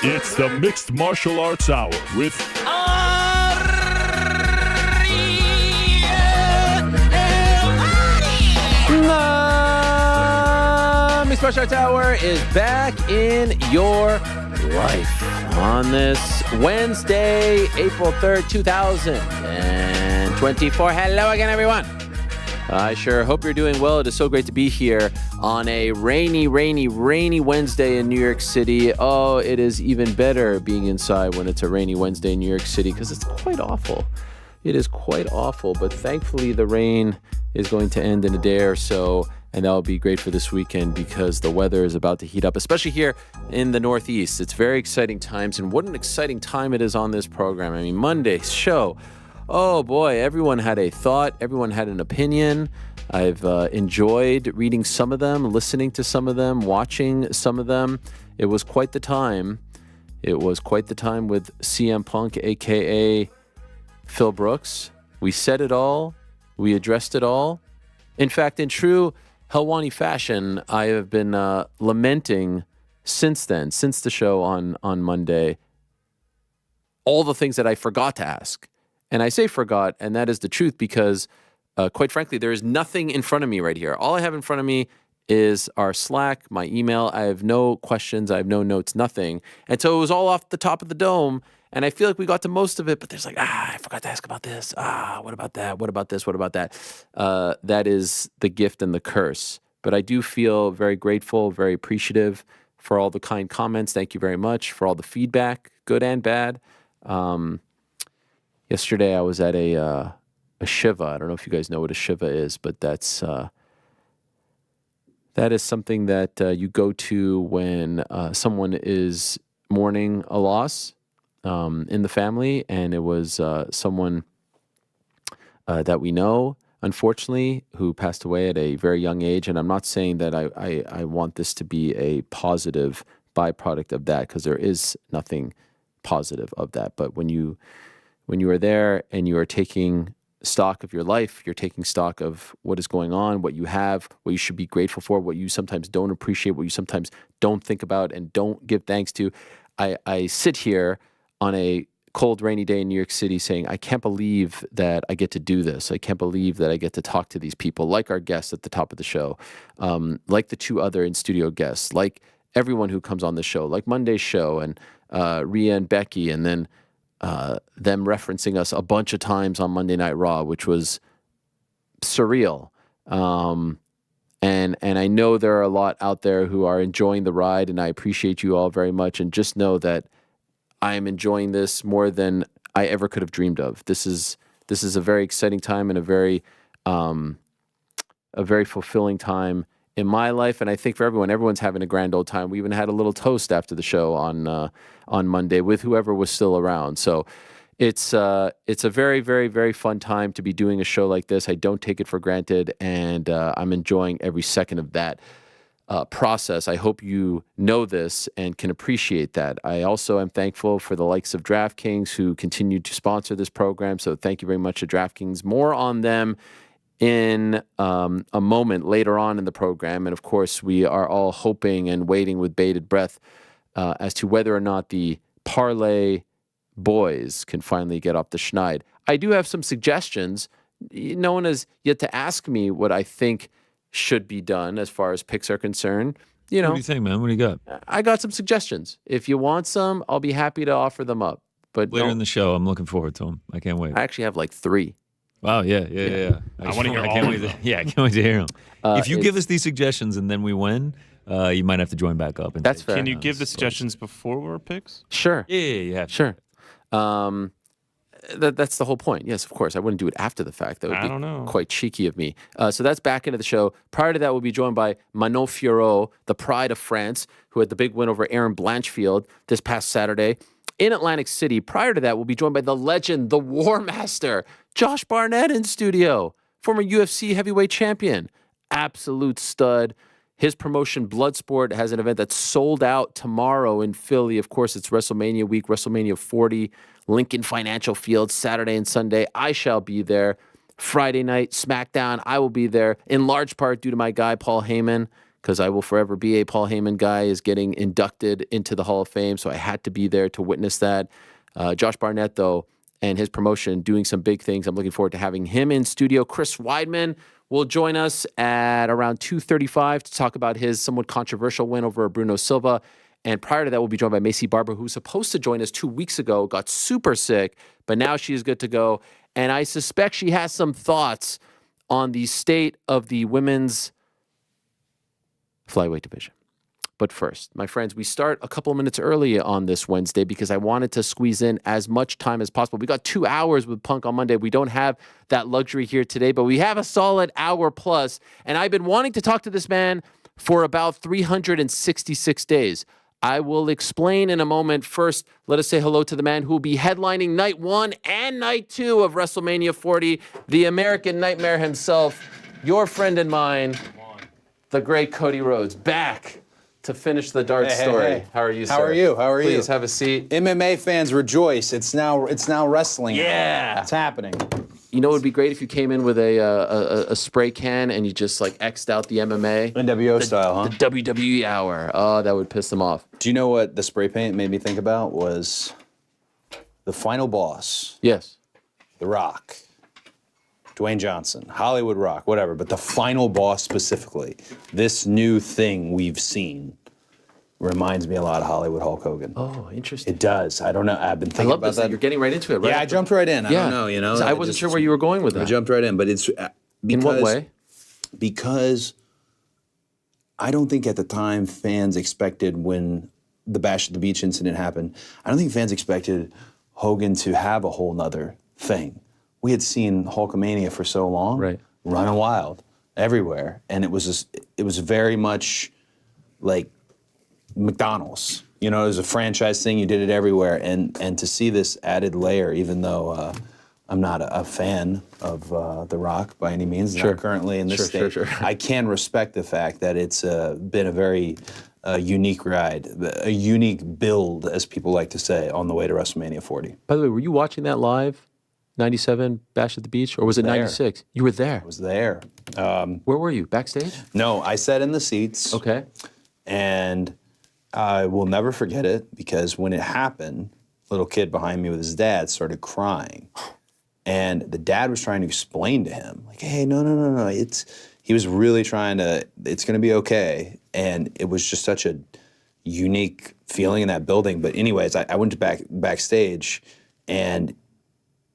It's the Mixed Martial Arts Hour with Mixed Martial Arts Hour is back in your life on this Wednesday, April 3rd, 2024. Hello again, everyone. I sure hope you're doing well. It is so great to be here on a rainy Wednesday in New York City. Oh, it is even better being inside when it's a rainy Wednesday in New York City because it's quite awful. It is quite awful, but thankfully the rain is going to end in a day or so, and that'll be great for this weekend because the weather is about to heat up, especially here in the Northeast. It's very exciting times, and what an exciting time it is on this program. I mean, Monday's show. Oh boy, everyone had a thought, everyone had an opinion. I've enjoyed reading some of them, listening to some of them, watching some of them. It was quite the time. It was quite the time with CM Punk, aka Phil Brooks. We said it all. We addressed it all. In fact, in true Helwani fashion, I have been lamenting since then, since the show on Monday, all the things that I forgot to ask. And I say forgot, and that is the truth because, quite frankly, there is nothing in front of me right here. All I have in front of me is our Slack, my email. I have no questions. I have no notes, nothing. And so it was all off the top of the dome, and I feel like we got to most of it, but there's like, I forgot to ask about this. What about that? What about this? What about that? That is the gift and the curse. But I do feel very grateful, very appreciative for all the kind comments. Thank you very much for all the feedback, good and bad. Yesterday, I was at a Shiva. I don't know if you guys know what a Shiva is, but that is something that you go to when someone is mourning a loss in the family, and it was someone that we know, unfortunately, who passed away at a very young age. And I'm not saying that I want this to be a positive byproduct of that, because there is nothing positive of that. But when you are there and you are taking stock of your life, you're taking stock of what is going on, what you have, what you should be grateful for, what you sometimes don't appreciate, what you sometimes don't think about and don't give thanks to. I sit here on a cold, rainy day in New York City saying, I can't believe that I get to do this. I can't believe that I get to talk to these people, like our guests at the top of the show, like the two other in-studio guests, like everyone who comes on the show, like Monday's show, and Rhea and Becky, and then them referencing us a bunch of times on Monday Night Raw, which was surreal. And I know there are a lot out there who are enjoying the ride, and I appreciate you all very much. And just know that I am enjoying this more than I ever could have dreamed of. This is a very exciting time and a very fulfilling time in my life, and I think for everyone. Everyone's having a grand old time. We even had a little toast after the show on Monday with whoever was still around. So it's a very, very, very fun time to be doing a show like this. I don't take it for granted, and I'm enjoying every second of that process. I hope you know this and can appreciate that. I also am thankful for the likes of DraftKings who continue to sponsor this program. So thank you very much to DraftKings. More on them in a moment later on in the program. And of course, we are all hoping and waiting with bated breath as to whether or not the Parlay Boys can finally get off the schneid. I do have some suggestions. No one has yet to ask me what I think should be done as far as picks are concerned. You know, what do you think, man? What do you got? I got some suggestions. If you want some, I'll be happy to offer them up. But later in the show, I'm looking forward to them. I can't wait. I actually have like 3. Wow, yeah. I want to hear all of them. Yeah, I can't wait to hear them. If you give us these suggestions and then we win, you might have to join back up. And that's fair. Can you give the suggestions before our picks? Sure. Yeah. Sure. That's the whole point. Yes, of course. I wouldn't do it after the fact. That would be quite cheeky of me. So that's back into the show. Prior to that, we'll be joined by Manon Fiorot, the pride of France, who had the big win over Erin Blanchfield this past Saturday in Atlantic City. Prior to that, we'll be joined by the legend, the War Master, Josh Barnett in studio, former UFC heavyweight champion, absolute stud. His promotion, Bloodsport, has an event that's sold out tomorrow in Philly. Of course, it's WrestleMania week, WrestleMania 40, Lincoln Financial Field, Saturday and Sunday. I shall be there. Friday night, SmackDown, I will be there, in large part due to my guy, Paul Heyman, because I will forever be a Paul Heyman guy, is getting inducted into the Hall of Fame. So I had to be there to witness that. Josh Barnett, though, and his promotion doing some big things. I'm looking forward to having him in studio. Chris Weidman will join us at around 2:35 to talk about his somewhat controversial win over Bruno Silva. And prior to that, we'll be joined by Maycee Barber, who was supposed to join us 2 weeks ago, got super sick, but now she is good to go. And I suspect she has some thoughts on the state of the women's flyweight division. But first, my friends, we start a couple of minutes early on this Wednesday because I wanted to squeeze in as much time as possible. We got 2 hours with Punk on Monday. We don't have that luxury here today, but we have a solid hour plus. And I've been wanting to talk to this man for about 366 days. I will explain in a moment. First, let us say hello to the man who will be headlining night 1 and night 2 of WrestleMania 40, the American Nightmare himself, your friend and mine, the great Cody Rhodes, back to finish the Dart story. Hey. How are you, sir? How are you? How are you? Please have a seat. MMA fans rejoice. It's now wrestling. Yeah. It's happening. You know, it would be great if you came in with a spray can and you just like X'd out the MMA. NWO style, huh? The WWE hour. Oh, that would piss them off. Do you know what the spray paint made me think about was the final boss, Yes. The Rock, Dwayne Johnson, Hollywood Rock, whatever, but the final boss specifically, this new thing we've seen reminds me a lot of Hollywood Hulk Hogan. Oh, interesting. It does. I don't know. I've been I thinking love about this. that. You're getting right into it, right? Yeah, I jumped right in. I don't know, you know. I wasn't sure where you were going with that. I jumped right in, but it's because, In what way? Because I don't think at the time fans expected when the Bash at the Beach incident happened, I don't think fans expected Hogan to have a whole nother thing. We had seen Hulkamania for so long, Right. running wild everywhere, and it was very much like McDonald's. You know, it was a franchise thing. You did it everywhere, and to see this added layer, even though I'm not a fan of The Rock by any means, Sure. not currently in this state, Sure. I can respect the fact that it's been a very unique ride, a unique build, as people like to say, on the way to WrestleMania 40. By the way, were you watching that live, 97 Bash at the Beach, or was it There. 96? You were there. I was there. Where were you? Backstage? No, I sat in the seats. Okay. And I will never forget it because when it happened, little kid behind me with his dad started crying. And the dad was trying to explain to him, like, hey, no. He was really trying to, it's going to be okay. And it was just such a unique feeling in that building. But anyways, I went to backstage and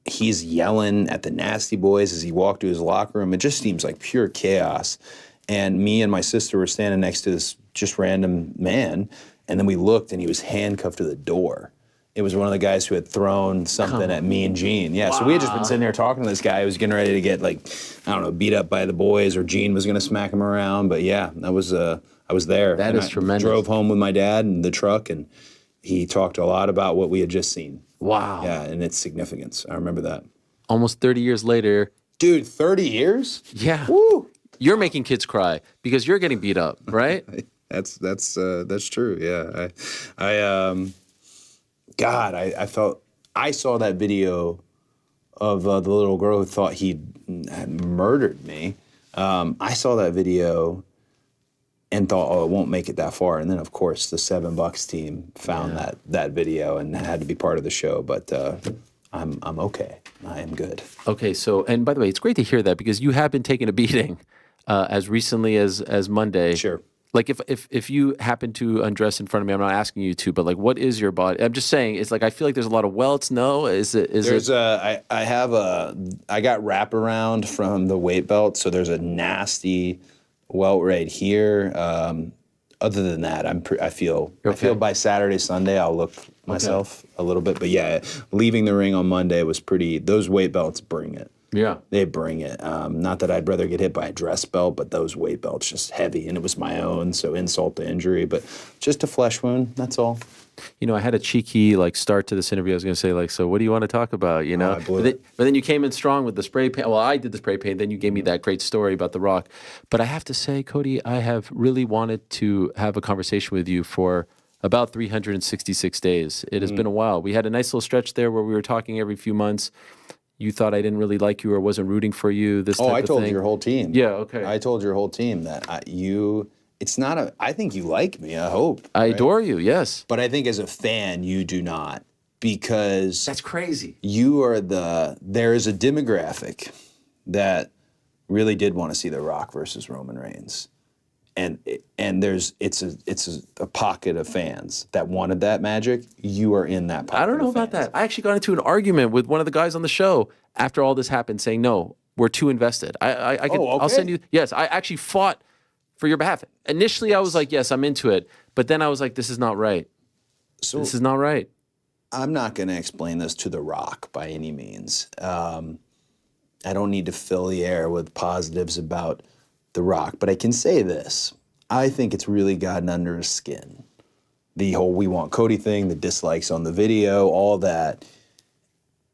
he's yelling at the Nasty Boys as he walked to his locker room. It just seems like pure chaos. And me and my sister were standing next to this just random man, and then we looked, and he was handcuffed to the door. It was one of the guys who had thrown something at me and Gene. Yeah, so we had just been sitting there talking to this guy who was getting ready to get, like, I don't know, beat up by the boys, or Gene was going to smack him around. But yeah, I was there. That is tremendous. Drove home with my dad in the truck, and he talked a lot about what we had just seen. Wow. Yeah, and its significance. I remember that. Almost 30 years later. Dude, 30 years? Yeah. Woo! You're making kids cry because you're getting beat up, right? That's true. Yeah, I felt I saw that video of the little girl who thought he had murdered me. I saw that video and thought, oh, it won't make it that far. And then, of course, the $7 team found that video and had to be part of the show. But I'm okay. I am good. Okay, so, and by the way, it's great to hear that because you have been taking a beating as recently as Monday. Sure. Like if you happen to undress in front of me, I'm not asking you to, but like, what is your body? I'm just saying, it's like I feel like there's a lot of welts. No, I got wraparound from the weight belt, so there's a nasty welt right here. Other than that, I feel by Saturday, Sunday, I'll look myself a little bit. But yeah, leaving the ring on Monday was pretty. Those weight belts bring it. Yeah. They bring it. Not that I'd rather get hit by a dress belt, but those weight belts just heavy, and it was my own, so insult to injury. But just a flesh wound, that's all. You know, I had a cheeky start to this interview. I was going to say so what do you want to talk about? You know, I blew it. But then you came in strong with the spray paint. Well, I did the spray paint. Then you gave me that great story about The Rock. But I have to say, Cody, I have really wanted to have a conversation with you for about 366 days. It has been a while. We had a nice little stretch there where we were talking every few months. You thought I didn't really like you or wasn't rooting for you. This type of thing. I told your whole team. Yeah, okay. I told your whole team that it's not a. I think you like me. I hope. I adore you. Yes. But I think as a fan, you do not, because That's crazy. you are there is a demographic that really did want to see The Rock versus Roman Reigns. And it's a pocket of fans that wanted that magic. You are in that pocket. I don't know of about fans. that. I actually got into an argument with one of the guys on the show after all this happened, saying, "No, we're too invested." I could, okay. I'll send you. Yes, I actually fought for your behalf. Initially, I was like, "Yes, I'm into it," but then I was like, "This is not right. So This is not right." I'm not going to explain this to The Rock by any means. I don't need to fill the air with positives about The Rock, but I can say this. I think it's really gotten under his skin. The whole "we want Cody" thing, the dislikes on the video, all that.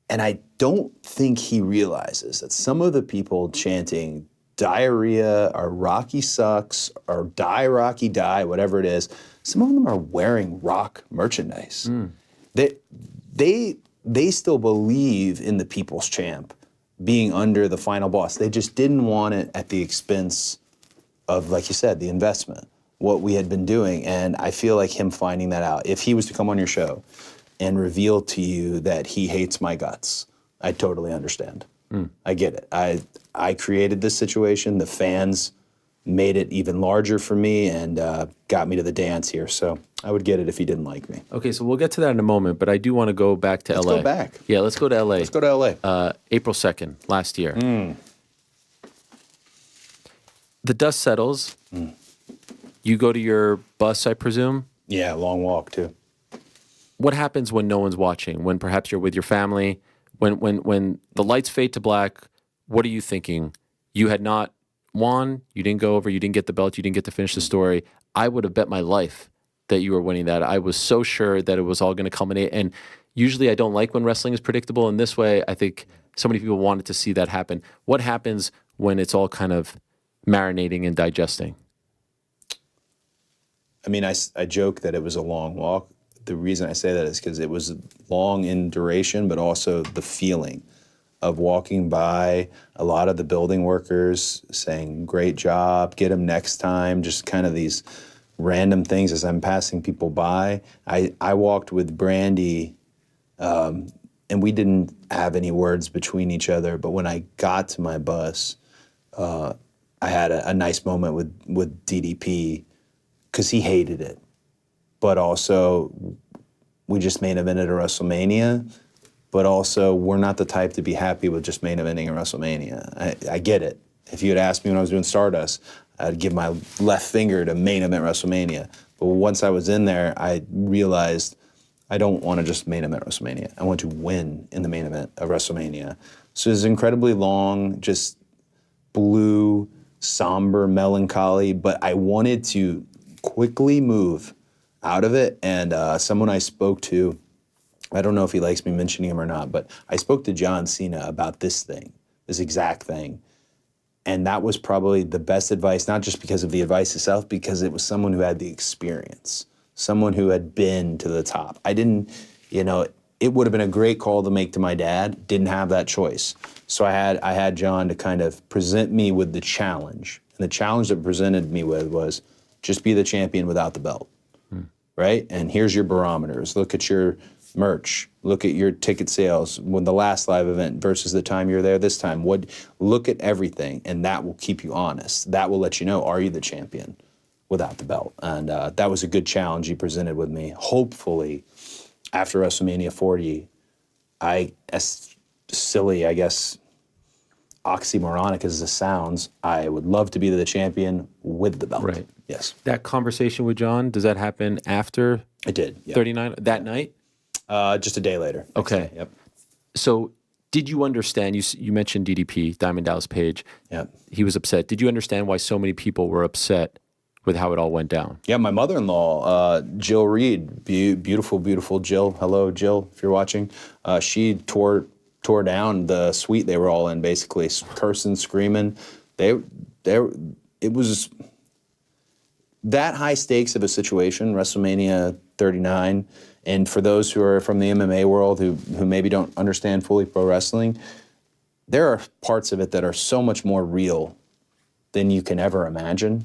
And I don't think he realizes that some of the people chanting diarrhea or Rocky sucks or die Rocky die, whatever it is, some of them are wearing Rock merchandise. They still believe in the People's Champ being under the final boss. They just didn't want it at the expense of, like you said, the investment, what we had been doing. And I feel like him finding that out, if he was to come on your show and reveal to you that he hates my guts, I totally understand. I get it. I created this situation. The fans made it even larger for me and got me to the dance here. So I would get it if he didn't like me. Okay, so we'll get to that in a moment, but I do want to go back to LA. Let's go back. Yeah, let's go to LA. Let's go to LA. April 2nd, last year. The dust settles. You go to your bus, I presume. Yeah, long walk too. What happens when no one's watching? When perhaps you're with your family? When the lights fade to black, what are you thinking? You had not won. You didn't go over. You didn't get the belt. You didn't get to finish the story. I would have bet my life that you were winning that. I was so sure that it was all going to culminate. And usually I don't like when wrestling is predictable. In this way, I think so many people wanted to see that happen. What happens when it's all kind of marinating and digesting? I mean, I joke that it was a long walk. The reason I say that is because it was long in duration, but also the feeling of walking by a lot of the building workers saying, "Great job, get him next time," just kind of these random things as I'm passing people by. I walked with Brandy, and we didn't have any words between each other, but when I got to my bus, I had a nice moment with DDP because he hated it. But also, we just main evented a WrestleMania, but also we're not the type to be happy with just main eventing a WrestleMania. I get it. If you had asked me when I was doing Stardust, I'd give my left finger to main event WrestleMania. But once I was in there, I realized I don't want to just main event WrestleMania. I want to win in the main event of WrestleMania. So it's incredibly long, just blue, somber, melancholy, but I wanted to quickly move out of it. And someone I spoke to, I don't know if he likes me mentioning him or not, but I spoke to John Cena about this exact thing. And that was probably the best advice, not just because of the advice itself, because it was someone who had the experience, someone who had been to the top. I didn't, it would have been a great call to make to my dad, didn't have that choice. So I had John to kind of present me with the challenge. And the challenge that presented me with was just be the champion without the belt. Right? And here's your barometers. Look at your merch. Look at your ticket sales when the last live event versus the time you're there this time. Look at everything, and that will keep you honest. That will let you know, are you the champion without the belt? And that was a good challenge he presented with me. Hopefully, after WrestleMania 40, as silly, I guess, oxymoronic as this sounds, I would love to be the champion with the belt. Right. Yes. That conversation with John, does that happen after It did. Yeah. 39, that night? Just a day later. Okay. Day, yep. So did you understand, you mentioned DDP, Diamond Dallas Page. Yep. He was upset. Did you understand why so many people were upset with how it all went down? Yeah, my mother-in-law, Jill Reed, beautiful, beautiful Jill. Hello, Jill, if you're watching. She tore down the suite they were all in, basically, cursing, screaming. It was that high stakes of a situation, WrestleMania 39, and for those who are from the MMA world who maybe don't understand fully pro wrestling, there are parts of it that are so much more real than you can ever imagine.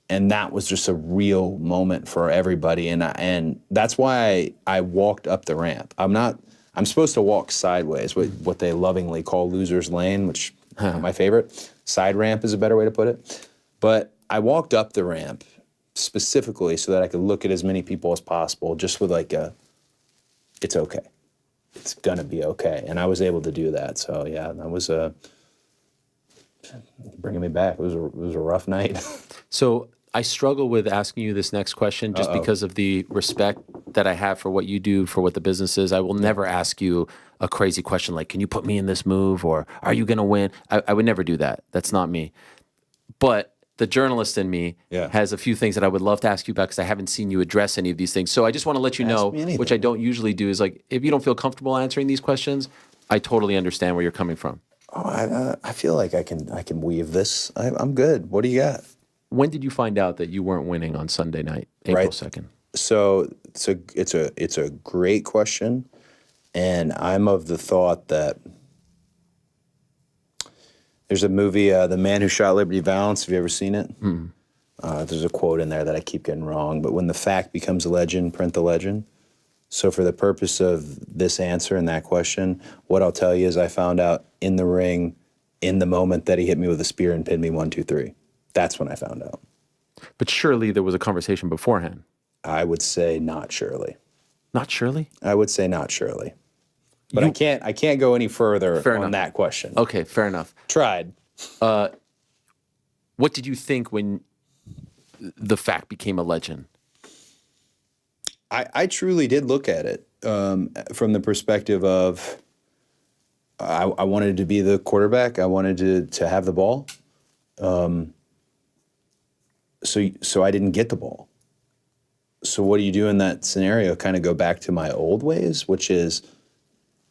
And that was just a real moment for everybody. And that's why I walked up the ramp. I'm supposed to walk sideways, what they lovingly call loser's lane, which my favorite. Side ramp is a better way to put it. But I walked up the ramp specifically so that I could look at as many people as possible, just with like it's okay. It's gonna be okay. And I was able to do that. So yeah, that was bringing me back. It was a rough night. So I struggle with asking you this next question just because of the respect that I have for what you do, for what the business is. I will never ask you a crazy question like, can you put me in this move, or are you going to win? I would never do that. That's not me. But the journalist in me has a few things that I would love to ask you about because I haven't seen you address any of these things. So I just want to let you know, which I don't usually do, is like, if you don't feel comfortable answering these questions, I totally understand where you're coming from. Oh, I feel like I can weave this. I'm good. What do you got? When did you find out that you weren't winning on Sunday night, April 2nd? So it's a great question, and I'm of the thought that there's a movie, The Man Who Shot Liberty Valance. Have you ever seen it? There's a quote in there that I keep getting wrong, but when the fact becomes a legend, print the legend. So for the purpose of this answer and that question, what I'll tell you is I found out in the ring, in the moment that he hit me with a spear and pinned me 1, 2, 3. That's when I found out. But surely there was a conversation beforehand. I would say not surely. Not surely? I would say not surely. But I can't go any further on that question. Okay, fair enough. Tried. What did you think when the fact became a legend? I truly did look at it from the perspective of I wanted to be the quarterback. I wanted to have the ball. So I didn't get the ball. So what do you do in that scenario? Kind of go back to my old ways, which is,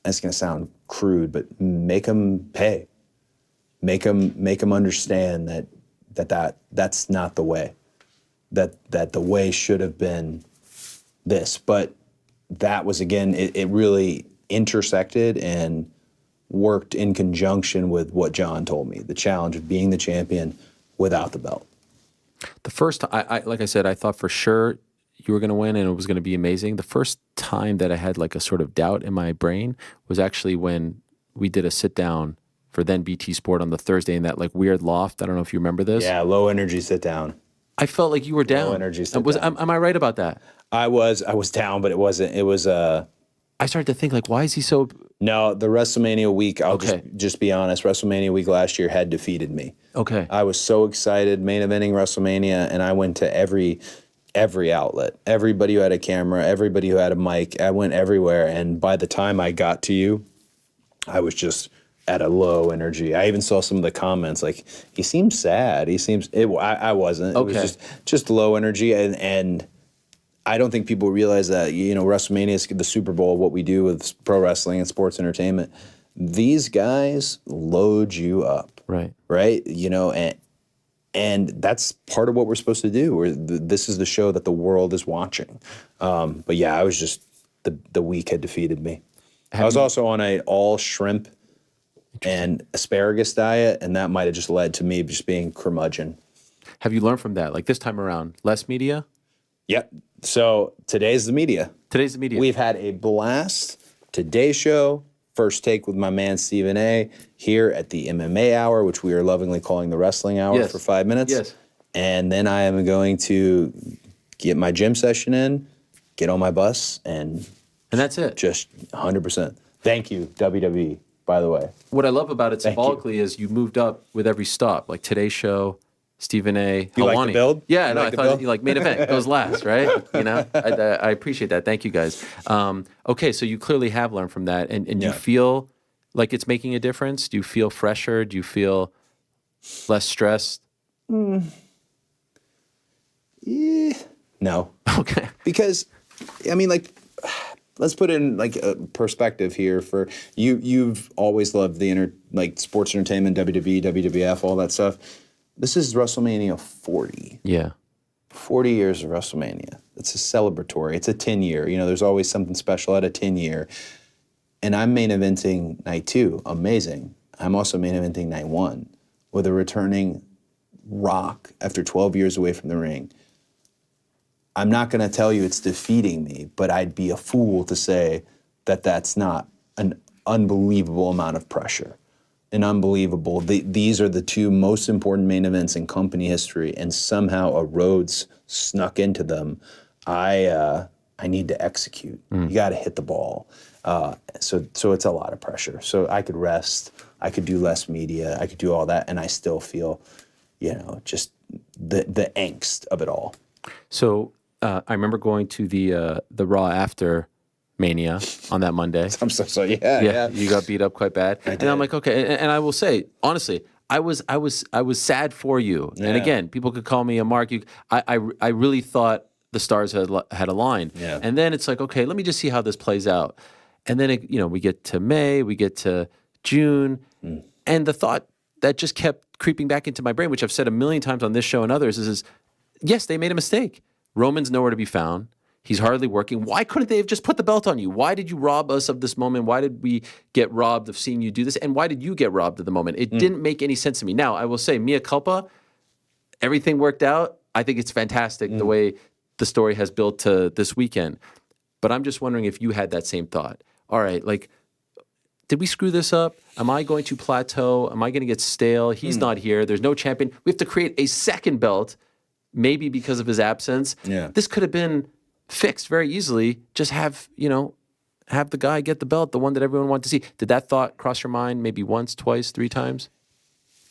it's going to sound crude, but make them pay. Make them understand that's not the way. That the way should have been this. But that was, again, it really intersected and worked in conjunction with what John told me, the challenge of being the champion without the belt. The first time, like I said, I thought for sure you were going to win and it was going to be amazing. The first time that I had like a sort of doubt in my brain was actually when we did a sit down for then BT Sport on the Thursday in that like weird loft. I don't know if you remember this. Yeah, low energy sit down. I felt like you were down. Low energy sit down. Am I right about that? I was down, but it wasn't. It was I started to think like, why is he so? No, the WrestleMania week. I'll just be honest. WrestleMania week last year had defeated me. Okay. I was so excited, main eventing WrestleMania, and I went to every outlet, everybody who had a camera, everybody who had a mic. I went everywhere, and by the time I got to you, I was just at a low energy. I even saw some of the comments like, he seems sad. He seems. I wasn't. Okay. It was just low energy, and I don't think people realize that, WrestleMania is the Super Bowl, what we do with pro wrestling and sports entertainment. These guys load you up. Right. Right? And that's part of what we're supposed to do. This is the show that the world is watching. But yeah, I was just, the week had defeated me. I was also on an all shrimp and asparagus diet, and that might have just led to me just being curmudgeon. Have you learned from that? Like this time around, less media? Yep. So today's the media. Today's the media. We've had a blast. Today's show, First Take with my man Stephen A. here at the MMA Hour, which we are lovingly calling the Wrestling Hour for 5 minutes. Yes. And then I am going to get my gym session in, get on my bus, and that's it. Just 100%. Thank you, WWE, by the way. What I love about it symbolically is you moved up with every stop. Like today's show, Stephen A. You like the build? Yeah, no, I thought you like main event goes last, right? I appreciate that. Thank you guys. Okay, so you clearly have learned from that, and you feel like it's making a difference. Do you feel fresher? Do you feel less stressed? Yeah. No. Okay. Because, I mean, like, let's put it in like a perspective here for you. You've always loved the sports entertainment, WWE, WWF, all that stuff. This is WrestleMania 40. Yeah. 40 years of WrestleMania. It's a celebratory. It's a 10-year. There's always something special at a 10-year. And I'm main eventing night 2. Amazing. I'm also main eventing night 1 with a returning Rock after 12 years away from the ring, I'm not going to tell you it's defeating me, but I'd be a fool to say that that's not an unbelievable amount of pressure. These are the two most important main events in company history, and somehow a Rhodes snuck into them. I need to execute. You got to hit the ball. So it's a lot of pressure. So I could rest. I could do less media. I could do all that, and I still feel, just the angst of it all. So I remember going to the Raw after Mania on that Monday. I'm so sorry. Yeah. You got beat up quite bad, and I'm like, okay. And I will say honestly, I was sad for you. Yeah. And again, people could call me a mark. I really thought the stars had aligned. Yeah. And then it's like, okay, let me just see how this plays out. And then we get to May, we get to June, and the thought that just kept creeping back into my brain, which I've said a million times on this show and others, is yes, they made a mistake. Roman's nowhere to be found. He's hardly working. Why couldn't they have just put the belt on you? Why did you rob us of this moment? Why did we get robbed of seeing you do this? And why did you get robbed of the moment? It didn't make any sense to me. Now, I will say, mea culpa, everything worked out. I think it's fantastic the way the story has built to this weekend. But I'm just wondering if you had that same thought. All right, did we screw this up? Am I going to plateau? Am I going to get stale? He's not here. There's no champion. We have to create a second belt, maybe because of his absence. Yeah. This could have been fixed very easily. Just have the guy get the belt, the one that everyone wanted to see. Did that thought cross your mind maybe once, twice, 3 times?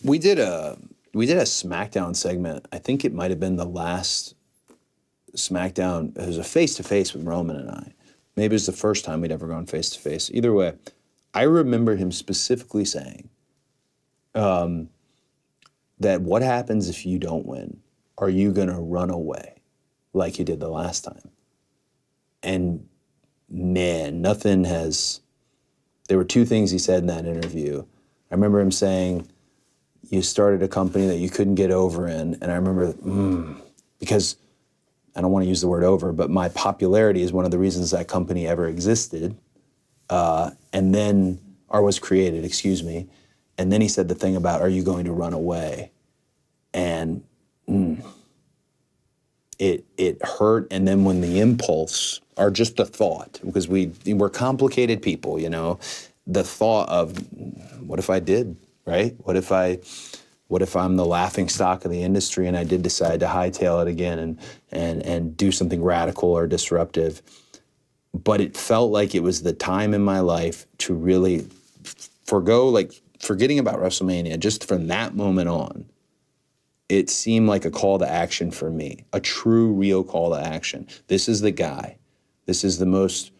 We did a SmackDown segment. I think it might have been the last SmackDown. It was a face-to-face with Roman and I. Maybe it was the first time we'd ever gone face-to-face. Either way, I remember him specifically saying that what happens if you don't win? Are you going to run away like you did the last time? And man, there were 2 things he said in that interview. I remember him saying, you started a company that you couldn't get over in. And I remember, because I don't want to use the word over, but my popularity is one of the reasons that company ever existed. Or was created, excuse me. And then he said the thing about, are you going to run away? And it hurt. And then when the impulse, or just the thought, because we're complicated people, the thought of, what if I did, right? What if I'm the laughing stock of the industry and I did decide to hightail it again and do something radical or disruptive? But it felt like it was the time in my life to really forgetting about WrestleMania, just from that moment on, it seemed like a call to action for me, a true, real call to action. This is the guy. This is the most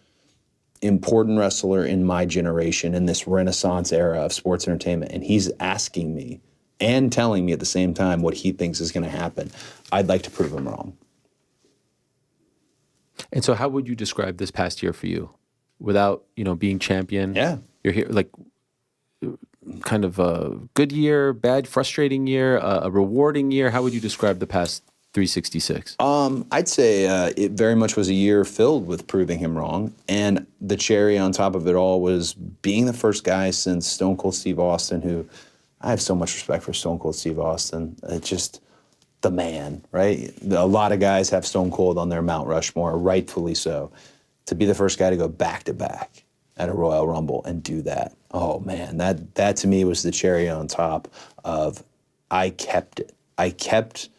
important wrestler in my generation, in this Renaissance era of sports entertainment. And he's asking me and telling me at the same time what he thinks is going to happen. I'd like to prove him wrong. And so how would you describe this past year for you without, being champion? Yeah. You're here, kind of a good year, bad, frustrating year, a rewarding year. How would you describe the past 366? I'd say it very much was a year filled with proving him wrong. And the cherry on top of it all was being the first guy since Stone Cold Steve Austin, who I have so much respect for Stone Cold Steve Austin. It's just the man, right? A lot of guys have Stone Cold on their Mount Rushmore, rightfully so. To be the first guy to go back-to-back at a Royal Rumble and do that, oh man, that to me was the cherry on top of, I kept it. I kept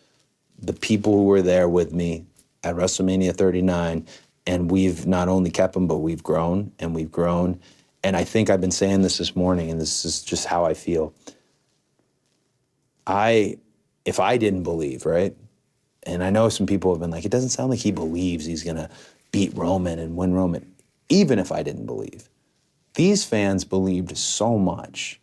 the people who were there with me at WrestleMania 39, and we've not only kept them, but we've grown. And I think I've been saying this morning, and this is just how I feel. If I didn't believe, right? And I know some people have been like, it doesn't sound like he believes he's gonna beat Roman and win Roman. Even if I didn't believe, these fans believed so much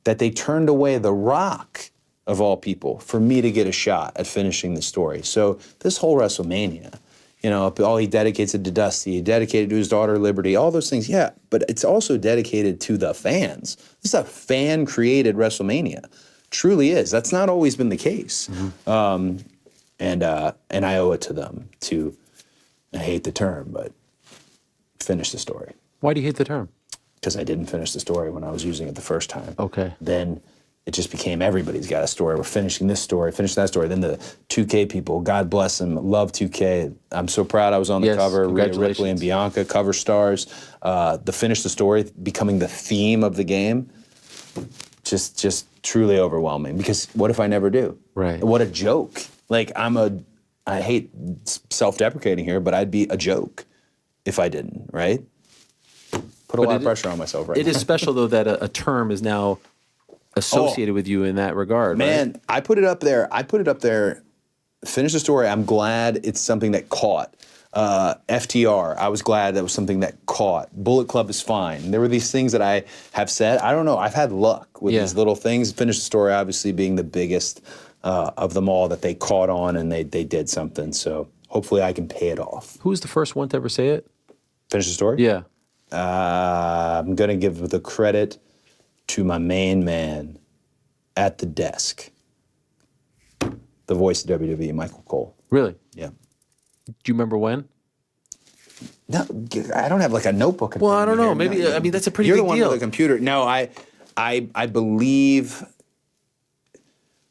that they turned away The Rock, of all people, for me to get a shot at finishing the story. So this whole WrestleMania, all he dedicates it to Dusty, he dedicated to his daughter Liberty, all those things, yeah, but it's also dedicated to the fans. This is a fan-created WrestleMania. Truly is. That's not always been the case. Mm-hmm. And I owe it to them to, I hate the term, but finish the story. Why do you hate the term? Because I didn't finish the story when I was using it the first time. Okay. Then it just became everybody's got a story. We're finishing this story, finishing that story. Then the 2K people, God bless them, love 2K. I'm so proud I was on the cover. Rhea Ripley and Bianca, cover stars. The finish the story becoming the theme of the game, just truly overwhelming. Because what if I never do? Right. What a joke. Like I hate self-deprecating here, but I'd be a joke if I didn't, right? Put a lot of pressure on myself right now. It is special, though, that a term is now associated with you in that regard. Man, right? I put it up there. Finish the story. I'm glad it's something that caught. FTR, I was glad that was something that caught. Bullet Club is fine. There were these things that I have said. I don't know. I've had luck with these little things. Finish the story, obviously being the biggest of them all that they caught on and they did something. So hopefully I can pay it off. Who was the first one to ever say it? Finish the story? Yeah. I'm going to give the credit to my main man at the desk, the voice of WWE, Michael Cole. Really? Yeah. Do you remember when? No, I don't have like a notebook. Well, I don't know. Maybe, no, I mean, that's a pretty big deal. You're the one with the computer. No, I believe,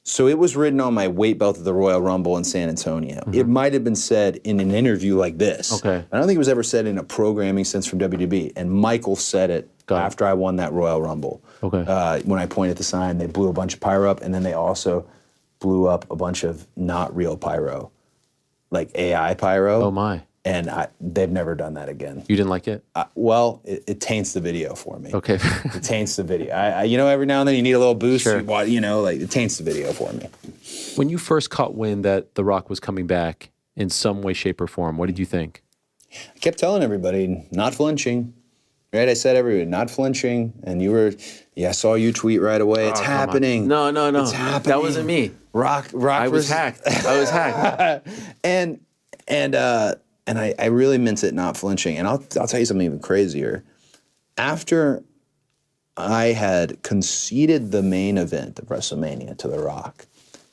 so it was written on my weight belt at the Royal Rumble in San Antonio. It might have been said in an interview like this. Okay. I don't think it was ever said in a programming sense from WWE. And Michael said it after I won that Royal Rumble. Okay. When I pointed the sign, they blew a bunch of pyro up, and then they also blew up a bunch of not real pyro, like AI pyro. Oh, my. And they've never done that again. You didn't like it? Well, it taints the video for me. Okay. It taints the video. Every now and then you need a little boost. Sure. It taints the video for me. When you first caught wind that The Rock was coming back in some way, shape, or form, what did you think? I kept telling everybody, not flinching. Right? I said everybody, not flinching. And I saw you tweet right away. It's happening. No. It's happening. That wasn't me. Rock I was hacked. And I really meant it, not flinching. And I'll tell you something even crazier. After I had conceded the main event of WrestleMania to The Rock,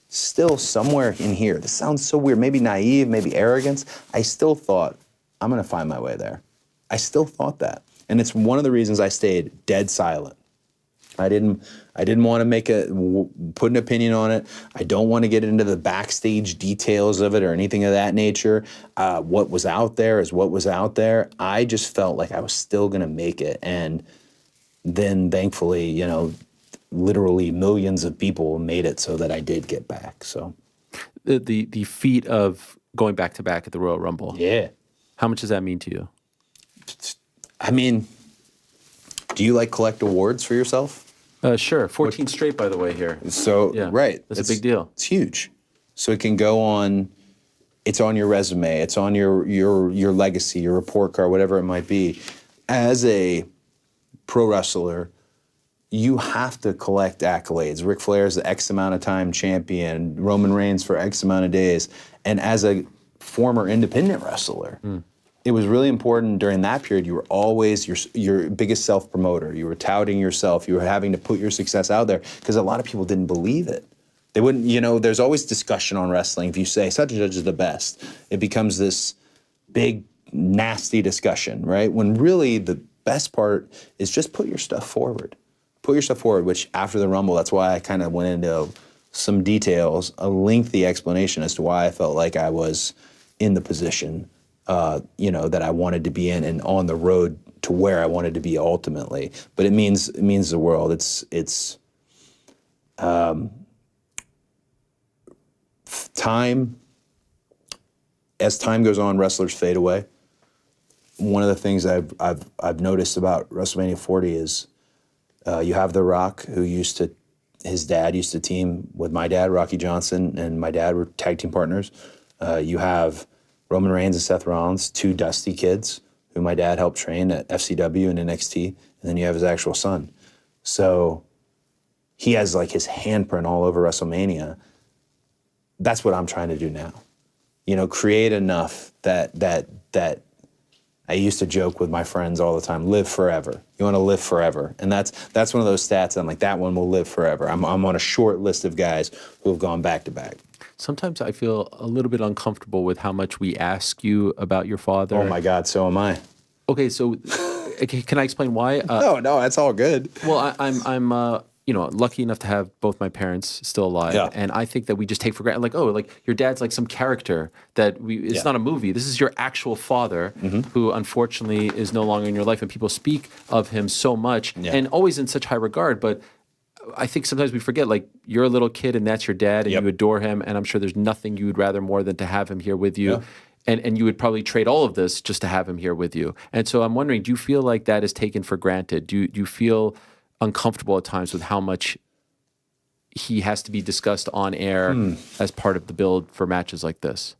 still somewhere in here, this sounds so weird, maybe naive, maybe arrogance, I still thought, I'm going to find my way there. I still thought that. And it's one of the reasons I stayed dead silent. I didn't want to put an opinion on it. I don't want to get into the backstage details of it or anything of that nature. What was out there is what was out there. I just felt like I was still going to make it. And then thankfully, literally millions of people made it so that I did get back. So The feat of going back to back at the Royal Rumble. Yeah. How much does that mean to you? I mean, do you collect awards for yourself? Sure. 14 straight, by the way, here. So, Yeah, right. that's a big deal. It's huge. So it can go on, it's on your resume, it's on your legacy, your report card, whatever it might be. As a pro wrestler, you have to collect accolades. Ric Flair's the X amount of time champion, Roman Reigns for X amount of days. And as a former independent wrestler, it was really important during that period. You were always your biggest self-promoter. You were touting yourself. You were having to put your success out there because a lot of people didn't believe it. They wouldn't, there's always discussion on wrestling. If you say such and such is the best, it becomes this big, nasty discussion, right? When really the best part is just put your stuff forward. Put your stuff forward, which after the Rumble, that's why I kind of went into some details, a lengthy explanation as to why I felt like I was in the position that I wanted to be in and on the road to where I wanted to be ultimately. But it means the world. It's time. As time goes on, wrestlers fade away. One of the things I've noticed about WrestleMania 40 is you have The Rock, who his dad used to team with my dad, Rocky Johnson, and my dad were tag team partners. You have Roman Reigns and Seth Rollins, two dusty kids who my dad helped train at FCW and NXT, and then you have his actual son. So he has his handprint all over WrestleMania. That's what I'm trying to do now. Create enough that I used to joke with my friends all the time, live forever. You want to live forever. And that's one of those stats I'm like, that one will live forever. I'm on a short list of guys who have gone back to back. Sometimes I feel a little bit uncomfortable with how much we ask you about your father. Oh my God, so am I. Okay, so can I explain why? No, that's all good. Well, I'm lucky enough to have both my parents still alive. Yeah. And I think that we just take for granted, like your dad's like some character that it's not a movie. This is your actual father who unfortunately is no longer in your life. And people speak of him so much and always in such high regard. But I think sometimes we forget, like, you're a little kid and that's your dad and you adore him. And I'm sure there's nothing you would rather more than to have him here with you. Yeah. And you would probably trade all of this just to have him here with you. And so I'm wondering, do you feel like that is taken for granted? Do you feel uncomfortable at times with how much he has to be discussed on air as part of the build for matches like this?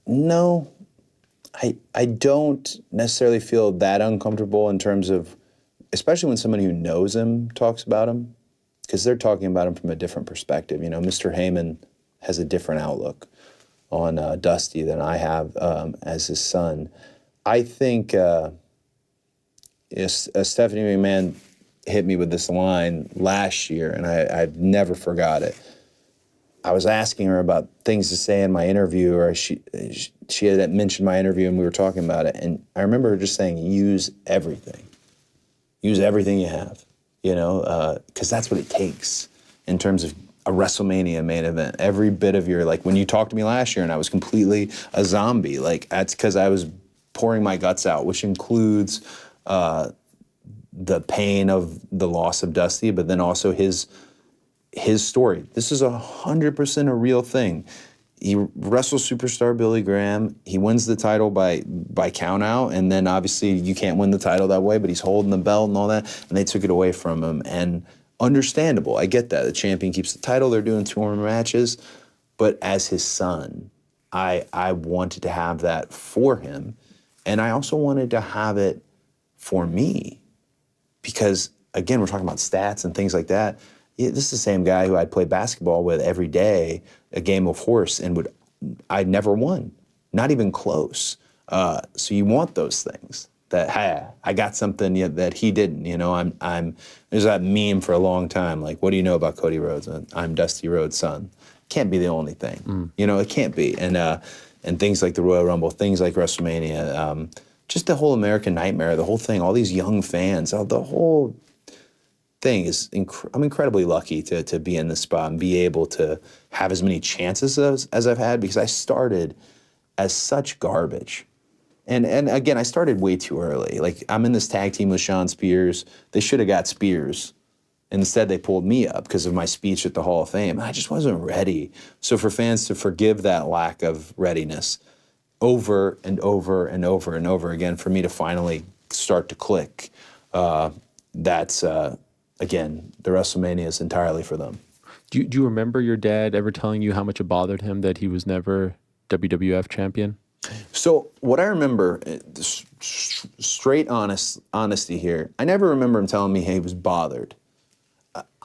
No, I don't necessarily feel that uncomfortable in terms of, especially when somebody who knows him talks about him, because they're talking about him from a different perspective. Mr. Heyman has a different outlook on Dusty than I have as his son. I think Stephanie McMahon hit me with this line last year, and I've never forgot it. I was asking her about things to say in my interview, or she had mentioned my interview, and we were talking about it. And I remember her just saying, use everything. Use everything you have, because that's what it takes in terms of a WrestleMania main event. Every bit of your, like when you talked to me last year and I was completely a zombie, like that's because I was pouring my guts out, which includes the pain of the loss of Dusty, but then also his story. This is 100% a real thing. He wrestles superstar Billy Graham. He wins the title by count out, and then obviously you can't win the title that way, but he's holding the belt and all that, and they took it away from him. And understandable, I get that. The champion keeps the title. They're doing 2 more matches, but as his son, I wanted to have that for him, and I also wanted to have it for me, because again, we're talking about stats and things like that. Yeah, this is the same guy who I'd play basketball with every day, a game of horse, and I'd never won, not even close. So you want those things. That, hey, I got something that he didn't. There's that meme for a long time, like, what do you know about Cody Rhodes? I'm Dusty Rhodes' son. Can't be the only thing. It can't be. And things like the Royal Rumble, things like WrestleMania, just the whole American Nightmare, the whole thing, all these young fans, the whole thing is, I'm incredibly lucky to be in this spot and be able to have as many chances as I've had, because I started as such garbage. And again, I started way too early. Like, I'm in this tag team with Sean Spears. They should have got Spears. Instead, they pulled me up because of my speech at the Hall of Fame. I just wasn't ready. So for fans to forgive that lack of readiness over and over and over and over again, for me to finally start to click, that's, again, the WrestleMania is entirely for them. Do you remember your dad ever telling you how much it bothered him that he was never WWF champion? So what I remember, straight honesty here, I never remember him telling me he was bothered.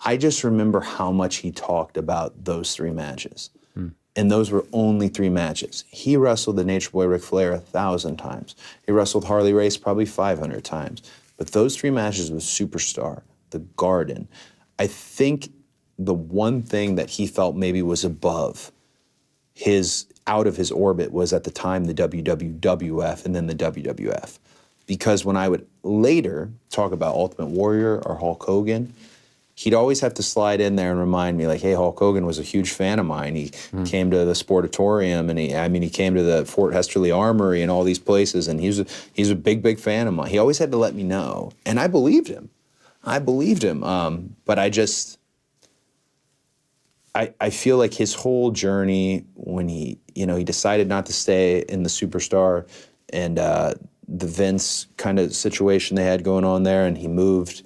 I just remember how much he talked about those 3 matches. And those were only 3 matches. He wrestled the Nature Boy Ric Flair 1,000 times. He wrestled Harley Race probably 500 times. But those 3 matches with Superstar, the Garden, I think the one thing that he felt maybe was above out of his orbit was at the time the WWF and then the WWF. Because when I would later talk about Ultimate Warrior or Hulk Hogan, he'd always have to slide in there and remind me, like, hey, Hulk Hogan was a huge fan of mine. He came to the Sportatorium, and he came to the Fort Hesterly Armory and all these places, and he's a big, big fan of mine. He always had to let me know, and I believed him. But I feel like his whole journey, when he decided not to stay in the Superstar, and the Vince kind of situation they had going on there, and he moved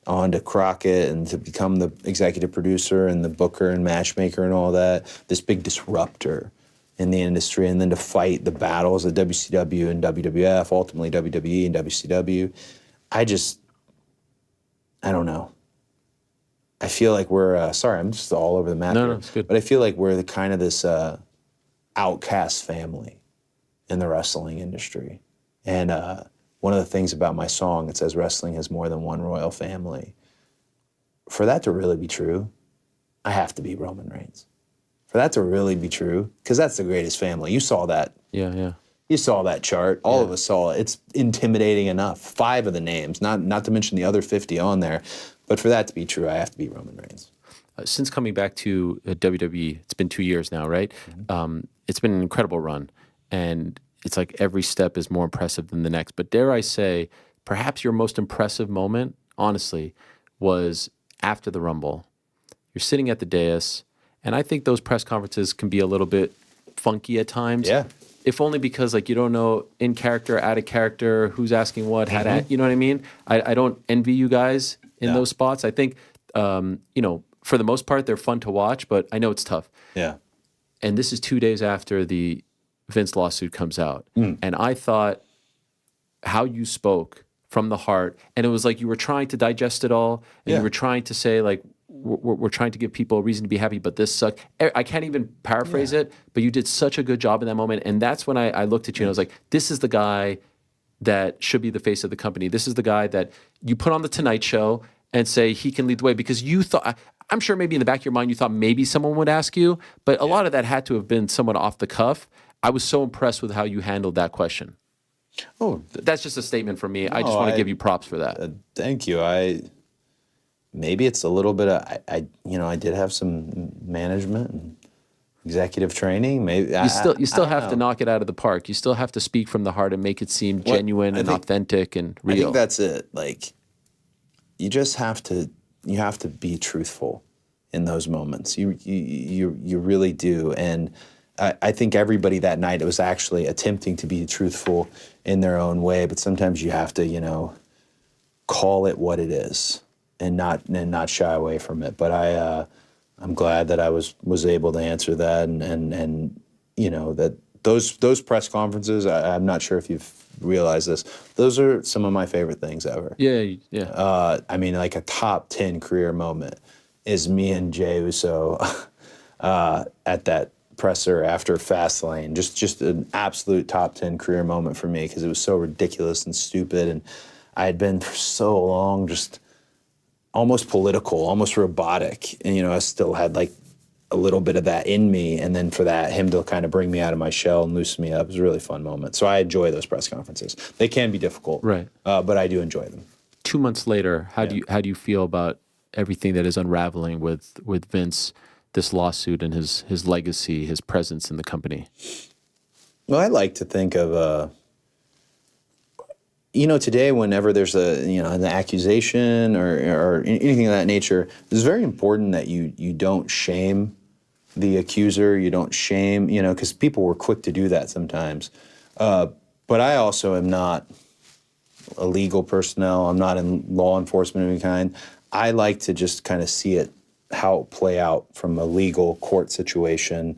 on to Crockett and to become the executive producer and the booker and matchmaker and all that, this big disruptor in the industry, and then to fight the battles of WCW and WWF, ultimately WWE and WCW. I don't know. I feel like we're, sorry, I'm just all over the map here. No, it's good. But I feel like we're the kind of this outcast family in the wrestling industry. And one of the things about my song, it says wrestling has more than one royal family. For that to really be true, I have to be Roman Reigns. For that to really be true, because that's the greatest family. You saw that. Yeah. You saw that chart. All of us saw it. It's intimidating enough. 5 of the names, not to mention the other 50 on there. But for that to be true, I have to beat Roman Reigns. Since coming back to WWE, it's been 2 years now, right? It's been an incredible run. And it's like every step is more impressive than the next. But dare I say, perhaps your most impressive moment, honestly, was after the Rumble. You're sitting at the dais, and I think those press conferences can be a little bit funky at times. Yeah. If only because like you don't know in character, out of character, who's asking what, how to, you know what I mean? I don't envy you guys in those spots. I think, for the most part, they're fun to watch, but I know it's tough. Yeah. And this is 2 days after the Vince lawsuit comes out. And I thought how you spoke from the heart, and it was like you were trying to digest it all, and you were trying to say like, we're trying to give people a reason to be happy, but this sucked. I can't even paraphrase it, but you did such a good job in that moment. And that's when I looked at you and I was like, this is the guy that should be the face of the company. This is the guy that you put on the Tonight Show and say he can lead the way, because you thought, I'm sure maybe in the back of your mind, you thought maybe someone would ask you, but a lot of that had to have been somewhat off the cuff. I was so impressed with how you handled that question. Oh, That's just a statement from me. I just want to give you props for that. thank you. Maybe it's a little bit of, I did have some management and executive training. Maybe You still have to knock it out of the park. You still have to speak from the heart and make it seem genuine and authentic and real. I think that's it. Like, you just have to be truthful in those moments. You really do. And I think everybody that night was actually attempting to be truthful in their own way, but sometimes you have to, call it what it is and not shy away from it. But I'm glad that I was able to answer that, and that those press conferences, I'm not sure if you've realized this, those are some of my favorite things ever. Yeah. Like a top 10 career moment is me and Jey Uso at that presser after Fastlane. Just an absolute top 10 career moment for me, because it was so ridiculous and stupid, and I had been for so long just almost political, almost robotic, and I still had like a little bit of that in me, and then for him to kind of bring me out of my shell and loosen me up, it was a really fun moment. So I enjoy those press conferences. They can be difficult, right? But I do enjoy them. 2 months later, how do you feel about everything that is unraveling with Vince, this lawsuit, and his legacy, his presence in the company? Well, I like to think of today, whenever there's an accusation or anything of that nature, it's very important that you don't shame the accuser. You don't shame, because people were quick to do that sometimes. But I also am not a legal personnel. I'm not in law enforcement of any kind. I like to just kind of see how it play out from a legal court situation.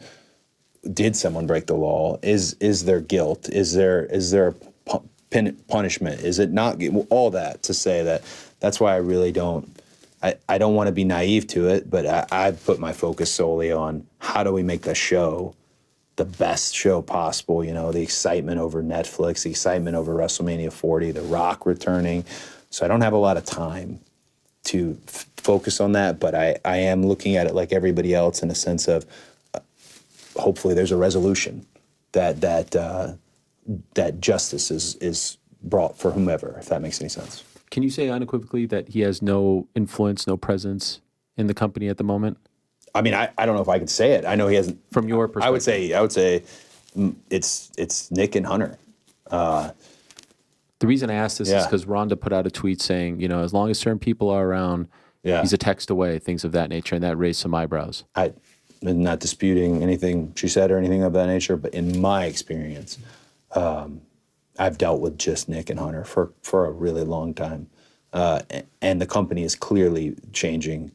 Did someone break the law? Is there guilt? Is there a punishment? Is it not? All that to say that's why I really don't. I don't want to be naive to it, but I put my focus solely on how do we make the show the best show possible. The excitement over Netflix, the excitement over WrestleMania 40, The Rock returning. So I don't have a lot of time to focus on that, but I am looking at it like everybody else in a sense of hopefully there's a resolution that justice is brought for whomever, if that makes any sense. Can you say unequivocally that he has no influence, no presence in the company at the moment? I don't know if I could say it. I know he hasn't. From your perspective, I would say it's Nick and Hunter. The reason I asked this is because Rhonda put out a tweet saying, as long as certain people are around, he's a text away, things of that nature, and that raised some eyebrows. I'm not disputing anything she said or anything of that nature, but in my experience, I've dealt with just Nick and Hunter for a really long time, and the company is clearly changing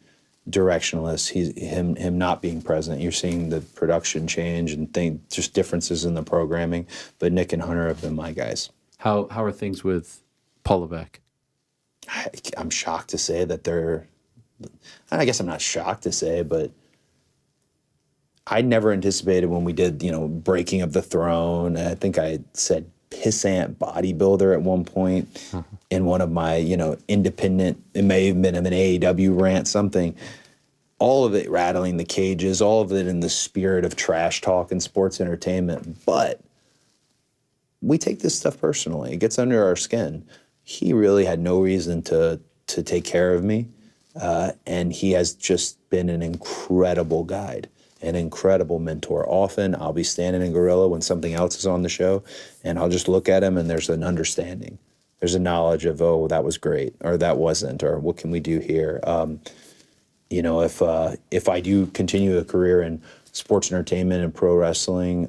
directionless. Him not being present. You're seeing the production change and just differences in the programming. But Nick and Hunter have been my guys. How are things with Paul Levesque? I'm shocked to say that they're. I guess I'm not shocked to say, but I never anticipated when we did, Breaking of the Throne. I think I said pissant bodybuilder at one point in one of my, independent, it may have been an AEW rant, something. All of it rattling the cages, all of it in the spirit of trash talk and sports entertainment. But we take this stuff personally. It gets under our skin. He really had no reason to take care of me. And he has just been an incredible guide, an incredible mentor. Often I'll be standing in Gorilla when something else is on the show, and I'll just look at him and there's an understanding. There's a knowledge of, oh, that was great, or that wasn't, or what can we do here? You know, if I do continue a career in sports entertainment and pro wrestling,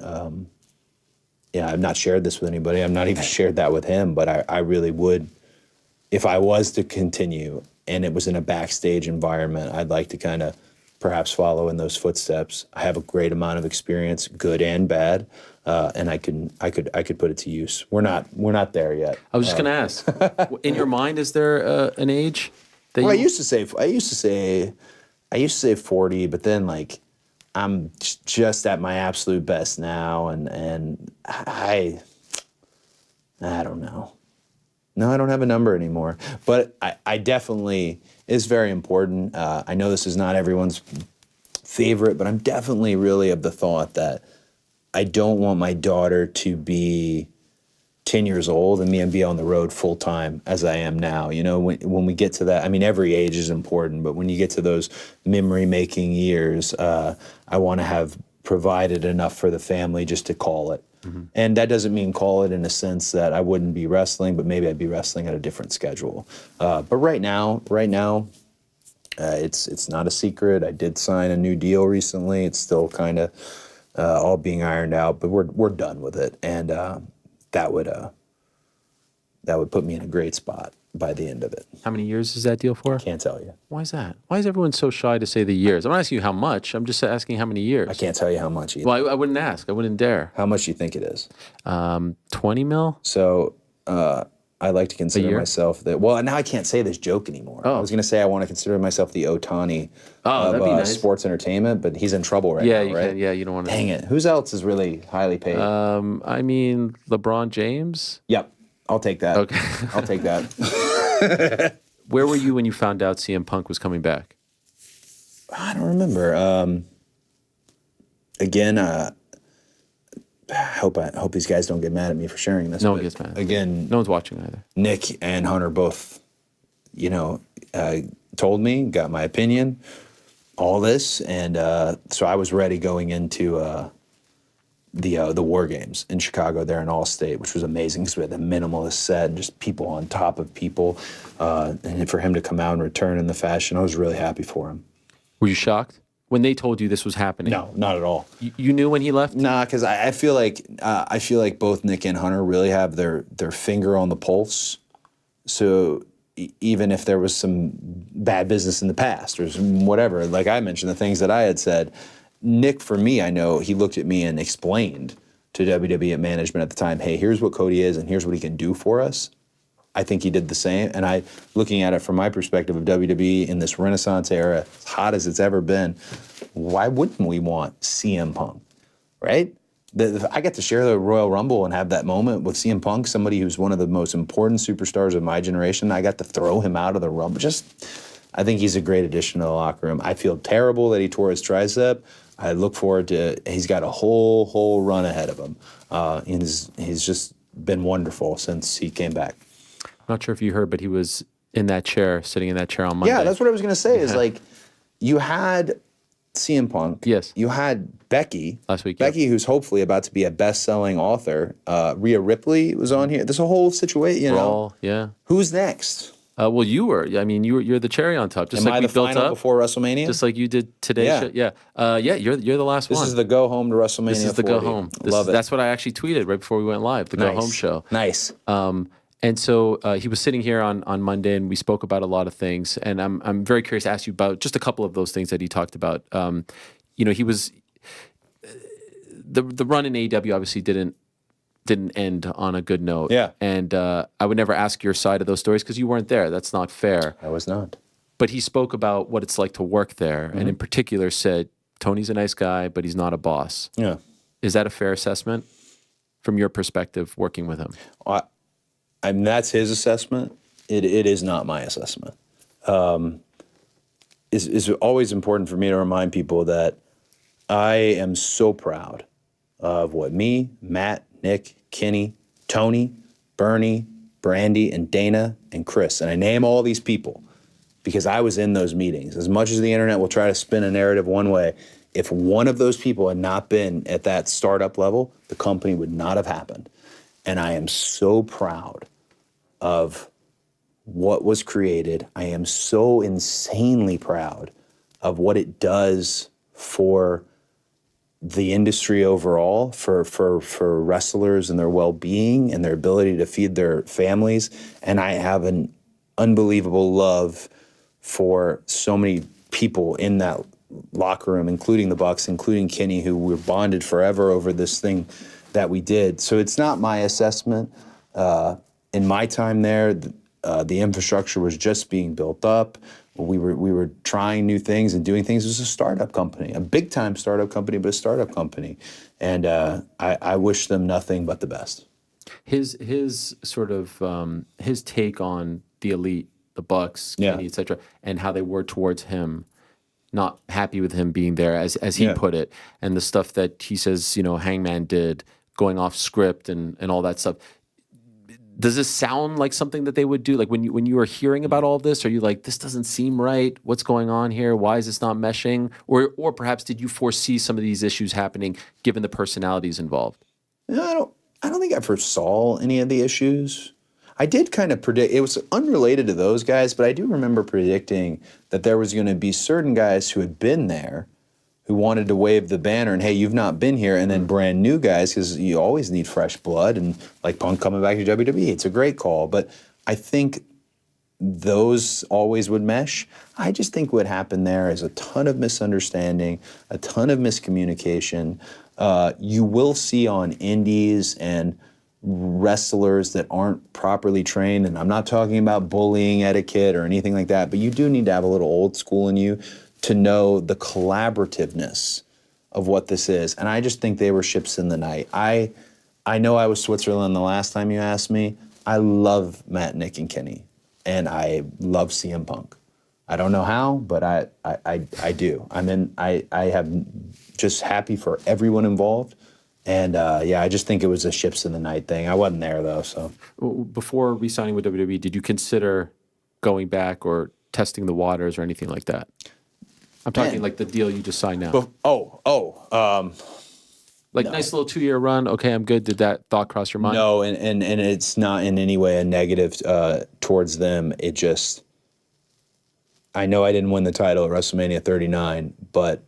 yeah, I've not shared this with anybody. I've not even shared that with him, but I really would, if I was to continue and it was in a backstage environment, I'd like to kind of perhaps follow in those footsteps. I have a great amount of experience, good and bad, and I could put it to use. We're not there yet. I was just going to ask, in your mind, is there an age that I used to say 40, but then like I'm just at my absolute best now, and I don't know. No, I don't have a number anymore, but I definitely, is very important. I know this is not everyone's favorite, but I'm definitely really of the thought that I don't want my daughter to be 10 years old and me and be on the road full time as I am now. You know, when we get to that, I mean, every age is important, but when you get to those memory making years, I want to have provided enough for the family just to call it. Mm-hmm. And that doesn't mean call it in a sense that I wouldn't be wrestling, but maybe I'd be wrestling at a different schedule. But right now, it's not a secret. I did sign a new deal recently. It's still kind of all being ironed out, but we're done with it, and that would put me in a great spot by the end of it. How many years is that deal for? Can't tell you. Why is that? Why is everyone so shy to say the years? I'm not asking you how much. I'm just asking how many years. I can't tell you how much either. Well, I wouldn't ask. I wouldn't dare. How much do you think it is? 20 mil? So I like to consider myself well, now I can't say this joke anymore. I was going to say I want to consider myself the Ohtani that'd be nice. Sports entertainment, but he's in trouble right now, right? Yeah, you don't want to. Dang it. Who's else is really highly paid? I mean, LeBron James? Yep. I'll take that. Okay. I'll take that. Where were you when you found out CM Punk was coming back? I don't remember. Again, I hope these guys don't get mad at me for sharing this. No one gets mad. Again, no one's watching either. Nick and Hunter both, told me, got my opinion, all this, and so I was ready going into the War Games in Chicago there in Allstate, which was amazing because we had the minimalist set and just people on top of people, and for him to come out and return in the fashion, I was really happy for him. Were you shocked when they told you this was happening? No, not at all. You knew when he left? Nah, because I feel like both Nick and Hunter really have their finger on the pulse. So even if there was some bad business in the past or some whatever, like I mentioned, the things that I had said, Nick, for me, I know he looked at me and explained to WWE management at the time, hey, here's what Cody is and here's what he can do for us. I think he did the same. And looking at it from my perspective of WWE in this Renaissance era, as hot as it's ever been, why wouldn't we want CM Punk, right? I got to share the Royal Rumble and have that moment with CM Punk, somebody who's one of the most important superstars of my generation. I got to throw him out of the Rumble. I think he's a great addition to the locker room. I feel terrible that he tore his tricep. I look forward to, he's got a whole run ahead of him. He's just been wonderful since he came back. I'm not sure if you heard, but he was in that chair, sitting in that chair on Monday. Yeah, that's what I was going to say, is like, you had CM Punk. Yes. You had Becky. Last week, Becky, who's hopefully about to be a best-selling author. Rhea Ripley was on here. There's a whole situation, Brawl, yeah. Who's next? Well, you were. I mean, you're the cherry on top. Just Am like I we the built final up before WrestleMania? Just like you did today. Yeah. Yeah. You're the last one. This is the go home to WrestleMania. This is the 40. go home. Love it. That's what I actually tweeted right before we went live. The go home show. Nice. And so he was sitting here on Monday, and we spoke about a lot of things. And I'm very curious to ask you about just a couple of those things that he talked about. He was the run in AEW obviously didn't end on a good note. Yeah. And I would never ask your side of those stories because you weren't there. That's not fair. I was not. But he spoke about what it's like to work there, and in particular said Tony's a nice guy, but he's not a boss. Yeah. Is that a fair assessment from your perspective working with him? I mean, that's his assessment. It is not my assessment. It's always important for me to remind people that I am so proud of what me, Matt, Nick, Kenny, Tony, Bernie, Brandy, and Dana, and Chris. And I name all these people because I was in those meetings. As much as the internet will try to spin a narrative one way, if one of those people had not been at that startup level, the company would not have happened. And I am so proud of what was created. I am so insanely proud of what it does for the industry overall, for wrestlers and their well-being and their ability to feed their families. And I have an unbelievable love for so many people in that locker room, including the Bucks, including Kenny, who were bonded forever over this thing that we did. So it's not my assessment. In my time there, the infrastructure was just being built up. We were trying new things and doing things. It was a startup company, a big-time startup company, but a startup company. And I wish them nothing but the best. His sort of his take on the elite, the Bucks, Kenny, et cetera, and how they were towards him, not happy with him being there, as he put it, and the stuff that he says, Hangman did, going off script and all that stuff. Does this sound like something that they would do? Like when you are hearing about all of this, are you like, this doesn't seem right? What's going on here? Why is this not meshing? Or perhaps did you foresee some of these issues happening given the personalities involved? No, I don't think I foresaw any of the issues. I did kind of predict, it was unrelated to those guys, but I do remember predicting that there was going to be certain guys who had been there who wanted to wave the banner and, hey, you've not been here, and then brand new guys, because you always need fresh blood, and like Punk coming back to WWE, it's a great call. But I think those always would mesh. I just think what happened there is a ton of misunderstanding, a ton of miscommunication. You will see on indies and wrestlers that aren't properly trained, and I'm not talking about bullying etiquette or anything like that, but you do need to have a little old school in you to know the collaborativeness of what this is. And I just think they were ships in the night. I know I was Switzerland the last time you asked me. I love Matt, Nick, and Kenny, and I love CM Punk. I don't know how, but I do. I am just happy for everyone involved. And I just think it was a ships in the night thing. I wasn't there though, so. Before re-signing with WWE, did you consider going back or testing the waters or anything like that? I'm talking like the deal you just signed now. Like no. Nice little 2-year run. Okay, I'm good. Did that thought cross your mind? No, and it's not in any way a negative towards them. It just, I know I didn't win the title at WrestleMania 39, but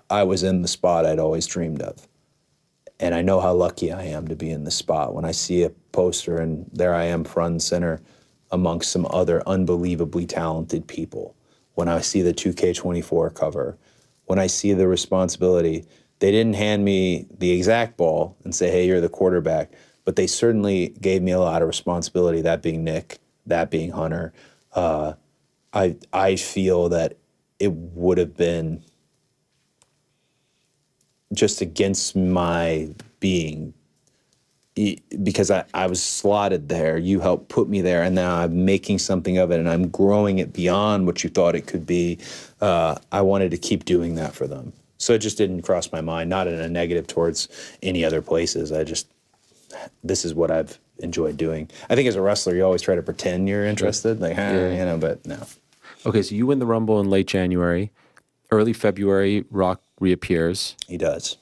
I was in the spot I'd always dreamed of. And I know how lucky I am to be in this spot. When I see a poster and there I am front and center amongst some other unbelievably talented people. When I see the 2K24 cover, when I see the responsibility, they didn't hand me the exact ball and say, hey, you're the quarterback, but they certainly gave me a lot of responsibility, that being Nick, that being Hunter. I feel that it would have been just against my being, because I was slotted there. You helped put me there, and now I'm making something of it, and I'm growing it beyond what you thought it could be. I wanted to keep doing that for them. So it just didn't cross my mind, not in a negative towards any other places. This is what I've enjoyed doing. I think as a wrestler, you always try to pretend you're interested, but no. Okay, so you win the Rumble in late January. Early February, Rock reappears. He does.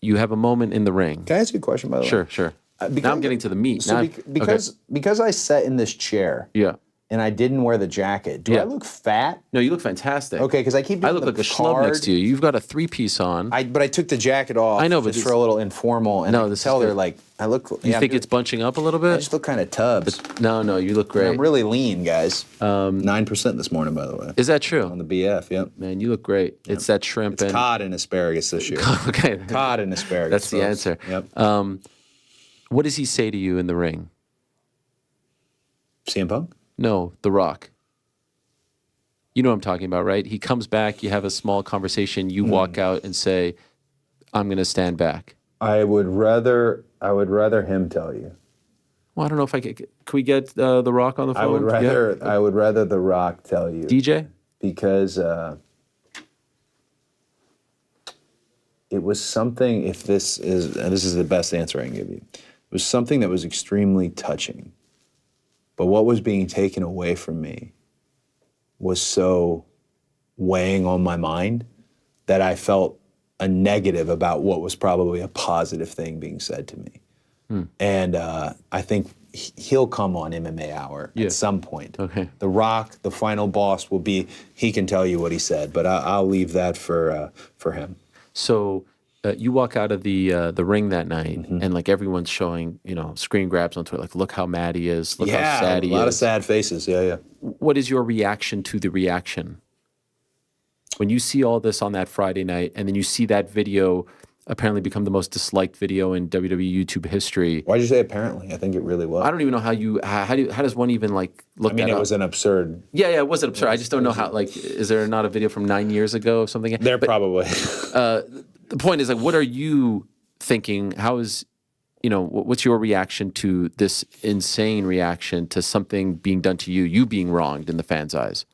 You have a moment in the ring. Can I ask you a question, by the way? Sure. Now I'm getting to the meat. So because I sat in this chair. Yeah. And I didn't wear the jacket. Do I look fat? No, you look fantastic. Okay, because I keep doing I look like a schlub next to you. You've got a 3-piece on. But I took the jacket off. I know, but just for a little informal. And no, I can tell they're like, I look. You think it's bunching up a little bit? I just look kind of tubs. But no, you look great. I'm really lean, guys. 9% this morning, by the way. Is that true? On the BF, yep. Man, you look great. Yep. It's that shrimp it's cod and asparagus this year. Okay. Cod and asparagus. That's the answer. Yep. What does he say to you in the ring? CM Punk? No, The Rock. You know what I'm talking about, right? He comes back, you have a small conversation, you walk out and say, I'm going to stand back. I would rather him tell you. Well, I don't know if I could. Can we get The Rock on the phone? I would rather The Rock tell you. DJ? Because it was something, this is the best answer I can give you. It was something that was extremely touching. But what was being taken away from me was so weighing on my mind that I felt a negative about what was probably a positive thing being said to me. And I think he'll come on MMA Hour at some point. Okay. The Rock, the final boss, will be, he can tell you what he said, but I'll leave that for him. So you walk out of the ring that night, and like everyone's showing, screen grabs on Twitter, like, look how mad he is, look how sad he is. A lot of sad faces, yeah. What is your reaction to the reaction? When you see all this on that Friday night, and then you see that video apparently become the most disliked video in WWE YouTube history. Why'd you say apparently? I think it really was. I don't even know how does one even like look that up? I mean, it was an absurd. Yeah, it was an absurd. I just don't know how, like, is there not a video from 9 years ago of something? Probably. The point is, like, what are you thinking? How is, what's your reaction to this insane reaction to something being done to you being wronged in the fans' eyes?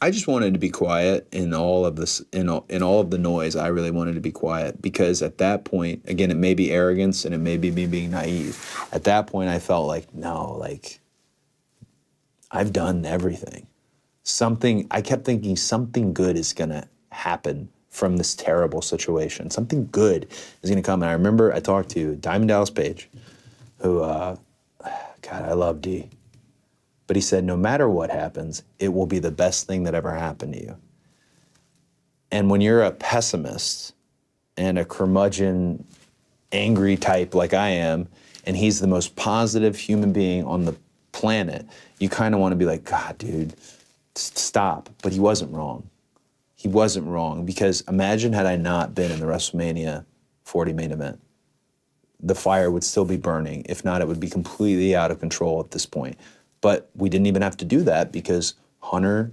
I just wanted to be quiet in all of this, in all of the noise. I really wanted to be quiet because at that point, again, it may be arrogance and it may be me being naive. At that point, I felt like, no, like, I've done everything. I kept thinking something good is going to happen from this terrible situation. Something good is going to come. And I remember I talked to Diamond Dallas Page, who, God, I love D. But he said, no matter what happens, it will be the best thing that ever happened to you. And when you're a pessimist and a curmudgeon, angry type like I am, and he's the most positive human being on the planet, you kind of want to be like, God, dude, stop. But he wasn't wrong. He wasn't wrong, because imagine had I not been in the WrestleMania 40 main event. The fire would still be burning. If not, it would be completely out of control at this point. But we didn't even have to do that because Hunter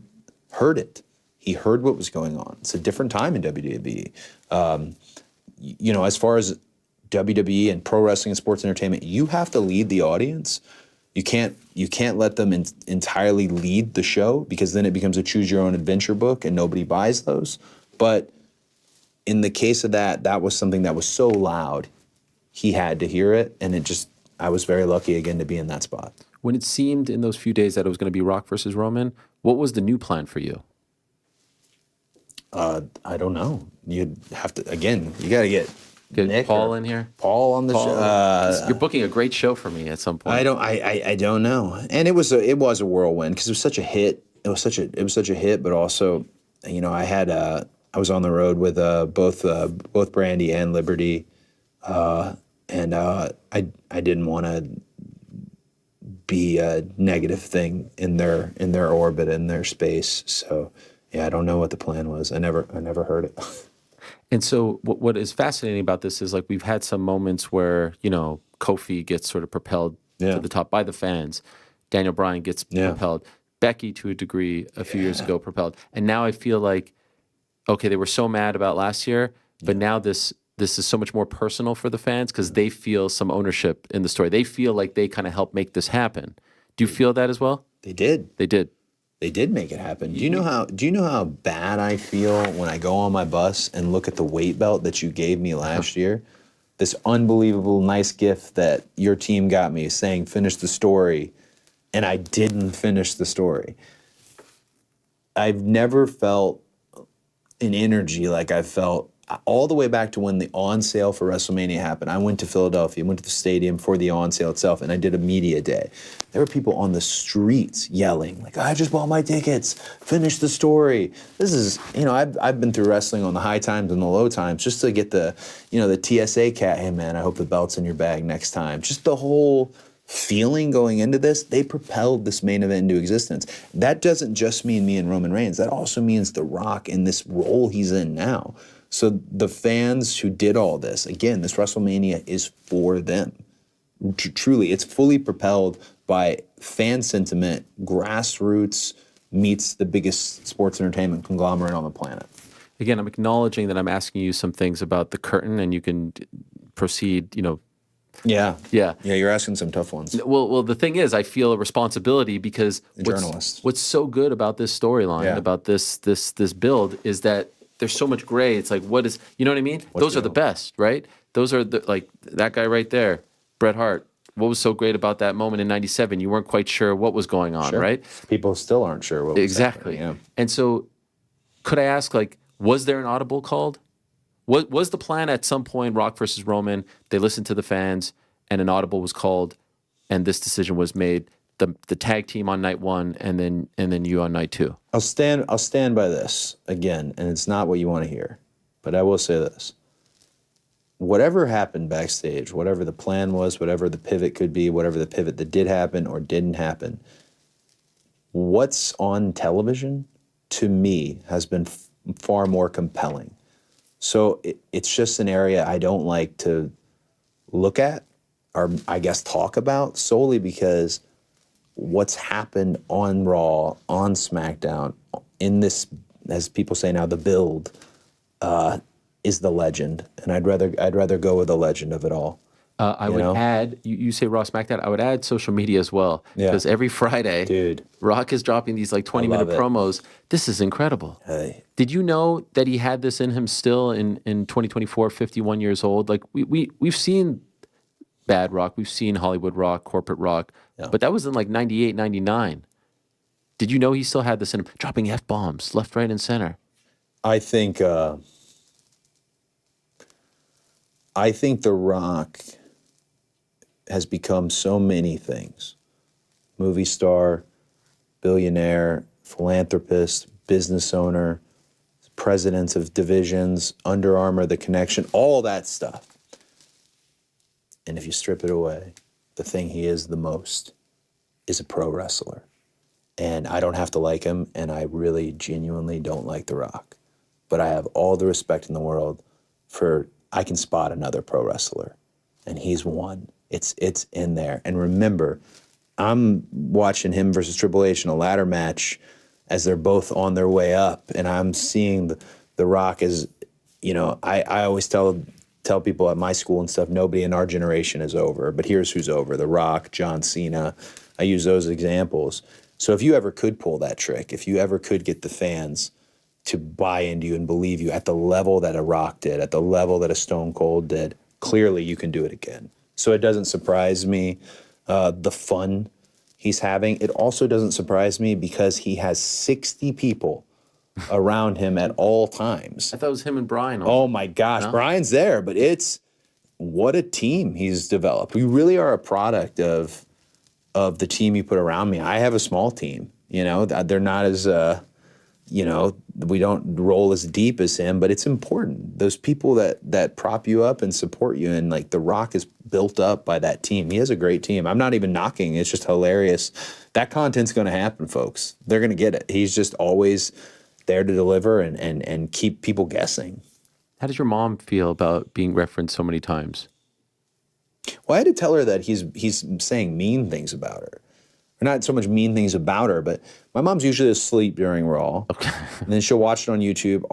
heard it. He heard what was going on. It's a different time in WWE. As far as WWE and pro wrestling and sports entertainment, you have to lead the audience. You can't let them entirely lead the show, because then it becomes a choose your own adventure book and nobody buys those. But in the case of that was something that was so loud, he had to hear it, and I was very lucky again to be in that spot. When it seemed in those few days that it was going to be Rock versus Roman, what was the new plan for you? I don't know. You'd have to, again, you got to get Nick Paul in here. Paul on the show. You're booking a great show for me at some point. I don't know. And it was a whirlwind because it was such a hit. It was such a hit, but also, I was on the road with both Brandy and Liberty, and I didn't want to be a negative thing in their orbit, in their space. So yeah, I don't know what the plan was. I never heard it. And so what is fascinating about this is, like, we've had some moments where, Kofi gets sort of propelled to the top by the fans. Daniel Bryan gets propelled. Becky, to a degree, a few years ago, propelled. And now I feel like, okay, they were so mad about last year, but now this is so much more personal for the fans because they feel some ownership in the story. They feel like they kind of helped make this happen. Do you feel that as well? They did. They did. They did make it happen. Do you know how bad I feel when I go on my bus and look at the weight belt that you gave me last year? This unbelievable nice gift that your team got me saying finish the story, and I didn't finish the story. I've never felt an energy like I've felt all the way back to when the on sale for WrestleMania happened. I went to Philadelphia, went to the stadium for the on sale itself, and I did a media day. There were people on the streets yelling, like, I just bought my tickets, finish the story. This is, I've been through wrestling on the high times and the low times just to get the TSA cat, hey man, I hope the belt's in your bag next time. Just the whole feeling going into this, they propelled this main event into existence. That doesn't just mean me and Roman Reigns. That also means The Rock in this role he's in now. So the fans who did all this, again, this WrestleMania is for them. Truly, it's fully propelled by fan sentiment, grassroots meets the biggest sports entertainment conglomerate on the planet. Again, I'm acknowledging that I'm asking you some things about the curtain, and you can proceed, Yeah, you're asking some tough ones. Well, the thing is, I feel a responsibility because journalist. What's so good about this storyline, about this build, is that there's so much gray. It's like, what is, you know what I mean? Those are the best, right? Those are like that guy right there, Bret Hart. what was so great about that moment in '97? You weren't quite sure what was going on, right? People still aren't sure what was Exactly. happening, yeah. And so, could I ask, like, was there an audible called? What was the plan at some point? Rock versus Roman. They listened to the fans, and an audible was called, and this decision was made. The tag team on night 1, and then you on night 2. I'll stand by this again, and it's not what you want to hear, but I will say this. Whatever happened backstage, whatever the plan was, whatever the pivot could be, whatever the pivot that did happen or didn't happen, what's on television, to me, has been far more compelling. So it's just an area I don't like to look at, or I guess talk about, solely because what's happened on Raw, on SmackDown, in this, as people say now, the build, is the legend, and I'd rather go with the legend of it all. I would add, you say Raw SmackDown, I would add social media as well, because every Friday, dude, Rock is dropping these like 20-minute promos. This is incredible. Hey. Did you know that he had this in him still in 2024, 51 years old? Like we've seen bad Rock, we've seen Hollywood Rock, corporate Rock, but that was in like 98, 99. Did you know he still had this in him? Dropping F-bombs left, right, and center. I think The Rock has become so many things. Movie star, billionaire, philanthropist, business owner, presidents of divisions, Under Armour, The Connection, all that stuff. And if you strip it away, the thing he is the most is a pro wrestler. And I don't have to like him, and I really genuinely don't like The Rock. But I have all the respect in the world for, I can spot another pro wrestler, and he's one. It's in there. And remember, I'm watching him versus Triple H in a ladder match as they're both on their way up, and I'm seeing the Rock as, I always tell people at my school and stuff, nobody in our generation is over, but here's who's over: The Rock, John Cena. I use those examples. So if you ever could pull that trick, if you ever could get the fans to buy into you and believe you at the level that a Rock did, at the level that a Stone Cold did, clearly you can do it again. So it doesn't surprise me the fun he's having. It also doesn't surprise me because he has 60 people around him at all times. I thought it was him and Brian. Oh my gosh, no? Brian's there, but what a team he's developed. We really are a product of the team you put around me. I have a small team, they're not as, we don't roll as deep as him, but it's important. Those people that prop you up and support you, and like The Rock is built up by that team. He has a great team. I'm not even knocking. It's just hilarious. That content's going to happen, folks. They're going to get it. He's just always there to deliver and keep people guessing. How does your mom feel about being referenced so many times? Well, I had to tell her that he's saying mean things about her. Or not so much mean things about her, but my mom's usually asleep during Raw. Okay. And then she'll watch it on YouTube.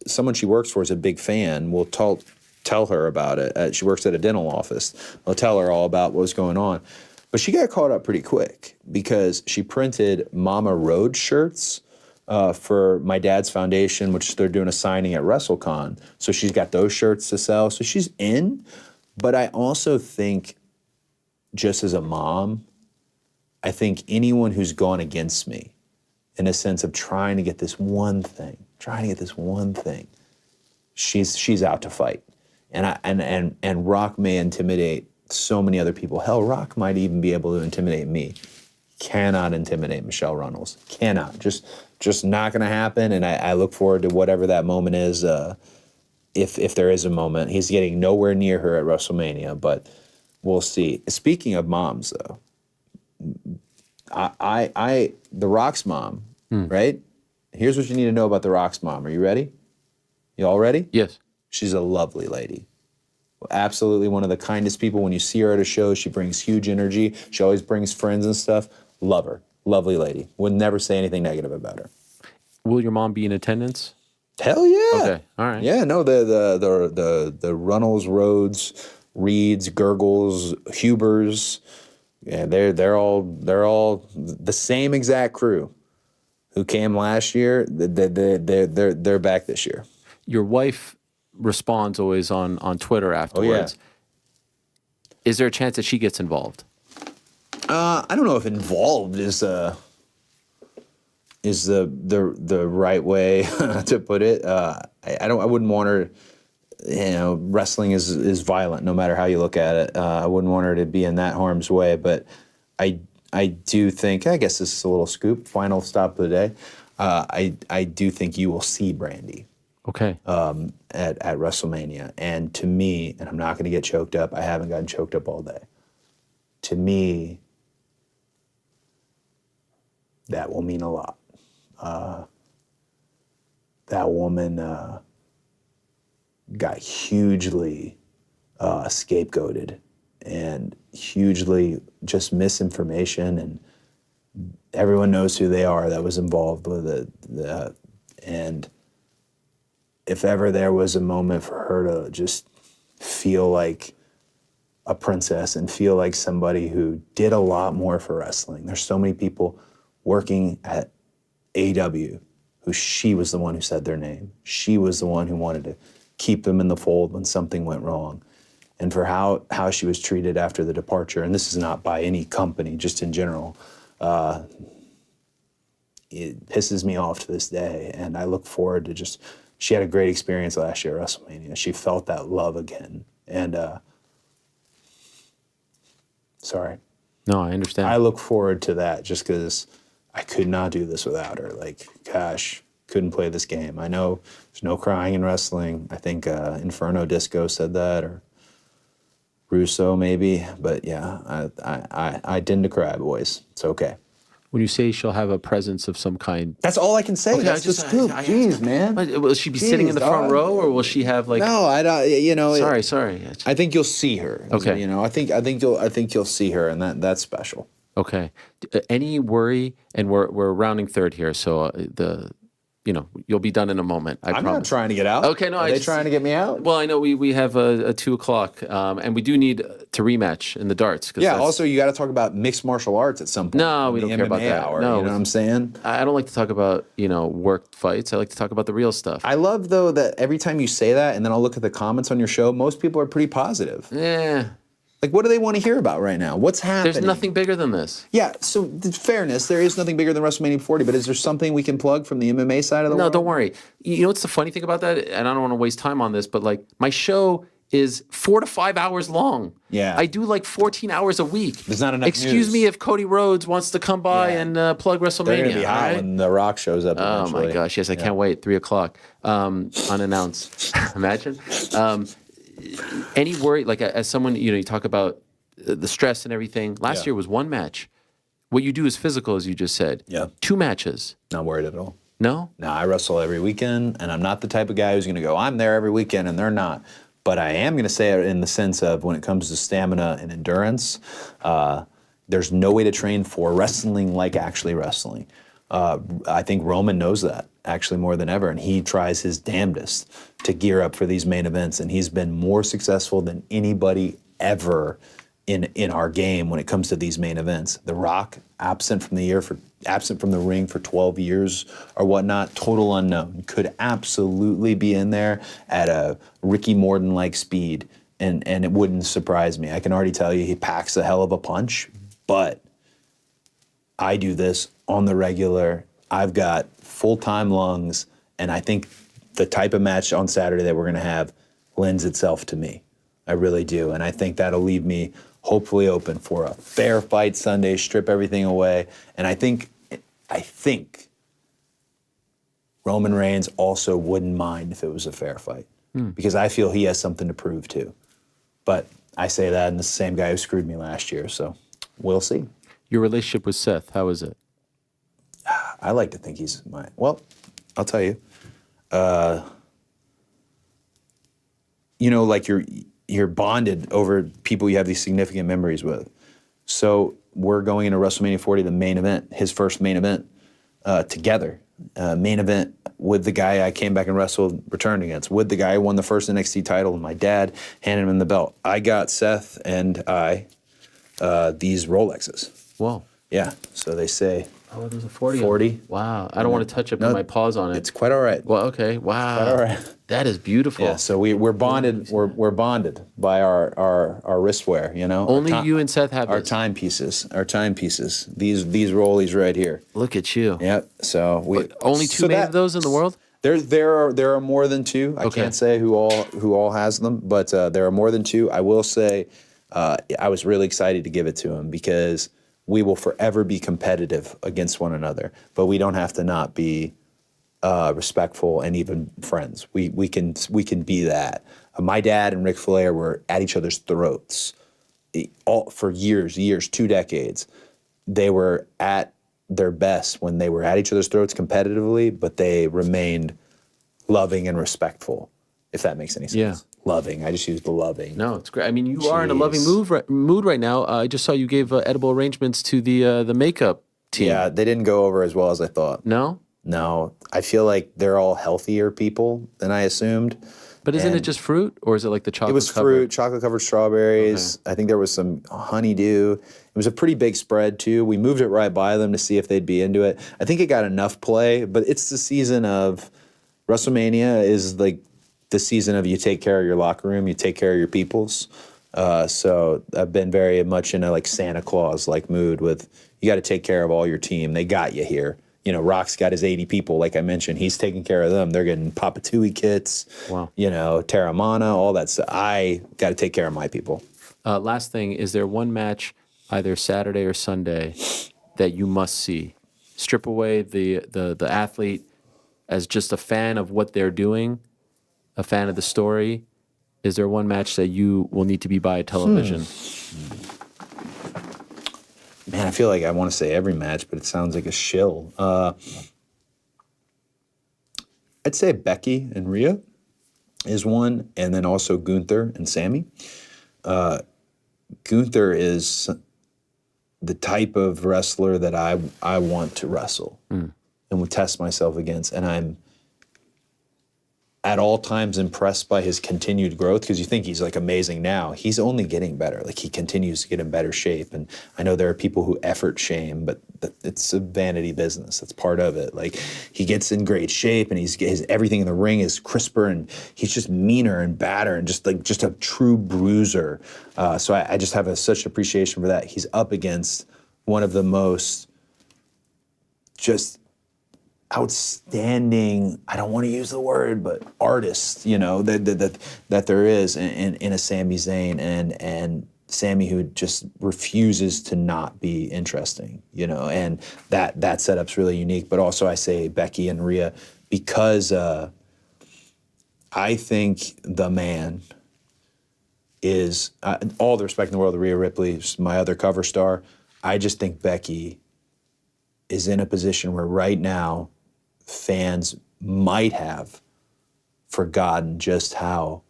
Someone she works for is a big fan. Will tell her about it. She works at a dental office. I'll tell her all about what was going on. But she got caught up pretty quick because she printed Mama Rhodes shirts for my dad's foundation, which they're doing a signing at WrestleCon. So she's got those shirts to sell. So she's in. But I also think, just as a mom, I think anyone who's gone against me in a sense of trying to get this one thing, she's out to fight. And Rock may intimidate so many other people. Hell, Rock might even be able to intimidate me. Cannot intimidate Michelle Runnels. Cannot. Just not going to happen. And I look forward to whatever that moment is. If there is a moment. He's getting nowhere near her at WrestleMania, but we'll see. Speaking of moms, though, The Rock's mom, right? Here's what you need to know about The Rock's mom. Are you ready? You all ready? Yes. She's a lovely lady. Absolutely one of the kindest people. When you see her at a show, she brings huge energy. She always brings friends and stuff. Love her. Lovely lady. Would never say anything negative about her. Will your mom be in attendance? Hell yeah. Okay. All right. Yeah, no, the Runnels, Rhodes, Reeds, Gurgles, Hubers, yeah, they're all the same exact crew who came last year. They're back this year. Your wife responds always on Twitter afterwards. Oh, Is there a chance that she gets involved? I don't know if involved is the right way to put it. I wouldn't want her. Wrestling is violent, no matter how you look at it. I wouldn't want her to be in that harm's way. But I do think, I guess this is a little scoop. Final stop of the day. I do think you will see Brandy. Okay. At WrestleMania, and to me, and I'm not going to get choked up. I haven't gotten choked up all day. To me, that will mean a lot. That woman got hugely scapegoated and hugely just misinformation, and everyone knows who they are that was involved with it. And if ever there was a moment for her to just feel like a princess and feel like somebody who did a lot more for wrestling. There's so many people working at AEW who she was the one who said their name. She was the one who wanted to keep them in the fold when something went wrong. And for how she was treated after the departure, and this is not by any company, just in general, it pisses me off to this day. And I look forward to she had a great experience last year at WrestleMania. She felt that love again. And sorry. No, I understand. I look forward to that just because I could not do this without her. Like, gosh, couldn't play this game. I know there's no crying in wrestling. I think Inferno Disco said that, or Russo maybe. But yeah, I tend to cry, boys. It's okay. When you say she'll have a presence of some kind, that's all I can say. Okay, That's the scoop. Jeez, man. Will she be sitting in the front row, or will she have like? No, I don't. Sorry. I think you'll see her. Okay. I think you'll see her, and that's special. Okay. Any worry? And we're rounding third here, so you'll be done in a moment. I I'm promise. not trying to get out. Okay, no, Are they trying to get me out? Well, I know we have a 2:00, and we do need to rematch in the darts. Yeah. Also, you got to talk about mixed martial arts at some point. No, we don't care about MMA that. Hour, No, you know what I'm saying? I don't like to talk about worked fights. I like to talk about the real stuff. I love though that every time you say that, and then I'll look at the comments on your show. Most people are pretty positive. Yeah. Like, what do they want to hear about right now? What's happening? There's nothing bigger than this. Yeah, so fairness, there is nothing bigger than WrestleMania 40, but is there something we can plug from the MMA side of the world? No, don't worry. You know what's the funny thing about that? And I don't want to waste time on this, but like my show is 4 to 5 hours long. Yeah. I do like 14 hours a week. There's not enough Excuse news. me if Cody Rhodes wants to come by and plug WrestleMania. They're going to be hot right? when The Rock shows up Oh eventually. my gosh, yes, I can't wait. 3:00, unannounced. Imagine. Any worry, like as someone, you talk about the stress and everything. Last year was one match. What you do is physical, as you just said. Yeah. 2 matches. Not worried at all. No? No, I wrestle every weekend, and I'm not the type of guy who's going to go, I'm there every weekend, and they're not. But I am going to say it in the sense of when it comes to stamina and endurance, there's no way to train for wrestling like actually wrestling. I think Roman knows that, actually, more than ever, and he tries his damnedest to gear up for these main events, and he's been more successful than anybody ever in our game when it comes to these main events. The Rock, absent from the ring for 12 years or whatnot, total unknown. Could absolutely be in there at a Ricky Morton-like speed, and it wouldn't surprise me. I can already tell you he packs a hell of a punch, but I do this on the regular. I've got full-time lungs, and I think the type of match on Saturday that we're going to have lends itself to me. I really do, and I think that'll leave me hopefully open for a fair fight Sunday, strip everything away. And I think Roman Reigns also wouldn't mind if it was a fair fight because I feel he has something to prove too. But I say that, and the same guy who screwed me last year, so we'll see. Your relationship with Seth, how is it? I like to think he's well, I'll tell you. Like you're bonded over people you have these significant memories with. So we're going into WrestleMania 40, the main event, his first main event, together. Main event with the guy I came back and wrestled, returned against, with the guy who won the first NXT title, and my dad handed him the belt. I got Seth and I these Rolexes. Whoa. Yeah, so they say Oh, there's a 40. 40. Wow. I don't want to touch it, put my paws on it. It's quite all right. Well, okay. Wow. Quite all right. That is beautiful. Yeah, so we're bonded. We're bonded by our wristwear. You know, Only you and Seth have our this. timepieces. Our timepieces. These rollies right here. Look at you. Yep. So we Only two made of those in the world? There are more than two. I can't say who all has them, but there are more than two. I will say, I was really excited to give it to him because we will forever be competitive against one another, but we don't have to not be respectful and even friends. We can be that. My dad and Ric Flair were at each other's throats for years, 2 decades. They were at their best when they were at each other's throats competitively, but they remained loving and respectful, if that makes any sense. Yeah. Loving. I just used the loving. No, it's great. I mean, you are in a loving mood right now. I just saw you gave edible arrangements to the makeup team. Yeah, they didn't go over as well as I thought. No? No. I feel like they're all healthier people than I assumed. But isn't it just fruit, or is it like the chocolate? It was fruit, chocolate-covered strawberries. Okay. I think there was some honeydew. It was a pretty big spread, too. We moved it right by them to see if they'd be into it. I think it got enough play, but it's the season of WrestleMania is like the season of you take care of your locker room, you take care of your peoples. So I've been very much in a like Santa Claus-like mood with you got to take care of all your team. They got you here. You know, Rock's got his 80 people, like I mentioned. He's taking care of them. They're getting Papatui kits, you know, Terramana, all that stuff. I got to take care of my people. Last thing, is there one match, either Saturday or Sunday, that you must see? Strip away the athlete as just a fan of what they're doing, a fan of the story. Is there one match that you will need to be by television? Man, I feel like I want to say every match, but it sounds like a shill. I'd say Becky and Rhea is one, and then also Gunther and Sammy. Gunther is the type of wrestler that I want to wrestle and would test myself against, and I'm at all times impressed by his continued growth because you think he's like amazing now. He's only getting better. Like he continues to get in better shape. And I know there are people who effort shame, but it's a vanity business. That's part of it. Like he gets in great shape and his everything in the ring is crisper and he's just meaner and badder and just a true bruiser. So I just have such appreciation for that. He's up against one of the most just outstanding, I don't want to use the word, but artists, you know, that there is in a Sami Zayn and Sammy who just refuses to not be interesting, you know, and that setup's really unique. But also I say Becky and Rhea because I think the man is, all the respect in the world to Rhea Ripley, my other cover star. I just think Becky is in a position where right now fans might have forgotten just how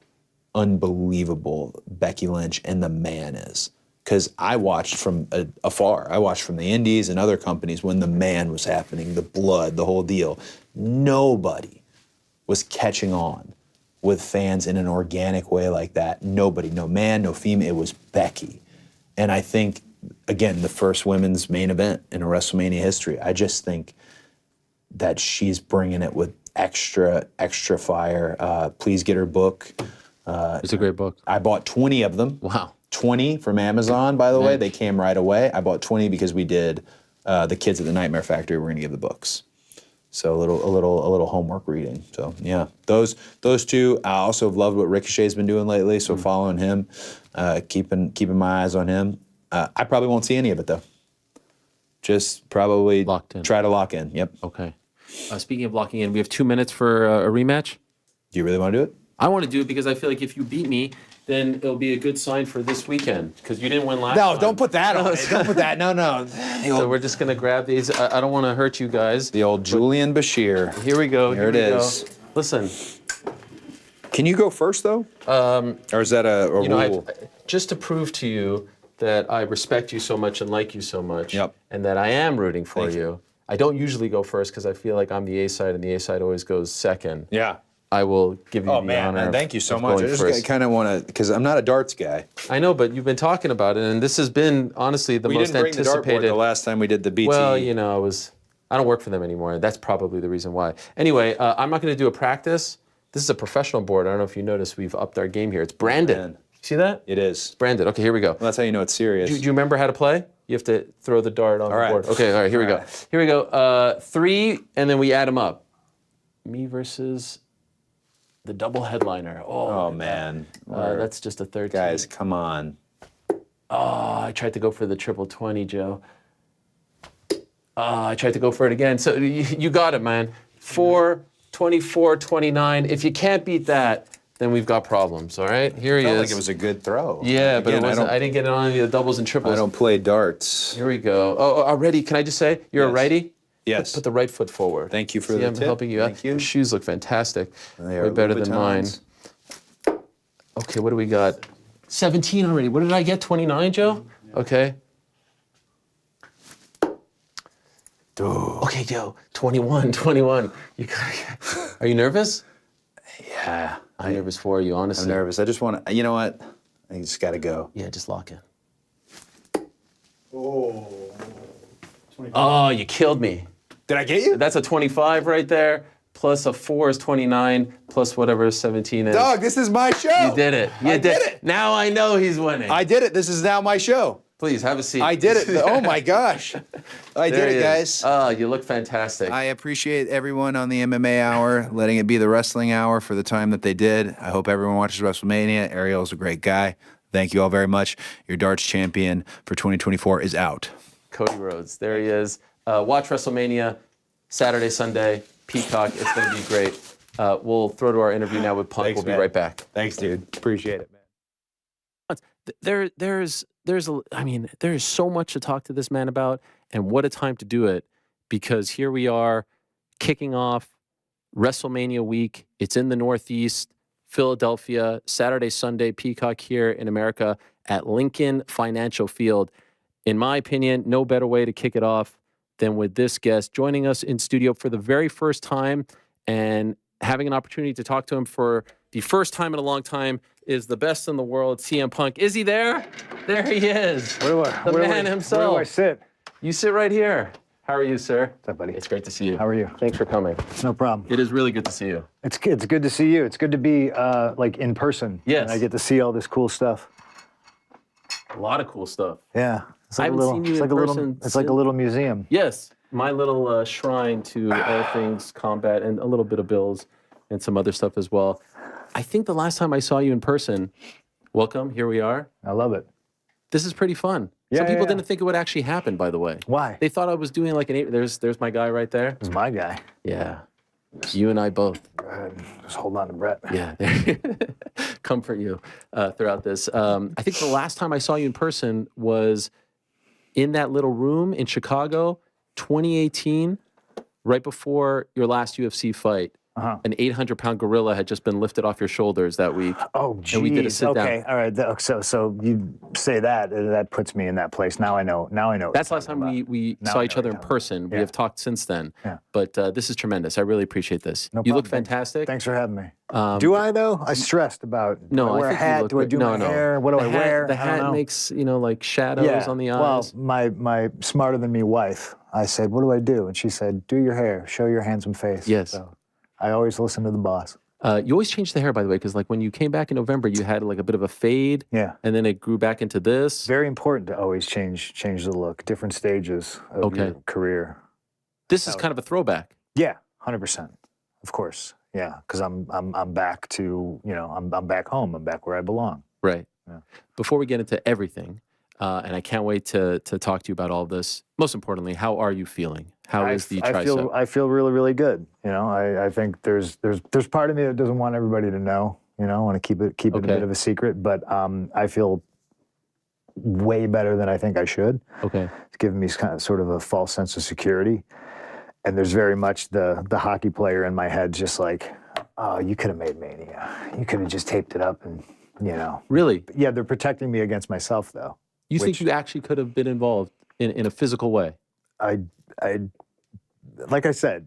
unbelievable Becky Lynch and the man is. Because I watched from afar. I watched from the indies and other companies when the man was happening, the blood, the whole deal. Nobody was catching on with fans in an organic way like that. Nobody, no man, no female, it was Becky. And I think, again, the first women's main event in a WrestleMania history. I just think that she's bringing it with extra fire. Please get her book. It's a great book. I bought 20 of them. Wow. 20 from Amazon, by the way. They came right away. I bought 20 because we did the kids at the Nightmare Factory. We're going to give the books. So a little homework reading. So yeah, those two. I also have loved what Ricochet's been doing lately. So following him, keeping my eyes on him. I probably won't see any of it though. Just probably try to lock in. Yep. Okay. Speaking of locking in, we have 2 minutes for a rematch. Do you really want to do it? I want to do it because I feel like if you beat me, then it'll be a good sign for this weekend because you didn't win last time. No, don't put that on it. Don't put that. No. So we're just going to grab these. I don't want to hurt you guys. The old Julian Bashir. Here we go. Here it is. Listen. Can you go first, though? Or is that a rule? Just to prove to you that I respect you so much and like you so much, yep, and that I am rooting for you. I don't usually go first because I feel like I'm the A side and the A side always goes second. Yeah. I will give you the honor. Man, thank you so of much. I going just first. kind of want to, because I'm not a darts guy. I know, but you've been talking about it, and this has been honestly the most didn't bring the dartboard anticipated. the last time we did the BT. Well, you know, I don't work for them anymore. That's probably the reason why. Anyway, I'm not going to do a practice. This is a professional board. I don't know if you noticed, we've upped our game here. It's branded. Man. See that? It is. Branded. Okay, here we go. Well, that's how you know it's serious. Do you remember how to play? You have to throw the dart on the right. board. Okay, all right, here we go. right. Here we go. 3, and then we add them up. Me versus the double headliner. Oh, man. That's just a 13. Guys, come on. Oh, I tried to go for the triple 20, Joe. I tried to go for it again. So you got it, man. 4, 24, 29. If you can't beat that, then we've got problems, all right? Here he Felt is. like it was a good throw. Yeah, but Again, it wasn't, I didn't get it on any of the doubles and triples. I don't play darts. Here we go. Oh, already, can I just say, you're a Yes. righty? Yes. Put the right foot forward. Thank you for See, the I'm tip. helping you out. Thank you. Your shoes look fantastic. They Way are better than mine. Louboutins. Okay, what do we got? 17 already. What did I get? 29, Joe? Okay. Okay, Joe. 21. You gotta, are you nervous? Yeah. I'm nervous for you, honestly. I'm nervous. I just want to, you know what? I just got to go. Yeah, just lock in. Oh, you killed me. Did I get you? That's a 25 right there. Plus a 4 is 29. Plus whatever 17 is. Dog, this is my show. You did it. You I did it. Now I know he's winning. I did it. This is now my show. Please have a seat. I did it. Oh my gosh. I There did he it, is. guys. Oh, you look fantastic. I appreciate everyone on the MMA Hour letting it be the wrestling hour for the time that they did. I hope everyone watches WrestleMania. Ariel's a great guy. Thank you all very much. Your darts champion for 2024 is out. Cody Rhodes. There he is. Watch WrestleMania Saturday, Sunday. Peacock. It's going to be great. We'll throw to our interview now with Punk. Thanks, We'll be man. right back. Thanks, dude. Appreciate it, man. There's so much to talk to this man about, and what a time to do it, because here we are kicking off WrestleMania week. It's in the Northeast, Philadelphia, Saturday, Sunday, Peacock here in America at Lincoln Financial Field. In my opinion, no better way to kick it off than with this guest joining us in studio for the very first time, and having an opportunity to talk to him for the first time in a long time is the best in the world, CM Punk. Is he there? There he is. The man himself. Where do I sit? You sit right here. How are you, sir? What's up, buddy? It's great to see you. How are you? Thanks for coming. No problem. It is really good to see you. It's good to see you. It's good to be like in person. Yes. And I get to see all this cool stuff. A lot of cool stuff. Yeah. It's I like haven't seen you in person It's like a little museum. Yes, my little shrine to all things combat, and a little bit of Bills and some other stuff as well. I think the last time I saw you in person, welcome, here we are. I love it. This is pretty fun. Yeah, Some people yeah. didn't think it would actually happen, by the way. Why? They thought I was doing like there's my guy right there. This is my guy. Yeah, you and I both. Just hold on to Brett. Yeah, comfort you throughout this. I think the last time I saw you in person was in that little room in Chicago, 2018, right before your last UFC fight. An 800-pound gorilla had just been lifted off your shoulders that week. Oh, geez. And we did a sit down. Okay, all right. So you say that puts me in that place. Now I know. That's the last time we Now saw I each know other what in you're person. We Yeah. have talked since then. Yeah. But this is tremendous. I really appreciate this. No You look problem. fantastic. Thanks for having me. Do I though? I stressed about. No, do I wear I a think you hat? look Do I great. do my hair? What do I wear? The I don't hat know. makes like shadows Yeah. on the Well, eyes. my smarter than me wife. I said, "What do I do?" And she said, "Do your hair. Show your handsome face." Yes. So I always listen to the boss. You always change the hair, by the way, because like when you came back in November, you had like a bit of a fade. Yeah. And then it grew back into this. Very important to always change the look. Different stages of your career. This is kind of a throwback. Yeah, 100%. Of course. Yeah, because I'm back to I'm back home. I'm back where I belong. Right. Yeah. Before we get into everything, and I can't wait to talk to you about all of this. Most importantly, how are you feeling? How is the tricep? I feel really, really good. I think there's part of me that doesn't want everybody to know. I want to keep it a bit of a secret. But I feel way better than I think I should. Okay. It's given me kind of sort of a false sense of security. And there's very much the hockey player in my head, just like, oh, you could have made Mania. You could have just taped it up and, Really? Yeah, they're protecting me against myself, though. You think you actually could have been involved in a physical way? I like I said,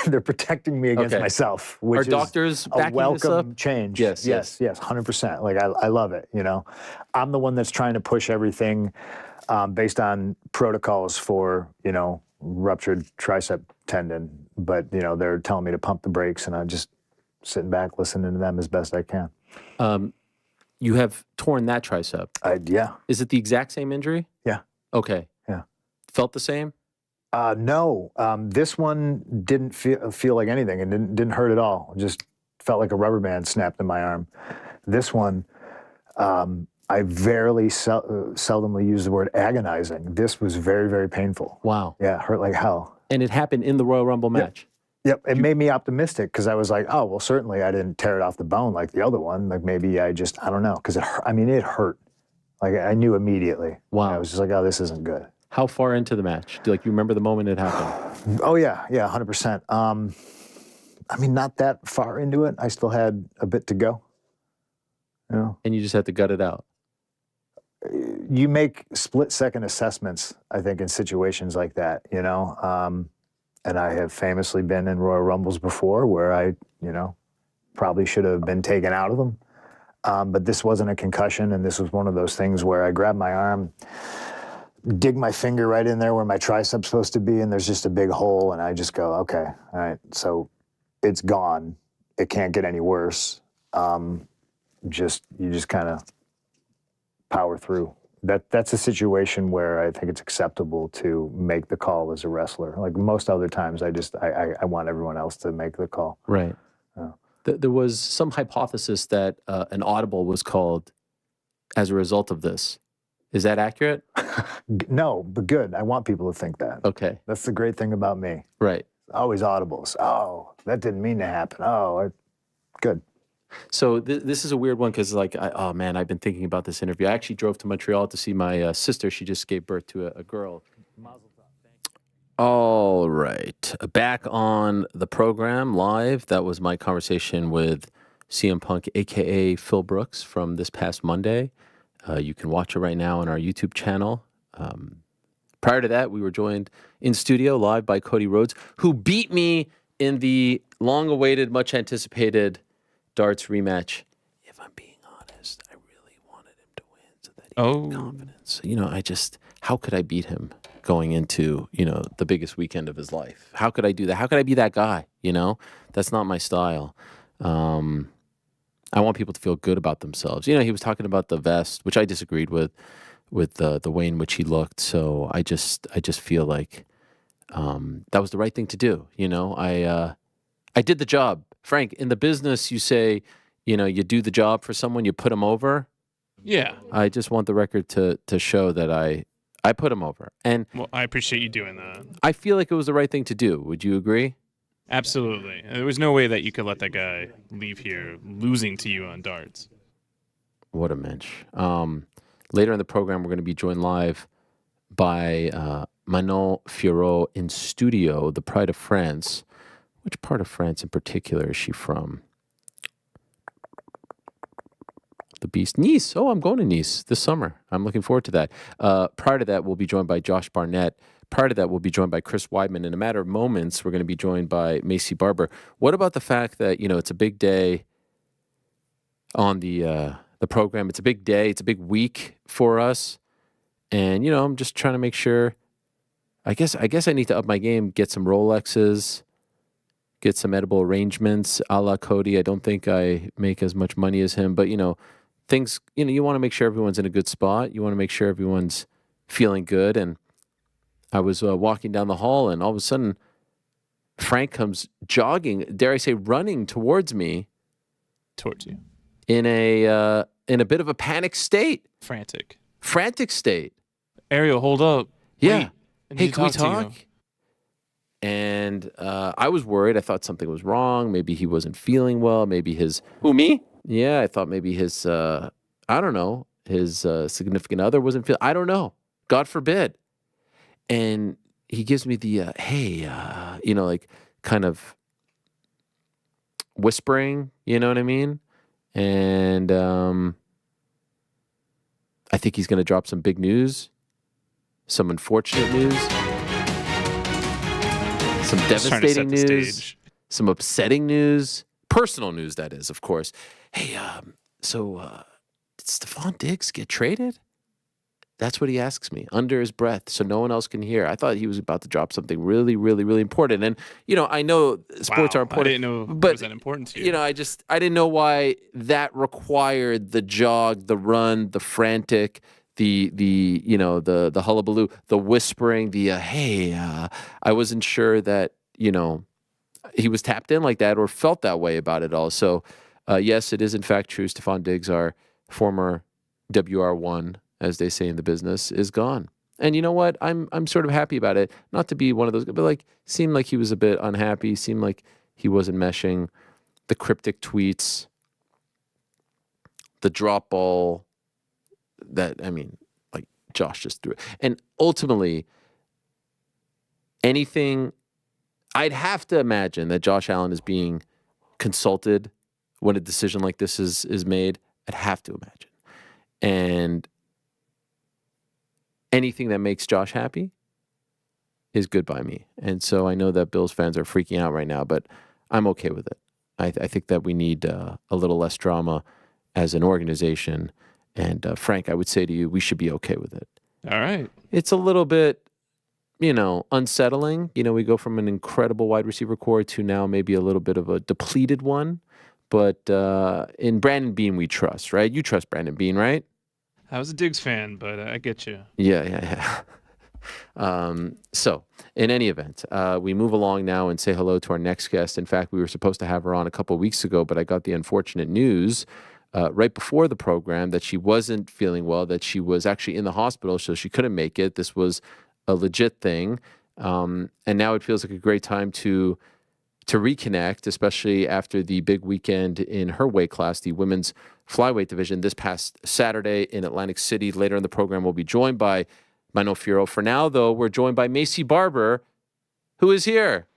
they're protecting me against myself, which Are is doctors a backing this welcome up? change. Yes, 100%. Like I love it. You know, I'm the one that's trying to push everything based on protocols for, you know, ruptured tricep tendon, but you know, they're telling me to pump the brakes, and I'm just sitting back listening to them as best I can. You have torn that tricep. Yeah. Is it the exact same injury? Yeah. Okay. Yeah. Felt the same? No. This one didn't feel like anything, and didn't hurt at all. It just felt like a rubber band snapped in my arm. This one, I very seldomly use the word agonizing. This was very, very painful. Wow. Yeah, it hurt like hell. And it happened in the Royal Rumble match? Yep, it made me optimistic because I was like, oh, well, certainly I didn't tear it off the bone like the other one. Like maybe I don't know, because it hurt. Like I knew immediately. Wow. I was just like, oh, this isn't good. How far into the match? Do you remember the moment it happened? Oh, yeah, 100%. I mean, not that far into it. I still had a bit to go. You know? And you just had to gut it out? You make split-second assessments, I think, in situations like that, you know? And I have famously been in Royal Rumbles before where I, you know, probably should have been taken out of them. But this wasn't a concussion, and this was one of those things where I grabbed my arm, dig my finger right in there where my tricep's supposed to be, and there's just a big hole, and I just go, okay, all right, so it's gone. It can't get any worse. You just kind of power through. That's a situation where I think it's acceptable to make the call as a wrestler. Like most other times, I want everyone else to make the call. Right. There was some hypothesis that an audible was called as a result of this. Is that accurate? No, but good. I want people to think that. Okay. That's the great thing about me. Right. Always audibles. Oh, that didn't mean to happen. Good. So this is a weird one because, like, oh man, I've been thinking about this interview. I actually drove to Montreal to see my sister. She just gave birth to a girl. All right, back on the program live. That was my conversation with CM Punk, aka Phil Brooks, from this past Monday. You can watch it right now on our YouTube channel. Prior to that, we were joined in studio live by Cody Rhodes, who beat me in the long-awaited, much-anticipated darts rematch. If I'm being honest, I really wanted him to win so that he had confidence. You know, how could I beat him going into, you know, the biggest weekend of his life? How could I do that? How could I be that guy? You know, that's not my style. I want people to feel good about themselves. You know, he was talking about the vest, which I disagreed with the way in which he looked. So I just feel like that was the right thing to do. You know, I did the job. Frank, in the business, you say, you know, you do the job for someone, you put them over. Yeah. I just want the record to show that I put him over. And well, I appreciate you doing that. I feel like it was the right thing to do. Would you agree? Absolutely. There was no way that you could let that guy leave here losing to you on darts. What a mensch. Later in the program, we're going to be joined live by Manon Fiorot in studio, the pride of France. Which part of France in particular is she from? The Beast. Nice. Oh, I'm going to Nice this summer. I'm looking forward to that. Prior to that, we'll be joined by Josh Barnett. Prior to that, we'll be joined by Chris Weidman. In a matter of moments, we're going to be joined by Maycee Barber. What about the fact that, you know, it's a big day on the program? It's a big day. It's a big week for us. And, you know, I'm just trying to make sure. I guess I need to up my game, get some Rolexes, get some edible arrangements a la Cody. I don't think I make as much money as him, but, you know, things, you know, you want to make sure everyone's in a good spot. You want to make sure everyone's feeling good. And I was walking down the hall, and all of a sudden, Frank comes jogging, dare I say, running towards me. Towards you. In a bit of a panic state. Frantic state. Ariel, hold up. Yeah. Wait, hey, can we talk? And I was worried. I thought something was wrong. Maybe he wasn't feeling well. Maybe his... Who, me? Yeah, I thought maybe his, I don't know, his significant other wasn't feeling... I don't know. God forbid. And he gives me the, hey, you know, like kind of whispering, you know what I mean? And I think he's going to drop some big news, some unfortunate news. Some devastating news, some upsetting news, personal news, that is, of course. Hey, did Stephon Diggs get traded? That's what he asks me under his breath, so no one else can hear. I thought he was about to drop something really, really, really important. And, I know sports are important. I didn't know but, it was that important to you. I didn't know why that required the jog, the run, the frantic, the hullabaloo, the whispering, I wasn't sure that, he was tapped in like that or felt that way about it all. So, yes, it is in fact true. Stephon Diggs, our former WR1, as they say in the business, is gone. And you know what? I'm sort of happy about it. Not to be one of those, but seemed like he was a bit unhappy. Seemed like he wasn't meshing. The cryptic tweets, the drop ball. Josh just threw it. And ultimately, anything, I'd have to imagine that Josh Allen is being consulted when a decision like this is made. I'd have to imagine. And anything that makes Josh happy is good by me. And so I know that Bills fans are freaking out right now, but I'm okay with it. I think that we need a little less drama as an organization. And Frank, I would say to you, we should be okay with it. All right. It's a little bit, unsettling. We go from an incredible wide receiver core to now maybe a little bit of a depleted one. But in Brandon Beane, we trust, right? You trust Brandon Beane, right? I was a Diggs fan, but I get you. Yeah. So, in any event, we move along now and say hello to our next guest. In fact, we were supposed to have her on a couple of weeks ago, but I got the unfortunate news right before the program that she wasn't feeling well, that she was actually in the hospital, so she couldn't make it. This was a legit thing. And now it feels like a great time to reconnect, especially after the big weekend in her weight class, the women's flyweight division this past Saturday in Atlantic City. Later in the program, we'll be joined by Manon Fiorot. For now, though, we're joined by Maycee Barber, who is here.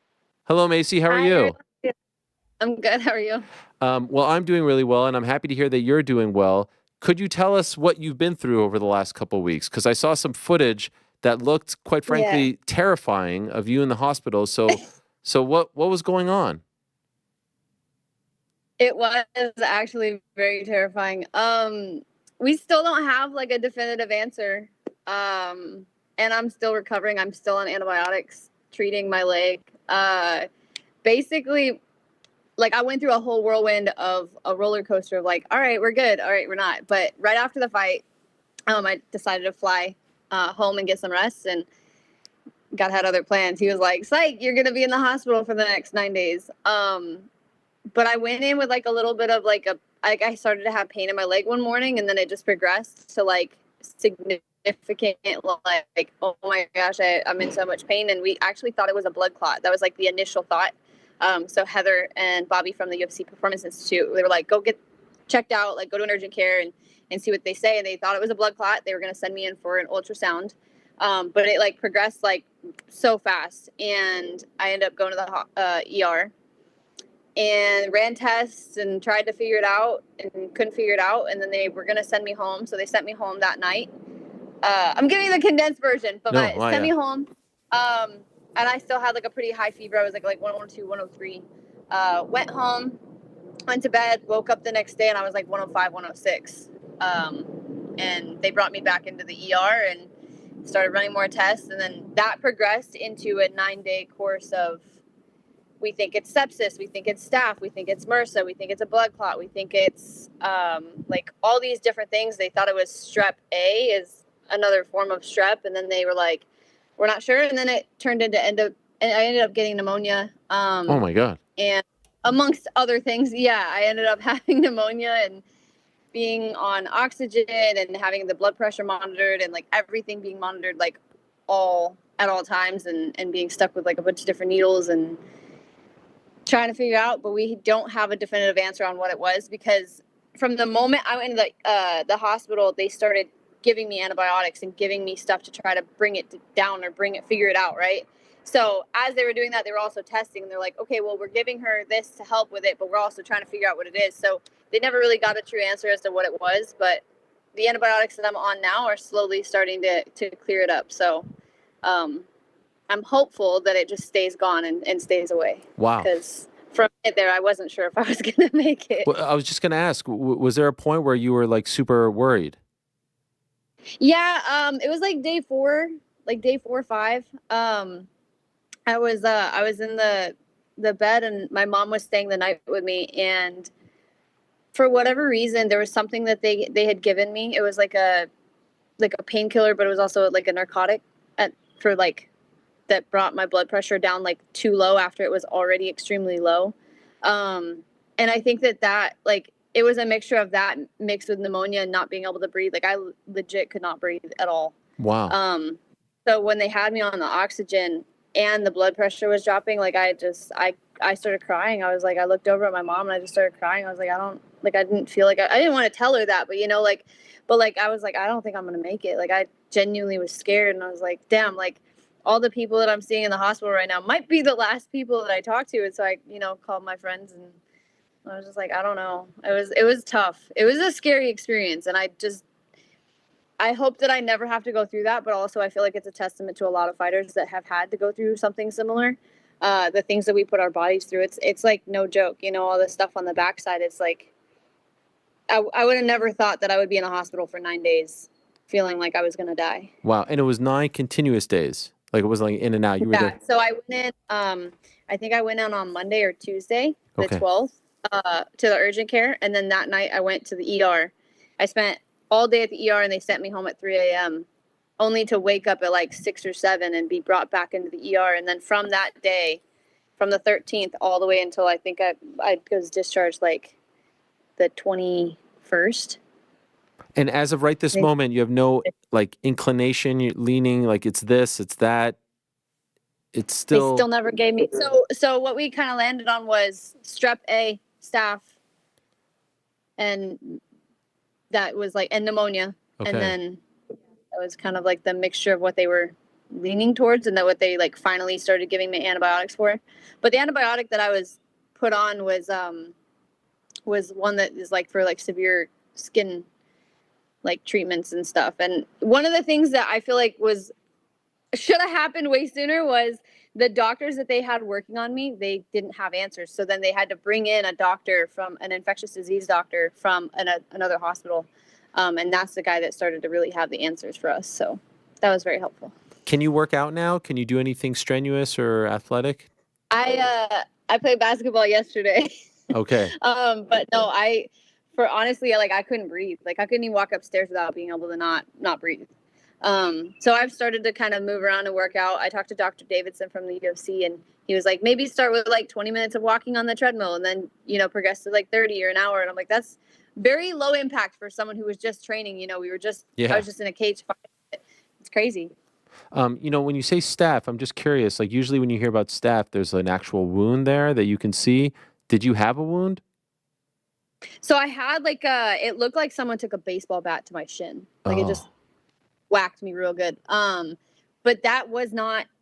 Hello, Maycee. How are you? I'm good. How are you? Well, I'm doing really well, and I'm happy to hear that you're doing well. Could you tell us what you've been through over the last couple of weeks? Because I saw some footage that looked, quite frankly, terrifying of you in the hospital. So what was going on? It was actually very terrifying. We still don't have a definitive answer. And I'm still recovering. I'm still on antibiotics, treating my leg. Basically, I went through a whole whirlwind of a roller coaster of all right, we're good. All right, we're not. But right after the fight, I decided to fly home and get some rest, and God had other plans. He was like, psych, you're going to be in the hospital for the next 9 days. But I went in with a little bit of I started to have pain in my leg one morning, and then it just progressed to significant, oh my gosh, I'm in so much pain. And we actually thought it was a blood clot. That was the initial thought. So Heather and Bobby from the UFC Performance Institute, they were like, go get checked out, go to an urgent care and see what they say. And they thought it was a blood clot. They were going to send me in for an ultrasound. But it progressed so fast, and I ended up going to the ER and ran tests and tried to figure it out and couldn't figure it out. And then they were going to send me home. So they sent me home that night. I'm giving you the condensed version, but sent me home. And I still had a pretty high fever. I was like 102, 103. Went home, went to bed, woke up the next day, and I was 105, 106. And they brought me back into the ER and started running more tests. And then that progressed into a 9-day course of, we think it's sepsis, we think it's staph, we think it's MRSA, we think it's a blood clot, we think it's all these different things. They thought it was strep A, is another form of strep. And then they were like, we're not sure. And then it turned into and I ended up getting pneumonia. Oh my God. And amongst other things, I ended up having pneumonia and being on oxygen and having the blood pressure monitored and everything being monitored at all times and being stuck with a bunch of different needles and trying to figure out. But we don't have a definitive answer on what it was, because from the moment I went into the hospital, they started giving me antibiotics and giving me stuff to try to bring it down or figure it out, right? So as they were doing that, they were also testing, and they're like, okay, well, we're giving her this to help with it, but we're also trying to figure out what it is. So they never really got a true answer as to what it was, but the antibiotics that I'm on now are slowly starting to clear it up. So I'm hopeful that it just stays gone and stays away. Wow. Because from it there, I wasn't sure if I was going to make it. Well, I was just going to ask, was there a point where you were like super worried? Yeah, it was like day 4 or 5. I was in the bed, and my mom was staying the night with me, and for whatever reason, there was something that they had given me. It was like a painkiller, but it was also like a narcotic that brought my blood pressure down like too low after it was already extremely low. And I think that like it was a mixture of that mixed with pneumonia and not being able to breathe. Like I legit could not breathe at all. Wow. So when they had me on the oxygen and the blood pressure was dropping, like I started crying. I was like, I looked over at my mom and I just started crying. I was like, I didn't feel like I didn't want to tell her that, but I was like, I don't think I'm going to make it. Like I genuinely was scared, and I was like, damn, like all the people that I'm seeing in the hospital right now might be the last people that I talk to. And so I, called my friends, and I was just like, I don't know. It was tough. It was a scary experience. And I hope that I never have to go through that. But also I feel like it's a testament to a lot of fighters that have had to go through something similar. The things that we put our bodies through, it's like no joke, all the stuff on the backside. It's like, I would have never thought that I would be in a hospital for 9 days feeling like I was going to die. Wow. And it was 9 continuous days. Like it was like in and out. You were there. So I went in, I think I went in on Monday or Tuesday, the 12th, to the urgent care. And then that night I went to the ER. I spent all day at the ER, and they sent me home at 3 a.m. only to wake up at like 6 or 7 and be brought back into the ER. And then from that day, from the 13th all the way until I think I was discharged like the 21st. And as of right this moment, you have no like inclination, you're leaning like it's this, it's that. It's still. They still never gave me. So what we kind of landed on was strep A, staph, and that was like, and pneumonia. Okay. And then that was kind of like the mixture of what they were leaning towards, and then what they like finally started giving me antibiotics for. But the antibiotic that I was put on was one that is like for like severe skin like treatments and stuff. And one of the things that I feel like should have happened way sooner was the doctors that they had working on me, they didn't have answers. So then they had to bring in a doctor from an infectious disease doctor from another hospital. And that's the guy that started to really have the answers for us. So that was very helpful. Can you work out now? Can you do anything strenuous or athletic? I played basketball yesterday. Okay. But no, honestly, like I couldn't breathe. Like I couldn't even walk upstairs without being able to not breathe. So I've started to kind of move around and work out. I talked to Dr. Davidson from the UFC, and he was like, maybe start with like 20 minutes of walking on the treadmill and then, progress to like 30 or an hour. And I'm like, that's very low impact for someone who was just training. I was just in a cage fight. It's crazy. When you say staph, I'm just curious, like usually when you hear about staph, there's an actual wound there that you can see. Did you have a wound? So I had like it looked like someone took a baseball bat to my shin. Like It just whacked me real good. But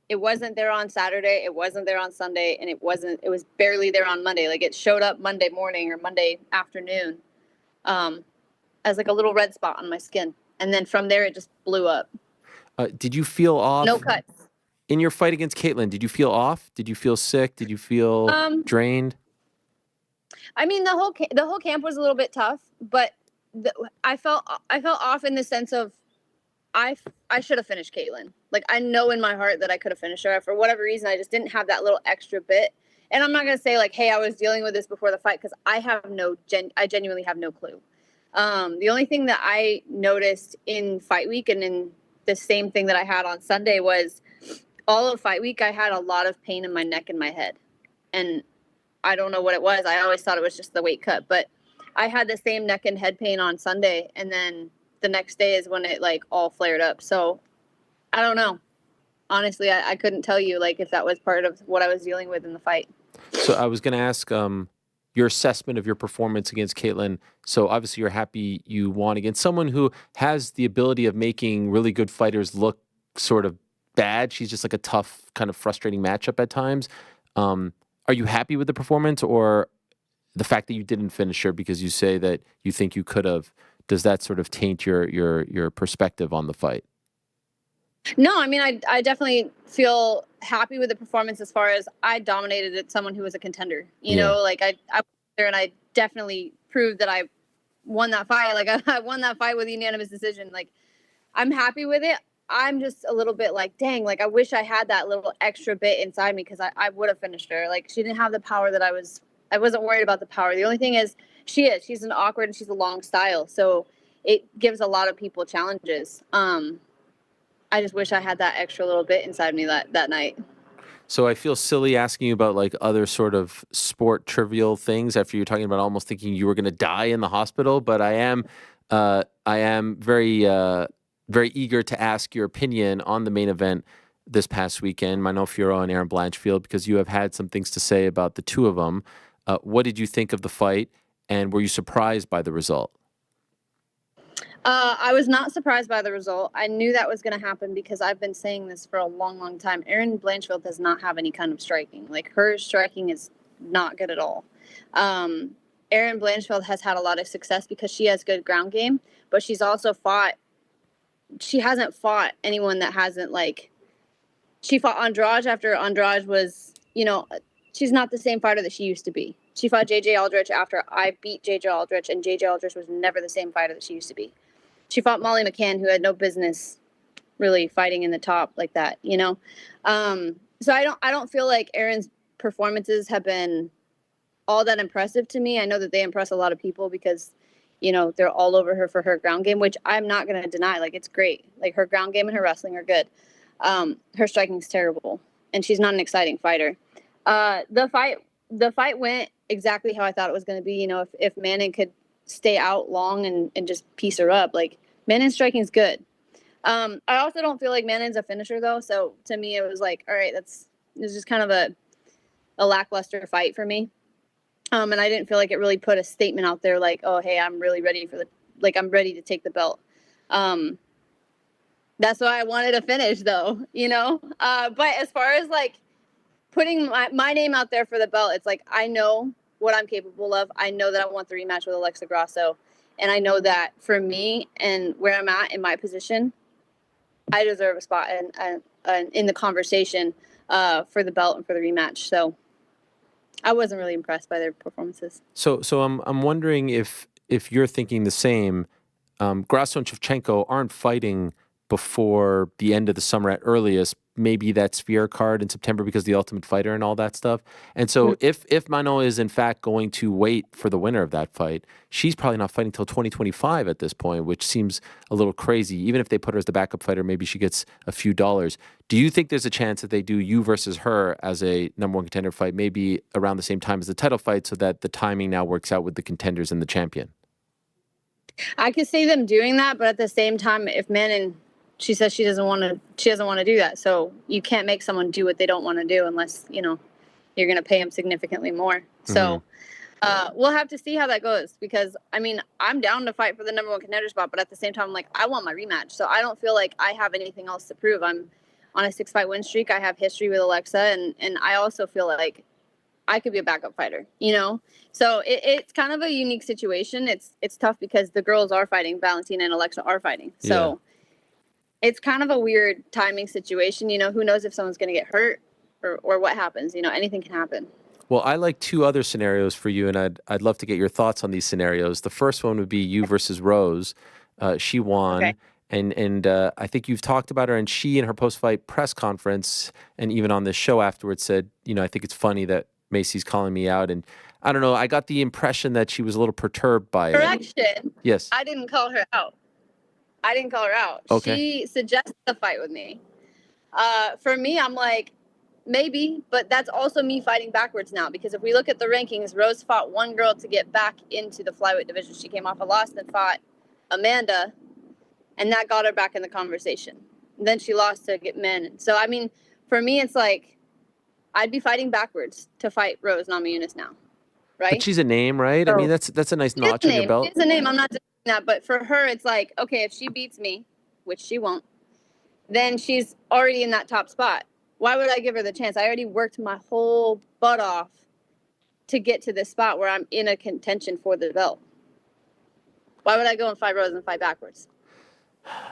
it wasn't there on Saturday. It wasn't there on Sunday. And it was barely there on Monday. Like it showed up Monday morning or Monday afternoon as like a little red spot on my skin. And then from there, it just blew up. Did you feel off? No cuts. In your fight against Caitlin, did you feel off? Did you feel sick? Did you feel drained? I mean, the whole camp was a little bit tough, but I felt off in the sense of I should have finished Caitlin. Like I know in my heart that I could have finished her. For whatever reason, I just didn't have that little extra bit. And I'm not gonna say like, hey, I was dealing with this before the fight, because I genuinely have no clue. The only thing that I noticed in fight week and in the same thing that I had on Sunday was all of fight week I had a lot of pain in my neck and my head, and I don't know what it was. I always thought it was just the weight cut, but I had the same neck and head pain on Sunday, and then the next day is when it like all flared up. So I don't know. Honestly, I couldn't tell you like if that was part of what I was dealing with in the fight. So I was going to ask your assessment of your performance against Caitlin. So obviously you're happy you won against someone who has the ability of making really good fighters look sort of bad. She's just like a tough, kind of frustrating matchup at times. Are you happy with the performance, or the fact that you didn't finish her because you say that you think you could have? Does that sort of taint your perspective on the fight? No, I mean, I definitely feel happy with the performance as far as I dominated someone who was a contender. You know, like I went there and I definitely proved that I won that fight. Like I won that fight with a unanimous decision. Like I'm happy with it. I'm just a little bit like, dang, like I wish I had that little extra bit inside me because I would have finished her. Like she didn't have the power that I wasn't worried about the power. The only thing is she's an awkward and she's a long style. So it gives a lot of people challenges. I just wish I had that extra little bit inside me that night. So I feel silly asking you about like other sort of sport trivial things after you're talking about almost thinking you were going to die in the hospital, but I am very very eager to ask your opinion on the main event this past weekend, Manon Fiorot and Erin Blanchfield, because you have had some things to say about the two of them. What did you think of the fight, and were you surprised by the result? I was not surprised by the result. I knew that was going to happen because I've been saying this for a long, long time. Erin Blanchfield does not have any kind of striking. Like her striking is not good at all. Erin Blanchfield has had a lot of success because she has good ground game, but she hasn't fought anyone that hasn't she fought Andrade after Andrade was, she's not the same fighter that she used to be. She fought JJ Aldrich after I beat JJ Aldrich, and JJ Aldrich was never the same fighter that she used to be. She fought Molly McCann, who had no business really fighting in the top like that, So I don't feel like Erin's performances have been all that impressive to me. I know that they impress a lot of people because, they're all over her for her ground game, which I'm not going to deny. Like, it's great. Like, her ground game and her wrestling are good. Her striking's terrible, and she's not an exciting fighter. The fight went exactly how I thought it was going to be. If Manon could stay out long and just piece her up, like Manon's striking is good. I also don't feel like Manon's a finisher though. So to me, it was like, all right, it's just kind of a lackluster fight for me. And I didn't feel like it really put a statement out there like, oh, hey, I'm really ready I'm ready to take the belt. That's why I wanted to finish though, but as far as like putting my name out there for the belt, it's like, I know what I'm capable of. I know that I want the rematch with Alexa Grasso. And I know that for me and where I'm at in my position, I deserve a spot in the conversation for the belt and for the rematch. So I wasn't really impressed by their performances. So I'm wondering if you're thinking the same. Grasso and Shevchenko aren't fighting before the end of the summer at earliest. Maybe that Sphere card in September because the Ultimate Fighter and all that stuff. And so if Manon is in fact going to wait for the winner of that fight, she's probably not fighting until 2025 at this point, which seems a little crazy. Even if they put her as the backup fighter, maybe she gets a few dollars. Do you think there's a chance that they do you versus her as a number one contender fight, maybe around the same time as the title fight, so that the timing now works out with the contenders and the champion? I could see them doing that, but at the same time, if Manon, she says she doesn't want to do that. So you can't make someone do what they don't want to do unless, you're going to pay them significantly more. So we'll have to see how that goes because, I'm down to fight for the number one contender spot, but at the same time, I want my rematch. So I don't feel like I have anything else to prove. I'm on a 6-fight win streak. I have history with Alexa, and I also feel like I could be a backup fighter, So it's kind of a unique situation. It's tough because the girls are fighting. Valentina and Alexa are fighting. So it's kind of a weird timing situation. Who knows if someone's going to get hurt or what happens. Anything can happen. Well, I like two other scenarios for you, and I'd love to get your thoughts on these scenarios. The first one would be you versus Rose. She won. Okay. And I think you've talked about her, and she in her post-fight press conference and even on this show afterwards said, I think it's funny that Maycee's calling me out. And I don't know, I got the impression that she was a little perturbed by it. Correction. Yes. I didn't call her out. Okay. She suggested a fight with me. For me, I'm like, maybe, but that's also me fighting backwards now because if we look at the rankings, Rose fought one girl to get back into the flyweight division. She came off a loss and fought Amanda, and that got her back in the conversation. And then she lost to get Manon. So, for me, it's like I'd be fighting backwards to fight Rose Namajunas now, right? But she's a name, right? So, that's a nice notch on your belt. She's a name. I'm not that, but for her, it's like, okay, if she beats me, which she won't, then she's already in that top spot. Why would I give her the chance? I already worked my whole butt off to get to this spot where I'm in a contention for the belt. Why would I go and fight Rose and fight backwards?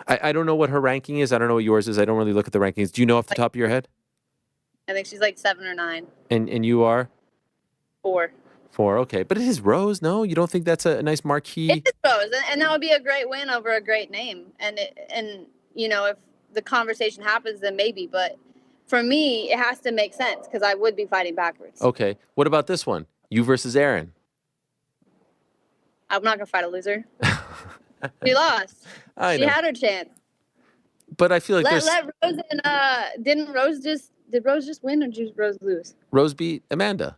I don't know what her ranking is. I don't know what yours is. I don't really look at the rankings. Do you know off the top of your head? I think she's like 7 or 9. And you are 4. 4. Okay, but it is Rose. No, you don't think that's a nice marquee? It is Rose, and that would be a great win over a great name. And if the conversation happens, then maybe. But for me, it has to make sense because I would be fighting backwards. Okay. What about this one? You versus Erin. I'm not gonna fight a loser. She lost. I She know. had her chance. But I feel like Let Rose and did Rose just win or did Rose lose? Rose beat Amanda.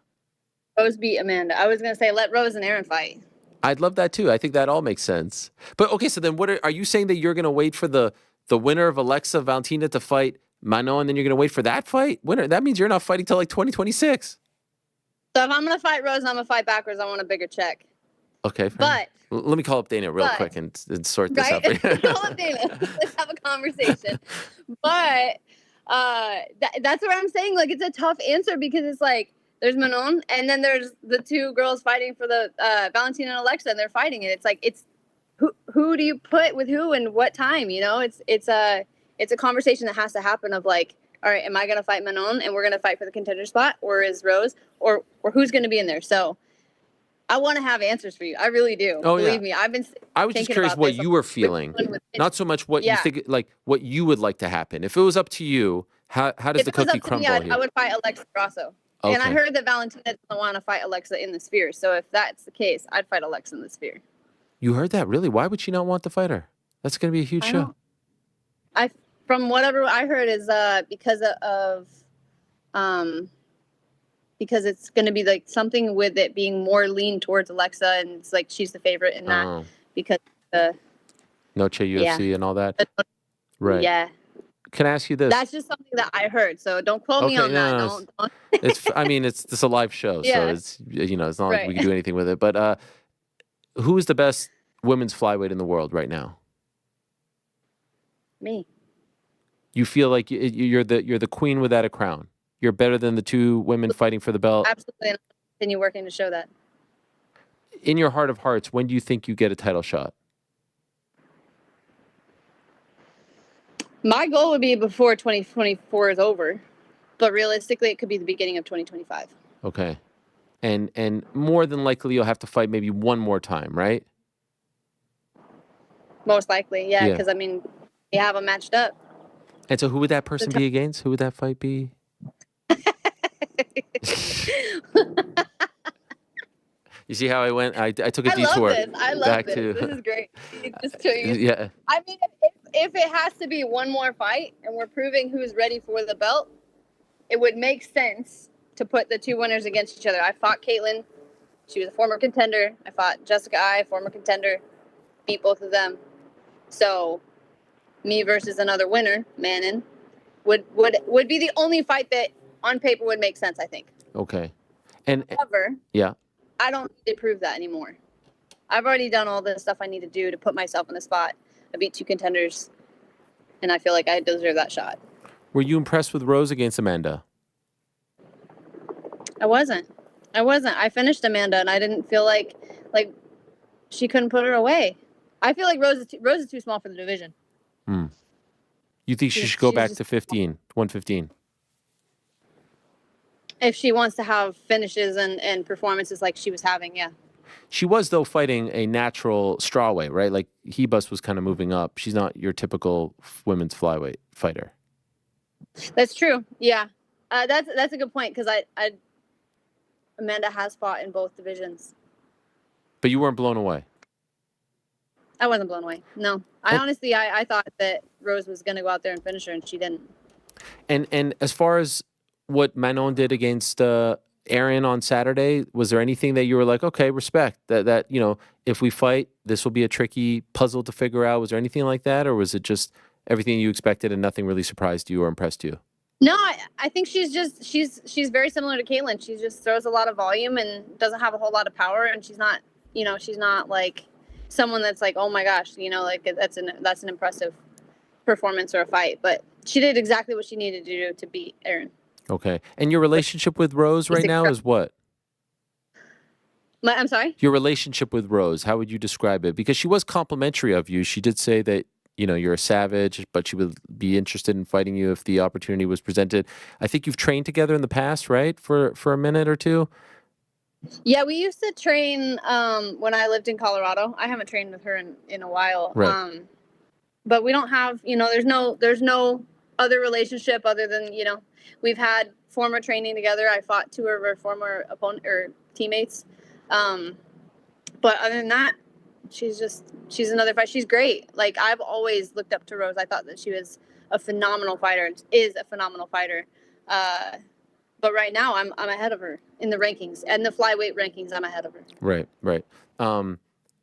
Rose beat Amanda. I was gonna say let Rose and Erin fight. I'd love that too. I think that all makes sense. But okay, so then what are you saying that you're going to wait for the winner of Alexa Valentina to fight Manon, and then you're going to wait for that fight? Winner. That means you're not fighting till like 2026. So if I'm gonna fight Rose and I'm gonna fight backwards, I want a bigger check. Okay. Fair But let me call up Dana real quick and sort this out. right? Call up Dana. Let's have a conversation. But that's what I'm saying. Like, it's a tough answer because it's like there's Manon and then there's the 2 girls fighting for the Valentina and Alexa, and they're fighting it. It's like it's who do you put with who and what time? You know, it's a conversation that has to happen of like, all right, am I gonna fight Manon and we're gonna fight for the contender spot, or is Rose, or who's gonna be in there? So I want to have answers for you. I really do. Oh, Believe me, I've been. I was just curious what you were feeling, not so much what you think, like what you would like to happen. If it was up to you, how does the cookie crumble here? I would fight Alexa Grasso. Okay. And I heard that Valentina doesn't want to fight Alexa in the sphere. So if that's the case, I'd fight Alexa in the sphere. You heard that? Really? Why would she not want to fight her? That's going to be a huge show. From whatever I heard is because it's going to be like something with it being more lean towards Alexa, and it's like she's the favorite in that because Noche UFC and all that. Right. Yeah. Can I ask you this? That's just something that I heard. So don't quote me on that. Don't. It's a live show, so it's it's not like we can do anything with it. But who is the best women's flyweight in the world right now? Me. You feel like you're the queen without a crown. You're better than the 2 women fighting for the belt. Absolutely, and I'll continue working to show that. In your heart of hearts, when do you think you get a title shot? My goal would be before 2024 is over, but realistically, it could be the beginning of 2025. Okay, and more than likely, you'll have to fight maybe one more time, right? Most likely, yeah. Because I mean, you have them matched up. And so, who would that person be against? Who would that fight be? You see how I went? I took a detour. I love this. This is great. Just show you. Yeah. I mean, if it has to be one more fight and we're proving who's ready for the belt, it would make sense to put the 2 winners against each other. I fought Caitlin. She was a former contender. I fought Jessica I, former contender. Beat both of them. So me versus another winner, Manon, would be the only fight that on paper would make sense, I think. Okay. However, yeah, I don't need to prove that anymore. I've already done all the stuff I need to do to put myself in the spot. I beat 2 contenders, and I feel like I deserve that shot. Were you impressed with Rose against Amanda? I wasn't. I finished Amanda, and I didn't feel like she couldn't put her away. I feel like Rose is too small for the division. You think she should go back to 115? If she wants to have finishes and performances like she was having, yeah. She was, though, fighting a natural strawweight, right? Like, Hebus was kind of moving up. She's not your typical women's flyweight fighter. That's true. Yeah. That's a good point because Amanda has fought in both divisions. But you weren't blown away? I wasn't blown away. No. Honestly, I thought that Rose was going to go out there and finish her, and she didn't. And as far as what Manon did against Erin on Saturday, was there anything that you were like, okay, respect that if we fight, this will be a tricky puzzle to figure out? Was there anything like that, or was it just everything you expected and nothing really surprised you or impressed you? No, I think she's very similar to Caitlin. She just throws a lot of volume and doesn't have a whole lot of power, and she's not like someone that's like, oh my gosh, like that's an impressive performance or a fight. But she did exactly what she needed to do to beat Erin. Okay. And your relationship with Rose right now is what? I'm sorry? Your relationship with Rose, how would you describe it? Because she was complimentary of you. She did say that you're a savage, but she would be interested in fighting you if the opportunity was presented. I think you've trained together in the past, right? For a minute or two. Yeah, we used to train when I lived in Colorado. I haven't trained with her in a while. Right. But we don't have, there's no other relationship other than, we've had former training together. I fought 2 of her former teammates. But other than that, she's another fight. She's great. Like, I've always looked up to Rose. I thought that she was a phenomenal fighter, is a phenomenal fighter. But right now I'm ahead of her in the rankings, and the flyweight rankings, I'm ahead of her. Right.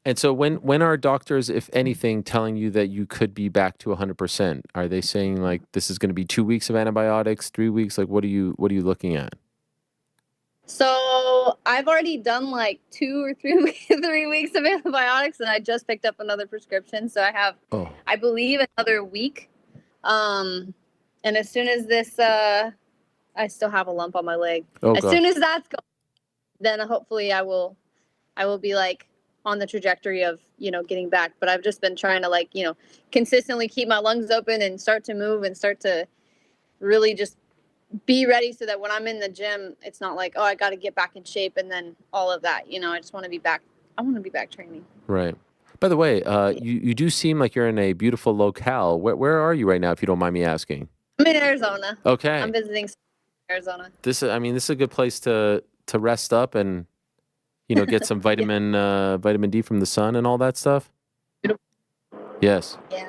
And so when are doctors, if anything, telling you that you could be back to 100%? Are they saying like this is going to be 2 weeks of antibiotics, 3 weeks? Like what are you looking at? So I've already done like 2 or 3 weeks of antibiotics, and I just picked up another prescription. So I have, I believe, another week. And as soon as this, I still have a lump on my leg. As soon as that's gone, then hopefully I will be like on the trajectory of, getting back. But I've just been trying to consistently keep my lungs open and start to move and start to really just be ready so that when I'm in the gym, it's not like, I got to get back in shape and then all of that. I just want to be back. I want to be back training. Right. By the way, you do seem like you're in a beautiful locale. Where are you right now, if you don't mind me asking? I'm in Arizona. Okay. I'm visiting Arizona. This is a good place to rest up and, get some vitamin D from the sun and all that stuff. Yes. Yeah.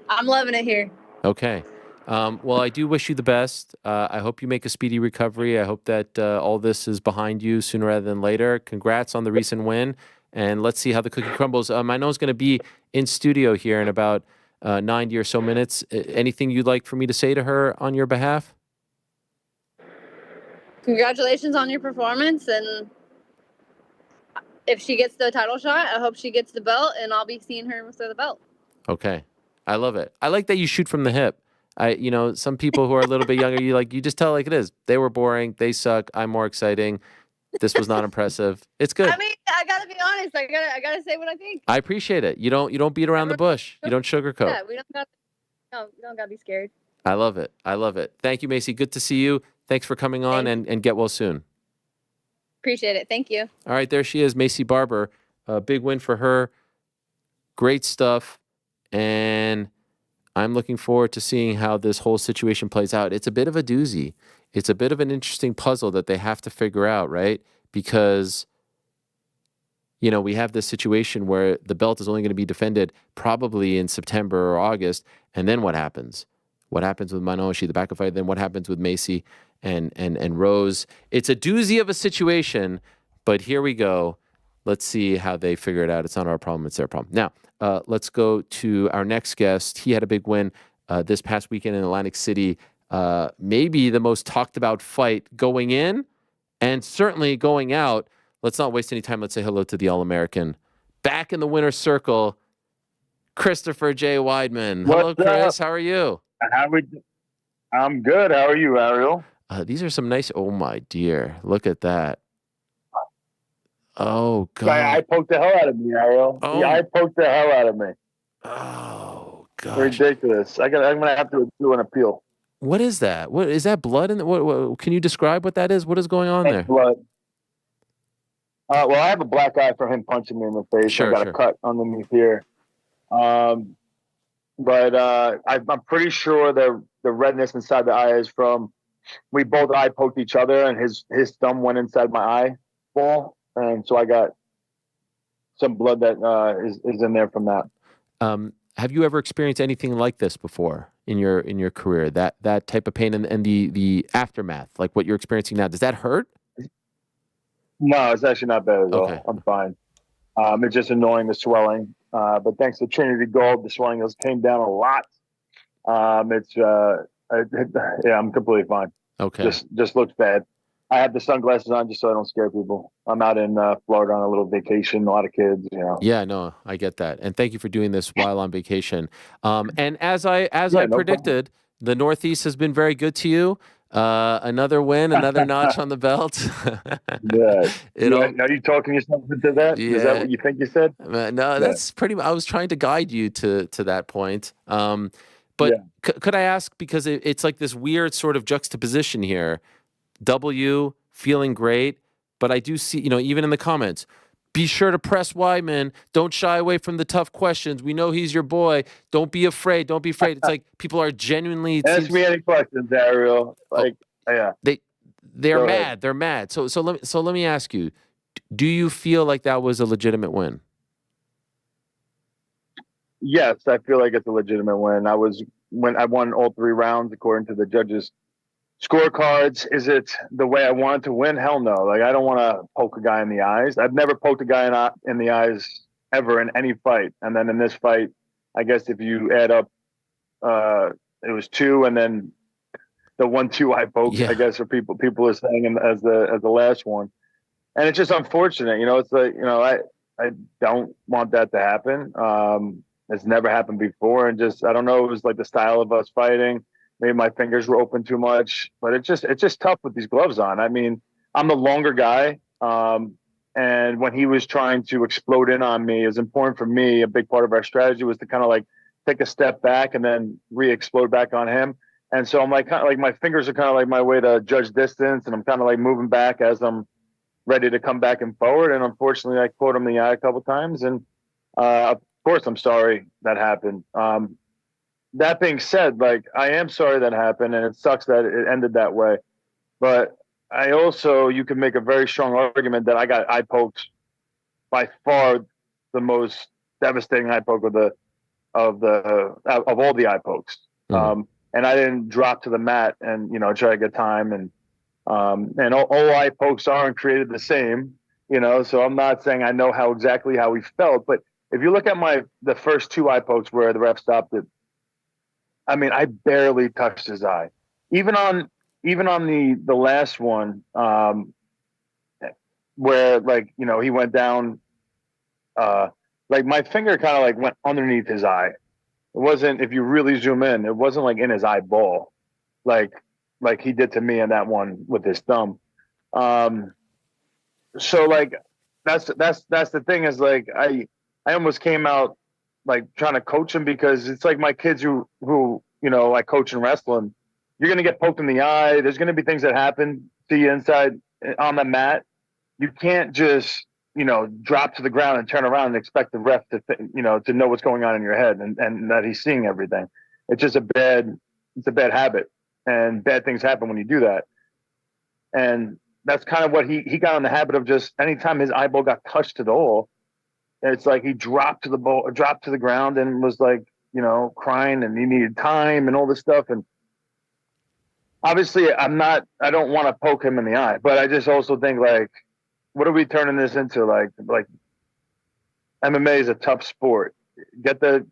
I'm loving it here. Okay. Well, I do wish you the best. I hope you make a speedy recovery. I hope that all this is behind you sooner rather than later. Congrats on the recent win, and let's see how the cookie crumbles. Manon's going to be in studio here in about 90 or so minutes. Anything you'd like for me to say to her on your behalf? Congratulations on your performance, and if she gets the title shot, I hope she gets the belt, and I'll be seeing her with the belt. Okay. I love it. I like that you shoot from the hip. Some people who are a little bit younger, you just tell like it is. They were boring. They suck. I'm more exciting. This was not impressive. It's good. I mean, I gotta be honest. I gotta say what I think. I appreciate it. You don't beat around the bush. You don't sugarcoat. Yeah, we don't gotta be scared. I love it. Thank you, Maycee. Good to see you. Thanks for coming on and get well soon. Appreciate it. Thank you. All right, there she is, Maycee Barber. A big win for her. Great stuff. And I'm looking forward to seeing how this whole situation plays out. It's a bit of a doozy. It's a bit of an interesting puzzle that they have to figure out, right? Because, we have this situation where the belt is only going to be defended probably in September or August. And then what happens? What happens with Manon? Is she the back of fight? Then what happens with Maycee and Rose? It's a doozy of a situation, but here we go. Let's see how they figure it out. It's not our problem. It's their problem. Now, let's go to our next guest. He had a big win this past weekend in Atlantic City. Maybe the most talked about fight going in and certainly going out. Let's not waste any time. Let's say hello to the All-American. Back in the winner's circle, Christopher J. Weidman. Hello, Chris. How are you? I'm good. How are you, Ariel? These are some nice... Oh, my dear. Look at that. Oh, God. I poked the hell out of me, Ariel. Oh. Yeah, I poked the hell out of me. Oh, gosh. Ridiculous. I'm going to have to do an appeal. What is that? What is that blood? What can you describe what that is? What is going on there? Blood. Well, I have a black eye from him punching me in the face. Sure, I got a cut underneath here. But I'm pretty sure the redness inside the eye is from we both eye poked each other, and his thumb went inside my eyeball, and so I got some blood that is in there from that. Have you ever experienced anything like this before in your career? That type of pain and the aftermath, like what you're experiencing now, does that hurt? No, it's actually not bad at all. Okay. I'm fine. It's just annoying, the swelling. But thanks to Trinity Gold, the swelling came down a lot. I'm completely fine. Okay. Just looks bad. I have the sunglasses on just so I don't scare people. I'm out in Florida on a little vacation, a lot of kids, Yeah, no, I get that. And thank you for doing this while on vacation. And as I predicted, the Northeast has been very good to you. Another win, another notch on the belt. Yeah. Are you talking yourself into that? Yeah. Is that what you think you said? No, that's pretty much, I was trying to guide you to that point. But could I ask, because it's like this weird sort of juxtaposition here. W, feeling great, but I do see, even in the comments, be sure to press Weidman. Don't shy away from the tough questions. We know he's your boy. Don't be afraid. Don't be afraid. It's like people are genuinely. Ask me any questions, Ariel. Yeah. They're mad. Ahead. They're mad. So let me ask you: do you feel like that was a legitimate win? Yes, I feel like it's a legitimate win. When I won all 3 rounds according to the judges' scorecards. Is it the way I wanted to win? Hell no. Like, I don't want to poke a guy in the eyes. I've never poked a guy in the eyes ever in any fight. And then in this fight, I guess if you add up, it was 2, and then the 1-2 I poked, I guess, or people are saying as the last one. And it's just unfortunate. It's like, I don't want that to happen. It's never happened before. And just, I don't know, it was like the style of us fighting. Maybe my fingers were open too much, but it's just tough with these gloves on. I mean, I'm the longer guy. And when he was trying to explode in on me, it was important for me. A big part of our strategy was to kind of like take a step back and then re-explode back on him. And so I'm like, kind of like, my fingers are kind of like my way to judge distance. And I'm kind of like moving back as I'm ready to come back and forward. And unfortunately, I caught him in the eye a couple times. And of course, I'm sorry that happened. That being said, like, I am sorry that happened, and it sucks that it ended that way. But you can make a very strong argument that I got eye poked, by far the most devastating eye poke of all the eye pokes. Mm-hmm. And I didn't drop to the mat and try to get time, and all eye pokes aren't created the same, So I'm not saying I know exactly how he felt, but if you look at the first 2 eye pokes where the ref stopped it, I mean, I barely touched his eye. Even on the last one, where he went down, like my finger kind of like went underneath his eye. It wasn't, if you really zoom in, it wasn't like in his eyeball, like he did to me in that one with his thumb. So like that's the thing, is like I almost came out like trying to coach him, because it's like my kids who I coach in wrestling. You're gonna get poked in the eye. There's gonna be things that happen to you inside on the mat. You can't just drop to the ground and turn around and expect the ref to know what's going on in your head and that he's seeing everything. It's just a bad habit, and bad things happen when you do that. And that's kind of what he got in the habit of. Just anytime his eyeball got touched at all, it's like he dropped to the ground and was like, crying, and he needed time and all this stuff. And obviously I don't want to poke him in the eye, but I just also think, like, what are we turning this into? Like MMA is a tough sport. Get the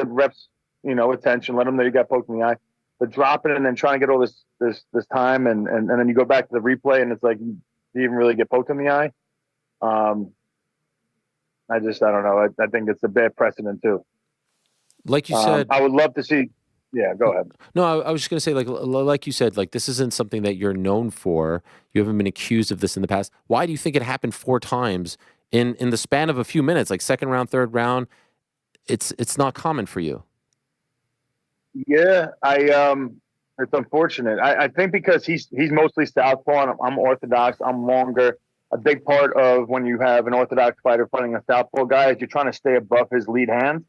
reps, attention, let them know you got poked in the eye, but dropping it and then trying to get all this time. And then you go back to the replay and it's like, you didn't really get poked in the eye. I don't know. I think it's a bad precedent too. Like you said, I would love to see. Yeah, go ahead. No, I was just going to say, like you said, like, this isn't something that you're known for. You haven't been accused of this in the past. Why do you think it happened 4 times in the span of a few minutes, like second round, third round? It's not common for you. Yeah, it's unfortunate. I think because he's mostly southpaw and I'm orthodox. I'm longer. A big part of when you have an orthodox fighter fighting a southpaw guy is you're trying to stay above his lead hand.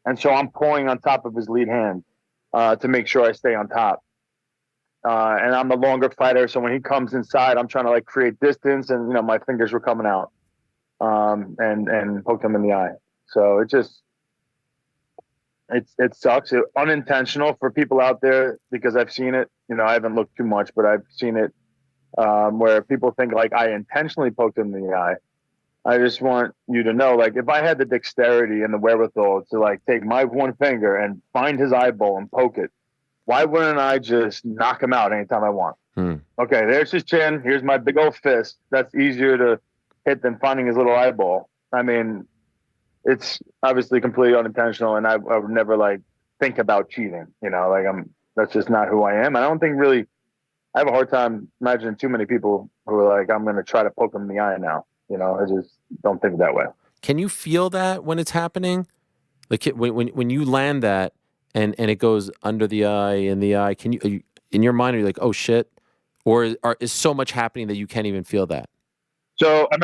And so I'm pulling on top of his lead hand to make sure I stay on top. And I'm the longer fighter, so when he comes inside, I'm trying to like create distance, and my fingers were coming out and poked him in the eye. So it sucks. It's unintentional for people out there, because I've seen it. I haven't looked too much, but I've seen it where people think like I intentionally poked him in the eye. I just want you to know, like, if I had the dexterity and the wherewithal to like take my one finger and find his eyeball and poke it, why wouldn't I just knock him out anytime I want? Okay, there's his chin. Here's my big old fist. That's easier to hit than finding his little eyeball. I mean, it's obviously completely unintentional, and I would never like think about cheating. Like that's just not who I am. I don't think really I have a hard time imagining too many people who are like, I'm going to try to poke him in the eye now. You know, I just don't think that way. Can you feel that when it's happening? Like when you land that and it goes under the eye, in the eye, can you in your mind, are you like, oh shit? Or is so much happening that you can't even feel that? So I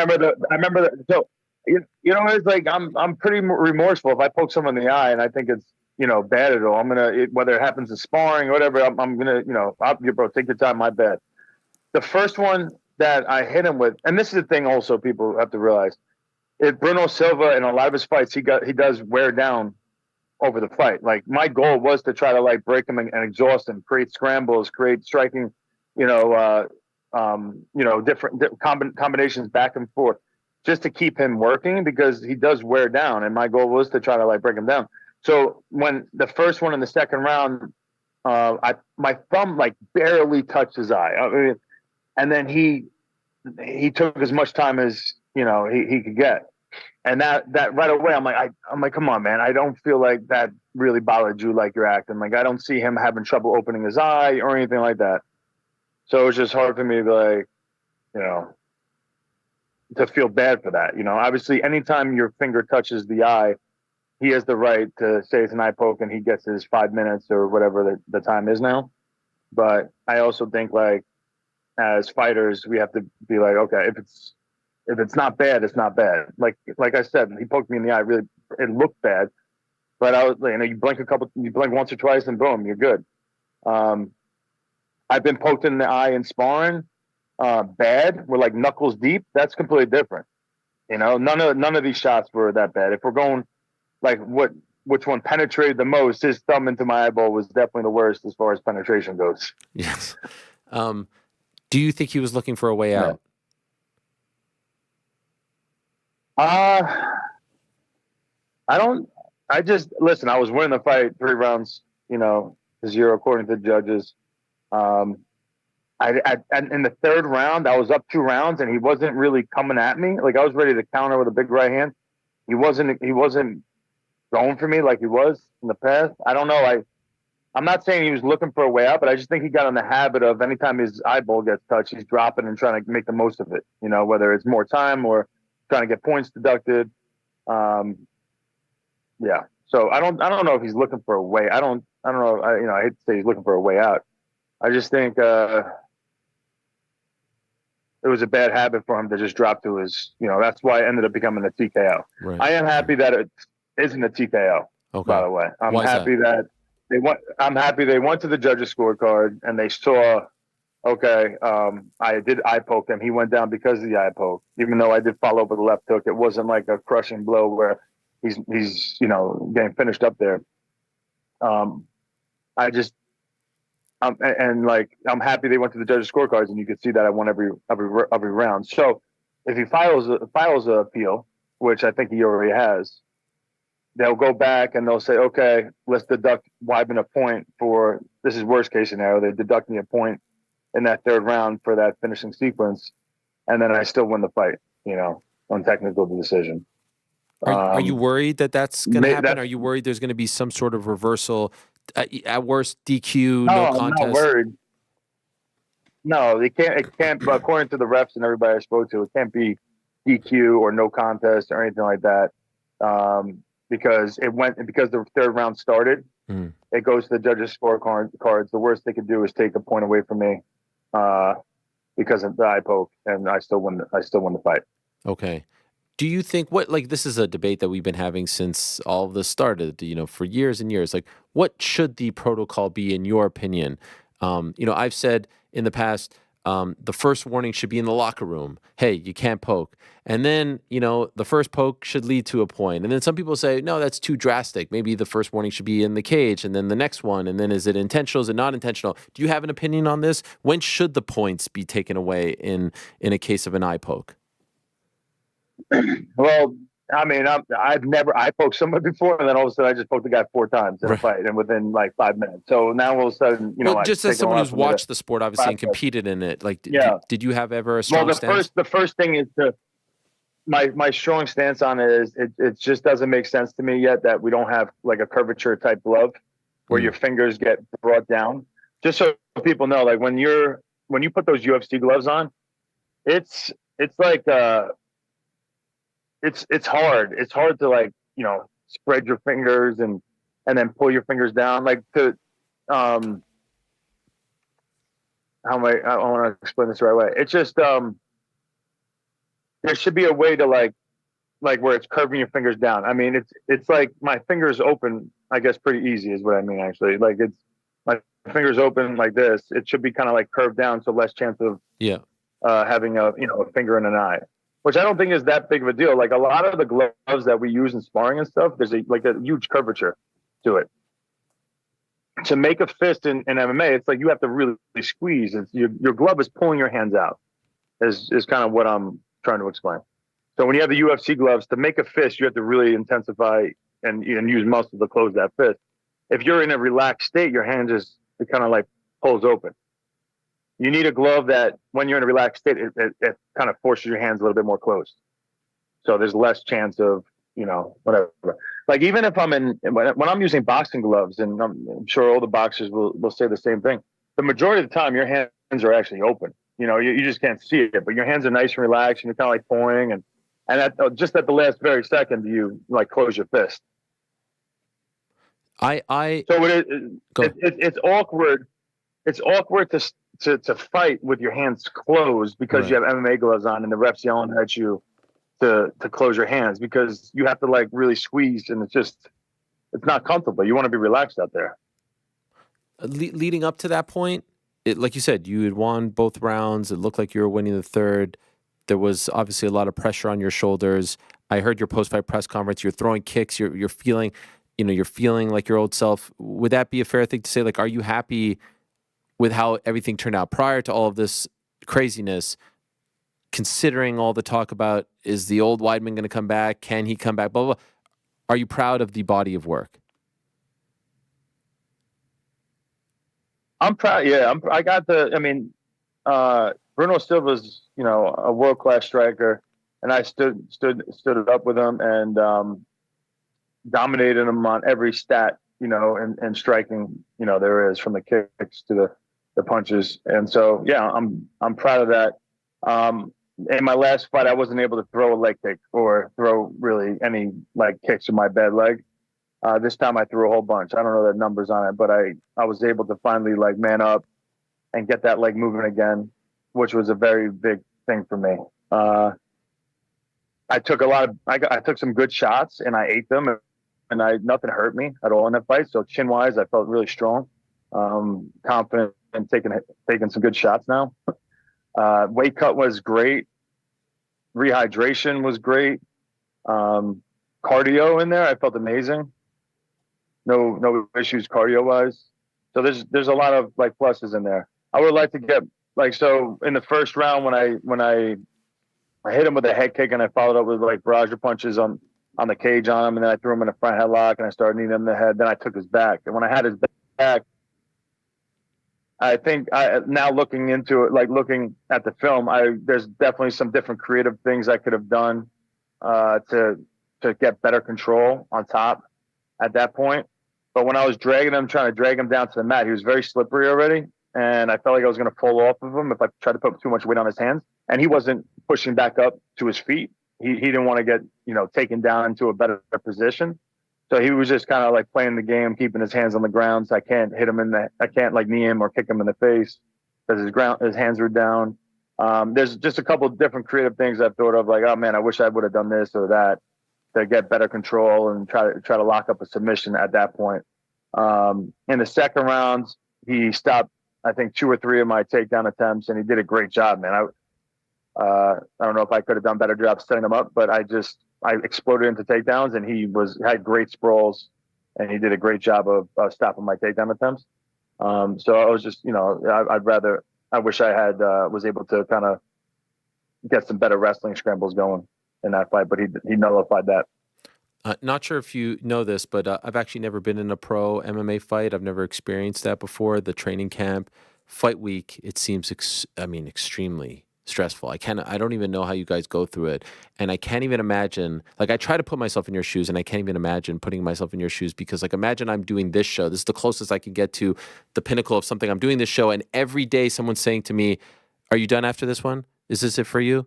remember so, you know, it's like, I'm pretty remorseful if I poke someone in the eye and I think it's, you know, bad at all. I'm going to, whether it happens in sparring or whatever, I'm going to, you know, bro, take your time, my bad. The first one that I hit him with, and this is the thing also people have to realize, Bruno Silva in a lot of his fights, he does wear down over the fight. Like, my goal was to try to like break him and exhaust him, create scrambles, create striking, different combinations back and forth, just to keep him working, because he does wear down. And my goal was to try to like break him down. So when the first one in the second round, my thumb like barely touched his eye. I mean, and then he took as much time as, you know, he could get. And that right away, I'm like, come on, man. I don't feel like that really bothered you like you're acting. Like, I don't see him having trouble opening his eye or anything like that. So it was just hard for me to be like, you know, to feel bad for that. You know, obviously, anytime your finger touches the eye, he has the right to say it's an eye poke and he gets his 5 minutes or whatever the time is now. But I also think, like, as fighters, we have to be like, okay, if it's not bad, it's not bad. Like I said, he poked me in the eye. Really, it looked bad, but I was, you know, you blink once or twice, and boom, you're good. I've been poked in the eye in sparring, bad. We're like knuckles deep. That's completely different. You know, none of these shots were that bad. If we're going like which one penetrated the most, his thumb into my eyeball was definitely the worst as far as penetration goes. Yes. Do you think he was looking for a way out? I don't. I just listen. I was winning the fight 3 rounds, you know, to 0 according to the judges. And in the third round, I was up 2 rounds, and he wasn't really coming at me. Like, I was ready to counter with a big right hand. He wasn't going for me like he was in the past. I don't know. I'm not saying he was looking for a way out, but I just think he got in the habit of anytime his eyeball gets touched, he's dropping and trying to make the most of it. You know, whether it's more time or trying to get points deducted. Yeah. So I don't know if he's looking for a way. I don't know. I hate to say he's looking for a way out. I just think it was a bad habit for him to just drop to his, you know, that's why it ended up becoming a TKO. Right. I am happy that it isn't a TKO, by the way. I'm happy that they went to the judges' scorecard and they saw, okay, I did eye poke him. He went down because of the eye poke. Even though I did follow up with a left hook, it wasn't like a crushing blow where he's you know, getting finished up there. I'm happy they went to the judges' scorecards, and you could see that I won every round. So if he files an appeal, which I think he already has, they'll go back and they'll say, okay, let's deduct Weidman a point for, this is worst case scenario, they deduct me a point in that third round for that finishing sequence, and then I still win the fight, you know, on technical decision. Are you worried that that's going to happen? Are you worried there's going to be some sort of reversal? At worst, DQ, no contest? I'm not worried. No, it can't, but according to the refs and everybody I spoke to, it can't be DQ or no contest or anything like that. Because the third round started, it goes to the judges' scorecards. The worst they could do is take a point away from me because of the eye poke, and I still win the fight. Okay. Do you think this is a debate that we've been having since all of this started, you know, for years and years. Like, what should the protocol be in your opinion? You know, I've said in the past, the first warning should be in the locker room. Hey, you can't poke. And then, you know, the first poke should lead to a point. And then some people say, no, that's too drastic. Maybe the first warning should be in the cage and then the next one. And then is it intentional? Is it not intentional? Do you have an opinion on this? When should the points be taken away in a case of an eye poke? Well, I mean, I've never eye poked someone before, and then all of a sudden I just poked the guy 4 times in a fight, and within like 5 minutes. So now all of a sudden, you know, just as someone who's watched the sport, obviously, and competed in it, like, did you have ever a strong stance? The first thing is my strong stance on it is it just doesn't make sense to me yet that we don't have like a curvature type glove where your fingers get brought down. Just so people know, like when you're when you put those UFC gloves on, it's like it's hard. It's hard to like, you know, spread your fingers and then pull your fingers down. Like to I want to explain this the right way. It's just there should be a way to like where it's curving your fingers down. I mean, it's like my fingers open, I guess, pretty easy is what I mean, actually. Like it's my fingers open like this. It should be kind of like curved down, so less chance of having a finger in an eye, which I don't think is that big of a deal. Like a lot of the gloves that we use in sparring and stuff, there's a huge curvature to it. To make a fist in MMA, it's like you have to really squeeze. Your glove is pulling your hands out. Is kind of what I'm trying to explain. So when you have the UFC gloves, to make a fist, you have to really intensify and use muscle to close that fist. If you're in a relaxed state, your hand it kind of like pulls open. You need a glove that when you're in a relaxed state, it kind of forces your hands a little bit more closed. So there's less chance of, whatever. Like even if when I'm using boxing gloves, and I'm sure all the boxers will say the same thing, the majority of the time your hands are actually open. You just can't see it, but your hands are nice and relaxed, and you're kind of like pulling, and just at the last very second, you like close your fist. So it's awkward. It's awkward to fight with your hands closed because you have MMA gloves on, and the ref's yelling at you to close your hands because you have to like really squeeze, and it's not comfortable. You want to be relaxed out there. Leading up to that point, like you said, you had won both rounds. It looked like you were winning the third. There was obviously a lot of pressure on your shoulders. I heard your post-fight press conference. You're throwing kicks. You're feeling, you're feeling like your old self. Would that be a fair thing to say? Like, are you happy with how everything turned out prior to all of this craziness? Considering all the talk about, is the old Weidman going to come back? Can he come back? Blah, blah, blah. Are you proud of the body of work? I'm proud. Yeah, Bruno Silva's, a world-class striker, and I stood up with him and dominated him on every stat, and striking, there is, from the kicks to the punches. And so, yeah, I'm proud of that. In my last fight, I wasn't able to throw a leg kick or throw really any like kicks with my bad leg. This time I threw a whole bunch. I don't know the numbers on it, but I was able to finally like man up and get that leg moving again, which was a very big thing for me. I took some good shots and I ate them, and nothing hurt me at all in that fight. So chin wise, I felt really strong, confident in taking some good shots now. Weight cut was great. Rehydration was great. Cardio in there, I felt amazing. No issues cardio wise. So there's a lot of like pluses in there. I would like to get so in the first round when I hit him with a head kick and I followed up with like barrage punches on the cage on him, and then I threw him in a front headlock and I started kneeing him in the head. Then I took his back, and when I had his back, I think now looking into it, like looking at the film, there's definitely some different creative things I could have done to get better control on top at that point. But when I was trying to drag him down to the mat, he was very slippery already, and I felt like I was going to fall off of him if I tried to put too much weight on his hands. And he wasn't pushing back up to his feet. He didn't want to get taken down into a better position. So he was just kind of like playing the game, keeping his hands on the ground. So I can't hit him I can't like knee him or kick him in the face because his hands were down. There's just a couple of different creative things I've thought of, like, oh man, I wish I would have done this or that to get better control and try to lock up a submission at that point. In the second round, he stopped, I think, 2 or 3 of my takedown attempts, and he did a great job, man. I don't know if I could have done a better job setting him up, but I exploded into takedowns, and he had great sprawls, and he did a great job of stopping my takedown attempts. So I was just, I wish I had was able to kind of get some better wrestling scrambles going in that fight, but he nullified that. Not sure if you know this, but I've actually never been in a pro MMA fight. I've never experienced that before. The training camp, fight week, it seems, extremely stressful. I don't even know how you guys go through it. And I can't even imagine, like I try to put myself in your shoes and I can't even imagine putting myself in your shoes because like imagine I'm doing this show. This is the closest I can get to the pinnacle of something. I'm doing this show and every day someone's saying to me, are you done after this one? Is this it for you?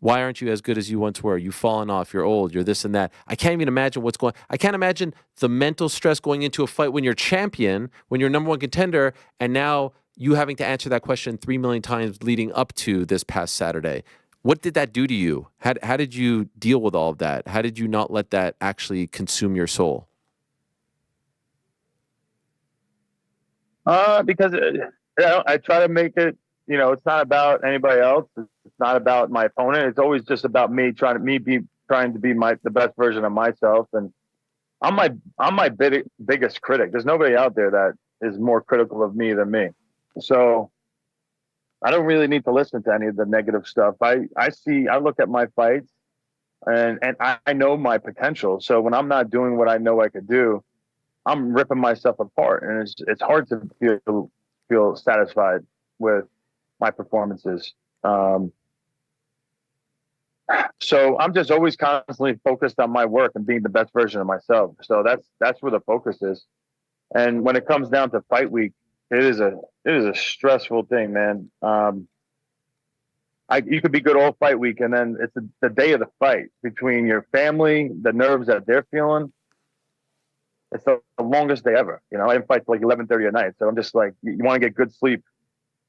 Why aren't you as good as you once were? You've fallen off. You're old. You're this and that. I can't even imagine I can't imagine the mental stress going into a fight when you're champion, when you're number one contender, and now you having to answer that question 3 million times leading up to this past Saturday. What did that do to you? How did you deal with all of that? How did you not let that actually consume your soul? Because I try to make it, it's not about anybody else. It's not about my opponent. It's always just about me trying to be the best version of myself. And I'm my biggest critic. There's nobody out there that is more critical of me than me. So I don't really need to listen to any of the negative stuff. I look at my fights and I know my potential. So when I'm not doing what I know I could do, I'm ripping myself apart. And it's hard to feel satisfied with my performances. So I'm just always constantly focused on my work and being the best version of myself. So that's where the focus is. And when it comes down to fight week, it is a stressful thing, man. You could be good all fight week, and then it's the day of the fight between your family, the nerves that they're feeling. It's the longest day ever. I didn't fight till like 11:30 at night, so I'm just like, you want to get good sleep.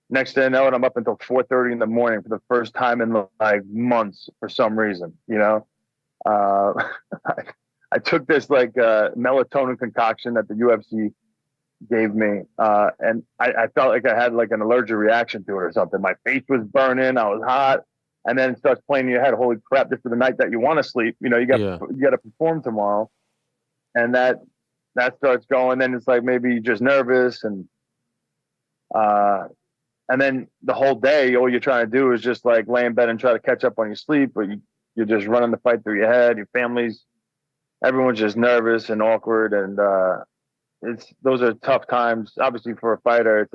Next thing I know, I'm up until 4:30 in the morning for the first time in like months for some reason. I took this like melatonin concoction that the UFC gave me, and I felt like I had like an allergic reaction to it or something. My face was burning, I was hot, and then it starts playing in your head, holy crap, this is the night that you want to sleep. You got to perform tomorrow, and that starts going. Then it's like maybe you're just nervous, and then the whole day, all you're trying to do is just like lay in bed and try to catch up on your sleep, but you're just running the fight through your head. Your everyone's just nervous and awkward, and those are tough times. Obviously, for a fighter, it's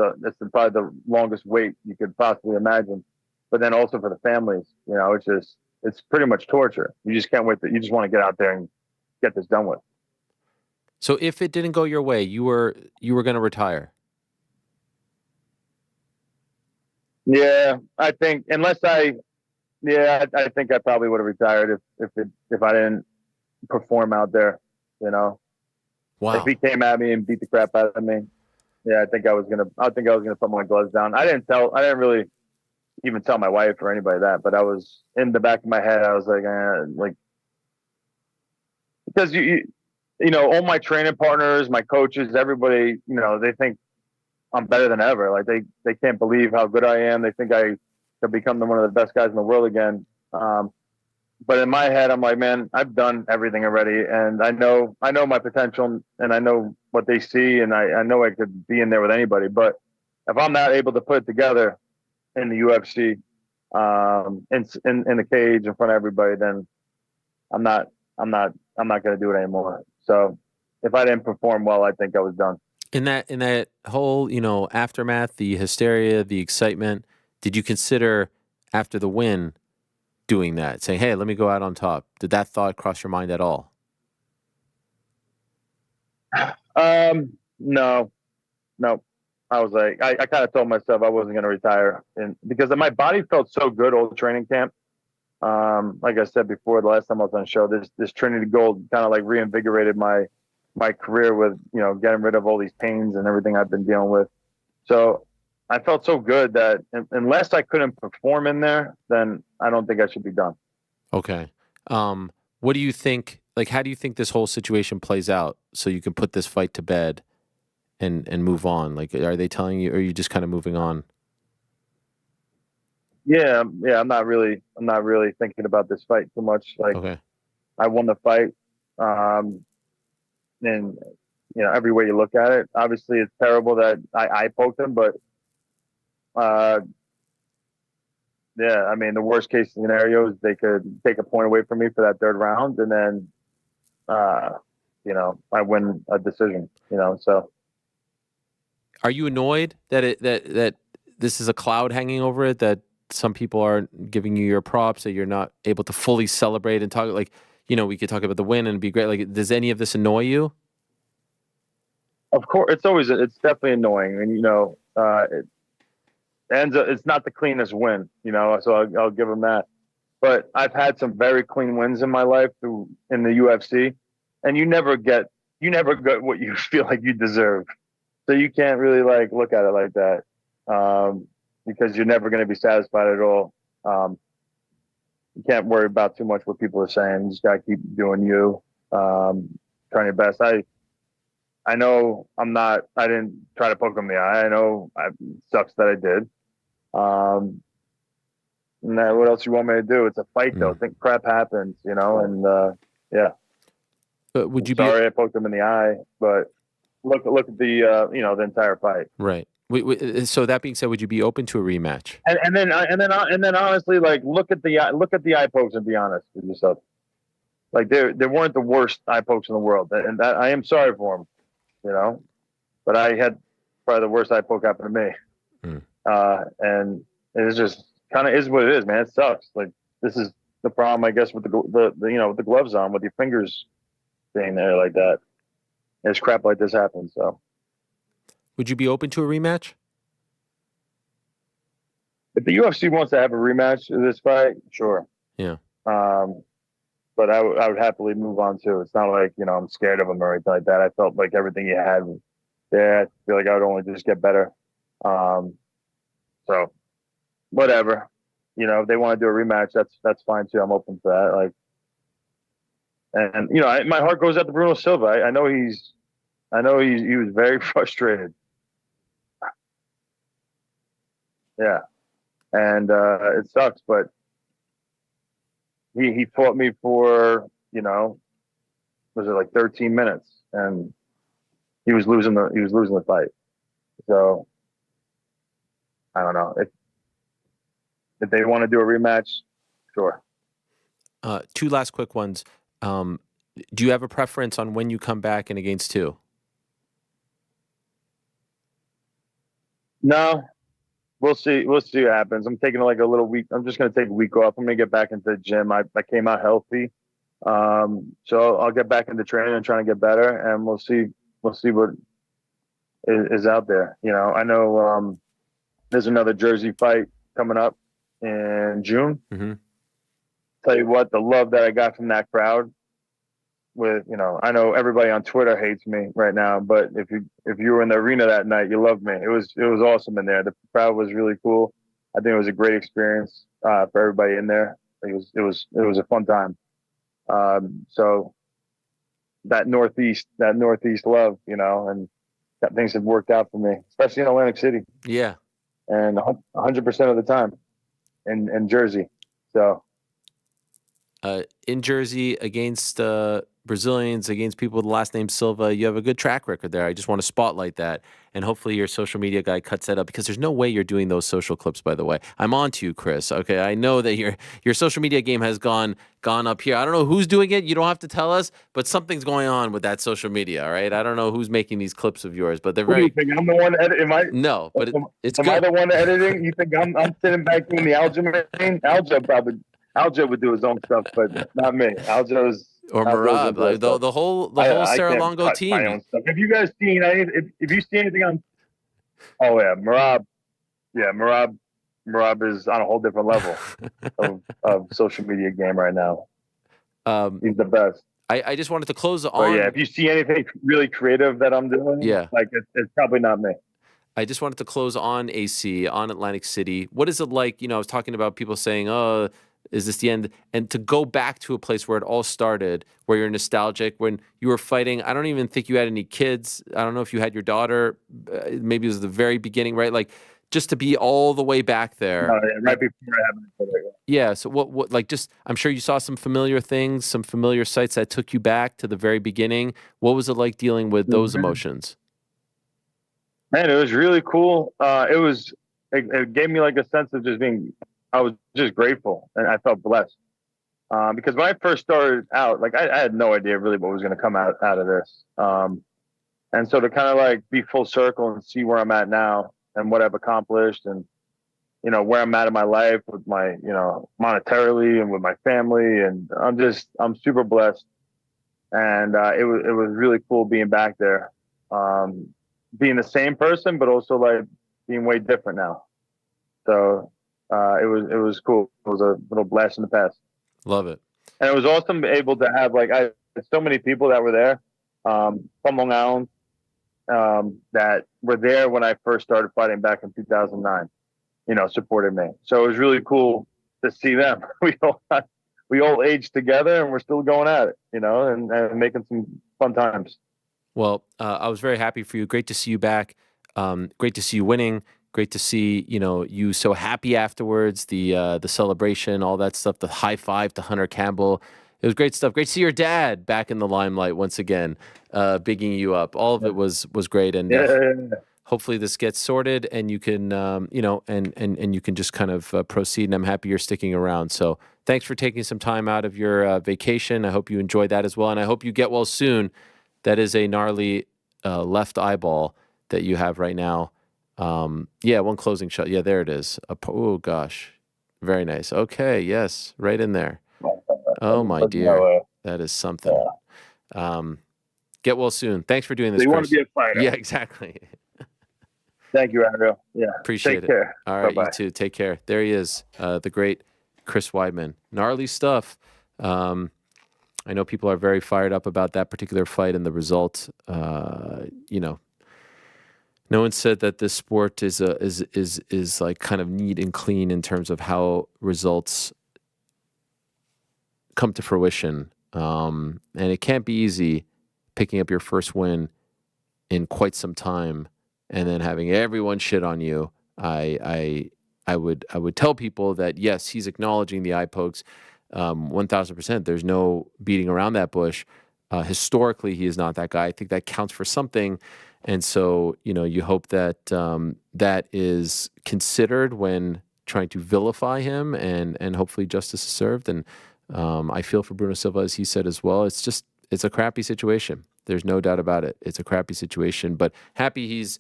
probably the longest wait you could possibly imagine. But then also for the families, it's pretty much torture. You just can't wait. You just want to get out there and get this done with. So if it didn't go your way, you were going to retire. Yeah, I think I think I probably would have retired if I didn't perform out there. Wow. If he came at me and beat the crap out of me, yeah, I think I was gonna put my gloves down. I didn't really even tell my wife or anybody that, but I was in the back of my head. I was like, because all my training partners, my coaches, everybody, they think I'm better than ever. Like they can't believe how good I am. They think I could become one of the best guys in the world again. But in my head, I'm like, man, I've done everything already, and I know my potential, and I know what they see, and I know I could be in there with anybody. But if I'm not able to put it together in the UFC, in the cage in front of everybody, then I'm not going to do it anymore. So if I didn't perform well, I think I was done. In that whole aftermath, the hysteria, the excitement, did you consider after the win doing that, saying, hey, let me go out on top? Did that thought cross your mind at all? No. I was like, I kind of told myself I wasn't going to retire, and because my body felt so good all the training camp. Like I said before, the last time I was on the show, this Trinity Gold kind of like reinvigorated my career with, getting rid of all these pains and everything I've been dealing with. So I felt so good that unless I couldn't perform in there, then I don't think I should be done. Okay. What do you think, like, how do you think this whole situation plays out so you can put this fight to bed and move on? Like, are they telling you, or are you just kind of moving on? Yeah. I'm not really thinking about this fight too much. Like, okay. I won the fight. And every way you look at it, obviously it's terrible that I poked him, but yeah, I mean, the worst case scenario is they could take a point away from me for that third round, and then I win a decision. So are you annoyed that that this is a cloud hanging over it, that some people aren't giving you your props, that you're not able to fully celebrate and talk, like, we could talk about the win and it'd be great. Like, does any of this annoy you? Of course, it's definitely annoying, and it ends up, it's not the cleanest win, so I'll give them that. But I've had some very clean wins in my life in the UFC, and you never get what you feel like you deserve. So you can't really look at it like that, because you're never going to be satisfied at all. You can't worry about too much what people are saying. You just got to keep doing you, trying your best. I know I didn't try to poke him in the eye. I know it sucks that I did. And what else you want me to do? It's a fight, though. I think crap happens, and yeah. But would you sorry I poked him in the eye, but look at the the entire fight. Right. So that being said, would you be open to a rematch? And then honestly, look at the eye pokes and be honest with yourself. They weren't the worst eye pokes in the world, and that I am sorry for them, but I had probably the worst eye poke happen to me. And it's just kind of is what it is, man. It sucks. This is the problem, I guess, with the gloves on, with your fingers being there like that. There's crap like this happens. So, would you be open to a rematch? If the UFC wants to have a rematch of this fight, sure. Yeah. But I would happily move on too. It's not like I'm scared of them or anything like that. I felt like everything you had was there. I feel like I would only just get better. So whatever, if they want to do a rematch, that's fine too. I'm open for that. And my heart goes out to Bruno Silva. I know he was very frustrated. Yeah, and it sucks, but he fought me for was it 13 minutes, and he was losing the fight. So I don't know if they want to do a rematch, sure. Two last quick ones. Do you have a preference on when you come back and against who? No, we'll see. We'll see what happens. I'm taking a little week. I'm just going to take a week off. I'm going to get back into the gym. I came out healthy. So I'll get back into training and trying to get better, and we'll see what is out there. I know there's another Jersey fight coming up in June. Mm-hmm. Tell you what, the love that I got from that crowd I know everybody on Twitter hates me right now, but if you were in the arena that night, you loved me. It was awesome in there. The crowd was really cool. I think it was a great experience for everybody in there. It was a fun time. So that Northeast love, and that things have worked out for me, especially in Atlantic City. Yeah. And 100% of the time in Jersey. So in Jersey against Brazilians, against people with the last name Silva, you have a good track record there. I just want to spotlight that. And hopefully your social media guy cuts that up, because there's no way you're doing those social clips, by the way. I'm on to you, Chris. Okay, I know that your social media game has gone up here. I don't know who's doing it. You don't have to tell us, but something's going on with that social media, all right? I don't know who's making these clips of yours, but they're very... What do you think? I'm the one editing? Am I? No, but it's good. Am I the one editing? You think I'm sitting back doing the Alja Alja would do his own stuff, but not me. Alja's... Or Marab, the whole Serra-Longo team. My own stuff. Have you guys seen if you see anything on? Oh yeah, Marab. Yeah, Marab is on a whole different level of social media game right now. He's the best. I just wanted to close on. But yeah, if you see anything really creative that I'm doing, it's probably not me. I just wanted to close on AC, on Atlantic City. What is it like? I was talking about people saying, "Oh, is this the end?" And to go back to a place where it all started, where you're nostalgic, when you were fighting. I don't even think you had any kids. I don't know if you had your daughter. Maybe it was the very beginning, right? Just to be all the way back there. Right before I had it. Yeah. So what I'm sure you saw some familiar things, some familiar sights that took you back to the very beginning. What was it like dealing with those emotions? Man, it was really cool. It gave me a sense of just being. I was just grateful, and I felt blessed because when I first started out, I had no idea really what was going to come out of this, and so to kind of be full circle and see where I'm at now and what I've accomplished, and where I'm at in my life with my, monetarily and with my family. And I'm super blessed. And it was really cool being back there, being the same person, but also like being way different now. So it was cool. It was a little blast in the past. Love it. And it was awesome able to have so many people that were there from Long Island that were there when I first started fighting back in 2009. Supported me. So it was really cool to see them. We all aged together and we're still going at it, and making some fun times. Well, I was very happy for you. Great to see you back. Great to see you winning. Great to see, you so happy afterwards, the celebration, all that stuff, the high five to Hunter Campbell. It was great stuff. Great to see your dad back in the limelight once again, bigging you up. All of it was great. And hopefully this gets sorted and you can, and you can just kind of proceed. And I'm happy you're sticking around. So thanks for taking some time out of your vacation. I hope you enjoyed that as well. And I hope you get well soon. That is a gnarly left eyeball that you have right now. One closing shot. Yeah, there it is. Oh, gosh. Very nice. Okay, yes, right in there. Oh, my dear. That is something. Get well soon. Thanks for doing this, so you Chris. want to be a fighter. Yeah, exactly. Thank you, Andrew. Yeah. Appreciate it. Take care. All right, Bye-bye. you too. Take care. There he is, the great Chris Weidman. Gnarly stuff. I know people are very fired up about that particular fight and the result. No one said that this sport is like kind of neat and clean in terms of how results come to fruition. And it can't be easy picking up your first win in quite some time and then having everyone shit on you. I would tell people that yes, he's acknowledging the eye pokes, 1,000%. There's no beating around that bush. Historically, he is not that guy. I think that counts for something. And so, you hope that that is considered when trying to vilify him and hopefully justice is served. And I feel for Bruno Silva, as he said as well. It's a crappy situation. There's no doubt about it. It's a crappy situation, but happy he's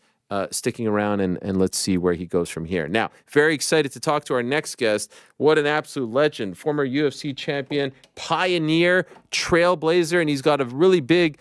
sticking around and let's see where he goes from here. Now, very excited to talk to our next guest. What an absolute legend, former UFC champion, pioneer, trailblazer, and he's got a really big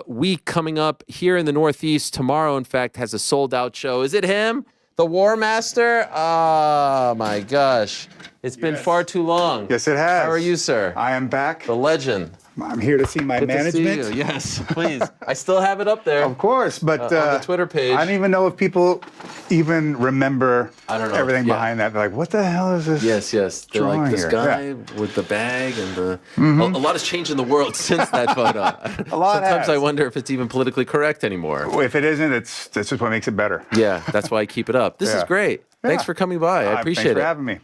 week coming up here in the Northeast. Tomorrow, in fact, has a sold-out show. Is it him? The War Master? Oh, my gosh. It's been far too long. Yes, it has. How are you, sir? I am back. The legend. I'm here to see my management. To see you. Yes, please. I still have it up there. Of course, but on the Twitter page. I don't even know if people even remember everything Yeah. behind that. They're like, what the hell is this? Yes. They're like this here? guy with the bag and the. A lot has changed in the world since that photo. A lot Sometimes has. I wonder if it's even politically correct anymore. If it isn't, that's just what makes it better. Yeah, that's why I keep it up. This is great. Thanks for coming by. I appreciate Thanks it. for having me.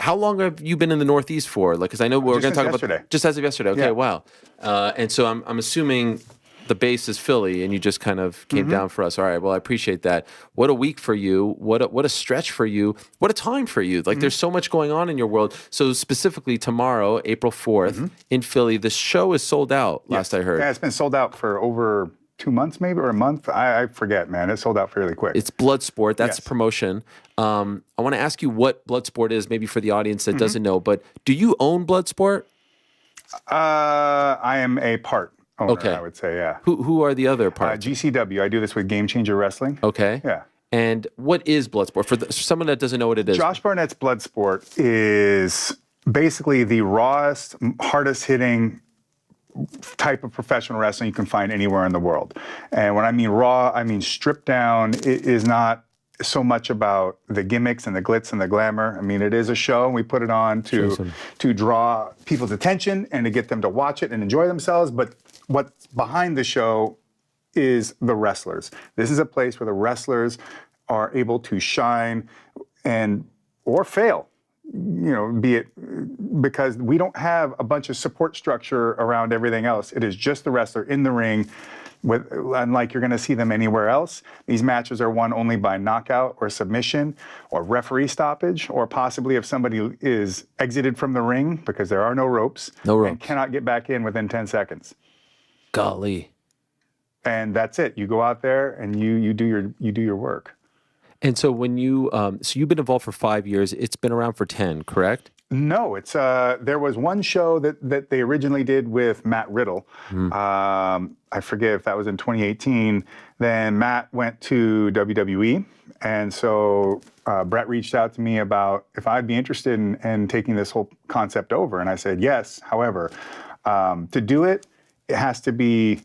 How long have you been in the Northeast for? Like, because I know we're going to talk yesterday. about just as of yesterday. Okay, Yeah. wow. And so I'm assuming the base is Philly, and you just kind of came down for us. All right. Well, I appreciate that. What a week for you. What a stretch for you. What a time for you. Like, there's so much going on in your world. So specifically tomorrow, April 4th, in Philly, the show is sold out. Last I heard. Yeah, it's been sold out for over 2 months, maybe, or a month. I forget, man. It sold out fairly quick. It's Bloodsport. That's Yes. promotion. I want to ask you what Bloodsport is, maybe for the audience that doesn't know. But do you own Bloodsport? I am a part owner, Okay. I would say, yeah. Who are the other parts? GCW. I do this with Game Changer Wrestling. Okay. Yeah. And what is Bloodsport? For someone that doesn't know what it is. Josh Barnett's Bloodsport is basically the rawest, hardest hitting type of professional wrestling you can find anywhere in the world. And when I mean raw, I mean stripped down. It is not so much about the gimmicks and the glitz and the glamour. I mean, it is a show, and we put it on to draw people's attention and to get them to watch it and enjoy themselves. But what's behind the show is the wrestlers. This is a place where the wrestlers are able to shine or fail. Be it because we don't have a bunch of support structure around everything else. It is just the wrestler in the ring, unlike you're going to see them anywhere else. These matches are won only by knockout or submission or referee stoppage, or possibly if somebody is exited from the ring because there are no ropes. And cannot get back in within 10 seconds. Golly. And that's it. You go out there and you do your work. And so when you, so you've been involved for 5 years. It's been around for 10, correct? No, it's there was one show that they originally did with Matt Riddle. I forget if that was in 2018. Then Matt went to WWE, and so Brett reached out to me about if I'd be interested in taking this whole concept over, and I said yes. However, to do it, it has to be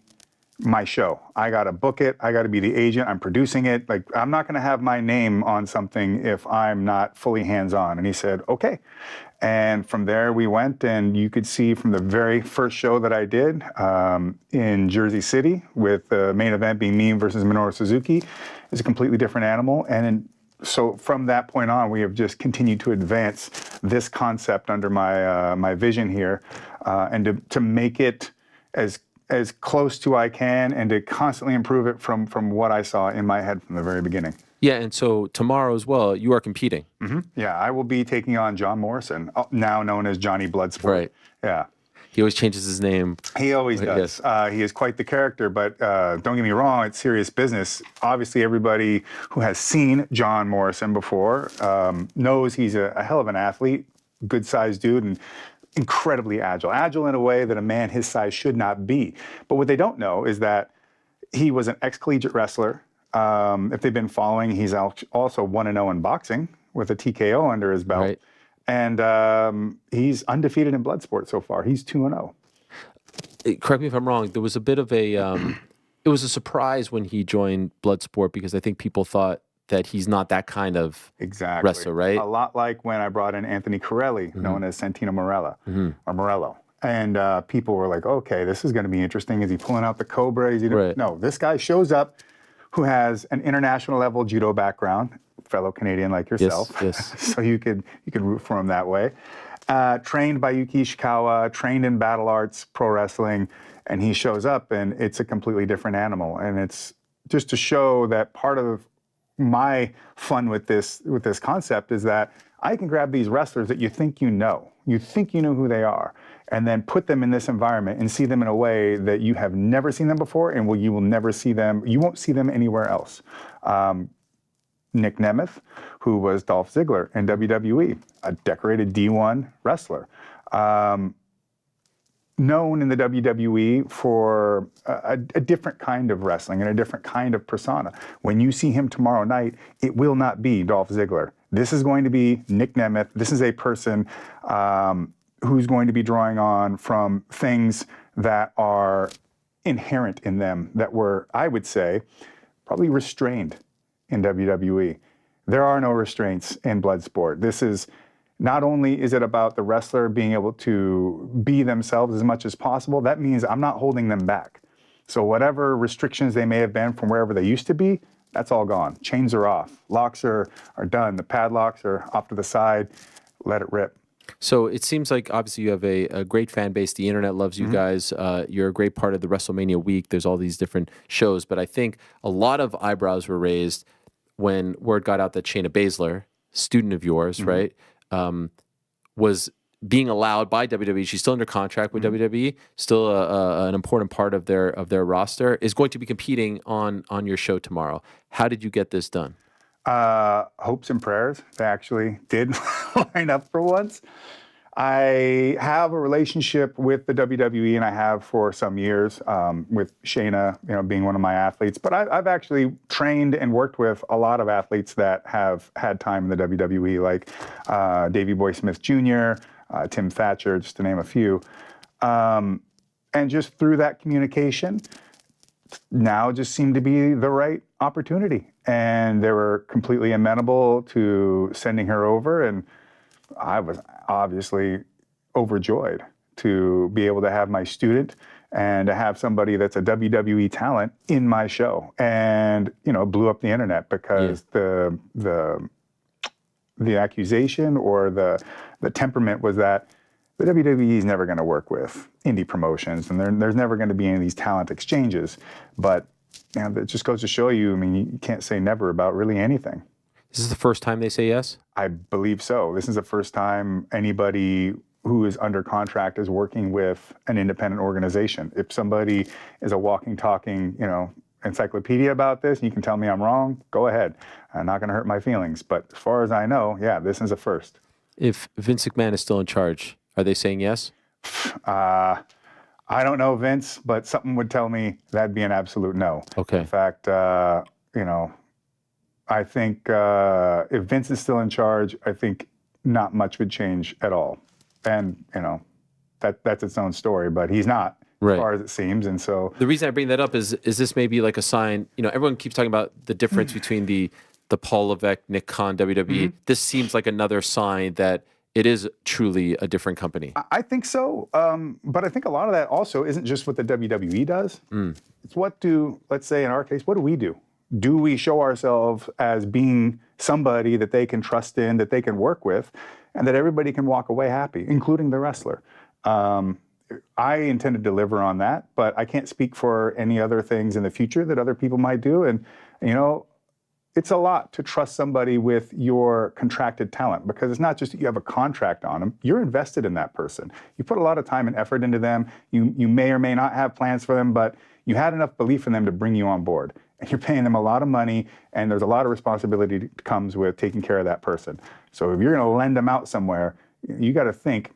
my show. I got to book it. I got to be the agent. I'm producing it. Like, I'm not going to have my name on something if I'm not fully hands-on. And he said, okay. And from there we went, and you could see from the very first show that I did in Jersey City, with the main event being me versus Minoru Suzuki, is a completely different animal. And so from that point on, we have just continued to advance this concept under my vision here, and to make it as close to I can, and to constantly improve it from what I saw in my head from the very beginning. Yeah, and so tomorrow as well, you are competing. Yeah, I will be taking on John Morrison, now known as Johnny Bloodsport. Right. Yeah. He always changes his name. He always does. Yes. He is quite the character, but don't get me wrong, it's serious business. Obviously, everybody who has seen John Morrison before knows he's a hell of an athlete, good-sized dude, and incredibly agile. Agile in a way that a man his size should not be. But what they don't know is that he was an ex-collegiate wrestler. If they've been following, he's also 1-0 in boxing with a TKO under his belt. Right. And he's undefeated in Bloodsport so far. He's 2-0. Correct me if I'm wrong. There was a bit of a, it was a surprise when he joined Bloodsport, because I think people thought that he's not that kind of wrestler, right? A lot like when I brought in Anthony Corelli, known as Santino Marella, or Morello. And people were like, okay, this is going to be interesting. Is he pulling out the Cobra? Is he No, this guy shows up who has an international level judo background, fellow Canadian like yourself. Yes. So you could root for him that way. Trained by Yuki Ishikawa, trained in battle arts, pro wrestling, and he shows up and it's a completely different animal. And it's just to show that part of my fun with this concept is that I can grab these wrestlers that you think you know who they are, and then put them in this environment and see them in a way that you have never seen them before, and you won't see them anywhere else. Nick Nemeth, who was Dolph Ziggler in WWE, a decorated D1 wrestler. Known in the WWE for a different kind of wrestling and a different kind of persona. When you see him tomorrow night, it will not be Dolph Ziggler. This is going to be Nick Nemeth. This is a person who's going to be drawing on from things that are inherent in them that were, I would say, probably restrained in WWE. There are no restraints in Bloodsport. This is, not only is it about the wrestler being able to be themselves as much as possible, that means I'm not holding them back. So whatever restrictions they may have been from wherever they used to be, that's all gone. Chains are off. Locks are done. The padlocks are off to the side. Let it rip. So it seems like obviously you have a great fan base. The internet loves you guys. You're a great part of the WrestleMania week. There's all these different shows. But I think a lot of eyebrows were raised when word got out that Shayna Baszler, student of yours, right, was being allowed by WWE. She's still under contract with WWE, still an important part of their roster, is going to be competing on your show tomorrow. How did you get this done? Hopes and prayers. They actually did line up for once. I have a relationship with the WWE, and I have for some years with Shayna, being one of my athletes. But I've actually trained and worked with a lot of athletes that have had time in the WWE, like Davey Boy Smith Jr., Tim Thatcher, just to name a few. And just through that communication, now just seemed to be the right opportunity. And they were completely amenable to sending her over, and I was obviously overjoyed to be able to have my student and to have somebody that's a WWE talent in my show. And, blew up the internet because the accusation or the temperament was that the WWE is never going to work with indie promotions, and there's never going to be any of these talent exchanges. But it just goes to show you, you can't say never about really anything. Is this the first time they say yes? I believe so. This is the first time anybody who is under contract is working with an independent organization. If somebody is a walking, talking, encyclopedia about this, and you can tell me I'm wrong, go ahead. I'm not going to hurt my feelings. But as far as I know, yeah, this is a first. If Vince McMahon is still in charge, are they saying yes? I don't know Vince, but something would tell me that'd be an absolute no. Okay. In fact, I think if Vince is still in charge, I think not much would change at all. And, that's its own story, but he's not, Right. as far as it seems. And so The reason I bring that up is this maybe like a sign, everyone keeps talking about the difference between the Paul Levesque, Nick Khan, WWE. This seems like another sign that it is truly a different company. I think so. But I think a lot of that also isn't just what the WWE does. It's let's say in our case, what do we do? Do we show ourselves as being somebody that they can trust in, that they can work with, and that everybody can walk away happy, including the wrestler? I intend to deliver on that, but I can't speak for any other things in the future that other people might do. And, it's a lot to trust somebody with your contracted talent, because it's not just that you have a contract on them, you're invested in that person. You put a lot of time and effort into them. You may or may not have plans for them, but you had enough belief in them to bring you on board. And you're paying them a lot of money, and there's a lot of responsibility that comes with taking care of that person. So if you're going to lend them out somewhere, you got to think,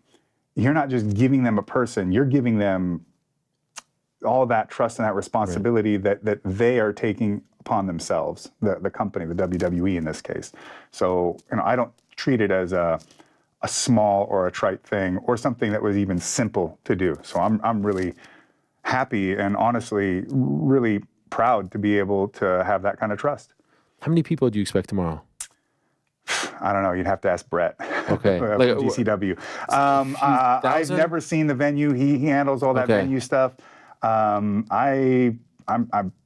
you're not just giving them a person, you're giving them all that trust and that responsibility that they are taking upon themselves, the company, the WWE in this case. So, I don't treat it as a small or a trite thing or something that was even simple to do. So I'm really happy and honestly really proud to be able to have that kind of trust. How many people do you expect tomorrow? I don't know. You'd have to ask Brett. Okay. From GCW. I've never seen the venue. He handles all that venue stuff. I'm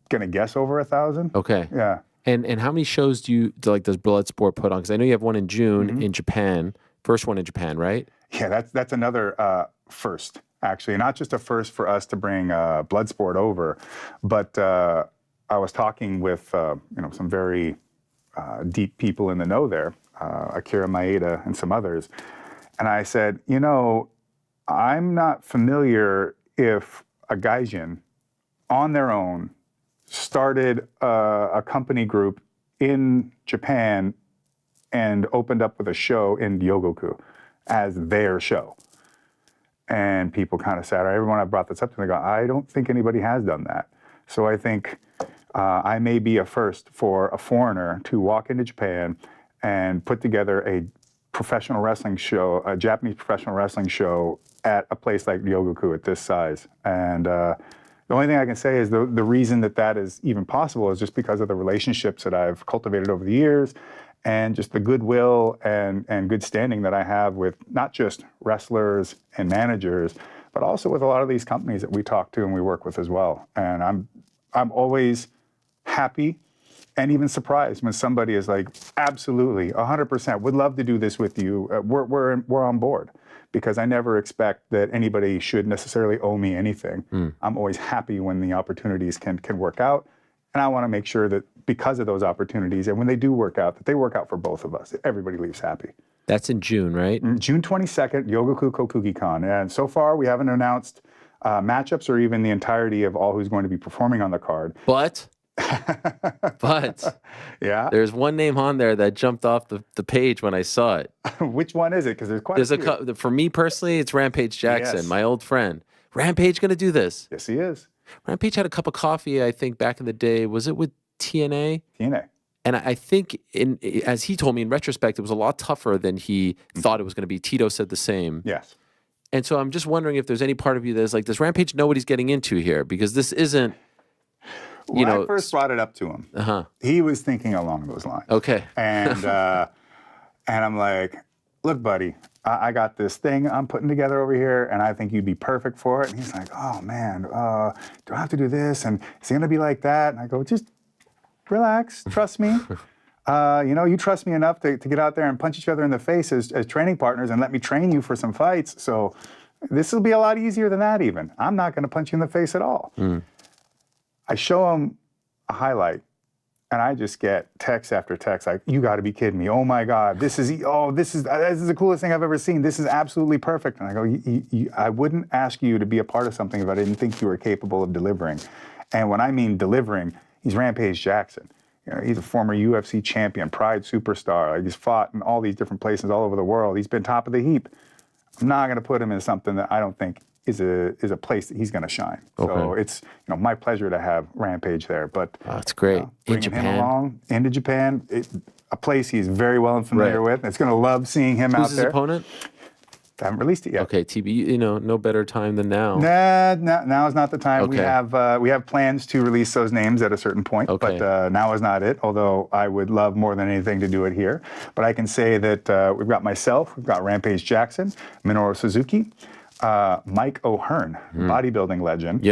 gonna guess over 1,000. Okay. Yeah. And how many shows does Bloodsport put on? Because I know you have one in June in Japan. First one in Japan, right? Yeah, that's another first, actually. Not just a first for us to bring Bloodsport over, but I was talking with some very deep people in the know there, Akira Maeda and some others, and I said, I'm not familiar if a gaijin on their own started a company group in Japan and opened up with a show in Ryogoku as their show. And people kind of sat, everyone I brought this up to, they go, I don't think anybody has done that. So I think I may be a first for a foreigner to walk into Japan and put together a professional wrestling show, a Japanese professional wrestling show at a place like Ryogoku at this size. And the only thing I can say is the reason that is even possible is just because of the relationships that I've cultivated over the years and just the goodwill and good standing that I have with not just wrestlers and managers, but also with a lot of these companies that we talk to and we work with as well. And I'm always happy and even surprised when somebody is like, absolutely, 100%, would love to do this with you. We're on board, because I never expect that anybody should necessarily owe me anything. I'm always happy when the opportunities can work out. And I want to make sure that because of those opportunities, and when they do work out, that they work out for both of us. Everybody leaves happy. That's in June, right? June 22nd, Ryogoku Kokugi-Con. And so far, we haven't announced matchups or even the entirety of all who's going to be performing on the card. But yeah, there's one name on there that jumped off the page when I saw it. Which one is it? Because there's quite a few. For me personally, it's Rampage Jackson, Yes. my old friend. Rampage going to do this. Yes, he is. Rampage had a cup of coffee, I think, back in the day. Was it with TNA? TNA. And I think, as he told me in retrospect, it was a lot tougher than he thought it was going to be. Tito said the same. Yes. And so I'm just wondering if there's any part of you that's like, does Rampage know what he's getting into here? Because this isn't, When I first brought it up to him, he was thinking along those lines. Okay. And I'm like, look, buddy, I got this thing I'm putting together over here, and I think you'd be perfect for it. And he's like, oh, man, do I have to do this? And is it going to be like that? And I go, just relax, trust me. You trust me enough to get out there and punch each other in the face as training partners and let me train you for some fights. So this will be a lot easier than that even. I'm not going to punch you in the face at all. I show him a highlight, and I just get text after text like, you got to be kidding me. Oh, my God. This is the coolest thing I've ever seen. This is absolutely perfect. And I go, I wouldn't ask you to be a part of something if I didn't think you were capable of delivering. And when I mean delivering, He's Rampage Jackson. You know, he's a former UFC champion, Pride superstar. Like, he's fought in all these different places all over the world. He's been top of the heap. I'm not going to put him in something that I don't think is a place that he's going to shine. Okay. So it's my pleasure to have Rampage there. But that's great. Bringing him along into Japan, a place he's very well and familiar with. It's going to love seeing him out there. Who's his opponent? I haven't released it yet. Okay, TB, no better time than now. Now is not the time. Okay. We have plans to release those names at a certain point, but now is not it, although I would love more than anything to do it here. But I can say that we've got myself, we've got Rampage Jackson, Minoru Suzuki, Mike O'Hearn, bodybuilding legend,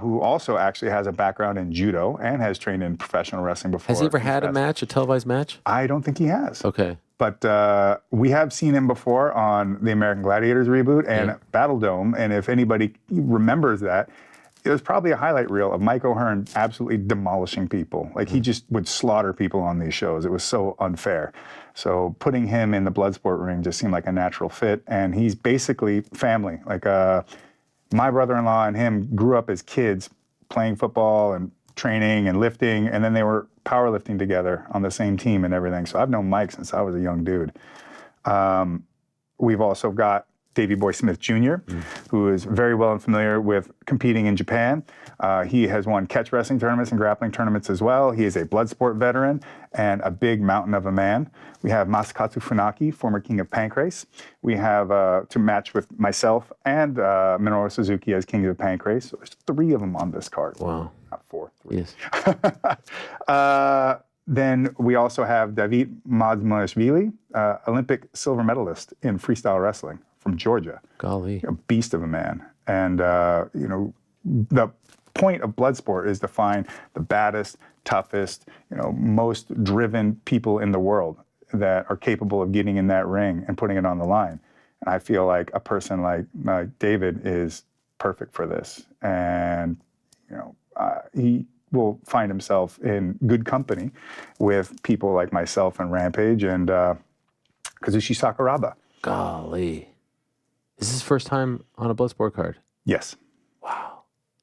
who also actually has a background in judo and has trained in professional wrestling before. Has he ever had a televised match? I don't think he has. Okay. But we have seen him before on the American Gladiators reboot and Battle Dome, and if anybody remembers that, it was probably a highlight reel of Mike O'Hearn absolutely demolishing people. Like, he just would slaughter people on these shows. It was so unfair. So putting him in the Bloodsport ring just seemed like a natural fit, and he's basically family. Like, my brother-in-law and him grew up as kids playing football and training and lifting, and then they were powerlifting together on the same team and everything. So I've known Mike since I was a young dude. We've also got Davey Boy Smith Jr., who is very well and familiar with competing in Japan. He has won catch wrestling tournaments and grappling tournaments as well. He is a Bloodsport veteran and a big mountain of a man. We have Masakatsu Funaki, former king of Pancrase. We have to match with myself and Minoru Suzuki as king of Pancrase. So there's 3 of them on this card. Wow. Not 4, 3. Yes. Then we also have David Madsmoashvili, Olympic silver medalist in freestyle wrestling from Georgia. Golly. A beast of a man. And, the point of Bloodsport is to find the baddest, toughest, most driven people in the world that are capable of getting in that ring and putting it on the line. And I feel like a person like David is perfect for this. And, he will find himself in good company with people like myself and Rampage and Kazushi Sakuraba. Golly. Is this his first time on a Bloodsport card? Yes. Wow.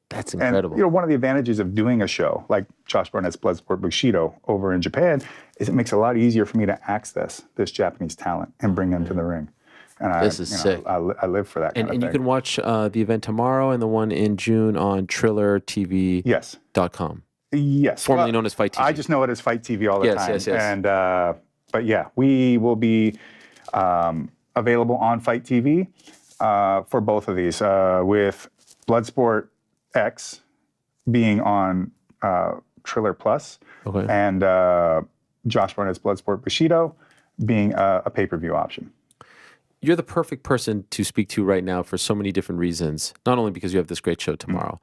That's incredible. And, one of the advantages of doing a show like Josh Barnett's Bloodsport Bushido over in Japan is it makes it a lot easier for me to access this Japanese talent and bring them to the ring. And this is sick. I live for that kind of thing. And you can watch the event tomorrow and the one in June on TrillerTV.com. Yes. Formerly known as Fight TV. I just know it as Fight TV all the time. Yes. And, but yeah, we will be available on Fight TV for both of these, with Bloodsport X being on Triller Plus, and Josh Barnett's Bloodsport Bushido being a pay-per-view option. You're the perfect person to speak to right now for so many different reasons. Not only because you have this great show tomorrow,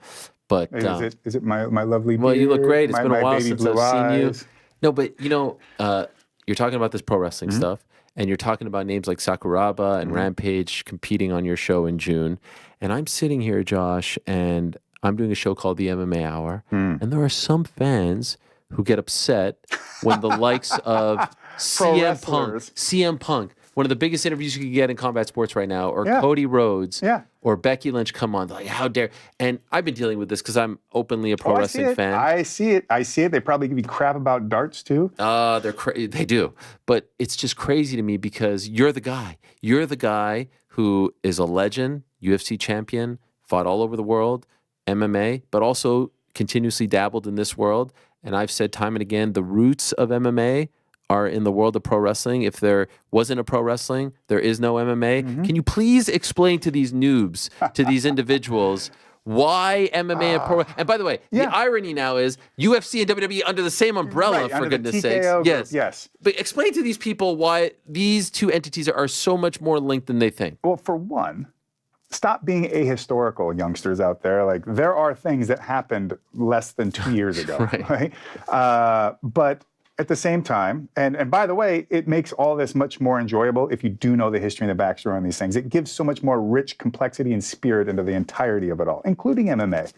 but is it my lovely beard? Well, you look great. It's been a while since I've seen you. eyes? No, but you're talking about this pro wrestling stuff, and you're talking about names like Sakuraba and Rampage competing on your show in June. And I'm sitting here, Josh, and I'm doing a show called the MMA Hour, and there are some fans who get upset when the likes of CM Punk, one of the biggest interviews you can get in combat sports right now, or Cody Rhodes, or Becky Lynch come on. They're like, how dare? And I've been dealing with this because I'm openly a pro wrestling fan. I see it. They probably give you crap about darts too. They do. But it's just crazy to me because you're the guy. You're the guy who is a legend, UFC champion, fought all over the world, MMA, but also continuously dabbled in this world. And I've said time and again, the roots of MMA are in the world of pro wrestling. If there wasn't a pro wrestling, there is no MMA. Can you please explain to these noobs, to these individuals, why MMA and pro? And by the way, the irony now is UFC and WWE under the same umbrella, for goodness sakes. Yes. But explain to these people why these two entities are so much more linked than they think. Well, for one, stop being ahistorical, youngsters out there. Like, there are things that happened less than 2 years ago, right? But at the same time, and by the way, it makes all this much more enjoyable if you do know the history and the backstory on these things. It gives so much more rich complexity and spirit into the entirety of it all, including MMA.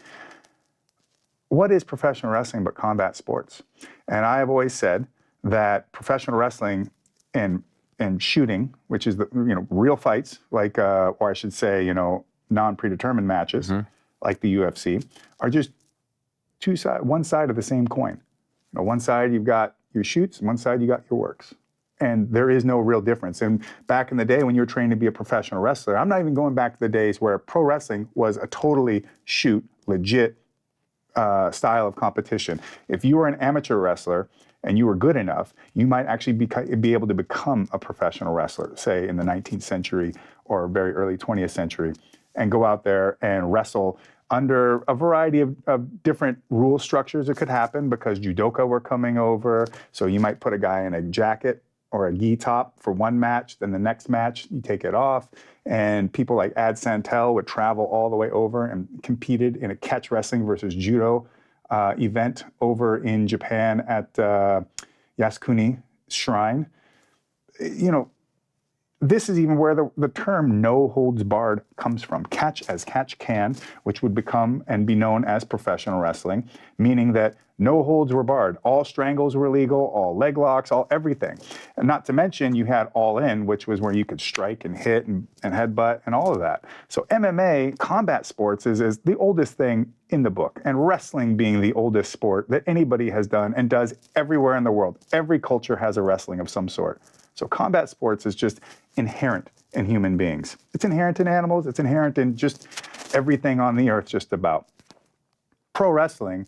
What is professional wrestling but combat sports? And I have always said that professional wrestling and shooting, which is the real fights, like or I should say, non-predetermined matches, like the UFC, are just one side of the same coin. One side you've got your shoots, and one side you got your works. And there is no real difference. And back in the day when you were trained to be a professional wrestler, I'm not even going back to the days where pro wrestling was a totally shoot, legit style of competition. If you were an amateur wrestler and you were good enough, you might actually be able to become a professional wrestler, say in the 19th century or very early 20th century, and go out there and wrestle under a variety of different rule structures that could happen because judoka were coming over. So you might put a guy in a jacket or a gi top for one match, then the next match you take it off. And people like Ad Santel would travel all the way over and competed in a catch wrestling versus judo event over in Japan at Yasukuni Shrine. This is even where the term no holds barred comes from. Catch as catch can, which would become and be known as professional wrestling, meaning that no holds were barred. All strangles were legal, all leg locks, all everything. And not to mention you had all in, which was where you could strike and hit and headbutt and all of that. So MMA, combat sports, is the oldest thing in the book, and wrestling being the oldest sport that anybody has done and does everywhere in the world. Every culture has a wrestling of some sort. So combat sports is just inherent in human beings. It's inherent in animals. It's inherent in just everything on the earth, just about. Pro wrestling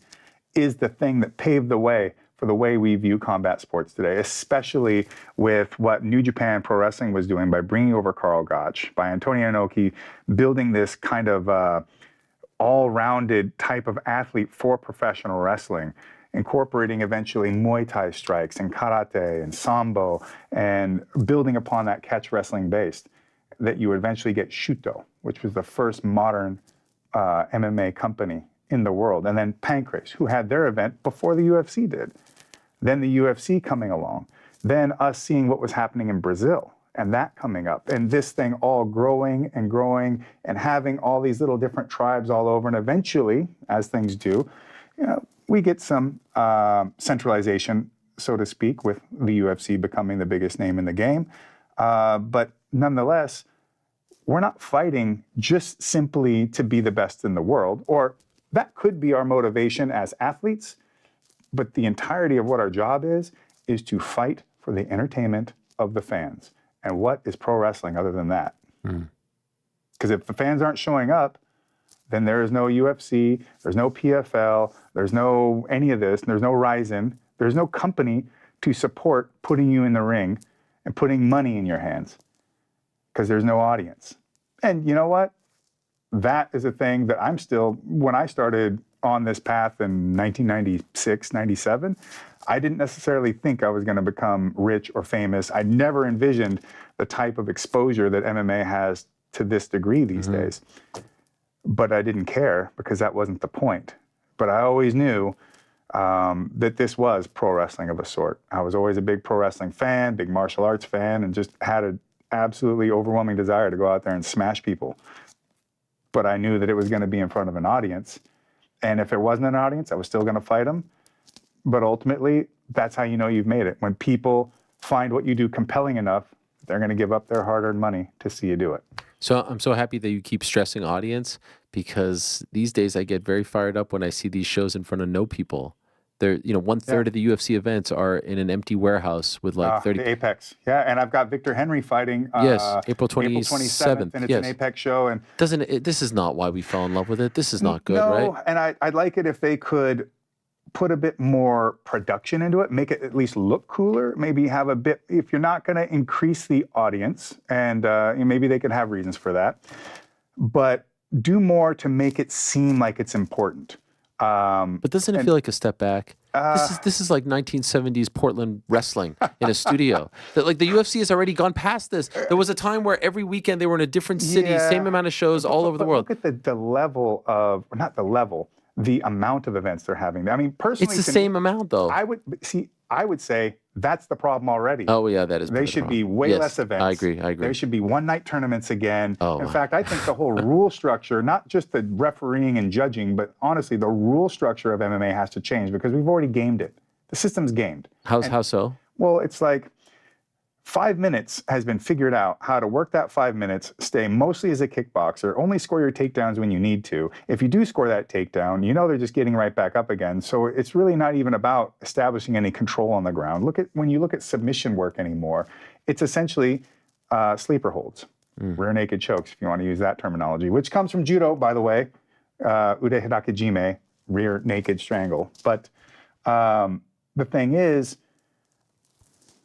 is the thing that paved the way for the way we view combat sports today, especially with what New Japan Pro Wrestling was doing by bringing over Karl Gotch, by Antonio Inoki building this kind of all-rounded type of athlete for professional wrestling, incorporating eventually Muay Thai strikes and karate and sambo, and building upon that catch wrestling base, that you eventually get Shuto, which was the first modern MMA company in the world. And then Pancrase, who had their event before the UFC did. Then the UFC coming along. Then us seeing what was happening in Brazil and that coming up. And this thing all growing and growing and having all these little different tribes all over. And eventually, as things do, we get some centralization, so to speak, with the UFC becoming the biggest name in the game. But nonetheless, we're not fighting just simply to be the best in the world, or that could be our motivation as athletes, but the entirety of what our job is to fight for the entertainment of the fans. And what is pro wrestling other than that? Because if the fans aren't showing up, then there is no UFC, there's no PFL, there's no any of this, there's no Ryzen, there's no company to support putting you in the ring and putting money in your hands, because there's no audience. And you know what? That is a thing that I'm still, when I started on this path in 1996, 97, I didn't necessarily think I was going to become rich or famous. I never envisioned the type of exposure that MMA has to this degree these days. But I didn't care, because that wasn't the point. But I always knew that this was pro wrestling of a sort. I was always a big pro wrestling fan, big martial arts fan, and just had an absolutely overwhelming desire to go out there and smash people. But I knew that it was going to be in front of an audience. And if there wasn't an audience, I was still going to fight them. But ultimately, that's how you know you've made it. When people find what you do compelling enough, they're going to give up their hard-earned money to see you do it. So I'm so happy that you keep stressing audience, because these days I get very fired up when I see these shows in front of no people. They're, 1/3 of the UFC events are in an empty warehouse with like 30. The Apex, yeah, and I've got Victor Henry fighting. Yes, April 27th, and it's an Apex show. And this is not why we fell in love with it. This is not good, no, right? And I'd like it if they could put a bit more production into it, make it at least look cooler. Maybe have a bit. If you're not going to increase the audience, and maybe they could have reasons for that, but do more to make it seem like it's important. But doesn't it feel like a step back? This is like 1970s Portland wrestling in a studio. That like the UFC has already gone past this. There was a time where every weekend they were in a different city, same amount of shows all over the world. Look at the level of, not the level, the amount of events they're having. I mean, personally, it's the same amount though. I would say that's the problem already. Oh yeah, that is. They should be way less events. I agree. There should be one-night tournaments again. Oh, in fact, I think the whole rule structure, not just the refereeing and judging, but honestly, the rule structure of MMA has to change, because we've already gamed it. The system's gamed. How so? Well, it's like 5 minutes has been figured out how to work that 5 minutes, stay mostly as a kickboxer, only score your takedowns when you need to. If you do score that takedown, you know they're just getting right back up again. So it's really not even about establishing any control on the ground. When you look at submission work anymore, it's essentially sleeper holds, rear naked chokes, if you want to use that terminology, which comes from judo, by the way, ude hirakijime, rear naked strangle. But the thing is,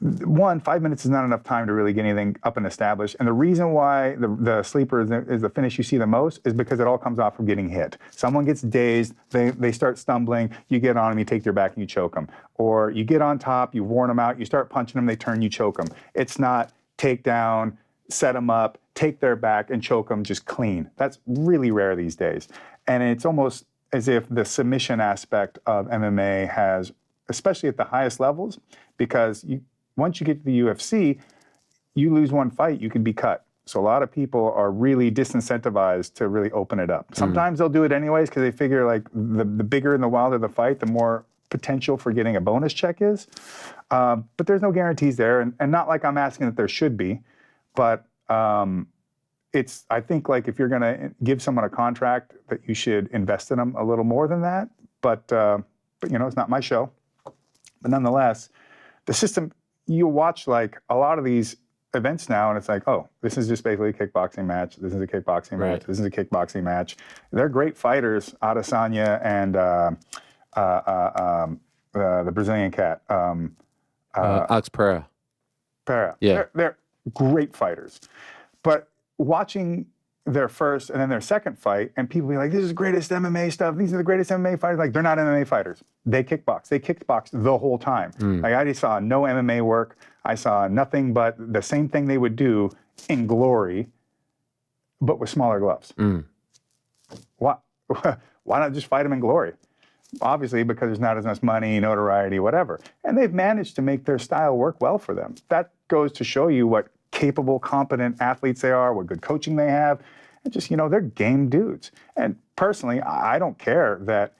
5 minutes is not enough time to really get anything up and established. And the reason why the sleeper is the finish you see the most is because it all comes off from getting hit. Someone gets dazed, they start stumbling, you get on them, you take their back and you choke them. Or you get on top, you worn them out, you start punching them, they turn, you choke them. It's not take down, set them up, take their back and choke them just clean. That's really rare these days. And it's almost as if the submission aspect of MMA has, especially at the highest levels, because once you get to the UFC, you lose one fight, you could be cut. So a lot of people are really disincentivized to really open it up. Sometimes they'll do it anyways because they figure like the bigger and the wilder the fight, the more potential for getting a bonus check is. But there's no guarantees there, and not like I'm asking that there should be, but I think like if you're going to give someone a contract, that you should invest in them a little more than that. But you know, it's not my show. But nonetheless, the system. You watch like a lot of these events now, and it's like, oh, this is just basically a kickboxing match. This is a kickboxing match. This is a kickboxing match. They're great fighters, Adesanya and the Brazilian cat, Alex Pereira. Yeah, they're great fighters. But watching their first and then their second fight, and people be like, this is the greatest MMA stuff. These are the greatest MMA fighters. Like, they're not MMA fighters. They kickbox. They kickbox the whole time. Like, I just saw no MMA work. I saw nothing but the same thing they would do in Glory, but with smaller gloves. Why not just fight them in Glory? Obviously, because there's not as much money, notoriety, whatever. And they've managed to make their style work well for them. That goes to show you what capable, competent athletes they are, what good coaching they have, and just, you know, they're game dudes. And personally, I don't care that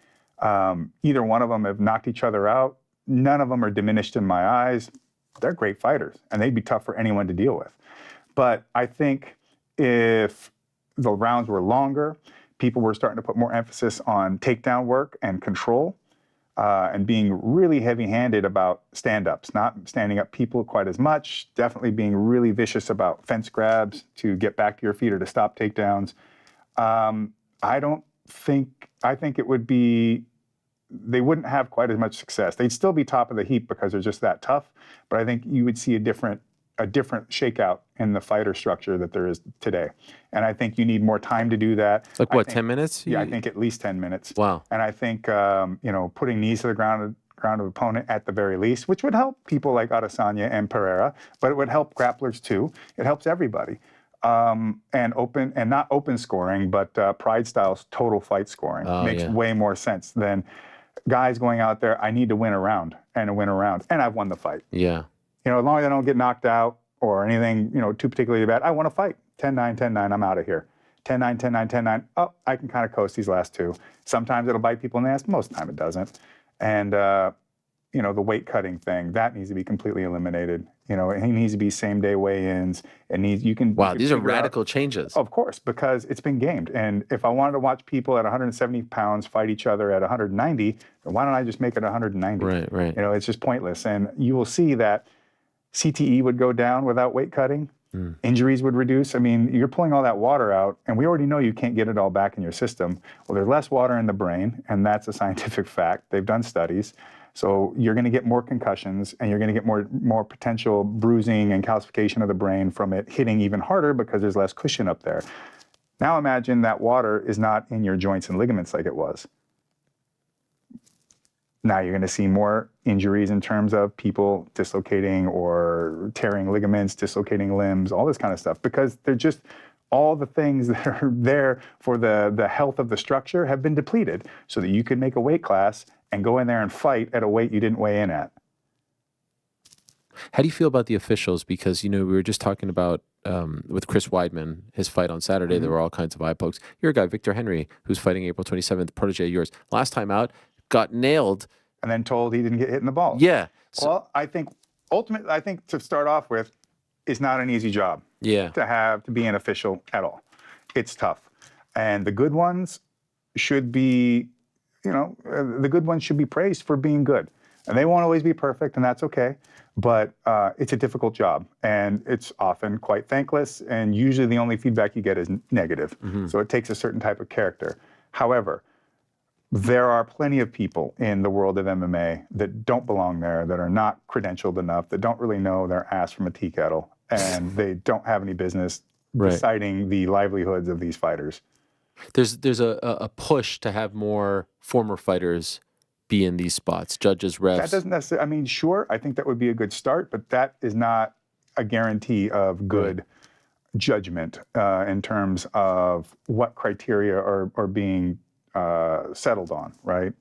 either one of them have knocked each other out. None of them are diminished in my eyes. They're great fighters, and they'd be tough for anyone to deal with. But I think if the rounds were longer, people were starting to put more emphasis on takedown work and control, and being really heavy-handed about stand-ups, not standing up people quite as much, definitely being really vicious about fence grabs to get back to your feet or to stop takedowns. I think it would be, they wouldn't have quite as much success. They'd still be top of the heap because they're just that tough, but I think you would see a different shakeout in the fighter structure that there is today. And I think you need more time to do that. Like what, 10 minutes? Yeah, I think at least 10 minutes. Wow. And I think, you know, putting knees to the ground of opponent at the very least, which would help people like Adesanya and Pereira, but it would help grapplers too. It helps everybody. And not open scoring, but pride styles total fight scoring makes way more sense than guys going out there, I need to win a round, and I've won the fight. Yeah. You know, as long as I don't get knocked out or anything, you know, too particularly bad, I want to fight. 10-9, 10-9, I'm out of here. 10-9, 10-9, 10-9, oh, I can kind of coast these last two. Sometimes it'll bite people in the ass, most of the time it doesn't. And, you know, the weight cutting thing, that needs to be completely eliminated. You know, it needs to be same day weigh-ins. Wow, these are radical changes. Of course, because it's been gamed. And if I wanted to watch people at 170 pounds fight each other at 190, then why don't I just make it 190? Right. You know, it's just pointless. And you will see that CTE would go down without weight cutting. Injuries would reduce. I mean, you're pulling all that water out, and we already know you can't get it all back in your system. Well, there's less water in the brain, and that's a scientific fact. They've done studies. So you're going to get more concussions, and you're going to get more potential bruising and calcification of the brain from it hitting even harder because there's less cushion up there. Now imagine that water is not in your joints and ligaments like it was. Now you're going to see more injuries in terms of people dislocating or tearing ligaments, dislocating limbs, all this kind of stuff, because they're just all the things that are there for the health of the structure have been depleted so that you can make a weight class and go in there and fight at a weight you didn't weigh in at. How do you feel about the officials? Because, you know, we were just talking about with Chris Weidman, his fight on Saturday, there were all kinds of eye pokes. Your guy, Victor Henry, who's fighting April 27th, protege of yours, last time out, got nailed. And then told he didn't get hit in the balls. Yeah. Well, I think ultimately, to start off with, is not an easy job to be an official at all. It's tough. And the good ones should be, the good ones should be praised for being good. And they won't always be perfect, and that's okay. But it's a difficult job, and it's often quite thankless, and usually the only feedback you get is negative. So it takes a certain type of character. However, there are plenty of people in the world of MMA that don't belong there, that are not credentialed enough, that don't really know their ass from a tea kettle, and they don't have any business deciding the livelihoods of these fighters. There's a push to have more former fighters be in these spots, judges, refs. That doesn't necessarily, I mean, sure, I think that would be a good start, but that is not a guarantee of good judgment in terms of what criteria are being settled on, right?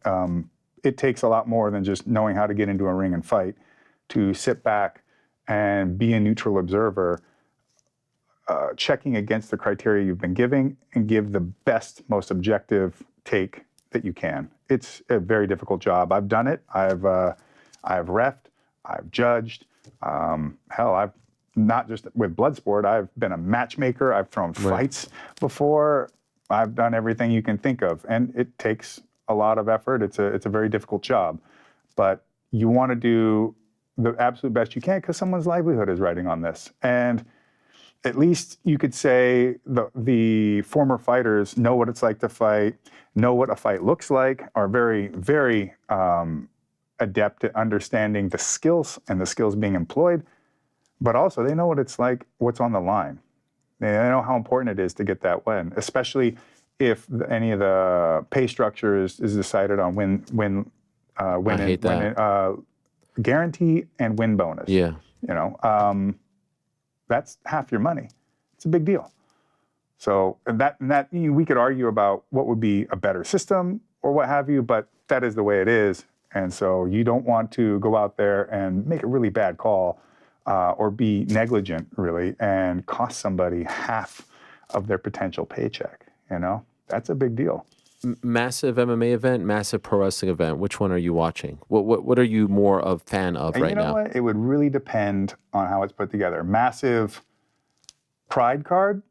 It takes a lot more than just knowing how to get into a ring and fight to sit back and be a neutral observer, checking against the criteria you've been giving and give the best, most objective take that you can. It's a very difficult job. I've done it. I've reffed. I've judged. Hell, I've not just with Bloodsport. I've been a matchmaker. I've thrown fights before. I've done everything you can think of, and it takes a lot of effort. It's a very difficult job, but you want to do the absolute best you can because someone's livelihood is riding on this. And at least you could say the former fighters know what it's like to fight, know what a fight looks like, are very, very adept at understanding the skills and the skills being employed, but also they know what it's like, what's on the line. They know how important it is to get that win, especially if any of the pay structure is decided on win guarantee and win bonus. Yeah. That's half your money. It's a big deal. So that we could argue about what would be a better system or what have you, but that is the way it is. And so you don't want to go out there and make a really bad call or be negligent, really, and cost somebody half of their potential paycheck. That's a big deal. Massive MMA event, massive pro wrestling event. Which one are you watching? What are you more of fan of right now? What? It would really depend on how it's put together. Massive Pride card,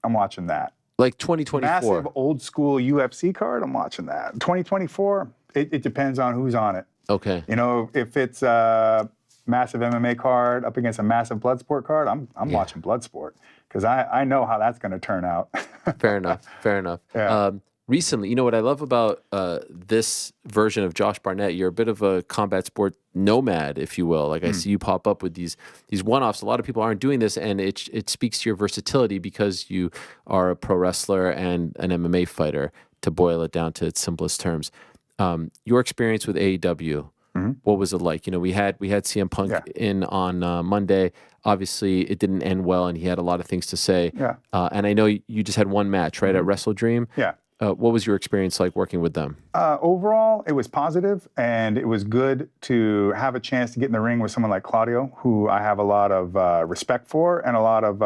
I'm watching that. Like 2024. Massive old school UFC card, I'm watching that. 2024, it depends on who's on it. Okay. If it's a massive MMA card up against a massive Bloodsport card, I'm watching Bloodsport because I know how that's going to turn out. Fair enough. Yeah. Recently, what I love about this version of Josh Barnett, you're a bit of a combat sport nomad, if you will. Like I see you pop up with these one-offs. A lot of people aren't doing this, and it speaks to your versatility because you are a pro wrestler and an MMA fighter, to boil it down to its simplest terms. Your experience with AEW, what was it like? We had CM Punk in on Monday. Obviously, it didn't end well, and he had a lot of things to say. Yeah. And I know you just had one match, right, at Wrestle Dream? Yeah. What was your experience like working with them? Overall, it was positive, and it was good to have a chance to get in the ring with someone like Claudio, who I have a lot of respect for, and a lot of,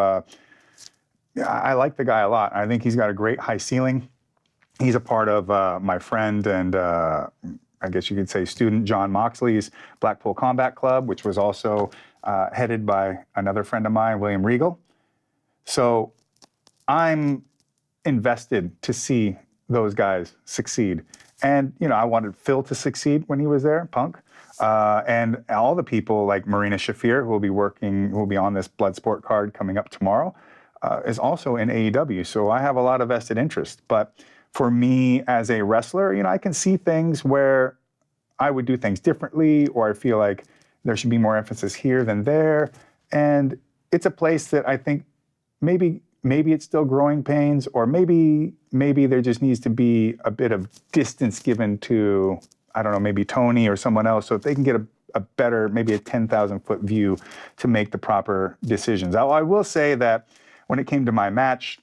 I like the guy a lot. I think he's got a great high ceiling. He's a part of my friend and I guess you could say student John Moxley's Blackpool Combat Club, which was also headed by another friend of mine, William Regal. So I'm invested to see those guys succeed. And, I wanted Phil to succeed when he was there, Punk. And all the people like Marina Shafir, who will be on this Bloodsport card coming up tomorrow, is also in AEW. So I have a lot of vested interest. But for me as a wrestler, I can see things where I would do things differently, or I feel like there should be more emphasis here than there. And it's a place that I think maybe it's still growing pains, or maybe there just needs to be a bit of distance given to, I don't know, maybe Tony or someone else, so if they can get a better, maybe a 10,000-foot view to make the proper decisions. I will say that when it came to my match,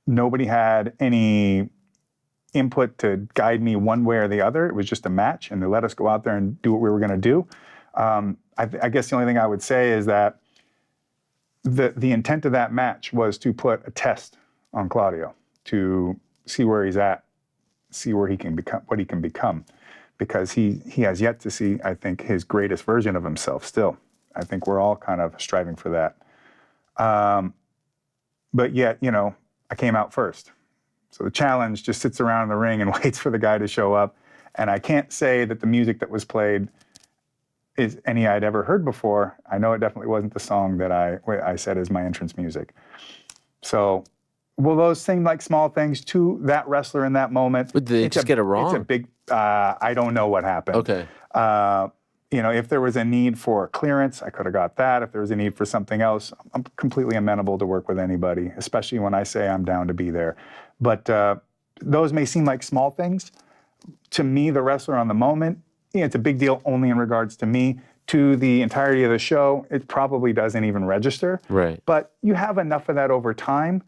nobody had any input to guide me one way or the other. It was just a match, and they let us go out there and do what we were going to do. I guess the only thing I would say is that the intent of that match was to put a test on Claudio, to see where he's at, see where he can become, what he can become, because he has yet to see, I think, his greatest version of himself still. I think we're all kind of striving for that. But yet, I came out first. So the challenge just sits around in the ring and waits for the guy to show up. And I can't say that the music that was played is any I'd ever heard before. I know it definitely wasn't the song that I said is my entrance music. So will those seem like small things to that wrestler in that moment? But did they just get it wrong? It's a big, I don't know what happened. Okay. If there was a need for clearance, I could have got that. If there was a need for something else, I'm completely amenable to work with anybody, especially when I say I'm down to be there. But those may seem like small things. To me, the wrestler on the moment, it's a big deal only in regards to me. To the entirety of the show, it probably doesn't even register. Right. But you have enough of that over time,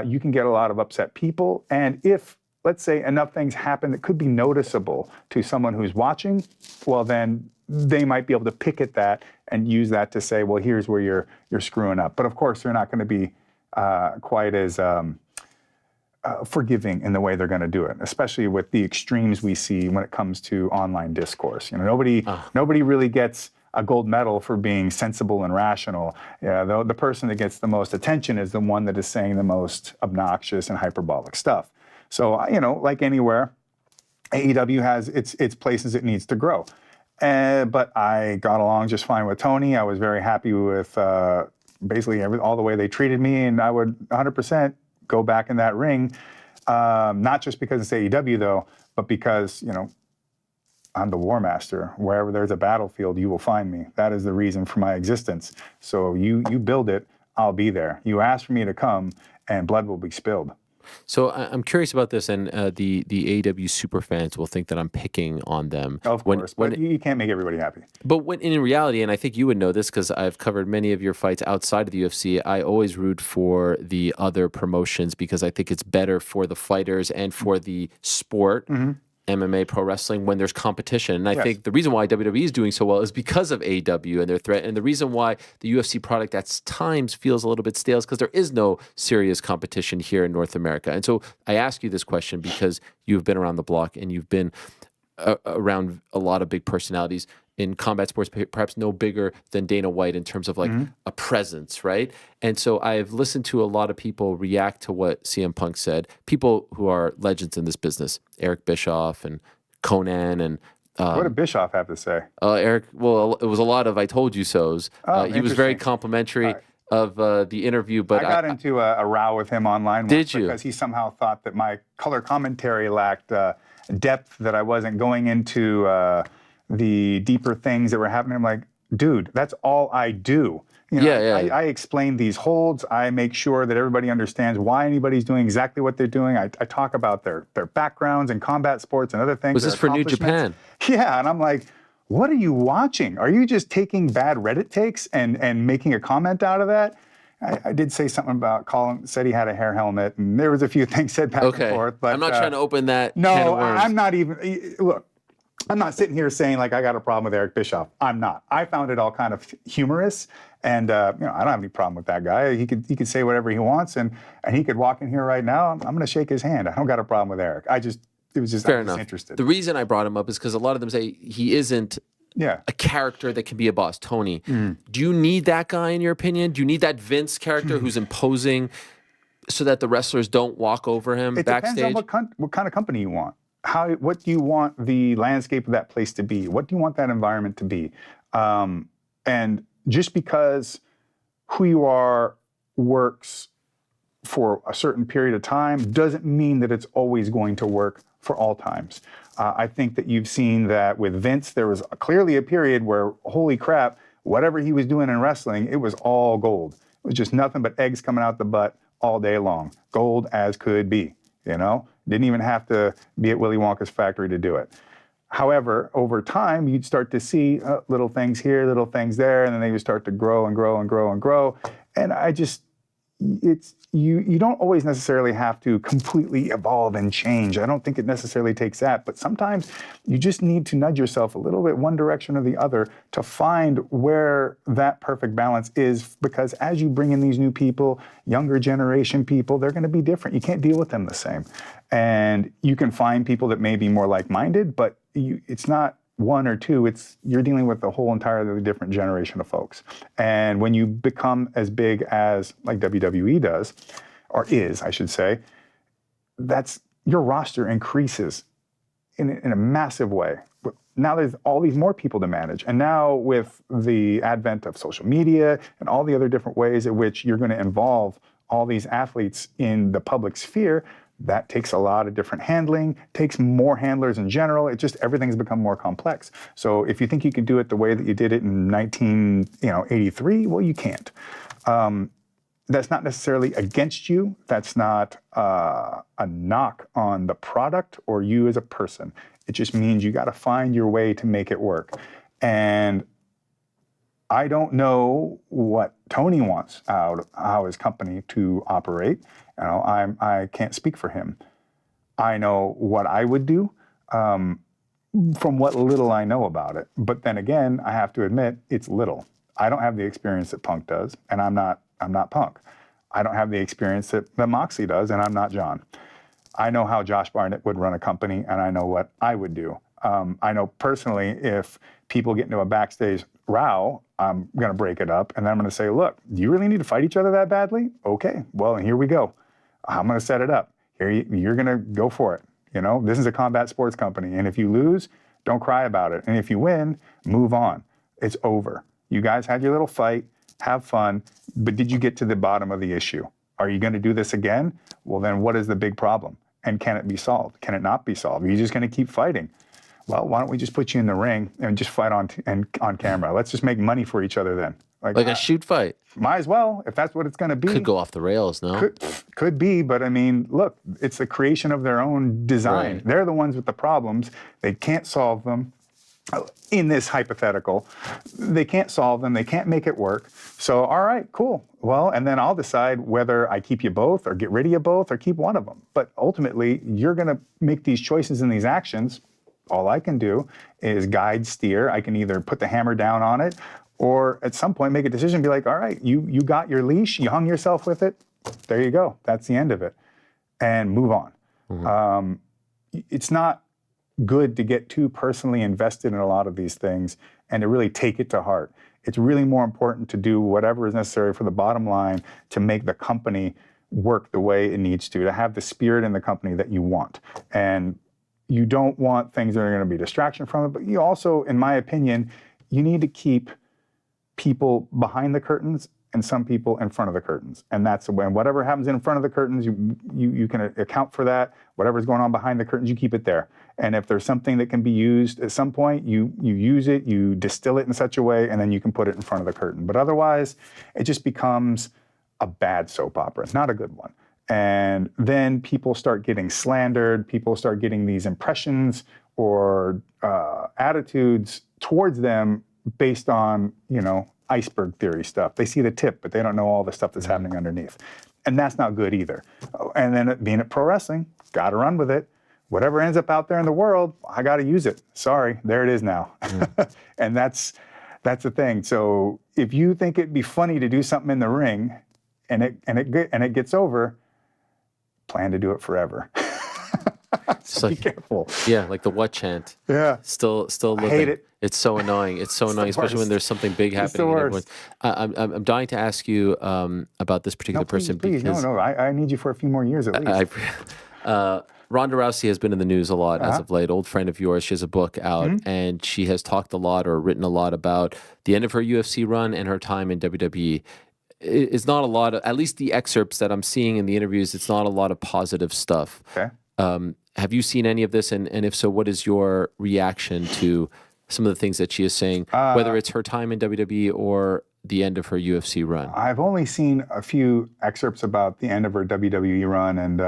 you can get a lot of upset people. And if, let's say, enough things happen that could be noticeable to someone who's watching, well, then they might be able to pick at that and use that to say, well, here's where you're screwing up. But of course, they're not going to be quite as forgiving in the way they're going to do it, especially with the extremes we see when it comes to online discourse. Nobody really gets a gold medal for being sensible and rational. The person that gets the most attention is the one that is saying the most obnoxious and hyperbolic stuff. So, like anywhere, AEW has its places it needs to grow. But I got along just fine with Tony. I was very happy with basically all the way they treated me, and I would 100% go back in that ring, not just because it's AEW though, but because, I'm the War Master. Wherever there's a battlefield, you will find me. That is the reason for my existence. So you build it, I'll be there. You ask for me to come, and blood will be spilled. So I'm curious about this, and the AEW superfans will think that I'm picking on them. Of course, but you can't make everybody happy. But in reality, and I think you would know this because I've covered many of your fights outside of the UFC, I always root for the other promotions because I think it's better for the fighters and for the sport. Mm-hmm. MMA, pro wrestling, when there's competition. And I think the reason why WWE is doing so well is because of AEW and their threat. And the reason why the UFC product at times feels a little bit stale is because there is no serious competition here in North America. And so I ask you this question because you've been around the block and you've been around a lot of big personalities in combat sports, perhaps no bigger than Dana White in terms of a presence, right? And so I've listened to a lot of people react to what CM Punk said, people who are legends in this business, Eric Bischoff and Conan and what did Bischoff have to say? Eric, well, it was a lot of I told you so's. He was very complimentary of the interview, but I got into a row with him online once because he somehow thought that my color commentary lacked depth, that I wasn't going into the deeper things that were happening. I'm like, dude, that's all I do. I explain these holds. I make sure that everybody understands why anybody's doing exactly what they're doing. I talk about their backgrounds in combat sports and other things. Was this for New Japan? Yeah, and I'm like, what are you watching? Are you just taking bad Reddit takes and making a comment out of that? I did say something about Colin, said he had a hair helmet, and there was a few things said back and forth. But I'm not trying to open that No, can of worms. I'm not even, look, I'm not sitting here saying like I got a problem with Eric Bischoff. I'm not. I found it all kind of humorous, and I don't have any problem with that guy. He could say whatever he wants, and he could walk in here right now. I'm going to shake his hand. I don't got a problem with Eric. I was just interested. The reason I brought him up is because a lot of them say he isn't a character that can be a boss. Tony, do you need that guy in your opinion? Do you need that Vince character who's imposing so that the wrestlers don't walk over him backstage? It depends on what kind of company you want. What do you want the landscape of that place to be? What do you want that environment to be? And just because who you are works for a certain period of time doesn't mean that it's always going to work for all times. I think that you've seen that with Vince, there was clearly a period where, holy crap, whatever he was doing in wrestling, it was all gold. It was just nothing but eggs coming out the butt all day long. Gold as could be, Didn't even have to be at Willy Wonka's factory to do it. However, over time, you'd start to see little things here, little things there, and then they would start to grow and grow and grow and grow. And you don't always necessarily have to completely evolve and change. I don't think it necessarily takes that, but sometimes you just need to nudge yourself a little bit one direction or the other to find where that perfect balance is, because as you bring in these new people, younger generation people, they're going to be different. You can't deal with them the same. And you can find people that may be more like-minded, but it's not one or two, you're dealing with a whole entirely different generation of folks. And when you become as big as like WWE does, or is, I should say, your roster increases in a massive way. Now there's all these more people to manage. And now with the advent of social media and all the other different ways in which you're going to involve all these athletes in the public sphere, that takes a lot of different handling, takes more handlers in general. Everything's become more complex. So if you think you can do it the way that you did it in 1983, well, you can't. That's not necessarily against you. That's not a knock on the product or you as a person. It just means you got to find your way to make it work. And I don't know what Tony wants how his company to operate. I can't speak for him. I know what I would do from what little I know about it. But then again, I have to admit it's little. I don't have the experience that Punk does, and I'm not Punk. I don't have the experience that Moxley does, and I'm not John. I know how Josh Barnett would run a company, and I know what I would do. I know personally if people get into a backstage row, I'm going to break it up, and then I'm going to say, look, do you really need to fight each other that badly? Okay, well, here we go. I'm going to set it up. Here, you're going to go for it. This is a combat sports company, and if you lose, don't cry about it. And if you win, move on. It's over. You guys had your little fight, have fun, but did you get to the bottom of the issue? Are you going to do this again? Well, then what is the big problem? And can it be solved? Can it not be solved? Are you just going to keep fighting? Well, why don't we just put you in the ring and just fight on camera? Let's just make money for each other then. Like a shoot fight. Might as well, if that's what it's going to be. Could go off the rails, no? Could be, but I mean, look, it's the creation of their own design. Right. They're the ones with the problems. They can't solve them. In this hypothetical, they can't solve them. They can't make it work. So, all right, cool. Well, and then I'll decide whether I keep you both or get rid of you both or keep one of them. But ultimately, you're going to make these choices and these actions. All I can do is guide, steer. I can either put the hammer down on it or at some point make a decision and be like, all right, you got your leash, you hung yourself with it. There you go. That's the end of it. And move on. Mm-hmm. It's not good to get too personally invested in a lot of these things and to really take it to heart. It's really more important to do whatever is necessary for the bottom line to make the company work the way it needs to have the spirit in the company that you want. And you don't want things that are going to be distraction from it, but you also, in my opinion, you need to keep people behind the curtains and some people in front of the curtains. And that's when whatever happens in front of the curtains, you can account for that. Whatever's going on behind the curtains, you keep it there. And if there's something that can be used at some point, you use it, you distill it in such a way, and then you can put it in front of the curtain. But otherwise, it just becomes a bad soap opera, not a good one. And then people start getting slandered, people start getting these impressions or attitudes towards them based on, iceberg theory stuff. They see the tip, but they don't know all the stuff that's happening underneath. And that's not good either. And then being at pro wrestling, got to run with it. Whatever ends up out there in the world, I got to use it. Sorry, there it is now. And that's the thing. So if you think it'd be funny to do something in the ring and it gets over, plan to do it forever. So be careful. Yeah, like the what chant. Yeah. Still living. I hate it. It's so annoying. It's so annoying, especially when there's something big happening. I'm dying to ask you about this particular person please. because I need you for a few more years at least. Ronda Rousey has been in the news a lot as of late. Old friend of yours. She has a book out, and she has talked a lot or written a lot about the end of her UFC run and her time in WWE. It's not a lot of, at least the excerpts that I'm seeing in the interviews, it's not a lot of positive stuff. Okay. Have you seen any of this? And if so, what is your reaction to some of the things that she is saying, whether it's her time in WWE or the end of her UFC run? I've only seen a few excerpts about the end of her WWE run, and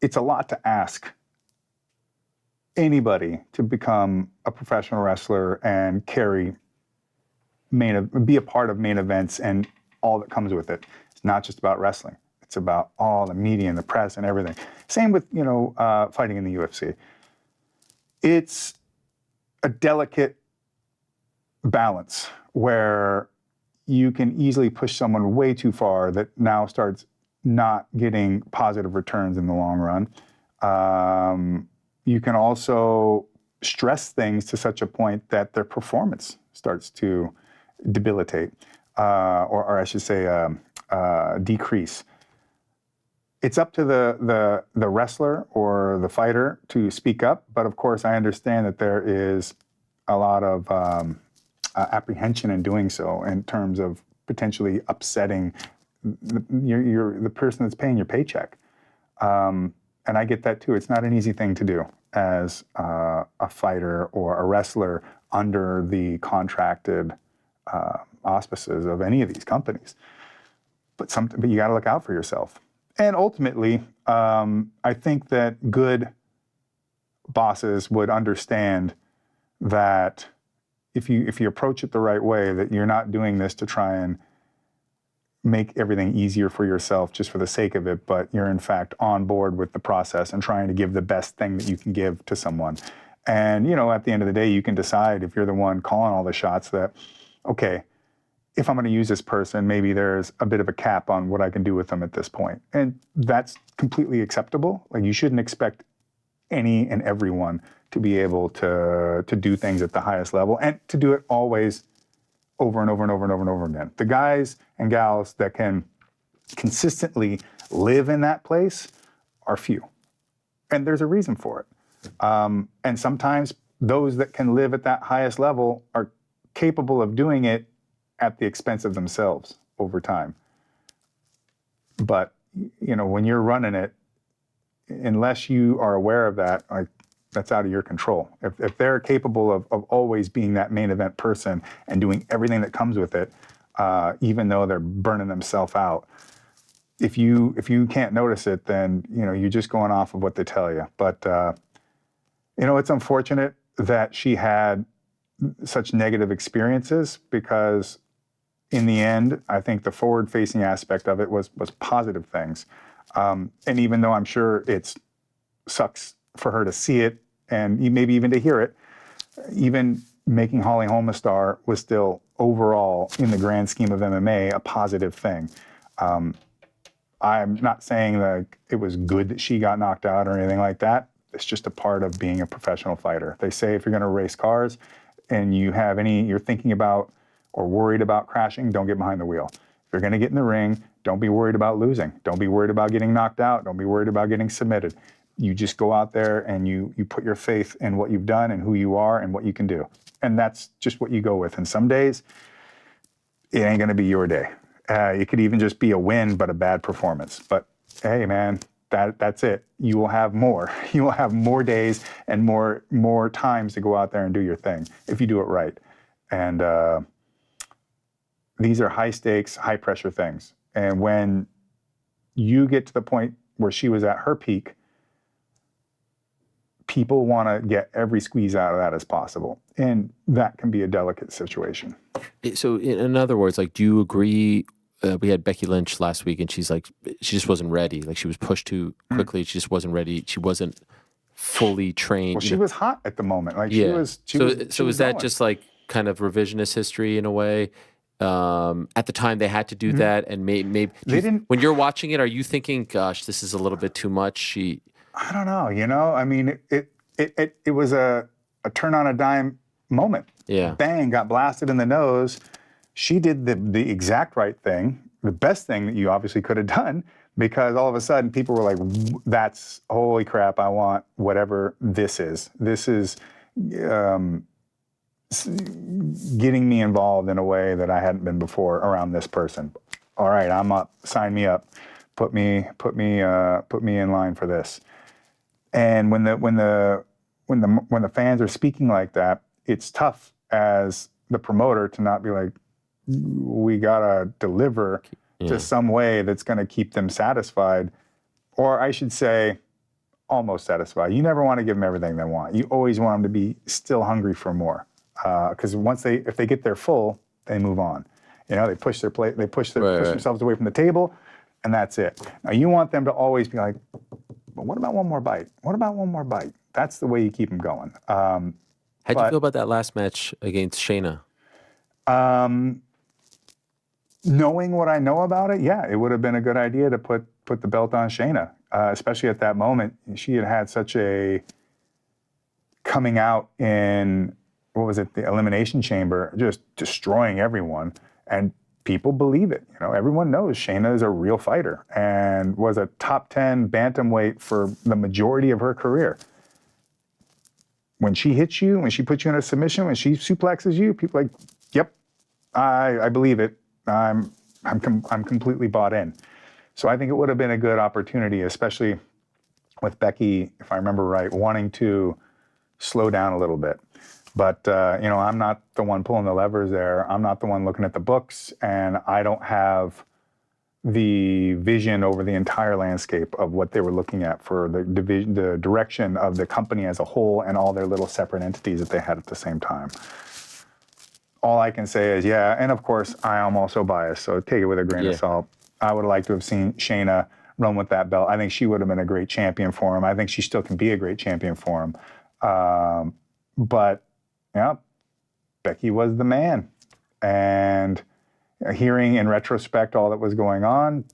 it's a lot to ask anybody to become a professional wrestler and be a part of main events and all that comes with it. It's not just about wrestling. It's about all the media and the press and everything. Same with, fighting in the UFC. It's a delicate balance where you can easily push someone way too far that now starts not getting positive returns in the long run. You can also stress things to such a point that their performance starts to debilitate, or I should say decrease. It's up to the wrestler or the fighter to speak up, but of course I understand that there is a lot of apprehension in doing so in terms of potentially upsetting the person that's paying your paycheck. And I get that too. It's not an easy thing to do as a fighter or a wrestler under the contracted auspices of any of these companies. But you got to look out for yourself. And ultimately, I think that good bosses would understand that if you approach it the right way, that you're not doing this to try and make everything easier for yourself just for the sake of it, but you're in fact on board with the process and trying to give the best thing that you can give to someone. And, you know, at the end of the day, you can decide, if you're the one calling all the shots, that, okay, if I'm going to use this person, maybe there's a bit of a cap on what I can do with them at this point. And that's completely acceptable. Like, you shouldn't expect any and everyone to be able to do things at the highest level and to do it always over and over and over and over and over again. The guys and gals that can consistently live in that place are few. And there's a reason for it. And sometimes those that can live at that highest level are capable of doing it at the expense of themselves over time. But, you know, when you're running it, unless you are aware of that, like, that's out of your control. If they're capable of always being that main event person and doing everything that comes with it, even though they're burning themselves out, if you can't notice it, then, you know, you're just going off of what they tell you. But, you know, it's unfortunate that she had such negative experiences, because in the end, I think the forward-facing aspect of it was positive things. And even though I'm sure it sucks for her to see it and maybe even to hear it, even making Holly Holm a star was still overall, in the grand scheme of MMA, a positive thing. I'm not saying that it was good that she got knocked out or anything like that. It's just a part of being a professional fighter. They say if you're going to race cars and you're thinking about or worried about crashing, don't get behind the wheel. If you're going to get in the ring, don't be worried about losing. Don't be worried about getting knocked out. Don't be worried about getting submitted. You just go out there and you put your faith in what you've done and who you are and what you can do. And that's just what you go with. And some days, it ain't going to be your day. It could even just be a win, but a bad performance. But hey, man, that's it. You will have more. You will have more days and more times to go out there and do your thing if you do it right. And these are high stakes, high pressure things. And when you get to the point where she was at her peak, people want to get every squeeze out of that as possible. And that can be a delicate situation. So in other words, like, do you agree? We had Becky Lynch last week, and she's like, she just wasn't ready. Like, she was pushed too quickly. She just wasn't ready. She wasn't fully trained. Well, she was hot at the moment. Like, yeah. she was So is that just like kind of revisionist history in a way? At the time they had to do that, and maybe when you're watching it, are you thinking, gosh, this is a little bit too much? I don't know, you know? I mean, it was a turn on a dime moment. Yeah. Bang, got blasted in the nose. She did the exact right thing, the best thing that you obviously could have done, because all of a sudden people were like, that's, holy crap, I want whatever this is. This is getting me involved in a way that I hadn't been before around this person. All right, I'm up, sign me up, put me in line for this. And when the fans are speaking like that, it's tough as the promoter to not be like, we gotta deliver to some way that's gonna keep them satisfied, or I should say, almost satisfied. You never want to give them everything they want. You always want them to be still hungry for more, because if they get their full, they move on. You know, they push their plate, they push themselves away from the table, and that's it. Now you want them to always be like, but what about one more bite? What about one more bite? That's the way you keep them going. How'd you feel about that last match against Shayna? Knowing what I know about it, yeah, it would have been a good idea to put put the belt on Shayna, especially at that moment. She had had such a coming out in, what was it, the Elimination Chamber, just destroying everyone. And people believe it. You know, everyone knows Shayna is a real fighter and was a top 10 bantamweight for the majority of her career. When she hits you, when she puts you in a submission, when she suplexes you, people are like, yep, I believe it. I'm completely bought in. So I think it would have been a good opportunity, especially with Becky, if I remember right, wanting to slow down a little bit. But, you know, I'm not the one pulling the levers there. I'm not the one looking at the books, and I don't have the vision over the entire landscape of what they were looking at for the division, the direction of the company as a whole and all their little separate entities that they had at the same time. All I can say is, yeah, and of course, I am also biased, so take it with a grain of salt. I would like to have seen Shayna run with that belt. I think she would have been a great champion for him. I think she still can be a great champion for him. But, yeah, Becky was the man. And hearing in retrospect all that was going on,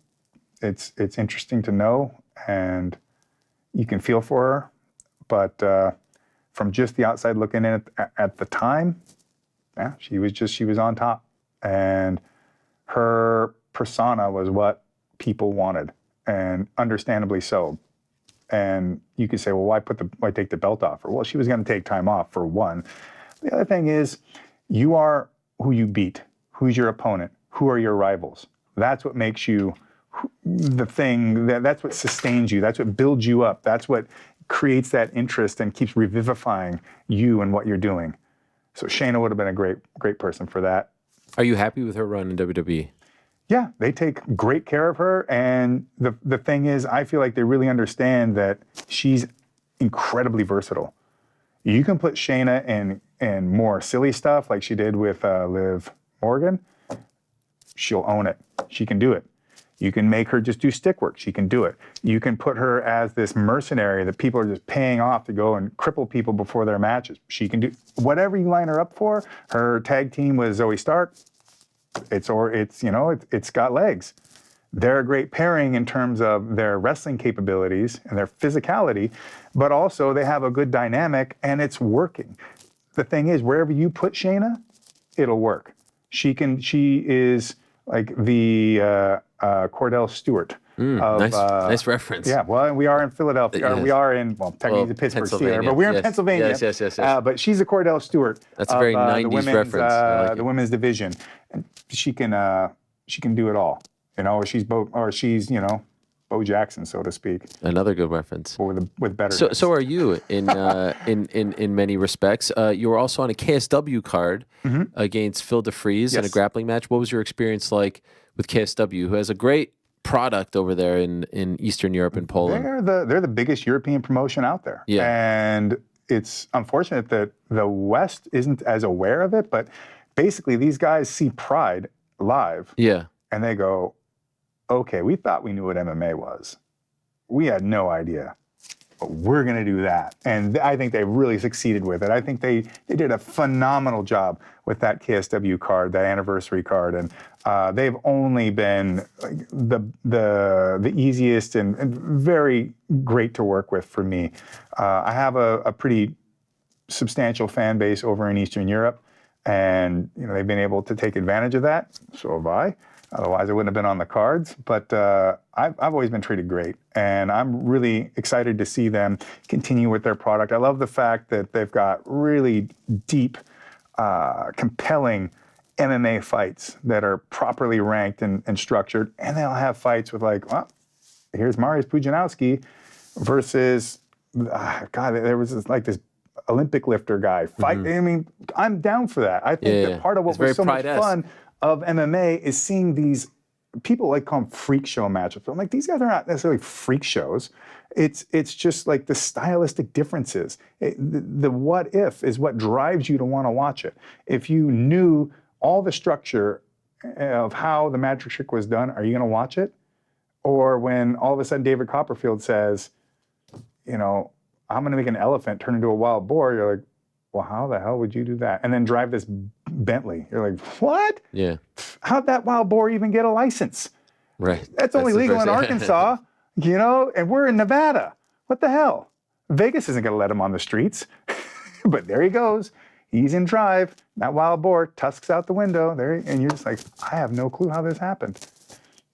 it's interesting to know, and you can feel for her. But from just the outside looking in at the time, yeah, she was on top. And her persona was what people wanted, and understandably so. And you could say, well, why take the belt off her? Well, she was going to take time off, for one. The other thing is, you are who you beat. Who's your opponent? Who are your rivals? That's what makes you the thing, that's what sustains you. That's what builds you up. That's what creates that interest and keeps revivifying you and what you're doing. So Shayna would have been a great person for that. Are you happy with her run in WWE? Yeah, they take great care of her. And the thing is, I feel like they really understand that she's incredibly versatile. You can put Shayna in more silly stuff like she did with Liv Morgan. She'll own it. She can do it. You can make her just do stick work. She can do it. You can put her as this mercenary that people are just paying off to go and cripple people before their matches. She can do whatever you line her up for. Her tag team with Zoe Stark, it's got legs. They're a great pairing in terms of their wrestling capabilities and their physicality, but also they have a good dynamic and it's working. The thing is, wherever you put Shayna, it'll work. She is like the Cordell Stewart. Nice reference. Yeah, well, we are in Philadelphia. We are in, technically the Pittsburgh Steelers, but we're in Pennsylvania. Yes. But she's a Cordell Stewart. That's a very 90s reference. The women's division. And she can do it all. You know, or she's Bo Jackson, so to speak. Another good reference. Or with better. So are you in many respects. You were also on a KSW card against Phil DeFries in a grappling match. What was your experience like with KSW, who has a great product over there in Eastern Europe and Poland? They're the biggest European promotion out there. Yeah. And it's unfortunate that the West isn't as aware of it, but basically these guys see Pride live. Yeah. And they go, okay, we thought we knew what MMA was. We had no idea. But we're going to do that. And I think they really succeeded with it. I think they did a phenomenal job with that KSW card, that anniversary card. And they've only been like, the easiest and very great to work with for me. I have a pretty substantial fan base over in Eastern Europe. And they've been able to take advantage of that. So have I. Otherwise, I wouldn't have been on the cards. But I've always been treated great. And I'm really excited to see them continue with their product. I love the fact that they've got really deep, compelling MMA fights that are properly ranked and structured. And they'll have fights with here's Mariusz Pudzianowski versus, there was this Olympic lifter guy fight. I mean, I'm down for that. I think that part of what was so much fun of MMA is seeing these people call them freak show matches. I'm like, these guys are not necessarily freak shows. It's just like the stylistic differences. The what if is what drives you to want to watch it. If you knew all the structure of how the magic trick was done, are you going to watch it? Or when all of a sudden David Copperfield says, I'm going to make an elephant turn into a wild boar, you're like, well, how the hell would you do that? And then drive this Bentley. You're like, what? Yeah. How'd that wild boar even get a license? Right. That's only the legal in first- Arkansas, and we're in Nevada. What the hell? Vegas isn't going to let him on the streets. But there he goes. He's in drive. That wild boar, tusks out the window. There, and you're just like, I have no clue how this happened.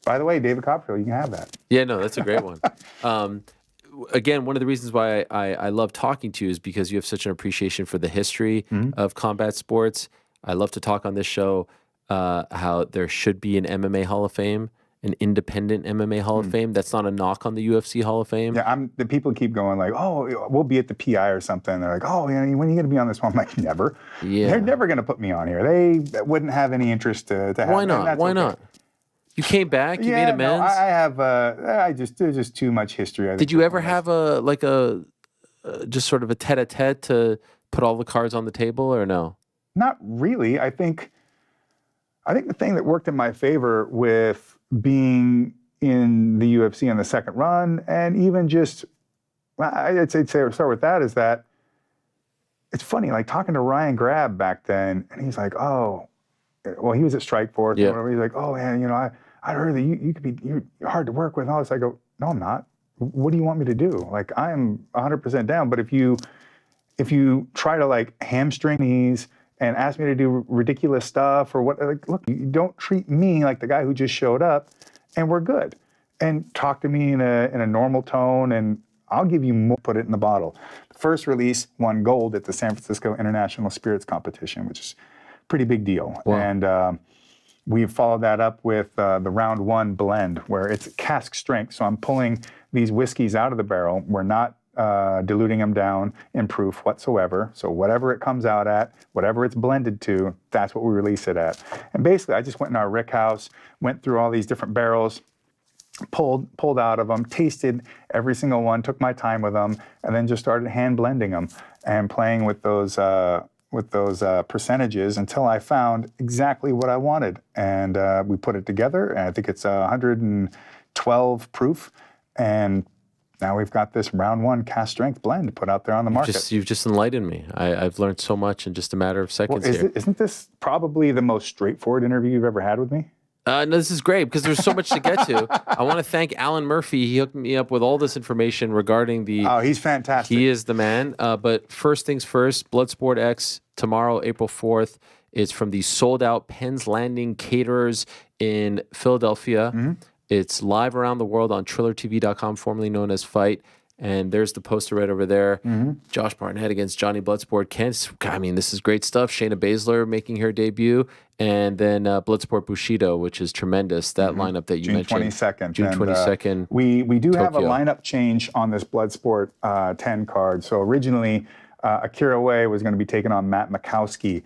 By the way, David Copperfield, you can have that. Yeah, no, that's a great one. Again, one of the reasons why I love talking to you is because you have such an appreciation for the history of combat sports. I love to talk on this show how there should be an MMA Hall of Fame, an independent MMA Hall of Fame. That's not a knock on the UFC Hall of Fame. Yeah, the people keep going like, oh, we'll be at the PI or something. They're like, oh, when are you going to be on this one? I'm like, never. Yeah. They're never going to put me on here. They wouldn't have any interest to have. Why not? That's Why okay. not? You came back. You Yeah, made amends. No, I have. There's just too much history. I think, Did you ever have just sort of a tete-a-tete to put all the cards on the table, or no? Not really. I think the thing that worked in my favor with being in the UFC on the second run, and even just, I'd say start with that, is that it's funny, like talking to Ryan Grab back then, and he's like, oh, well, he was at Strikeforce, Yeah. or whatever. He's like, oh, man, I heard that you could be, you're hard to work with, and all this. I go, no, I'm not. What do you want me to do? Like, I'm 100% down, but if you try to like hamstring these and ask me to do ridiculous stuff or what, like, look, you don't treat me like the guy who just showed up, and we're good. And talk to me in a normal tone, and I'll give you more. Put it in the bottle. The first release won gold at the San Francisco International Spirits Competition, which is a pretty big deal. Wow. And we followed that up with the round one blend, where it's cask strength. So I'm pulling these whiskeys out of the barrel. We're not diluting them down in proof whatsoever. So whatever it comes out at, whatever it's blended to, that's what we release it at. And basically, I just went in our rick house, went through all these different barrels, pulled out of them, tasted every single one, took my time with them, and then just started hand blending them and playing with those percentages until I found exactly what I wanted. And we put it together, and I think it's 112 proof, and now we've got this round one cast strength blend put out there on the market. You've just enlightened me. I've learned so much in just a matter of seconds here. Isn't this probably the most straightforward interview you've ever had with me? No, this is great because there's so much to get to. I want to thank Alan Murphy. He hooked me up with all this information regarding the... Oh, he's fantastic. He is the man. But first things first, Bloodsport X, tomorrow, April 4th. It's from the sold-out Penn's Landing Caterers in Philadelphia. Mm-hmm. It's live around the world on TrillerTV.com, formerly known as Fight. And there's the poster right over there. Mm-hmm. Josh Barnett against Johnny Bloodsport Kent. I mean, this is great stuff. Shayna Baszler making her debut. And then Bloodsport Bushido, which is tremendous. That lineup that you mentioned. June 22nd. June 22nd. We do have a Tokyo. lineup change on this Bloodsport 10 card. So originally, Akira Way was going to be taking on Matt Makowski.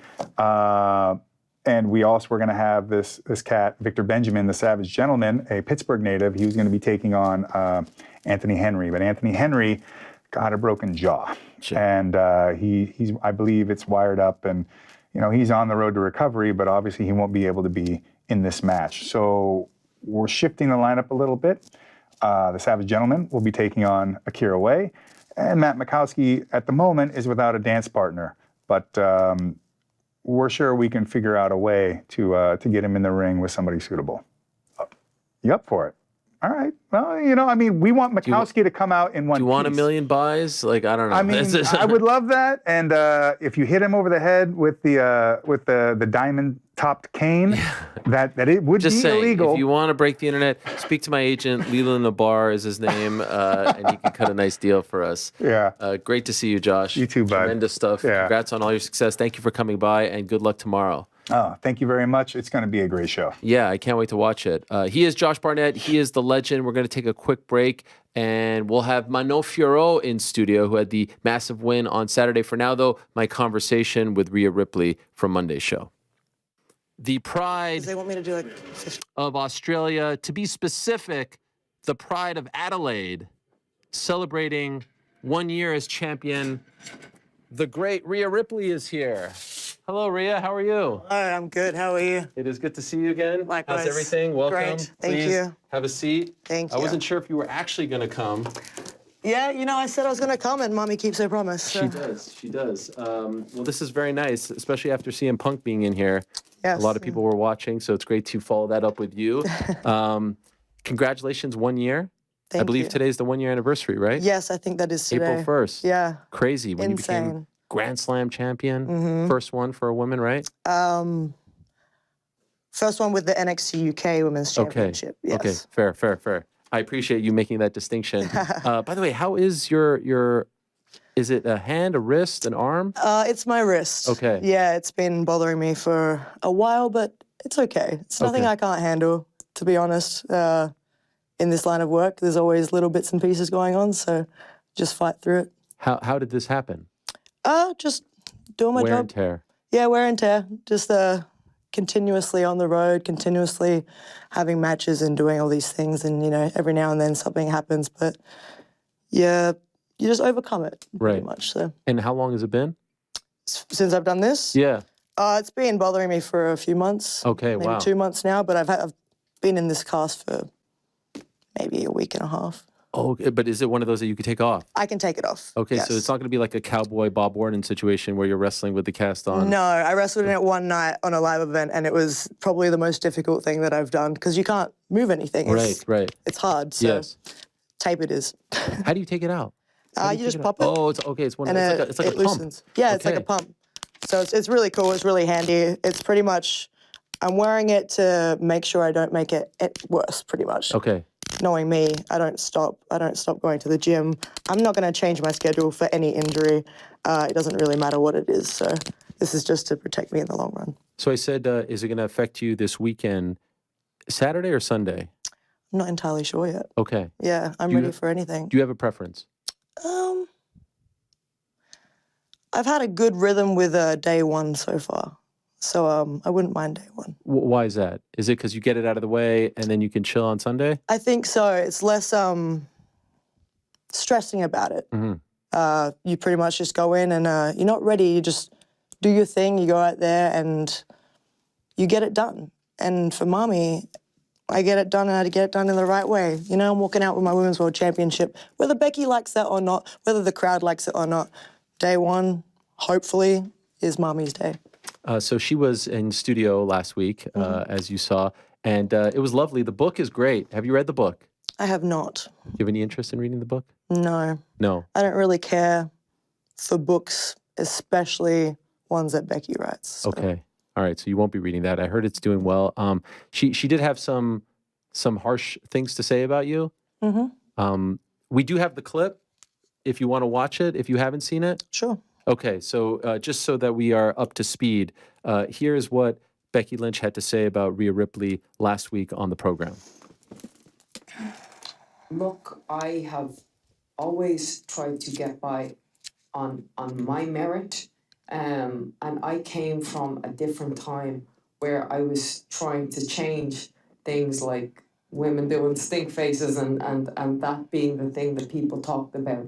And we also were going to have this cat, Victor Benjamin, the Savage Gentleman, a Pittsburgh native. He was going to be taking on Anthony Henry. But Anthony Henry got a broken jaw. Sure. And he's, I believe it's wired up, and he's on the road to recovery, but obviously he won't be able to be in this match. So we're shifting the lineup a little bit. The Savage Gentleman will be taking on Akira Way. And Matt Makowski, at the moment, is without a dance partner. But we're sure we can figure out a way to get him in the ring with somebody suitable. You up for it? All right. Well, we want Makowski to come out in one piece. Do you want 1 million buys? Like, I don't know. I mean, I would love that. And if you hit him over the head with the diamond-topped cane, that it would Just be saying, illegal. if you want to break the internet, speak to my agent. Leland Nabar is his name, and he can cut a nice deal for us. Yeah. Great to see you, Josh. You too, bud. Tremendous stuff. Yeah. Congrats on all your success. Thank you for coming by, and good luck tomorrow. Oh, thank you very much. It's going to be a great show. Yeah, I can't wait to watch it. He is Josh Barnett. He is the legend. We're going to take a quick break, and we'll have Manon Fiorot in studio, who had the massive win on Saturday. For now, though, my conversation with Rhea Ripley from Monday's show. The pride They want me to do of Australia, to be specific, the pride of Adelaide, celebrating 1 year as champion. The great Rhea Ripley is here. Hello, Rhea. How are you? Hi, I'm good. How are you? It is good to see you again. Likewise. How's everything? Welcome. Great. Thank Please you. have a seat. Thank I you. wasn't sure if you were actually going to come. Yeah, I said I was going to come, and Mommy keeps her promise. So. She does. She does. Well, this is very nice, especially after CM Punk being in here. Yes. A lot of people were watching, so it's great to follow that up with you. Congratulations, 1 year. I Thank believe you. today's the 1 year anniversary, right? Yes, I think that is today. April 1st. Yeah. Crazy when you became Insane. Grand Slam champion. Mm-hmm. First one for a woman, right? First one with the NXT UK Women's Championship. Yes. Okay. Fair. I appreciate you making that distinction. By the way, how is your is it a hand, a wrist, an arm? It's my wrist. Okay. Yeah, it's been bothering me for a while, but it's okay. It's nothing I can't handle, to be honest. In this line of work, there's always little bits and pieces going on, so just fight through it. How did this happen? Just doing my job. Wear and tear. Yeah, wear and tear. Just continuously on the road, continuously having matches and doing all these things, and every now and then something happens, but yeah, you just overcome it pretty much. So. And how long has it been? Since I've done this? Yeah. It's been bothering me for a few months. Okay, maybe wow. 2 months now, but I've been in this cast for maybe a week and a half. Oh, but is it one of those that you could take off? I can take it off. Okay, yes. so it's not going to be like a cowboy Bob Orton situation where you're wrestling with the cast on. No, I wrestled in it one night on a live event, and it was probably the most difficult thing that I've done because you can't move anything. Right. It's hard. So Yes. tape it is. How do you take it out? You just pop it. Oh, it's okay. It's one. And It's like a it pump. loosens. Yeah, it's like a Okay. pump. So it's really cool. It's really handy. It's pretty much, I'm wearing it to make sure I don't make it worse, pretty much. Okay. Knowing me, I don't stop going to the gym. I'm not going to change my schedule for any injury. It doesn't really matter what it is. So this is just to protect me in the long run. So I said, is it going to affect you this weekend, Saturday or Sunday? I'm not entirely sure yet. Okay. Yeah, I'm ready for anything. Do you have a preference? I've had a good rhythm with day one so far. So I wouldn't mind day one. Why is that? Is it because you get it out of the way and then you can chill on Sunday? I think so. It's less stressing about it. Mm-hmm. You pretty much just go in and you're not ready. You just do your thing. You go out there and you get it done. And for Mommy, I get it done and I get it done in the right way. I'm walking out with my Women's World Championship. Whether Becky likes that or not, whether the crowd likes it or not, day one, hopefully, is Mommy's day. So she was in studio last week, as you saw, and it was lovely. The book is great. Have you read the book? I have not. Do you have any interest in reading the book? No. No. I don't really care for books, especially ones that Becky writes. So. Okay. All right. So you won't be reading that. I heard it's doing well. She did have some harsh things to say about you. Mm-hmm. We do have the clip if you want to watch it, if you haven't seen it. Sure. Okay. So just so that we are up to speed, here is what Becky Lynch had to say about Rhea Ripley last week on the program. Look, I have always tried to get by on my merit, and I came from a different time where I was trying to change things like women doing stink faces and that being the thing that people talked about.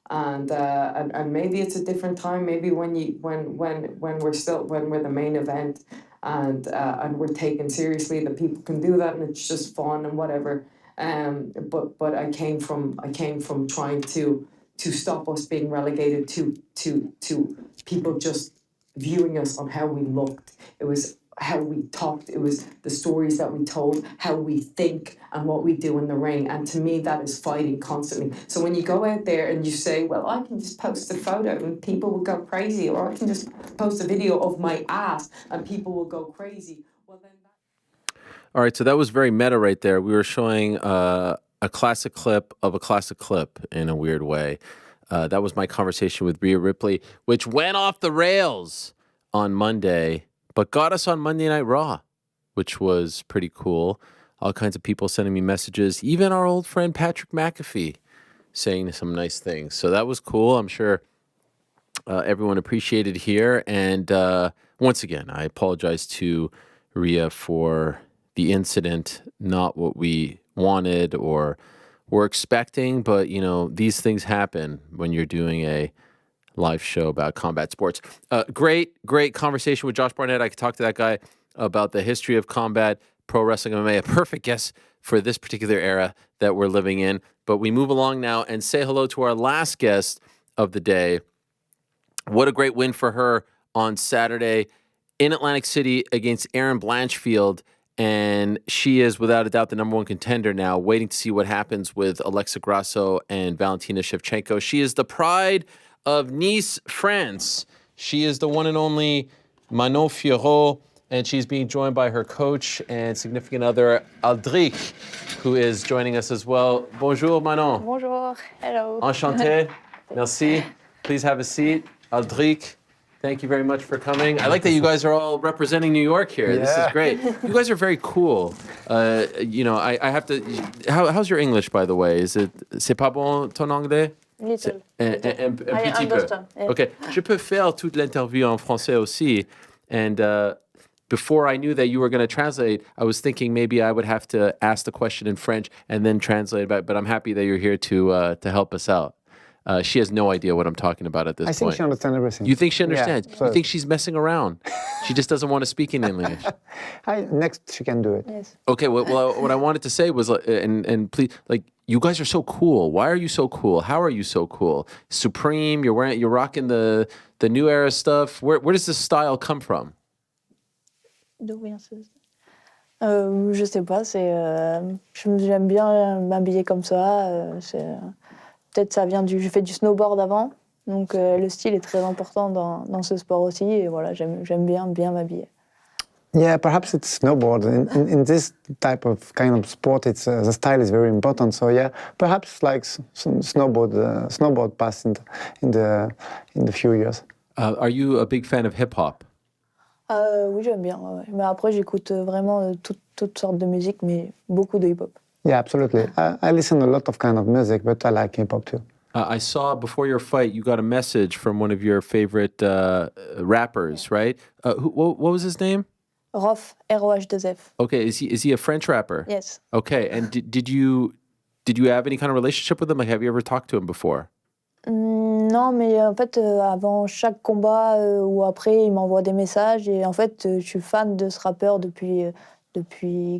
And maybe it's a different time. Maybe when we're the main event and we're taken seriously, that people can do that and it's just fun and whatever. But I came from trying to stop us being relegated to people just viewing us on how we looked. It was how we talked. It was the stories that we told, how we think, and what we do in the ring. And to me, that is fighting constantly. So when you go out there and you say, well, I can just post a photo and people will go crazy, or I can just post a video of my ass and people will go crazy. Well, then All right, so that was very meta right there. We were showing a classic clip of a classic clip in a weird way. That was my conversation with Rhea Ripley, which went off the rails on Monday, but got us on Monday Night Raw, which was pretty cool. All kinds of people sending me messages, even our old friend Patrick McAfee saying some nice things. So that was cool. I'm sure everyone appreciated here. And once again, I apologize to Rhea for the incident, not what we wanted or were expecting, but these things happen when you're doing a live show about combat sports. Great conversation with Josh Barnett. I could talk to that guy about the history of combat, pro wrestling, MMA, a perfect guest for this particular era that we're living in. But we move along now and say hello to our last guest of the day. What a great win for her on Saturday in Atlantic City against Erin Blanchfield. And she is, without a doubt, the number one contender now, waiting to see what happens with Alexa Grasso and Valentina Shevchenko. She is the pride of Nice, France. She is the one and only Manon Fiorot, and she's being joined by her coach and significant other, Aldric, who is joining us as well. Bonjour, Manon. Bonjour. Hello. Enchanté. Merci. Please have a seat. Aldric, thank you very much for coming. I like that you guys are all representing New York here. This is great. You guys are very cool. I have to... How's your English, by the way? C'est pas bon ton anglais? Little. Un petit peu. Yeah. OK. Je peux faire toute l'interview en français aussi. And before I knew that you were going to translate, I was thinking maybe I would have to ask the question in French and then translate it. But I'm happy that you're here to help us out. She has no idea what I'm talking about at this point. I think she understands everything. You think she understands? Yeah, so you think she's messing around? She just doesn't want to speak in English. Next, she can do it. Yes. Okay, well, what I wanted to say was, and please, like, you guys are so cool. Why are you so cool? How are you so cool? Supreme, you're rocking the new era stuff. Where does this style come from? D'où vient ce... je sais pas, j'aime bien m'habiller comme ça. Peut-être ça vient j'ai fait du snowboard avant, donc le style est très important dans ce sport aussi, et voilà, j'aime bien m'habiller. Yeah, perhaps it's snowboard. In this type of kind of sport, it's the style is very important. So yeah, perhaps like some snowboard pass in the few years. Are you a big fan of hip hop? Oui, j'aime bien. Ouais. Mais après, j'écoute vraiment toutes sortes de musique, mais beaucoup de hip-hop. Yeah, absolutely. I listen a lot of kind of music, but I like hip-hop too. I saw before your fight, you got a message from one of your favorite rappers, right? What was his name? Rof, R-O-H-2-F. Okay, is he a French rapper? Yes. Okay, and did you have any kind of relationship with him? Like, have you ever talked to him before? Non, mais en fait, avant chaque combat ou après, il m'envoie des messages. Et en fait, je suis fan de ce rappeur depuis que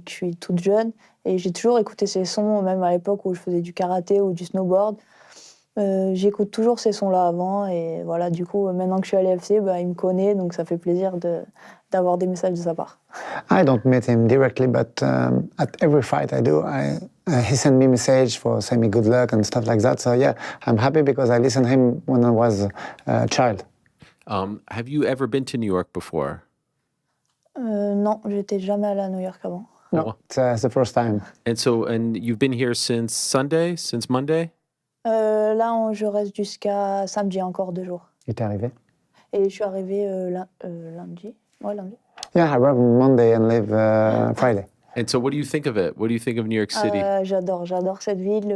je suis toute jeune. Et j'ai toujours écouté ses sons, même à l'époque où je faisais du karaté ou du snowboard. J'écoute toujours ces sons-là avant. Et voilà, du coup, maintenant que je suis à l'UFC, il me connaît. Donc ça fait plaisir d'avoir des messages de sa part. I don't meet him directly, but at every fight I do, he sent me message for saying me good luck and stuff like that. So yeah, I'm happy because I listened to him when I was a child. Have you ever been to New York before? Non, j'étais jamais allée à New York avant. No, it's the first time. And you've been here since Monday? Là, je reste jusqu'à samedi, encore 2 jours. Et t'es arrivé? Et je suis arrivée lundi. Ouais, lundi. Yeah, I arrived Monday and leave Friday. And so what do you think of it? What do you think of New York City? J'adore cette ville.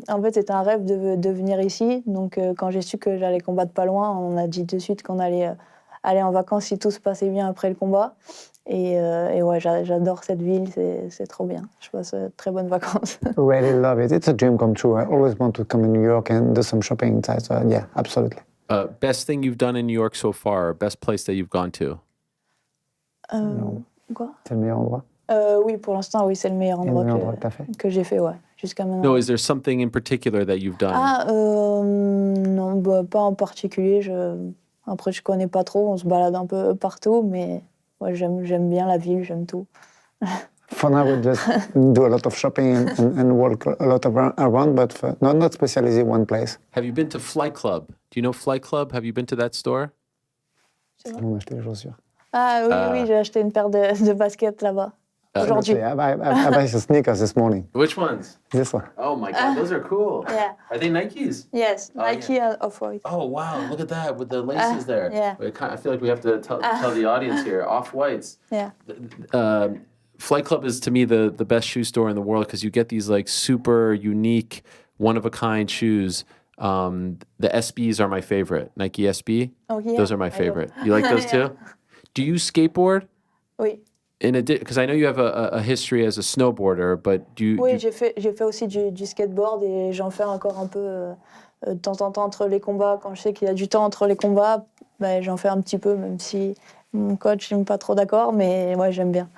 En fait, c'était un rêve de venir ici. Donc, quand j'ai su que j'allais combattre pas loin, on a dit de suite qu'on allait aller en vacances si tout se passait bien après le combat. Et ouais, j'adore cette ville, c'est trop bien. Je passe de très bonnes vacances. Really love it. It's a dream come true. I always want to come in New York and do some shopping inside. So yeah, absolutely. Best thing you've done in New York so far? Best place that you've gone to? Quoi? C'est le meilleur endroit? Oui, pour l'instant, oui, c'est le meilleur endroit que j'ai fait, ouais, jusqu'à maintenant. No, is there something in particular that you've done? Non, pas en particulier. Après, je connais pas trop, on se balade un peu partout, mais ouais, j'aime bien la ville, j'aime tout. For now, we just do a lot of shopping and walk a lot around, but not specialized in one place. Have you been to Flight Club? Do you know Flight Club? Have you been to that store? On acheté les chaussures. Ah oui, j'ai acheté une paire de baskets là-bas. Aujourd'hui. I buy some sneakers this morning. Which ones? This one. Oh my God, those are cool. Yeah. Are they Nikes? Yes, Nike and Off-White. Oh wow, look at that with the laces there. Yeah. I feel like we have to tell the audience here. Off-Whites. Yeah. Flight Club is to me the best shoe store in the world because you get these like super unique, one-of-a-kind shoes. The SBs are my favorite. Nike SB. Oh, yeah. Those are my favorite. You like those too? Do you skateboard? Oui. Because I know you have a history as a snowboarder, but do you... Oui, j'ai fait aussi du skateboard et j'en fais encore un peu de temps en temps entre les combats. Quand je sais qu'il y a du temps entre les combats, j'en fais un petit peu, même si mon coach n'est pas trop d'accord, mais ouais, j'aime bien.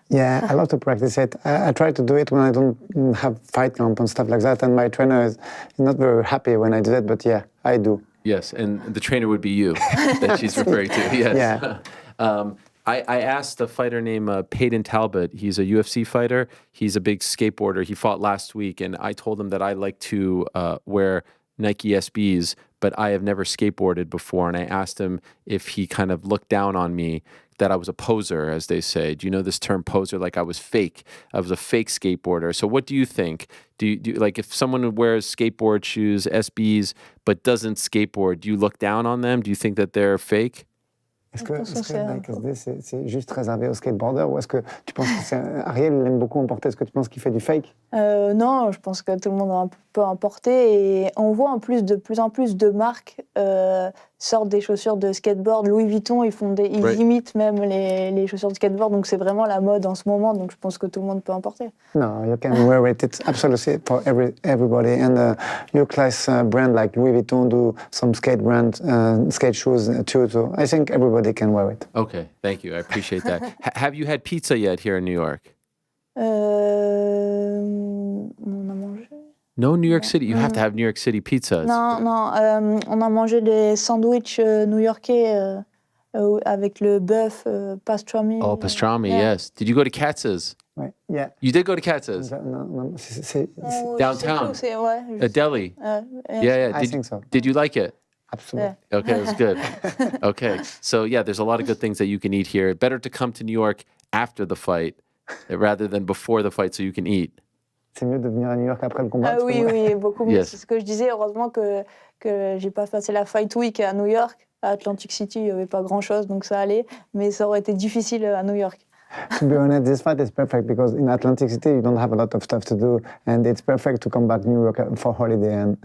Yeah, I love to practice it. I try to do it when I don't have fight camp and stuff like that, and my trainer is not very happy when I do that, but yeah, I do. Yes, and the trainer would be you that she's referring to. Yes. Yeah. I asked a fighter named Peyton Talbot. He's a UFC fighter. He's a big skateboarder. He fought last week, and I told him that I like to wear Nike SBs, but I have never skateboarded before. And I asked him if he kind of looked down on me, that I was a poser, as they say. Do you know this term poser? Like I was fake. I was a fake skateboarder. So what do you think? Do you like if someone wears skateboard shoes, SBs, but doesn't skateboard, do you look down on them? Do you think that they're fake? Est-ce que Nike SD, c'est juste réservé aux skateboarders ou est-ce que tu penses que Ariel il aime beaucoup en porter? Est-ce que tu penses qu'il fait du fake? Non, je pense que tout le monde peut en porter et on voit de plus en plus de marques sortent des chaussures de skateboard. Louis Vuitton, ils imitent même les chaussures de skateboard, donc c'est vraiment la mode en ce moment, donc je pense que tout le monde peut en porter. No, you can wear it. It's absolutely for everybody. And your class brand like Louis Vuitton do some skate shoes too. So I think everybody can wear it. Okay, thank you. I appreciate that. Have you had pizza yet here in New York? On a mangé. No, New York City. You have to have New York City pizza. Non, on a mangé des sandwichs new-yorkais avec le bœuf pastrami. Oh, pastrami, yes. Did you go to Katz's? Ouais, yeah. You did go to Katz's? No, Downtown? A deli? Yeah. I think so. Did you like it? Absolutely. Okay, it was good. Okay, so yeah, there's a lot of good things that you can eat here. Better to come to New York after the fight rather than before the fight so you can eat. C'est mieux de venir à New York après le combat. Oui, beaucoup mieux. Yes. C'est ce que je disais. Heureusement que j'ai pas passé la Fight Week à New York. À Atlantic City, il n'y avait pas grand-chose, donc ça allait. Mais ça aurait été difficile à New York. To be honest, this fight is perfect because in Atlantic City you don't have a lot of stuff to do, and it's perfect to come back to New York for holiday and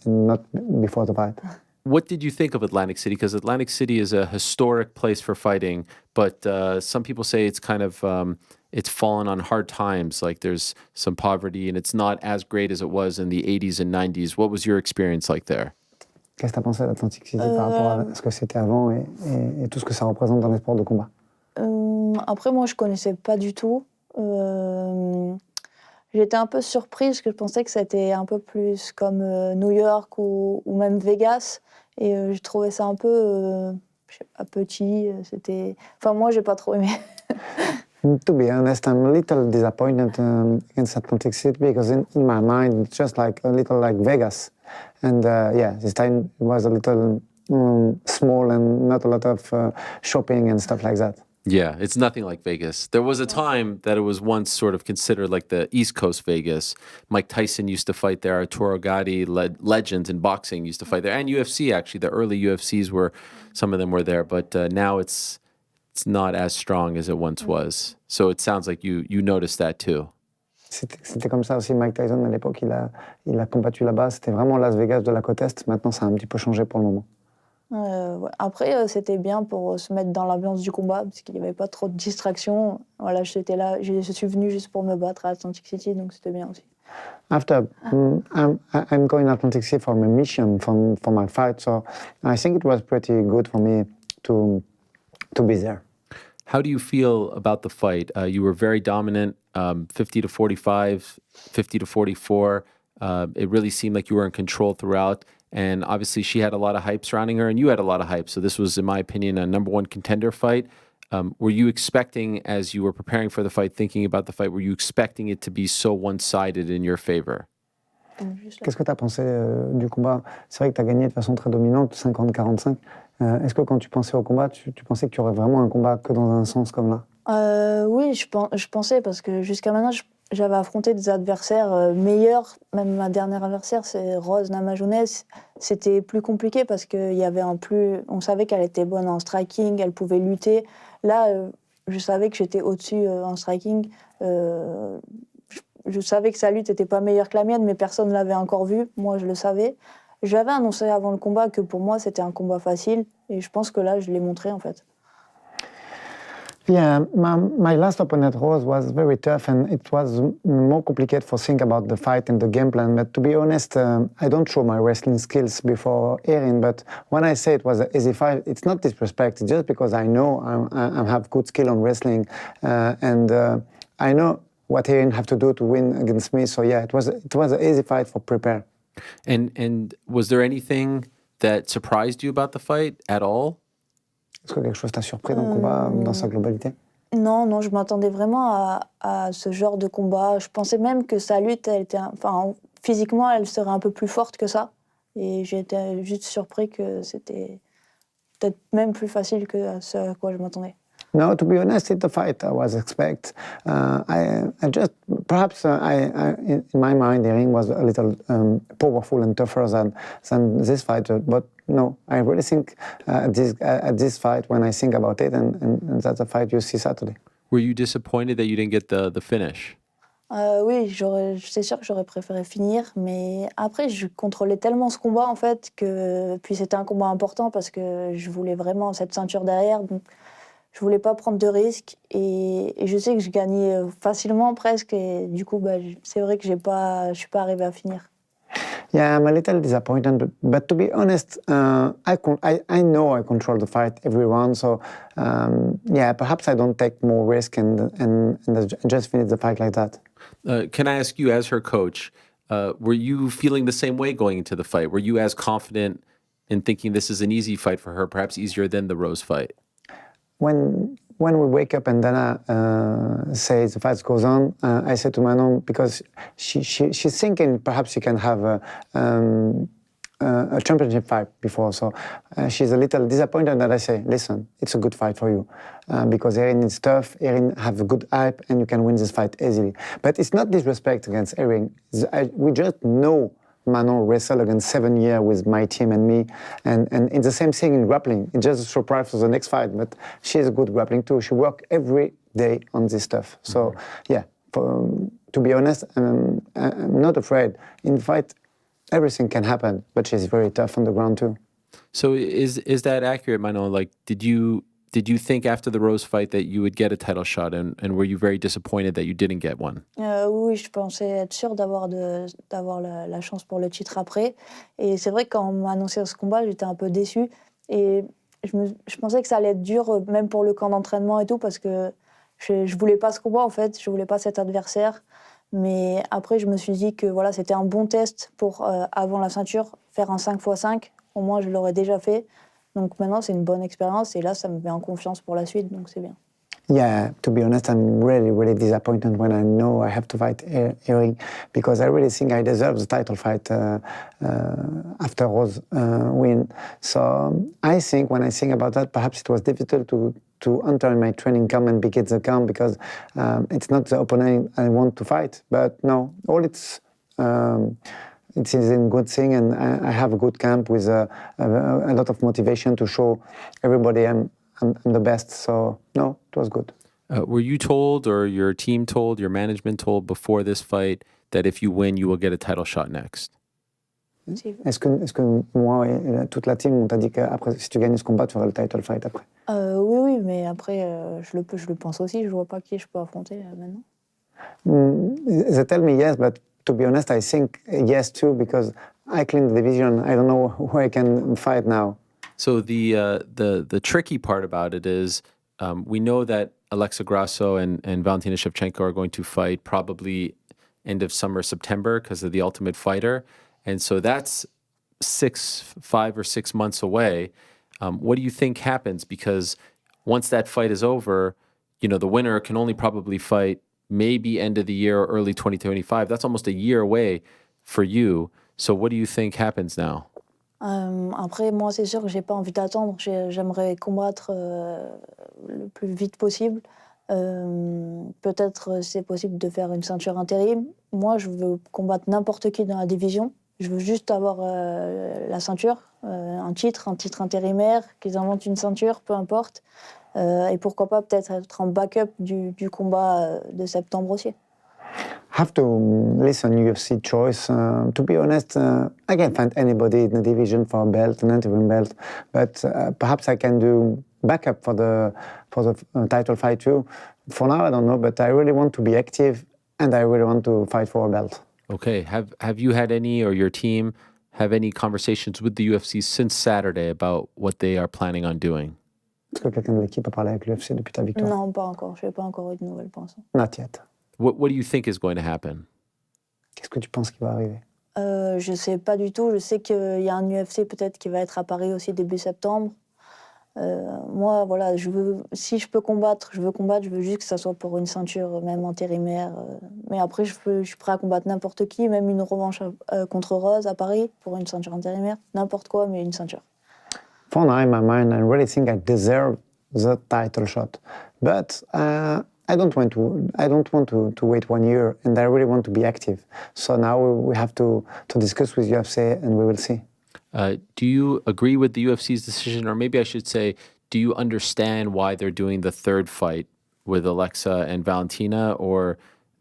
not before the fight. What did you think of Atlantic City? Because Atlantic City is a historic place for fighting, but some people say it's kind of it's fallen on hard times. Like there's some poverty, and it's not as great as it was in the 80s and 90s. What was your experience like there? Qu'est-ce que tu as pensé d'Atlantic City par rapport à ce que c'était avant et tout ce que ça représente dans les sports de combat? Après, moi, je connaissais pas du tout. J'étais un peu surprise parce que je pensais que c'était un peu plus comme New York ou même Vegas. Et je trouvais ça un peu je sais pas, petit. Enfin, moi, j'ai pas trop aimé. To be honest, I'm a little disappointed against Atlantic City because in my mind, it's just like a little like Vegas. And this time it was a little small and not a lot of shopping and stuff like that. Yeah, it's nothing like Vegas. There was a time that it was once sort of considered like the East Coast Vegas. Mike Tyson used to fight there. Arturo Gatti, legends in boxing, used to fight there. And UFC, actually. The early UFCs some of them were there. But now it's not as strong as it once was. So it sounds like you noticed that too. C'était comme ça aussi. Mike Tyson, à l'époque, il a combattu là-bas. C'était vraiment Las Vegas de la côte Est. Maintenant, ça a un petit peu changé pour le moment. Après, c'était bien pour se mettre dans l'ambiance du combat, parce qu'il n'y avait pas trop de distractions. Voilà, j'étais là, je suis venu juste pour me battre à Atlantic City, donc c'était bien aussi. After, I'm going to Atlantic City for my mission, for my fight, so I think it was pretty good for me to be there. How do you feel about the fight? You were very dominant, 50 to 45, 50 to 44. It really seemed like you were in control throughout. And obviously she had a lot of hype surrounding her and you had a lot of hype. So this was, in my opinion, a number one contender fight. Were you expecting, as you were preparing for the fight, thinking about the fight, were you expecting it to be so one-sided in your favor? Qu'est-ce que tu as pensé du combat? C'est vrai que tu as gagné de façon très dominante, 50-45. Est-ce que quand tu pensais au combat, tu pensais que tu aurais vraiment un combat que dans un sens comme là? Oui, je pensais, parce que jusqu'à maintenant, j'avais affronté des adversaires meilleurs. Même ma dernière adversaire, c'est Rose Namajunas. C'était plus compliqué parce qu'il y avait on savait qu'elle était bonne en striking, elle pouvait lutter. Là, je savais que j'étais au-dessus en striking. Je savais que sa lutte n'était pas meilleure que la mienne, mais personne ne l'avait encore vue. Moi, je le savais. J'avais annoncé avant le combat que pour moi, c'était un combat facile. Et je pense que là, je l'ai montré, en fait. Yeah, my last opponent, Rose, was very tough, and it was more complicated for think about the fight and the game plan. But to be honest, I don't show my wrestling skills before Erin. But when I say it was an easy fight, it's not disrespect. It's just because I know I have good skill on wrestling, and I know what Erin have to do to win against me. So yeah, it was an easy fight for prepare. And was there anything that surprised you about the fight at all? Est-ce que quelque chose t'a surpris dans le combat, dans sa globalité? Non, non, je m'attendais vraiment à ce genre de combat. Je pensais même que sa lutte, enfin, physiquement, elle serait un peu plus forte que ça. Et j'étais juste surpris que c'était peut-être même plus facile que ce à quoi je m'attendais. No, to be honest, it's the fight I was expect. I just perhaps in my mind the ring was a little powerful and tougher than this fight. But no, I really think at this fight when I think about it, and that's a fight you see Saturday. Were you disappointed that you didn't get the finish? Oui, c'est sûr que j'aurais préféré finir, mais après, je contrôlais tellement ce combat, en fait, que... Puis c'était un combat important parce que je voulais vraiment cette ceinture derrière, donc je voulais pas prendre de risques, et je sais que je gagnais facilement presque, et du coup, c'est vrai que je suis pas arrivée à finir. Yeah, I'm a little disappointed, but to be honest, I know I control the fight every round, so yeah, perhaps I don't take more risk and just finish the fight like that. Can I ask you, as her coach, were you feeling the same way going into the fight? Were you as confident in thinking this is an easy fight for her, perhaps easier than the Rose fight? When we wake up and Dana says the fight goes on, I say to Manon, because she's thinking perhaps she can have a championship fight before, so she's a little disappointed that I say, listen, it's a good fight for you, because Erin is tough, Erin have a good hype, and you can win this fight easily. But it's not disrespect against Erin. We just know Manon wrestled against 7 years with my team and me, and it's the same thing in grappling. It's just a surprise for the next fight, but she's good grappling too. She works every day on this stuff. So yeah, to be honest, I'm not afraid. In fight, everything can happen, but she's very tough on the ground too. So is that accurate, Manon? Like, did you think after the Rose fight that you would get a title shot, and were you very disappointed that you didn't get one? Oui, je pensais être sûre d'avoir la chance pour le titre après. Et c'est vrai que quand on m'a annoncé ce combat, j'étais un peu déçue. Et je pensais que ça allait être dur, même pour le camp d'entraînement et tout, parce que je voulais pas ce combat, en fait. Je voulais pas cet adversaire. Mais après, je me suis dit que voilà, c'était un bon test pour, avant la ceinture, faire un 5x5. Au moins, je l'aurais déjà fait. Donc maintenant, c'est une bonne expérience, et là, ça me met en confiance pour la suite, donc c'est bien. Yeah, to be honest, I'm really, really disappointed when I know I have to fight Erin, because I really think I deserve the title fight after Rose win. So I think when I think about that, perhaps it was difficult to enter in my training camp and begin the camp, because it's not the opponent I want to fight. But no, all it's a good thing, and I have a good camp with a lot of motivation to show everybody I'm the best. So no, it was good. Were you told, or your team told, your management told before this fight that if you win, you will get a title shot next? Est-ce que moi et toute la team, on t'a dit que après, si tu gagnes ce combat, tu feras le title fight après? Oui, mais après, je le pense aussi. Je vois pas qui je peux affronter maintenant. They tell me yes, but to be honest, I think yes too, because I cleaned the division. I don't know who I can fight now. So the tricky part about it is we know that Alexa Grasso and Valentina Shevchenko are going to fight probably end of summer, September, because of the Ultimate Fighter. And so that's 5 or 6 months away. What do you think happens? Because once that fight is over, the winner can only probably fight maybe end of the year or early 2025. That's almost a year away for you. So what do you think happens now? Après, moi, c'est sûr que j'ai pas envie d'attendre. J'aimerais combattre le plus vite possible. Peut-être c'est possible de faire une ceinture intérim. Moi, je veux combattre n'importe qui dans la division. Je veux juste avoir la ceinture, un titre intérimaire, qu'ils inventent une ceinture, peu importe. Et pourquoi pas peut-être être en backup du combat de septembre aussi. Have to listen UFC choice. To be honest, I can't find anybody in the division for a belt, an interim belt, but perhaps I can do backup for the title fight too. For now, I don't know, but I really want to be active, and I really want to fight for a belt. Okay. Have you had any, or your team have any conversations with the UFC since Saturday about what they are planning on doing? Est-ce que quelqu'un de l'équipe a parlé avec l'UFC depuis ta victoire? Non, pas encore. Je n'ai pas encore eu de nouvelles pour l'instant. Not yet. What do you think is going to happen? Qu'est-ce que tu penses qui va arriver? Je sais pas du tout. Je sais qu'il y a un UFC peut-être qui va être à Paris aussi début septembre. Moi, voilà, si je peux combattre, je veux combattre, je veux juste que ça soit pour une ceinture, même intérimaire. Mais après, je suis prêt à combattre n'importe qui, même une revanche contre Rose à Paris pour une ceinture intérimaire. N'importe quoi, mais une ceinture. For now, in my mind, I really think I deserve the title shot. But I don't want to wait 1 year, and I really want to be active. So now we have to discuss with UFC, and we will see. Do you agree with the UFC's decision, or maybe I should say, do you understand why they're doing the third fight with Alexa and Valentina? Or,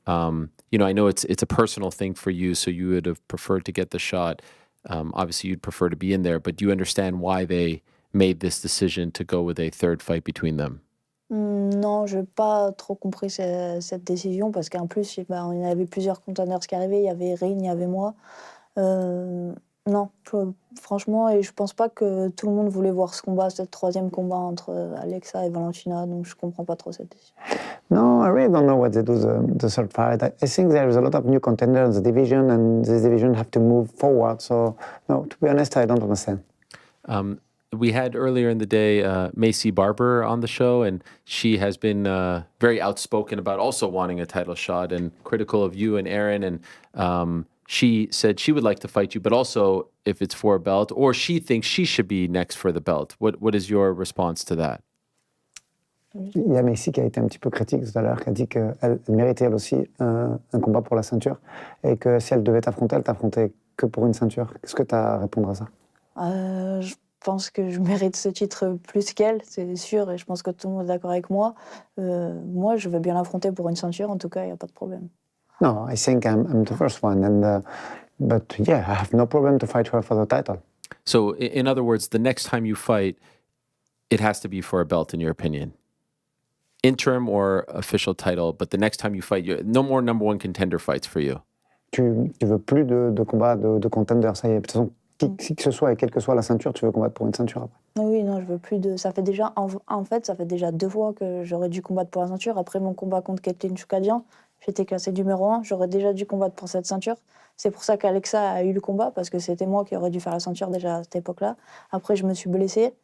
I know it's a personal thing for you, so you would have preferred to get the shot. Obviously, you'd prefer to be in there, but do you understand why they made this decision to go with a third fight between them? Non, je n'ai pas trop compris cette décision parce qu'en plus, il y avait plusieurs conteneurs qui arrivaient. Il y avait Erin, il y avait moi. Non, franchement, et je pense pas que tout le monde voulait voir ce combat, ce troisième combat entre Alexa et Valentina, donc je comprends pas trop cette décision. No, I really don't know what they do the third fight. I think there is a lot of new contenders in the division, and this division have to move forward. So, no, to be honest, I don't understand. We had earlier in the day Maycee Barber on the show, and she has been very outspoken about also wanting a title shot and critical of you and Erin. And she said she would like to fight you, but also if it's for a belt, or she thinks she should be next for the belt. What is your response to that? Il y a Maycee qui a été un petit peu critique tout à l'heure, qui a dit qu'elle méritait elle aussi un combat pour la ceinture et que si elle devait t'affronter, elle t'affrontait que pour une ceinture. Qu'est-ce que tu as à répondre à ça? Je pense que je mérite ce titre plus qu'elle, c'est sûr, et je pense que tout le monde est d'accord avec moi. Moi, je veux bien l'affronter pour une ceinture, en tout cas, il n'y a pas de problème. No, I think I'm the first one, but yeah, I have no problem to fight her for the title. So, in other words, the next time you fight, it has to be for a belt, in your opinion. Interim or official title, but the next time you fight, no more number one contender fights for you. Tu veux plus de combats de contender, ça y est. De toute façon, qui que ce soit et quelle que soit la ceinture, tu veux combattre pour une ceinture après. Oui, non, je veux plus de. Ça fait déjà, en fait, ça fait déjà 2 fois que j'aurais dû combattre pour la ceinture. Après mon combat contre Kathleen Choukadian, j'étais classée numéro 1. J'aurais déjà dû combattre pour cette ceinture. C'est pour ça qu'Alexa a eu le combat, parce que c'était moi qui aurais dû faire la ceinture déjà à cette époque-là. Après, je me suis blessée,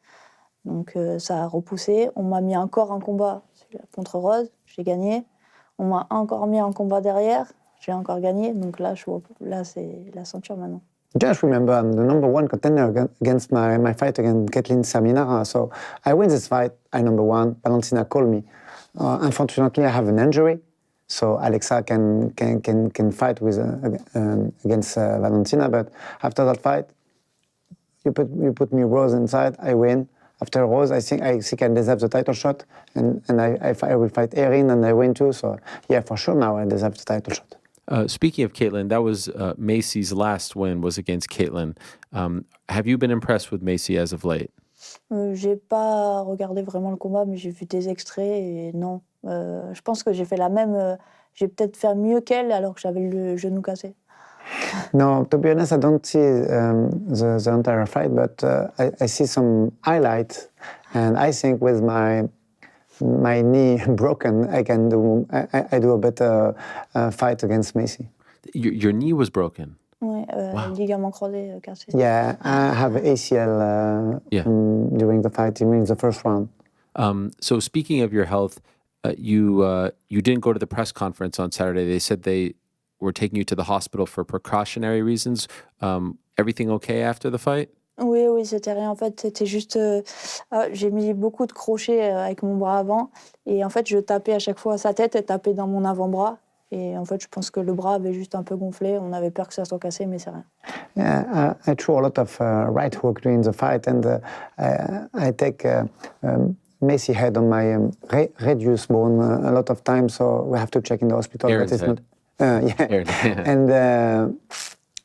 donc ça a repoussé. On m'a mis encore un combat contre Rose, j'ai gagné. On m'a encore mis un combat derrière, j'ai encore gagné. Donc là, c'est la ceinture maintenant. Just remember, I'm the number one contender against my fight against Kathleen Saminara. So I win this fight, I'm number one. Valentina called me. Unfortunately, I have an injury, so Alexa can fight with against Valentina. But after that fight, you put me Rose inside, I win. After Rose, I think I deserve the title shot, and I will fight Erin, and I win too. So yeah, for sure now I deserve the title shot. Speaking of Caitlin, that was Maycee's last win was against Caitlin. Have you been impressed with Maycee as of late? J'ai pas regardé vraiment le combat, mais j'ai vu des extraits et non. Je pense que j'ai fait la même. J'ai peut-être fait mieux qu'elle alors que j'avais le genou cassé. No, to be honest, I don't see the entire fight, but I see some highlights, and I think with my knee broken, I do a better fight against Maycee. Your knee was broken? Oui, ligament croisé cassé. Yeah, I have ACL during the fight, during the first round. So speaking of your health, you didn't go to the press conference on Saturday. They said they were taking you to the hospital for precautionary reasons. Everything okay after the fight? Oui, c'était rien. En fait, c'était juste... j'ai mis beaucoup de crochets avec mon bras avant. Et en fait, je tapais à chaque fois sa tête et tapais dans mon avant-bras. Et en fait, je pense que le bras avait juste un peu gonflé. On avait peur que ça soit cassé, mais c'est rien. Yeah, I threw a lot of right hook during the fight. And I take Maycee head on my reduced bone a lot of times. So we have to check in the hospital. Erin's head. Yeah.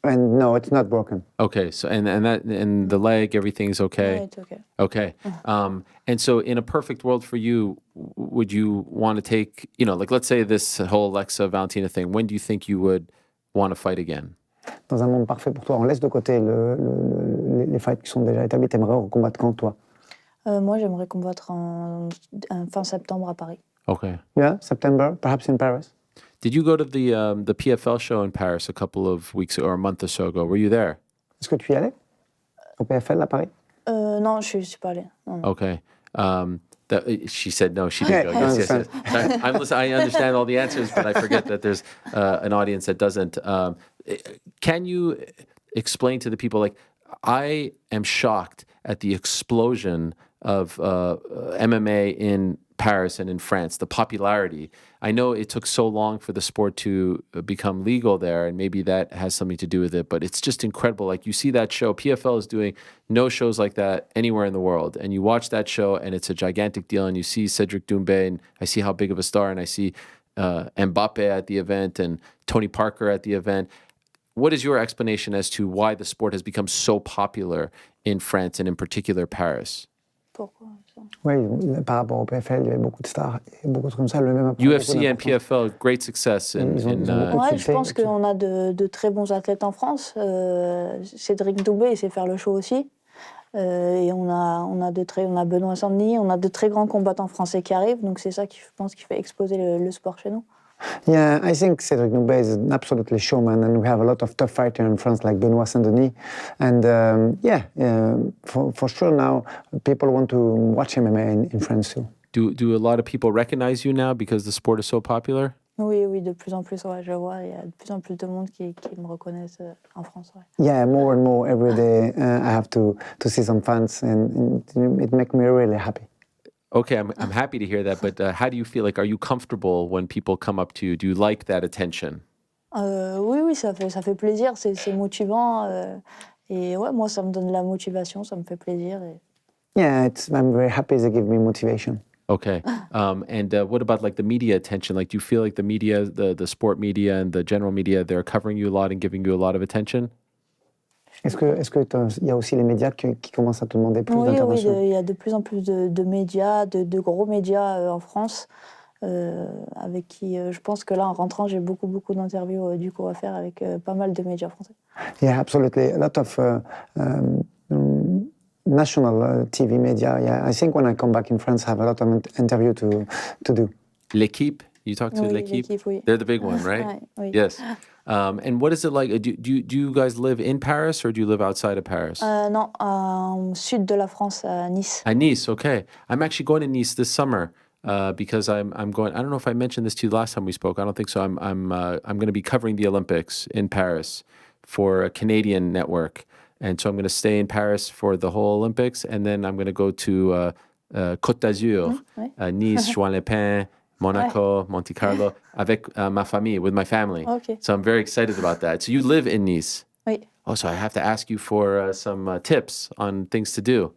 And no, it's not broken. Okay, so and the leg, everything's okay? Yeah, it's okay. Okay. And so in a perfect world for you, would you want to take, like let's say this whole Alexa Valentina thing, when do you think you would want to fight again? Dans un monde parfait pour toi, on laisse de côté les fights qui sont déjà établis, t'aimerais recombattre quand, toi? Moi, j'aimerais combattre en fin septembre à Paris. Okay. Yeah, September, perhaps in Paris. Did you go to the PFL show in Paris a couple of weeks or a month or so ago? Were you there? Est-ce que tu y allais au PFL à Paris? Non, je suis pas allée. Non. Okay. She said no, she did go. Yes. I understand all the answers, but I forget that there's an audience that doesn't. Can you explain to the people, like, I am shocked at the explosion of MMA in Paris and in France, the popularity. I know it took so long for the sport to become legal there, and maybe that has something to do with it, but it's just incredible. Like, you see that show, PFL is doing no shows like that anywhere in the world, and you watch that show, and it's a gigantic deal, and you see Cedric Doumbé, and I see how big of a star, and I see Mbappe at the event, and Tony Parker at the event. What is your explanation as to why the sport has become so popular in France, and in particular Paris? Pourquoi ça? Oui, par rapport au PFL, il y avait beaucoup de stars et beaucoup de comme ça. Le même UFC and PFL, great success. Ouais, je pense qu'on a de très bons athlètes en France. Cédric Doumbé, il sait faire le show aussi. Et on a Benoît Saint-Denis, on a de très grands combattants français qui arrivent. Donc c'est ça qui, je pense, qui fait exploser le sport chez nous. Yeah, I think Cédric Doumbé is an absolutely showman, and we have a lot of tough fighters in France like Benoît Saint-Denis. And for sure now, people want to watch MMA in France too. Do a lot of people recognize you now because the sport is so popular? Oui, de plus en plus, ouais, je vois. Il y a de plus en plus de monde qui me reconnaissent en France. Ouais. Yeah, more and more every day. I have to see some fans, and it makes me really happy. Okay, I'm happy to hear that, but how do you feel? Like, are you comfortable when people come up to you? Do you like that attention? Oui, ça fait plaisir, c'est motivant. Et ouais, moi, ça me donne de la motivation, ça me fait plaisir. Yeah, I'm very happy they give me motivation. Okay, and what about like the media attention? Like, do you feel like the media, the sport media and the general media, they're covering you a lot and giving you a lot of attention? Est-ce que y a aussi les médias qui commencent à te demander plus d'interventions? Oui, il y a de plus en plus de médias, de gros médias en France, avec qui je pense que là, en rentrant, j'ai beaucoup d'interviews du coup à faire avec pas mal de médias français. Yeah, absolutely. A lot of national TV media. Yeah, I think when I come back in France, I have a lot of interviews to do. L'équipe, you talk to l'équipe? Oui. They're the big one, right? Oui. Yes. And what is it like? Do you guys live in Paris or do you live outside of Paris? Non, au sud de la France, à Nice. At Nice, okay. I'm actually going to Nice this summer because I'm going. I don't know if I mentioned this to you last time we spoke. I don't think so. I'm going to be covering the Olympics in Paris for a Canadian network, and so I'm going to stay in Paris for the whole Olympics, and then I'm going to go to Côte d'Azur, Nice, Juan-les-Pins, Monaco, Monte Carlo, avec ma famille, with my family. Okay. So I'm very excited about that. So you live in Nice. Oui. Oh, so I have to ask you for some tips on things to do.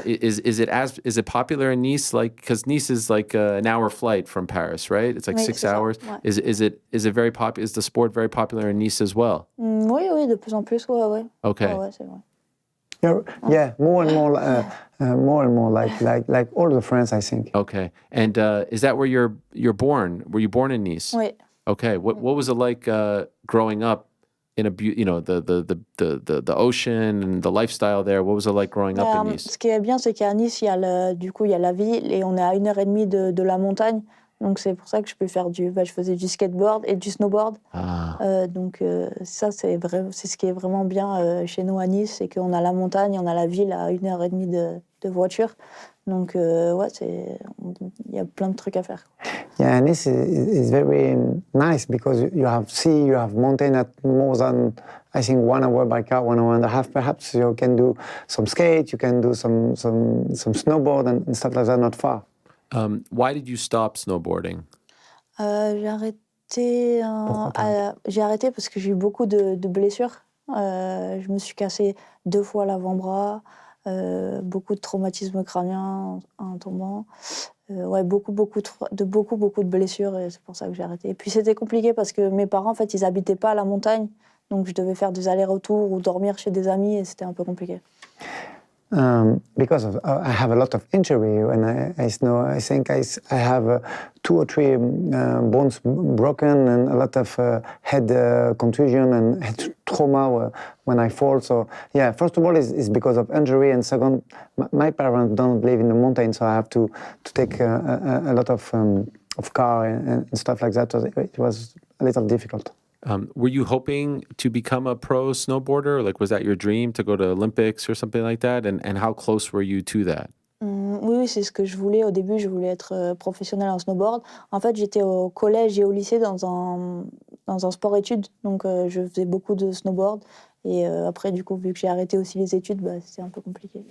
Is it popular in Nice? Like, because Nice is like an hour flight from Paris, right? It's like 6 hours. Ouais. Is it very popular? Is the sport very popular in Nice as well? Oui, de plus en plus, ouais. Okay. Ouais, c'est vrai. Yeah, more and more, like all the France, I think. Okay, and is that where you're born? Were you born in Nice? Oui. Okay, what was it like growing up in the ocean and the lifestyle there? What was it like growing up in Nice? Ce qui est bien, c'est qu'à Nice, il y a la ville et on est à 1h30 de la montagne. Donc c'est pour ça que je peux faire je faisais du skateboard et du snowboard. Donc ça, c'est ce qui est vraiment bien chez nous à Nice, c'est qu'on a la montagne, on a la ville à 1h30 de voiture. Donc ouais, il y a plein de trucs à faire. Yeah, Nice is very nice because you have sea, you have mountain at more than, I think, 1 hour by car, 1 hour and a half. Perhaps you can do some skate, you can do some snowboard and stuff like that, not far. Why did you stop snowboarding? J'ai arrêté parce que j'ai eu beaucoup de blessures. Je me suis cassé 2 fois l'avant-bras, beaucoup de traumatismes crâniens en tombant. Ouais, beaucoup de blessures et c'est pour ça que j'ai arrêté. Et puis c'était compliqué parce que mes parents, en fait, ils habitaient pas à la montagne, donc je devais faire des allers-retours ou dormir chez des amis et c'était un peu compliqué. Because I have a lot of injury when I snow. I think I have 2 or 3 bones broken and a lot of head contusion and head trauma when I fall. So yeah, first of all is because of injury, and second, my parents don't live in the mountain, so I have to take a lot of car and stuff like that. So it was a little difficult. Were you hoping to become a pro snowboarder? Like, was that your dream to go to Olympics or something like that? And how close were you to that? Oui, c'est ce que je voulais. Au début, je voulais être professionnelle en snowboard. En fait, j'étais au collège et au lycée dans un sport-études. Donc, je faisais beaucoup de snowboard. Et après, du coup, vu que j'ai arrêté aussi les études, bah, c'était un peu compliqué.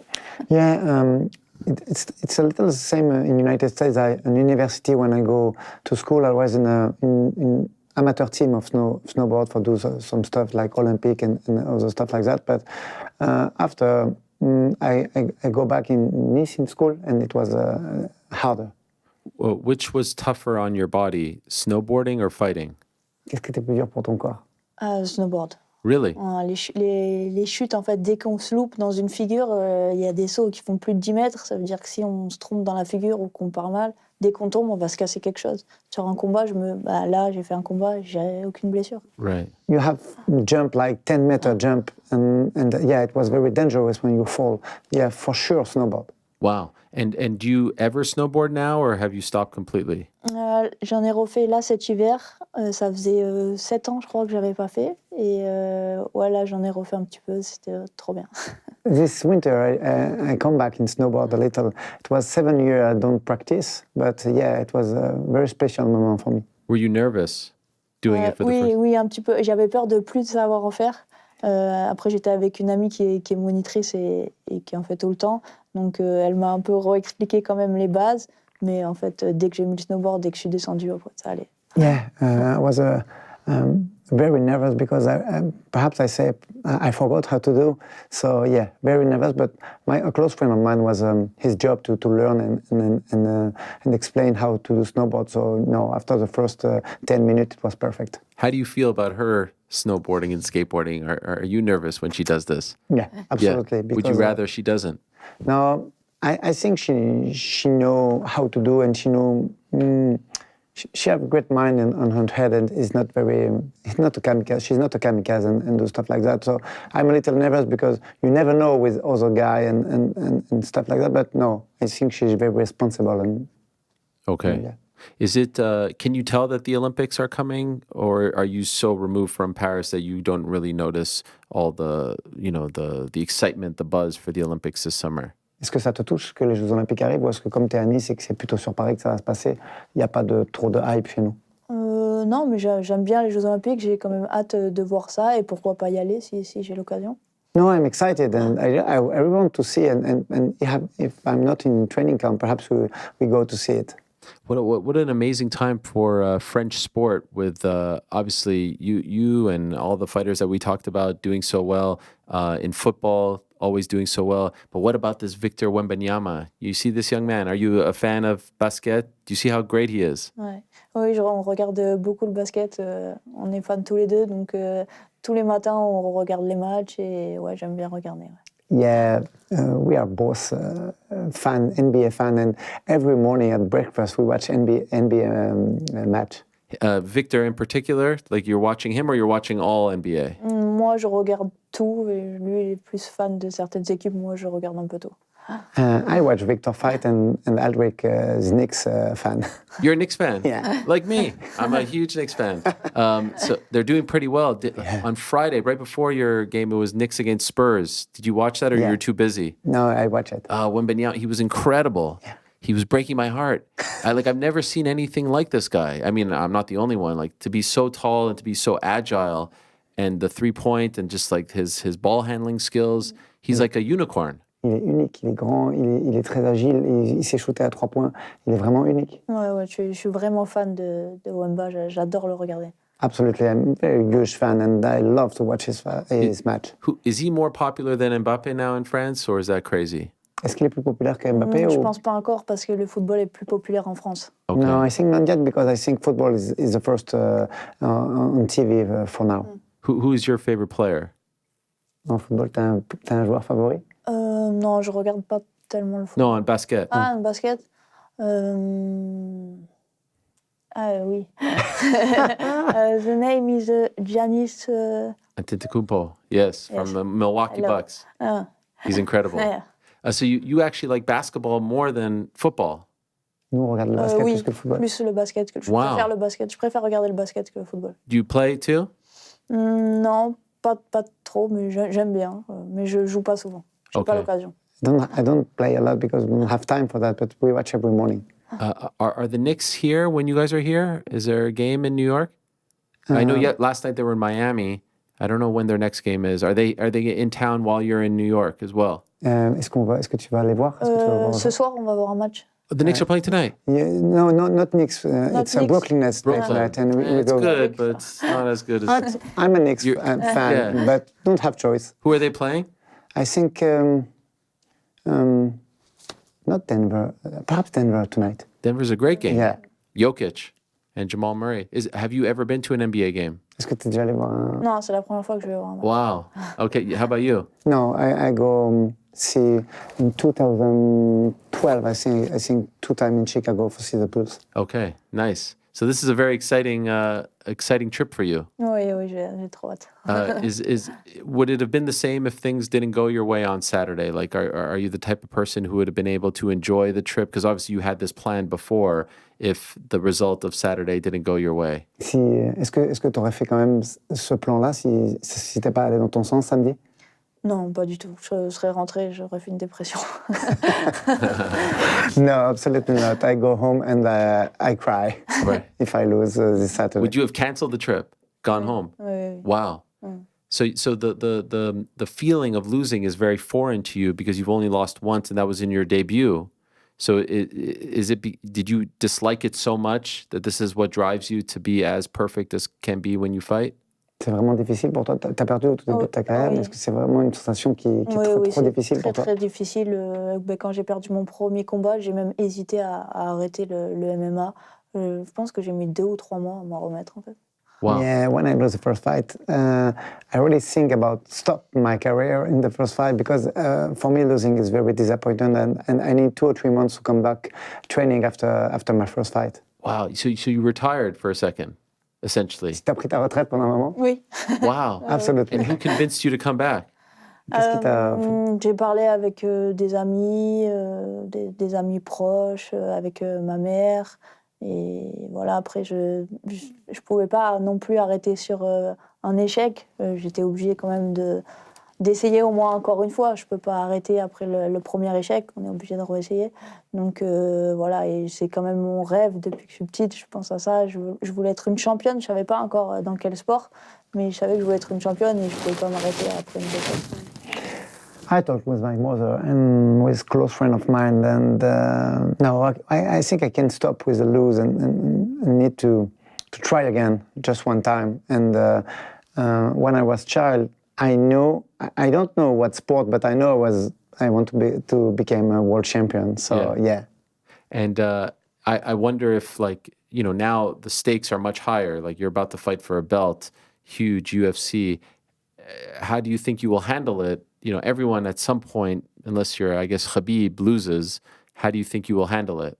Yeah, it's a little the same in United States. In university, when I go to school, I was in in amateur team of snowboard for do some stuff like Olympic and other stuff like that. But after I go back in Nice in school, and it was harder. Well, which was tougher on your body, snowboarding or fighting? Qu'est-ce qui était plus dur pour ton corps? Snowboard. Really? Les chutes, en fait, dès qu'on se loupe dans une figure, il y a des sauts qui font plus de 10 mètres. Ça veut dire que si on se trompe dans la figure ou qu'on part mal, dès qu'on tombe, on va se casser quelque chose. Sur un combat, là, j'ai fait un combat, j'ai aucune blessure. Right. You have jump like 10-meter jump, and yeah, it was very dangerous when you fall. Yeah, for sure, snowboard. Wow. And do you ever snowboard now, or have you stopped completely? J'en ai refait là cet hiver. Ça faisait 7 ans, je crois, que j'avais pas fait. Et voilà, j'en ai refait un petit peu. C'était trop bien. This winter, I come back in snowboard a little. It was 7 years I don't practice, but yeah, it was a very special moment for me. Were you nervous doing it for the first? Oui, un petit peu. J'avais peur de plus savoir en faire. Après, j'étais avec une amie qui est monitrice et qui en fait tout le temps. Donc, elle m'a un peu réexpliqué quand même les bases. Mais en fait, dès que j'ai mis le snowboard, dès que je suis descendue, ça allait. Yeah, I was very nervous because perhaps I forgot how to do. So yeah, very nervous. But a close friend of mine was his job to learn and explain how to do snowboard. So no, after the first 10 minutes, it was perfect. How do you feel about her snowboarding and skateboarding? Are you nervous when she does this? Yeah, absolutely. Yeah. Would you rather she doesn't? No, I think she know how to do, and she know she have a great mind on her head, and is not very. He's not a kamikaze. She's not a kamikaze and do stuff like that. So I'm a little nervous because you never know with other guy and stuff like that. But no, I think she's very responsible and. Okay. Yeah. Is it? Can you tell that the Olympics are coming, or are you so removed from Paris that you don't really notice all the excitement, the buzz for the Olympics this summer? Est-ce que ça te touche que les Jeux Olympiques arrivent, ou est-ce que comme tu es à Nice et que c'est plutôt sur Paris que ça va se passer, il n'y a pas trop de hype chez nous? Non, mais j'aime bien les Jeux Olympiques, j'ai quand même hâte de voir ça et pourquoi pas y aller si j'ai l'occasion. No, I'm excited and I want to see and if I'm not in training camp, perhaps we go to see it. What an amazing time for French sport with obviously you and all the fighters that we talked about doing so well in football, always doing so well. But what about this Victor Wembanyama? You see this young man. Are you a fan of basket? Do you see how great he is? Ouais. Oui, on regarde beaucoup le basket. On est fans tous les deux, donc tous les matins on regarde les matchs et ouais, j'aime bien regarder. Ouais. Yeah, we are both NBA fan, and every morning at breakfast we watch NBA match. Victor in particular, like you're watching him or you're watching all NBA? Moi, je regarde tout. Et lui, il est plus fan de certaines équipes. Moi, je regarde un peu tout. I watch Victor fight, and Aldrich is Knicks fan. You're a Knicks fan? Yeah. Like me. I'm a huge Knicks fan. So they're doing pretty well. On Friday, right before your game, it was Knicks against Spurs. Did you watch that or you were too busy? No, I watched it. Wembanyama, he was incredible. Yeah. He was breaking my heart. I've never seen anything like this guy. I mean, I'm not the only one. Like, to be so tall and to be so agile, and the 3-point and just like his ball handling skills, he's like a unicorn. Il est unique, il est grand, il est très agile, il sait shooter à 3 points. Il est vraiment unique. Ouais, je suis vraiment fan de Wemba. J'adore le regarder. Absolutely, I'm a very huge fan, and I love to watch his match. Is he more popular than Mbappé now in France, or is that crazy? Est-ce qu'il est plus populaire que Mbappé? Je pense pas encore parce que le football est plus populaire en France. Okay. No, I think not yet because I think football is the first on TV for now. Who is your favorite player? En football, t'as un joueur favori? Non, je regarde pas tellement le football. Non, en basket. Ah, en basket? Oui. The name is Giannis Antetokounmpo. Yes, from the Milwaukee Bucks. He's incredible. Yeah. So you actually like basketball more than football? Nous, on regarde le basket plus que le football. Plus le basket que le football. Je préfère le basket. Je préfère regarder le basket que le football. Do you play too? Non, pas trop, mais j'aime bien. Mais je joue pas souvent. J'ai pas l'occasion. I don't play a lot because we don't have time for that, but we watch every morning. Are the Knicks here when you guys are here? Is there a game in New York? I know last night they were in Miami. I don't know when their next game is. Are they in town while you're in New York as well? Est-ce que tu vas aller voir? Ce soir, on va voir un match. The Knicks are playing tonight? Yeah, no, not Knicks. It's a Brooklyn Nets tonight. And it's good, but it's not as good as... I'm a Knicks fan, but don't have choice. Who are they playing? I think not Denver. Perhaps Denver tonight. Denver's a great game. Yeah. Jokic and Jamal Murray. Have you ever been to an NBA game? Est-ce que tu es déjà allé voir un... Non, c'est la première fois que je vais voir un match. Wow. Okay, how about you? No, I go see in 2012. I think 2 times in Chicago for see the Bulls. Okay, nice. So this is a very exciting trip for you. Oui, j'ai trop hâte. Would it have been the same if things didn't go your way on Saturday? Like, are you the type of person who would have been able to enjoy the trip? Because obviously you had this plan before. If the result of Saturday didn't go your way. Est-ce que tu aurais fait quand même ce plan-là si t'es pas allé dans ton sens samedi? Non, pas du tout. Je serais rentrée, j'aurais fait une dépression. No, absolutely not. I go home and I cry if I lose this Saturday. Would you have canceled the trip, gone home? Oui. Wow. So the feeling of losing is very foreign to you because you've only lost once, and that was in your debut. So did you dislike it so much that this is what drives you to be as perfect as can be when you fight? C'est vraiment difficile pour toi. T'as perdu au tout début de ta carrière. Est-ce que c'est vraiment une sensation qui est trop difficile pour toi? Très difficile. Quand j'ai perdu mon premier combat, j'ai même hésité à arrêter le MMA. Je pense que j'ai mis 2 ou 3 mois à m'en remettre en fait. Wow. Yeah, when I lose the first fight, I really think about stop my career in the first fight because for me losing is very disappointing and I need 2 or 3 months to come back training after my first fight. Wow, so you retired for a second, essentially. Tu as pris ta retraite pendant un moment? Oui. Wow. Absolutely. And who convinced you to come back? Qu'est-ce qui t'a... J'ai parlé avec des amis, des amis proches, avec ma mère. Et voilà, après, je pouvais pas non plus arrêter sur un échec. J'étais obligée quand même d'essayer au moins encore une fois. Je peux pas arrêter après le premier échec. On est obligé de réessayer. Donc voilà, et c'est quand même mon rêve depuis que je suis petite. Je pense à ça. Je voulais être une championne. Je savais pas encore dans quel sport, mais je savais que je voulais être une championne et je pouvais pas m'arrêter après une défaite. I talked with my mother and with a close friend of mine, and no, I think I can stop with the lose and need to try again, just one time. And when I was child, I don't know what sport, but I know I want to become a world champion. So yeah. And I wonder if now the stakes are much higher. Like you're about to fight for a belt, huge UFC. How do you think you will handle it? Everyone at some point, unless you're, I guess, Khabib loses, how do you think you will handle it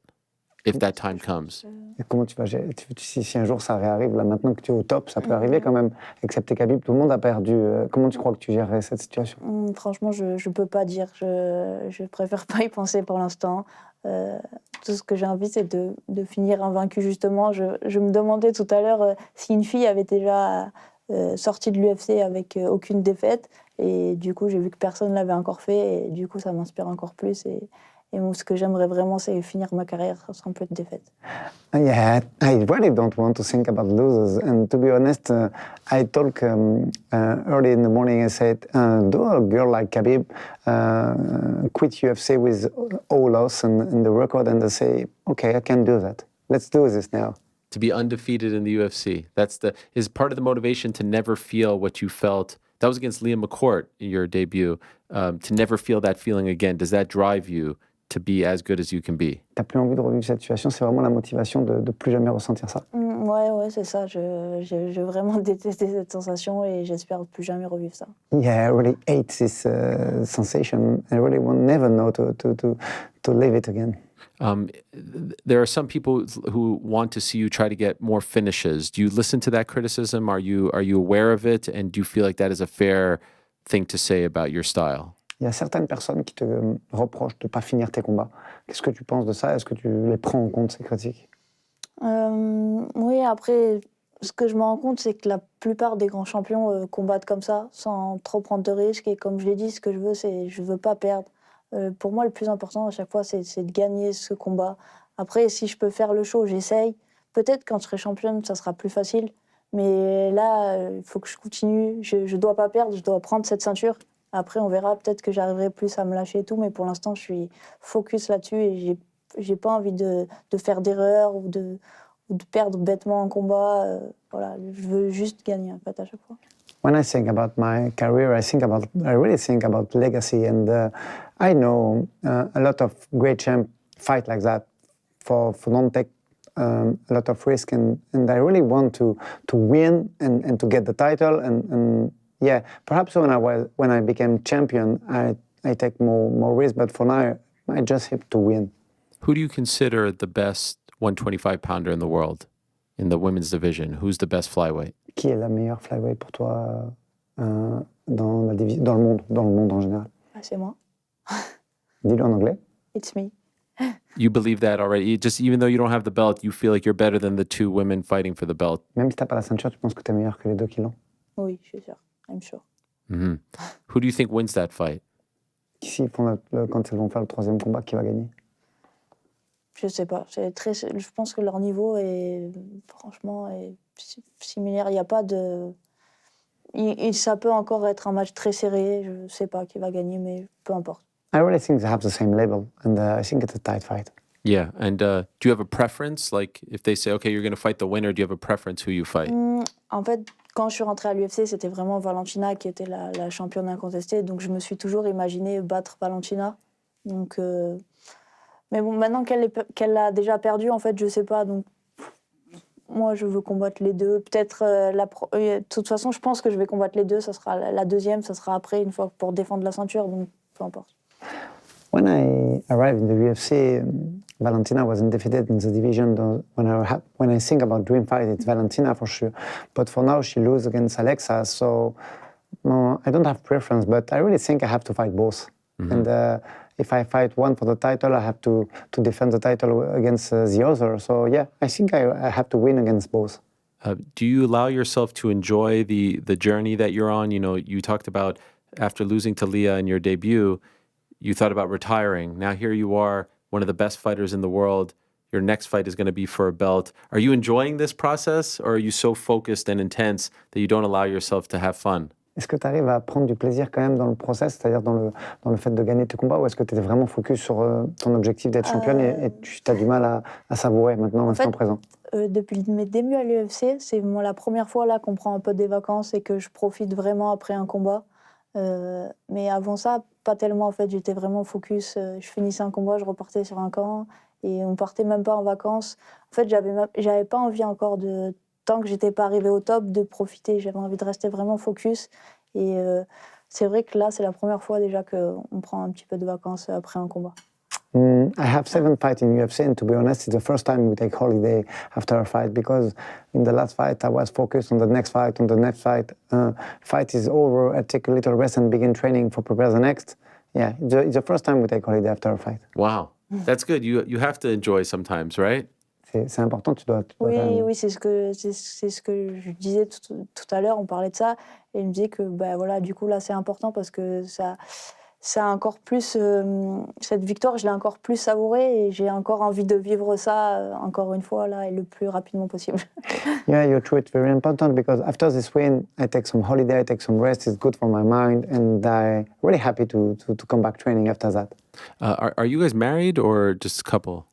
if that time comes? Et comment tu vas gérer? Si un jour ça réarrive, là maintenant que tu es au top, ça peut arriver quand même, excepté Khabib, tout le monde a perdu. Comment tu crois que tu gérerais cette situation? Franchement, je peux pas dire. Je préfère pas y penser pour l'instant. Tout ce que j'ai envie, c'est de finir invaincu, justement. Je me demandais tout à l'heure si une fille avait déjà sorti de l'UFC avec aucune défaite. Et du coup, j'ai vu que personne ne l'avait encore fait. Et du coup, ça m'inspire encore plus. Et moi, ce que j'aimerais vraiment, c'est finir ma carrière sans peu de défaites. Yeah, I really don't want to think about losers. And to be honest, I talk early in the morning. I said, do a girl like Khabib quit UFC with all loss and the record, and they say, okay, I can do that. Let's do this now. To be undefeated in the UFC. Is part of the motivation to never feel what you felt. That was against Liam McCourt in your debut. To never feel that feeling again. Does that drive you to be as good as you can be? T'as plus envie de revivre cette situation, c'est vraiment la motivation de plus jamais ressentir ça. Ouais, c'est ça. J'ai vraiment détesté cette sensation et j'espère plus jamais revivre ça. Yeah, I really hate this sensation. I really will never know to live it again. There are some people who want to see you try to get more finishes. Do you listen to that criticism? Are you aware of it? And do you feel like that is a fair thing to say about your style? Il y a certaines personnes qui te reprochent de ne pas finir tes combats. Qu'est-ce que tu penses de ça? Est-ce que tu les prends en compte, ces critiques? Oui, après, ce que je me rends compte, c'est que la plupart des grands champions combattent comme ça, sans trop prendre de risques. Et comme je l'ai dit, ce que je veux, c'est je veux pas perdre. Pour moi, le plus important à chaque fois, c'est de gagner ce combat. Après, si je peux faire le show, j'essaye. Peut-être quand je serai championne, ça sera plus facile. Mais là, il faut que je continue. Je dois pas perdre, je dois prendre cette ceinture. Après, on verra. Peut-être que j'arriverai plus à me lâcher et tout. Mais pour l'instant, je suis focus là-dessus et j'ai pas envie de faire d'erreurs ou de perdre bêtement un combat. Voilà, je veux juste gagner en fait à chaque fois. When I think about my career, I really think about legacy, and I know a lot of great champs fight like that for don't take a lot of risk, and I really want to win and to get the title, and yeah, perhaps when I became champion, I take more risk, but for now I just have to win. Who do you consider the best 125-pounder in the world in the women's division? Who's the best flyweight? Qui est la meilleure flyweight pour toi dans le monde en général? Ah, c'est moi. Dis-le en anglais. It's me. You believe that already? Just even though you don't have the belt, you feel like you're better than the two women fighting for the belt. Même si t'as pas la ceinture, tu penses que t'es meilleur que les deux qui l'ont? Oui, je suis sûr. I'm sure. Mm-hmm. Who do you think wins that fight? S'ils font quand ils vont faire le troisième combat, qui va gagner? Je sais pas. Je pense que leur niveau est franchement similaire. Il n'y a pas de. Ça peut encore être un match très serré. Je sais pas qui va gagner, mais peu importe. I really think they have the same level, and I think it's a tight fight. Yeah, and do you have a preference? Like, if they say, okay, you're going to fight the winner, do you have a preference who you fight? En fait, quand je suis rentrée à l'UFC, c'était vraiment Valentina qui était la championne incontestée. Donc, je me suis toujours imaginé battre Valentina. Donc, mais bon, maintenant qu'elle a déjà perdu, en fait, je sais pas. Donc, moi, je veux combattre les deux. Peut-être, de toute façon, je pense que je vais combattre les deux. Ça sera la deuxième, ça sera après, une fois pour défendre la ceinture. Donc, peu importe. When I arrived in the UFC, Valentina was undefeated in the division. When I think about dream fight, it's Valentina for sure. But for now, she loses against Alexa, so I don't have preference. But I really think I have to fight both. Mm-hmm. And if I fight one for the title, I have to defend the title against the other. So yeah, I think I have to win against both. Do you allow yourself to enjoy the journey that you're on? You know, you talked about after losing to Leah in your debut, you thought about retiring. Now here you are, one of the best fighters in the world. Your next fight is going to be for a belt. Are you enjoying this process, or are you so focused and intense that you don't allow yourself to have fun? Est-ce que tu arrives à prendre du plaisir quand même dans le process, c'est-à-dire dans le fait de gagner tes combats, ou est-ce que tu es vraiment focus sur ton objectif d'être championne et tu as du mal à savourer maintenant l'instant présent? Depuis mes débuts à l'UFC, c'est la première fois là qu'on prend un peu des vacances et que je profite vraiment après un combat. Mais avant ça, pas tellement en fait, j'étais vraiment focus. Je finissais un combat, je repartais sur un camp et on partait même pas en vacances. En fait, j'avais pas envie encore tant que j'étais pas arrivée au top, de profiter. J'avais envie de rester vraiment focus. Et c'est vrai que là, c'est la première fois déjà qu'on prend un petit peu de vacances après un combat. I have 7 fights in UFC, and to be honest, it's the first time we take holiday after a fight, because in the last fight I was focused on the next fight, fight is over, I take a little rest and begin training for prepare the next. Yeah, it's the first time we take holiday after a fight. Wow, that's good. You have to enjoy sometimes, right? C'est important, tu dois oui, c'est ce que je disais tout à l'heure, on parlait de ça, et il me disait que voilà, du coup là c'est important parce que ça a encore plus, cette victoire, je l'ai encore plus savourée et j'ai encore envie de vivre ça encore une fois là et le plus rapidement possible. Yeah, you're true. It's very important because after this win, I take some holiday, I take some rest. It's good for my mind, and I'm really happy to come back training after that. Are you guys married or just a couple?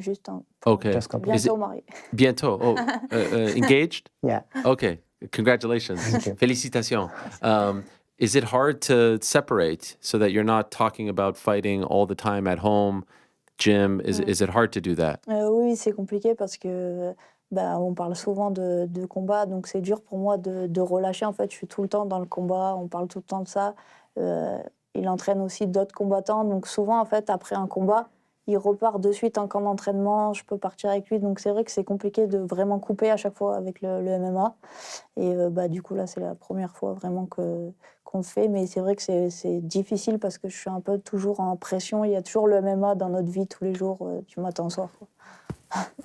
Juste un. Okay. Just couple. Bientôt marié. Bientôt. Oh, engaged? Yeah. Okay. Congratulations. Félicitations. Is it hard to separate so that you're not talking about fighting all the time at home, gym? Is it hard to do that? Oui, c'est compliqué parce que on parle souvent de combat, donc c'est dur pour moi de relâcher. En fait, je suis tout le temps dans le combat, on parle tout le temps de ça. Il entraîne aussi d'autres combattants, donc souvent, en fait, après un combat, il repart de suite en camp d'entraînement, je peux partir avec lui. Donc c'est vrai que c'est compliqué de vraiment couper à chaque fois avec le MMA. Et du coup, là, c'est la première fois vraiment qu'on le fait. Mais c'est vrai que c'est difficile parce que je suis un peu toujours en pression. Il y a toujours le MMA dans notre vie tous les jours, du matin au soir.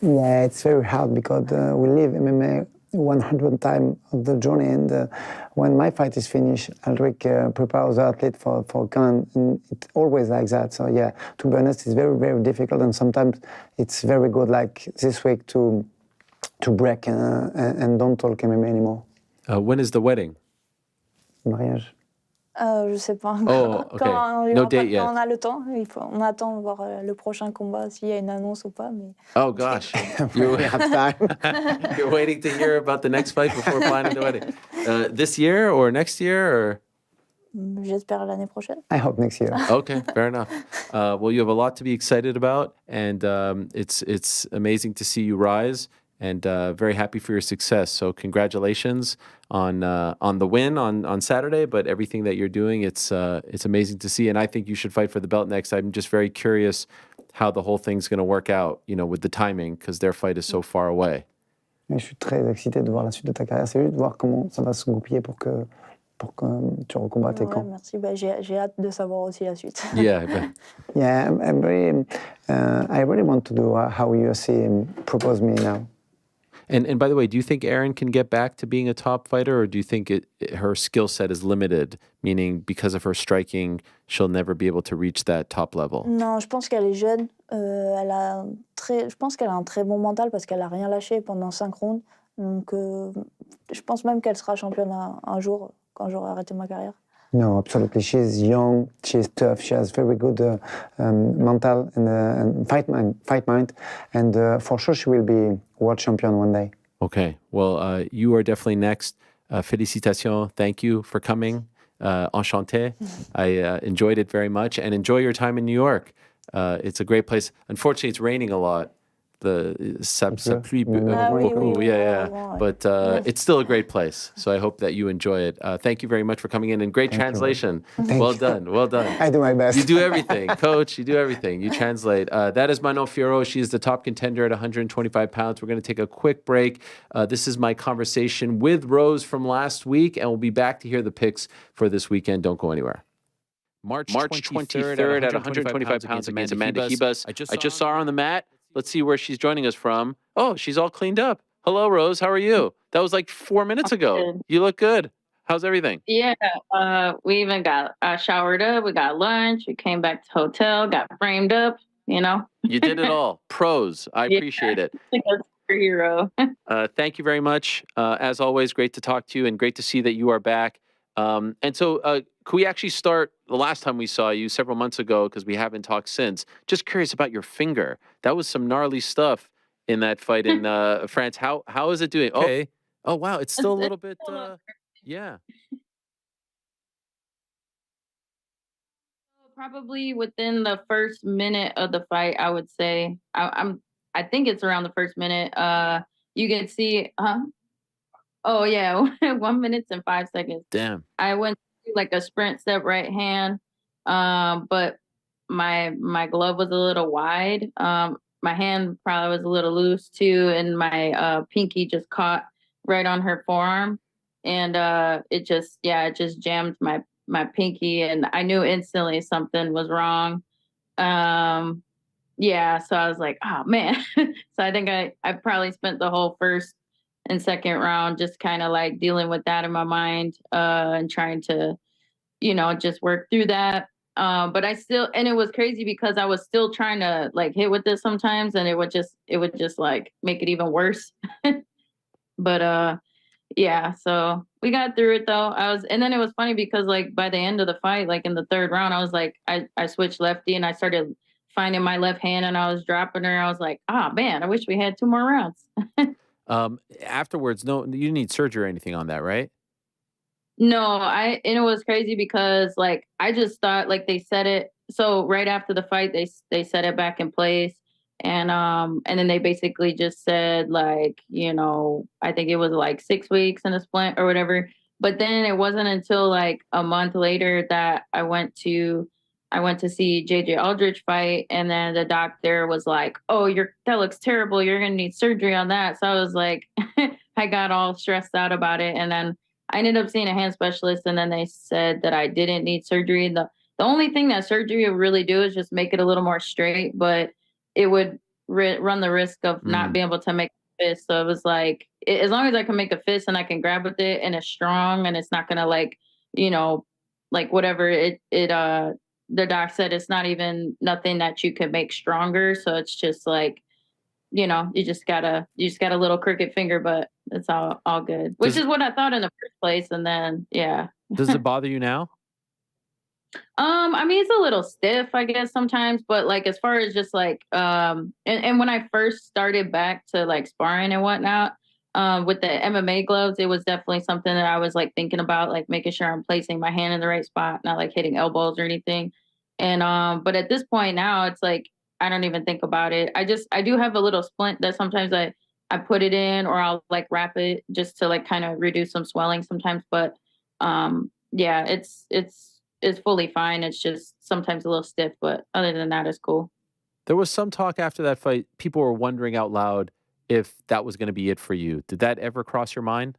Yeah, it's very hard because we live MMA 100 time of the journey. And when my fight is finished, Aldrich prepares the athlete for Khan, and it's always like that. So yeah, to be honest, it's very, very difficult, and sometimes it's very good, like this week, to break and don't talk MMA anymore. When is the wedding? Mariage. Je sais pas encore. Oh, okay. No date yet. Quand on a le temps, on attend de voir le prochain combat, s'il y a une annonce ou pas. Mais... Oh gosh, you're waiting to hear about the next fight before planning the wedding. This year or next year or? J'espère l'année prochaine. I hope next year. Okay, fair enough. Well, you have a lot to be excited about, and it's amazing to see you rise. And very happy for your success. So congratulations on the win on Saturday, but everything that you're doing, it's amazing to see. And I think you should fight for the belt next. I'm just very curious how the whole thing's going to work out, with the timing, because their fight is so far away. Je suis très excité de voir la suite de ta carrière. C'est juste de voir comment ça va se goupiller pour que tu recombattes tes camps. Merci. J'ai hâte de savoir aussi la suite. Yeah. Yeah, I'm very. I really want to do how UFC proposed me now. And by the way, do you think Erin can get back to being a top fighter, or do you think her skill set is limited, meaning because of her striking, she'll never be able to reach that top level? Non, je pense qu'elle est jeune. Je pense qu'elle a un très bon mental parce qu'elle a rien lâché pendant 5 rounds. Donc, je pense même qu'elle sera championne un jour quand j'aurai arrêté ma carrière. No, absolutely. She's young. She's tough. She has very good mental and fight mind, and for sure she will be world champion one day. Okay. Well, you are definitely next. Félicitations. Thank you for coming. Enchanté. I enjoyed it very much, and enjoy your time in New York. It's a great place. Unfortunately, it's raining a lot. Ça pluie beaucoup. Yeah. But it's still a great place. So I hope that you enjoy it. Thank you very much for coming in, and great translation. Well done. I do my best. You do everything, coach. You do everything. You translate. That is Manon Fiorot. She is the top contender at 125 pounds. We're going to take a quick break. This is my conversation with Rose from last week, and we'll be back to hear the picks for this weekend. Don't go anywhere. March 23rd at 125 pounds against Amanda Hebus. I just saw her on the mat. Let's see where she's joining us from. Oh, she's all cleaned up. Hello, Rose. How are you? That was like 4 minutes ago. You look good. How's everything? Yeah, we even got showered up. We got lunch. We came back to hotel, got framed up, You did it all. Pros. I appreciate it. Like a superhero. Thank you very much. As always, great to talk to you and great to see that you are back. And so could we actually start the last time we saw you several months ago, because we haven't talked since. Just curious about your finger. That was some gnarly stuff in that fight in France. How is it doing? Okay. Oh, wow. It's still a little bit, yeah. Probably within the first minute of the fight, I would say. I think it's around the first minute. You can see, oh yeah, 1 minute and 5 seconds. Damn. I went to like a sprint step right hand, but my glove was a little wide. My hand probably was a little loose too, and my pinky just caught right on her forearm, and it just jammed my pinky, and I knew instantly something was wrong. Yeah, so I was like, oh man. So I think I probably spent the whole first and second round just kind of like dealing with that in my mind, and trying to, just work through that. But and it was crazy because I was still trying to like hit with this sometimes, and it would just like make it even worse. But yeah, so we got through it though. And then it was funny because like by the end of the fight, like in the third round, I was like, I switched lefty and I started finding my left hand and I was dropping her. I was like, man, I wish we had 2 more rounds. Afterwards, no, you didn't need surgery or anything on that, right? No, and it was crazy because like I just thought like they said it. So right after the fight, they set it back in place, and then they basically just said like, I think it was like 6 weeks in a splint or whatever. But then it wasn't until like a month later that I went to see JJ Aldrich fight, and then the doctor was like, "Oh, that looks terrible. You're gonna need surgery on that." So I was like, I got all stressed out about it, and then I ended up seeing a hand specialist, and then they said that I didn't need surgery. The only thing that surgery would really do is just make it a little more straight, but it would run the risk of not being able to make a fist. So it was like as long as I can make a fist and I can grab with it and it's strong and it's not gonna like, you know, like whatever the doc said, it's not even nothing that you can make stronger. So it's just like, you know, you just got a little crooked finger, but it's all good. Which is what I thought in the first place. And then, yeah. Does it bother you now? I mean, it's a little stiff, I guess, sometimes, but like as far as just like and when I first started back to like sparring and whatnot, with the MMA gloves, it was definitely something that I was like thinking about, like making sure I'm placing my hand in the right spot, not like hitting elbows or anything. And but at this point now, it's like I don't even think about it. I do have a little splint that sometimes I put it in, or I'll like wrap it just to like kind of reduce some swelling sometimes. But yeah, it's fully fine. It's just sometimes a little stiff, but other than that, it's cool. There was some talk after that fight. People were wondering out loud if that was going to be it for you. Did that ever cross your mind?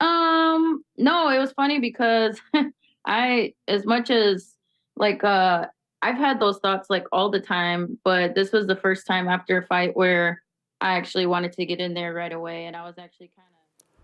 No, it was funny because as much as like, I've had those thoughts like all the time, but this was the first time after a fight where I actually wanted to get in there right away. And I was actually kind of.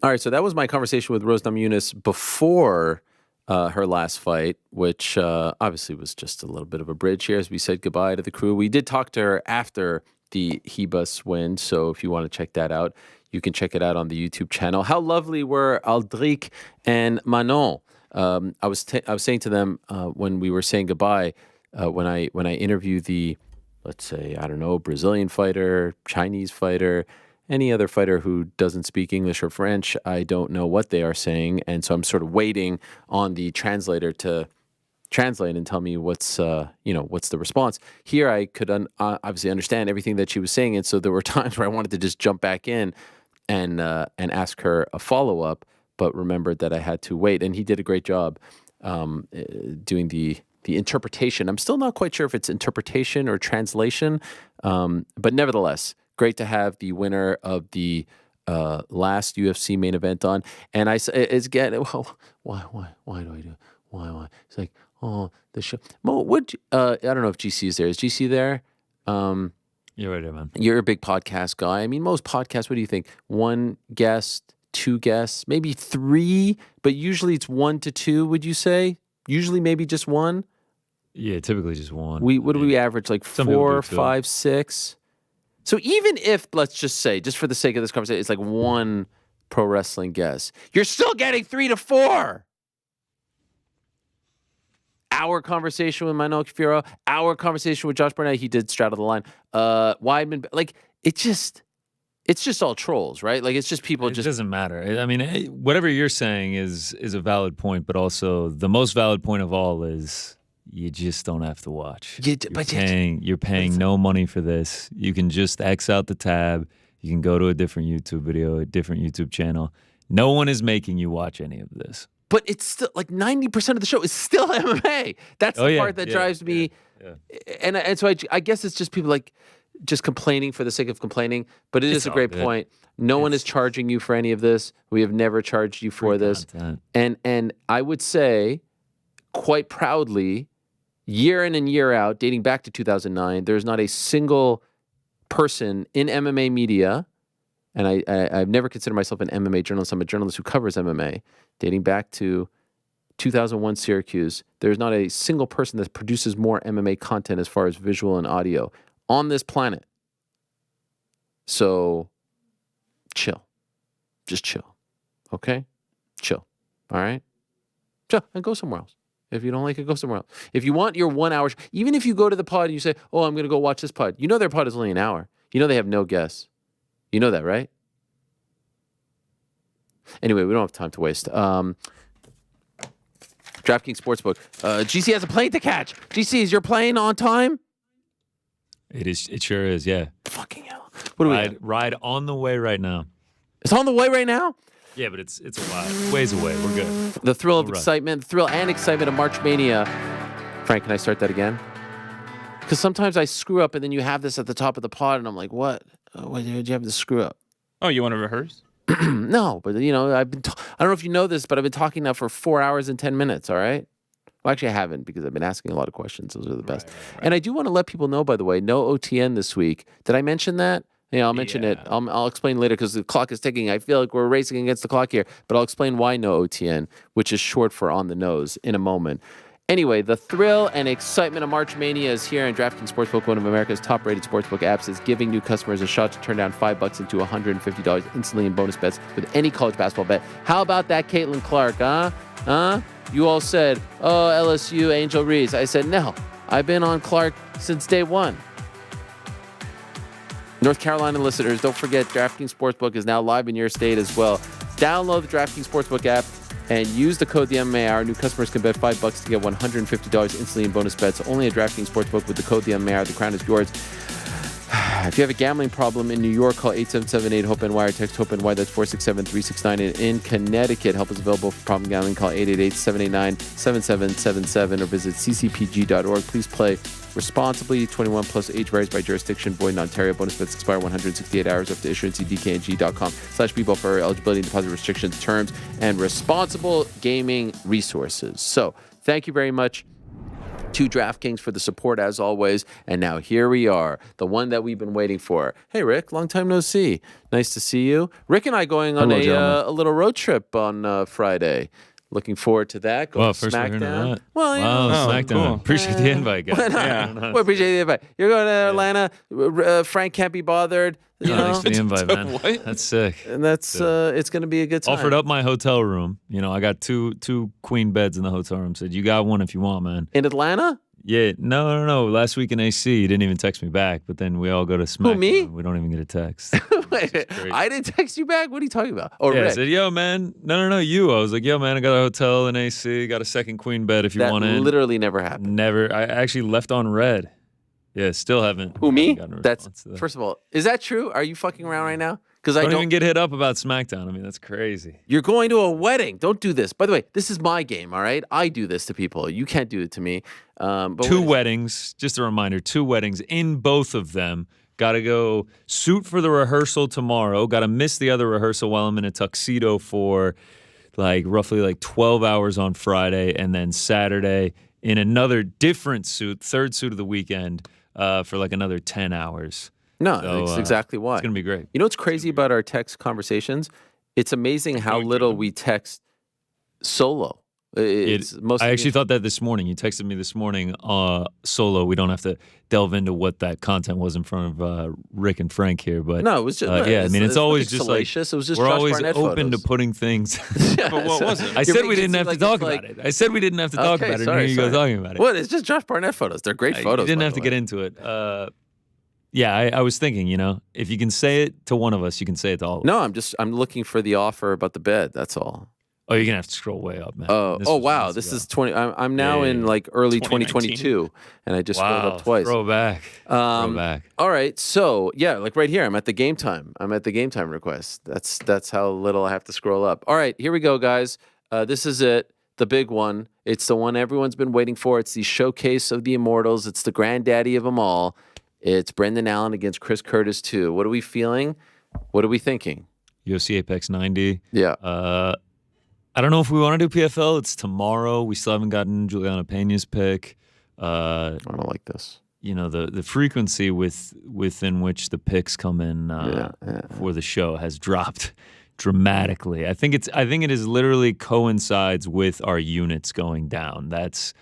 All right. So that was my conversation with Rose Namajunas before her last fight, which obviously was just a little bit of a bridge here as we said goodbye to the crew. We did talk to her after the Hibas win, so if you want to check that out, you can check it out on the YouTube channel. How lovely were Aldric and Manon? I was saying to them when we were saying goodbye, when I interview the, let's say, I don't know, Brazilian fighter, Chinese fighter, any other fighter who doesn't speak English or French, I don't know what they are saying, and so I'm sort of waiting on the translator to translate and tell me what's what's the response. Here I could obviously understand everything that she was saying, and so there were times where I wanted to just jump back in and ask her a follow-up, but remembered that I had to wait, and he did a great job doing the interpretation. I'm still not quite sure if it's interpretation or translation, but nevertheless, great to have the winner of the last UFC main event on. And it's getting, well, why do I do it? Why? It's like, oh, the show. Mo, I don't know if GC is there. Is GC there? You're right there, man. You're a big podcast guy. I mean, most podcasts, what do you think? One guest, two guests, maybe three, but usually it's 1 to 2, would you say? Usually maybe just one? Yeah, typically just one. What do we average? Like 4, 5, 6? So even if, let's just say, just for the sake of this conversation, it's like one pro wrestling guest, you're still getting 3 to 4. Our conversation with Manon Fiorot, our conversation with Josh Barnett, he did straddle the line. Weidman, like it's just all trolls, right? Like it's just people. It doesn't matter. I mean, whatever you're saying is a valid point, but also the most valid point of all is you just don't have to watch. You're paying no money for this. You can just X out the tab. You can go to a different YouTube video, a different YouTube channel. No one is making you watch any of this. But it's still like 90% of the show is still MMA. That's the part that drives me. Yeah. And so I guess it's just people like just complaining for the sake of complaining. But it is a great point. No one is charging you for any of this. We have never charged you for this. And I would say quite proudly, year in and year out, dating back to 2009, there's not a single person in MMA media, and I've never considered myself an MMA journalist. I'm a journalist who covers MMA. Dating back to 2001 Syracuse, there's not a single person that produces more MMA content as far as visual and audio on this planet. So, chill. Just chill. Okay? Chill. All right? Chill and go somewhere else. If you don't like it, go somewhere else. If you want your 1 hour, even if you go to the pod and you say, oh, I'm going to go watch this pod. You know their pod is only an hour. You know they have no guests. You know that, right? Anyway, we don't have time to waste. DraftKings Sportsbook. GC has a plane to catch. GC, is your plane on time? It is. It sure is, yeah. Fucking hell. What do we ride on the way right now. It's on the way right now? Yeah, but it's a while. Ways away. We're good. The thrill of excitement, the thrill and excitement of March Mania. Frank, can I start that again? Because sometimes I screw up and then you have this at the top of the pod and I'm like, what? Why did you have this screw up? Oh, you want to rehearse? No, but you know, I don't know if you know this, but I've been talking now for 4 hours and 10 minutes, all right? Well, actually, I haven't because I've been asking a lot of questions. Those are the best. Right. And I do want to let people know, by the way, no OTN this week. Did I mention that? Yeah, I'll mention it. I'll explain later because the clock is ticking. I feel like we're racing against the clock here, but I'll explain why no OTN, which is short for on the nose, in a moment. Anyway, the thrill and excitement of March Mania is here, and DraftKings Sportsbook, one of America's top-rated sportsbook apps, is giving new customers a shot to turn down $5 into $150 instantly in bonus bets with any college basketball bet. How about that, Caitlin Clark, huh? You all said, oh, LSU, Angel Reese. I said, no, I've been on Clark since day one. North Carolina listeners, don't forget DraftKings Sportsbook is now live in your state as well. Download the DraftKings Sportsbook app and use the code the MMA Hour. New customers can bet $5 to get $150 instantly in bonus bets. Only at DraftKings Sportsbook with the code the MMA Hour. The crown is yours. If you have a gambling problem in New York, call 877-8-HOPE-NY or text HOPE-NY. That's 467-369. And in Connecticut, help is available for problem gambling. Call 888-789-7777 or visit ccpg.org. Please play responsibly. 21 plus, age varies by jurisdiction. Void in Ontario. Bonus bets expire 168 hours after issuance. dkng.com/bball for eligibility and deposit restrictions, terms, and responsible gaming resources. So thank you very much to DraftKings for the support as always. And now here we are, the one that we've been waiting for. Hey, Rick, long time no see. Nice to see you. Rick and I going on a little road trip on Friday. Looking forward to that. Going to SmackDown. Well, yeah. SmackDown. Cool. Appreciate the invite, guys. Well, appreciate the invite. You're going to Atlanta. Frank can't be bothered. Thanks for the invite, man. What? That's sick. And that's it's going to be a good time. Offered up my hotel room. I got two queen beds in the hotel room. Said, you got one if you want, man. In Atlanta? Yeah, no. Last week in AC, you didn't even text me back. But then we all go to SmackDown. Who, me? We don't even get a text. Wait, I didn't text you back? What are you talking about? Oh, yeah, Rick. I said, yo, man. No, you. I was like, yo, man, I got a hotel in AC. Got a second queen bed if you want in. That literally never happened. Never. I actually left on red. Yeah, still haven't. Who, me? That's first of all, is that true? Are you fucking around right now? Because I don't even get hit up about SmackDown. I mean, that's crazy. You're going to a wedding. Don't do this. By the way, this is my game, all right? I do this to people. You can't do it to me. But two weddings. Just a reminder, 2 weddings. In both of them, got to go suit for the rehearsal tomorrow. Got to miss the other rehearsal while I'm in a tuxedo for roughly 12 hours on Friday. And then Saturday in another different suit, third suit of the weekend for another 10 hours. No, that's exactly why. It's going to be great. You know what's crazy about our text conversations? It's amazing how little we text solo. I actually thought that this morning. You texted me this morning solo. We don't have to delve into what that content was in front of Rick and Frank here. But no, it was just, it's always just salacious. It was just we're Josh always Barnett open photos. to putting things. But what was it? I said we didn't have to talk about it. I said we didn't have to talk about it. And here you go talking about it. What? It's just Josh Barnett photos. They're great photos. You didn't have to get into it. I was thinking, if you can say it to one of us, you can say it to all of us. No, I'm looking for the offer about the bed. That's all. Oh, you're gonna have to scroll way up, man. Wow! This is 20. I'm now in early 2022, and I just scrolled up twice. Throwback. Throwback. All right, so right here. I'm at the game time. I'm at the game time request. That's how little I have to scroll up. All right, here we go, guys. This is it. The big one. It's the one everyone's been waiting for. It's the showcase of the immortals. It's the granddaddy of them all. It's Brendan Allen against Chris Curtis 2. What are we feeling? What are we thinking? UFC Apex 90. Yeah. I don't know if we want to do PFL. It's tomorrow. We still haven't gotten Juliana Peña's pick. I don't like this. The frequency within which the picks come in for the show has dropped dramatically. I think it is literally coincides with our units going down. That's